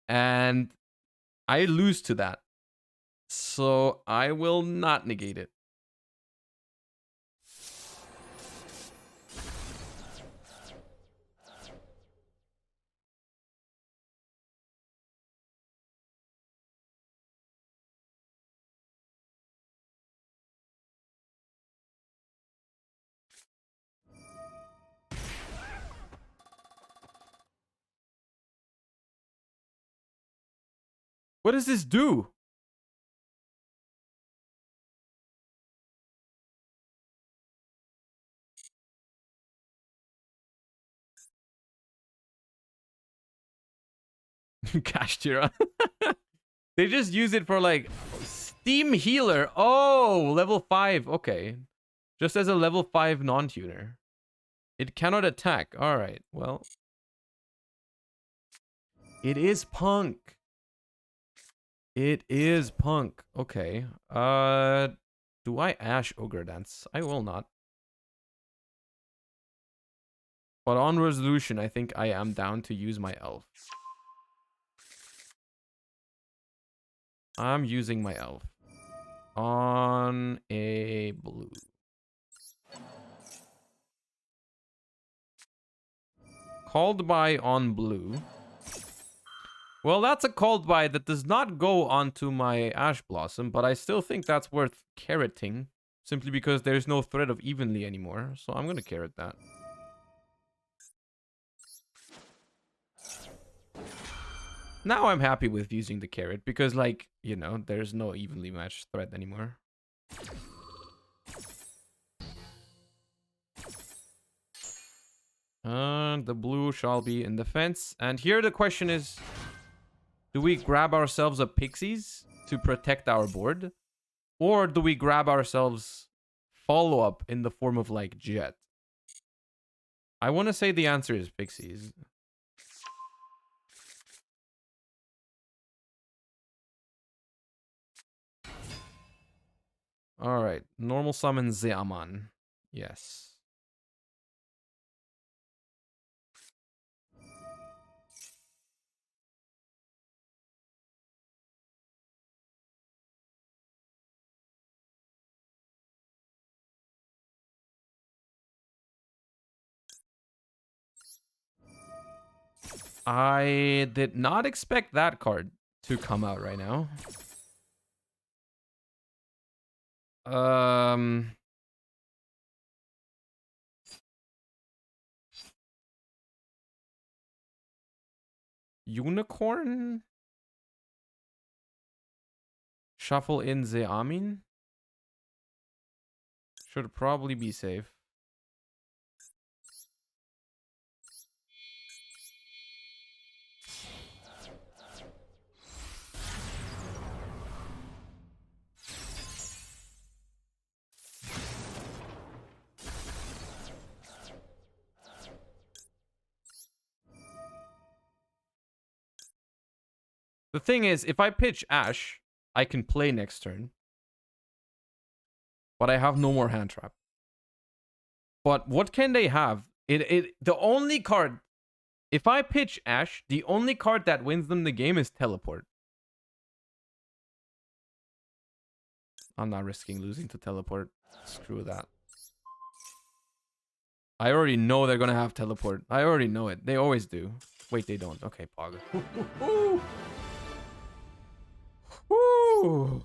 And I lose to that. So I will not negate it. What does this do? Cash Tira. They just use it for like Steam Healer. Oh, level 5. Okay. Just as a level 5 non-tuner. It cannot attack. Alright, well. It is P.U.N.K. It is P.U.N.K. Okay. Do I Ash Ogre Dance? I will not. But on resolution, I think I am down to use my elf. I'm using my elf. On a blue. Called by on blue. Well, that's a called by that does not go onto my Ash Blossom, but I still think that's worth carroting. Simply because there's no threat of evenly anymore. So I'm going to carrot that. Now I'm happy with using the carrot because, like, you know, there's no evenly matched threat anymore. The blue shall be in defense. And here the question is, do we grab ourselves a Pixies to protect our board? Or do we grab ourselves follow-up in the form of, like, Jet? I want to say the answer is Pixies. Alright, normal summon Zeaman. Yes. I did not expect that card to come out right now. Unicorn? Shuffle in Zeamin? Should probably be safe. The thing is, if I pitch Ash, I can play next turn. But I have no more hand trap. But what can they have? The only card, if I pitch Ash, the only card that wins them the game is Teleport. I'm not risking losing to Teleport. Screw that. I already know they're gonna have Teleport. I already know it. They always do. Wait, they don't. Okay, Pog. Woo!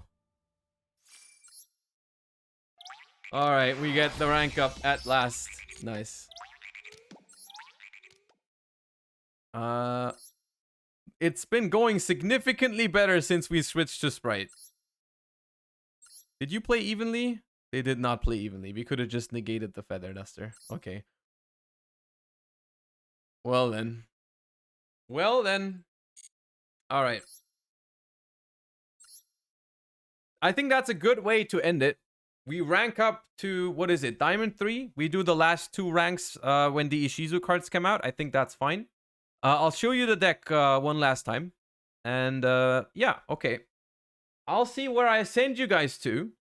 Alright, we get the rank up at last. Nice. It's been going significantly better since we switched to Spright. Did you play evenly? They did not play evenly. We could have just negated the Feather Duster. Okay. Well then. Well then. Alright. I think that's a good way to end it. We rank up to, what is it, Diamond 3? We do the last 2 ranks when the Ishizu cards come out. I think that's fine. I'll show you the deck one last time. And yeah, okay. I'll see where I send you guys to.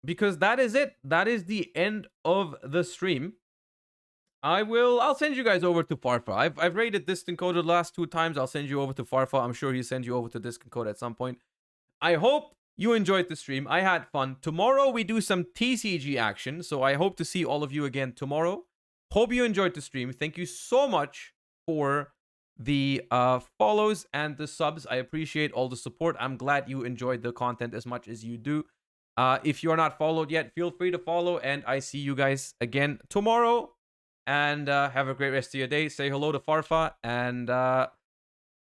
Because that is it. That is the end of the stream. I'll send you guys over to Farfa. I've raided Distant Code the last 2 times. I'll send you over to Farfa. I'm sure he'll send you over to Distant Code at some point. I hope you enjoyed the stream. I had fun. Tomorrow we do some TCG action. So I hope to see all of you again tomorrow. Hope you enjoyed the stream. Thank you so much for the follows and the subs. I appreciate all the support. I'm glad you enjoyed the content as much as you do. If you're not followed yet, feel free to follow. And I see you guys again tomorrow. And have a great rest of your day. Say hello to Farfa. And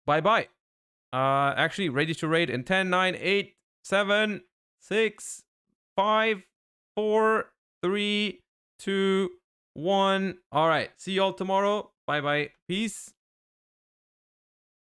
bye-bye. Actually, ready to raid in 10, 9, 8, 7, 6, 5, 4, 3, 2, 1. All right. See y'all tomorrow. Bye-bye. Peace.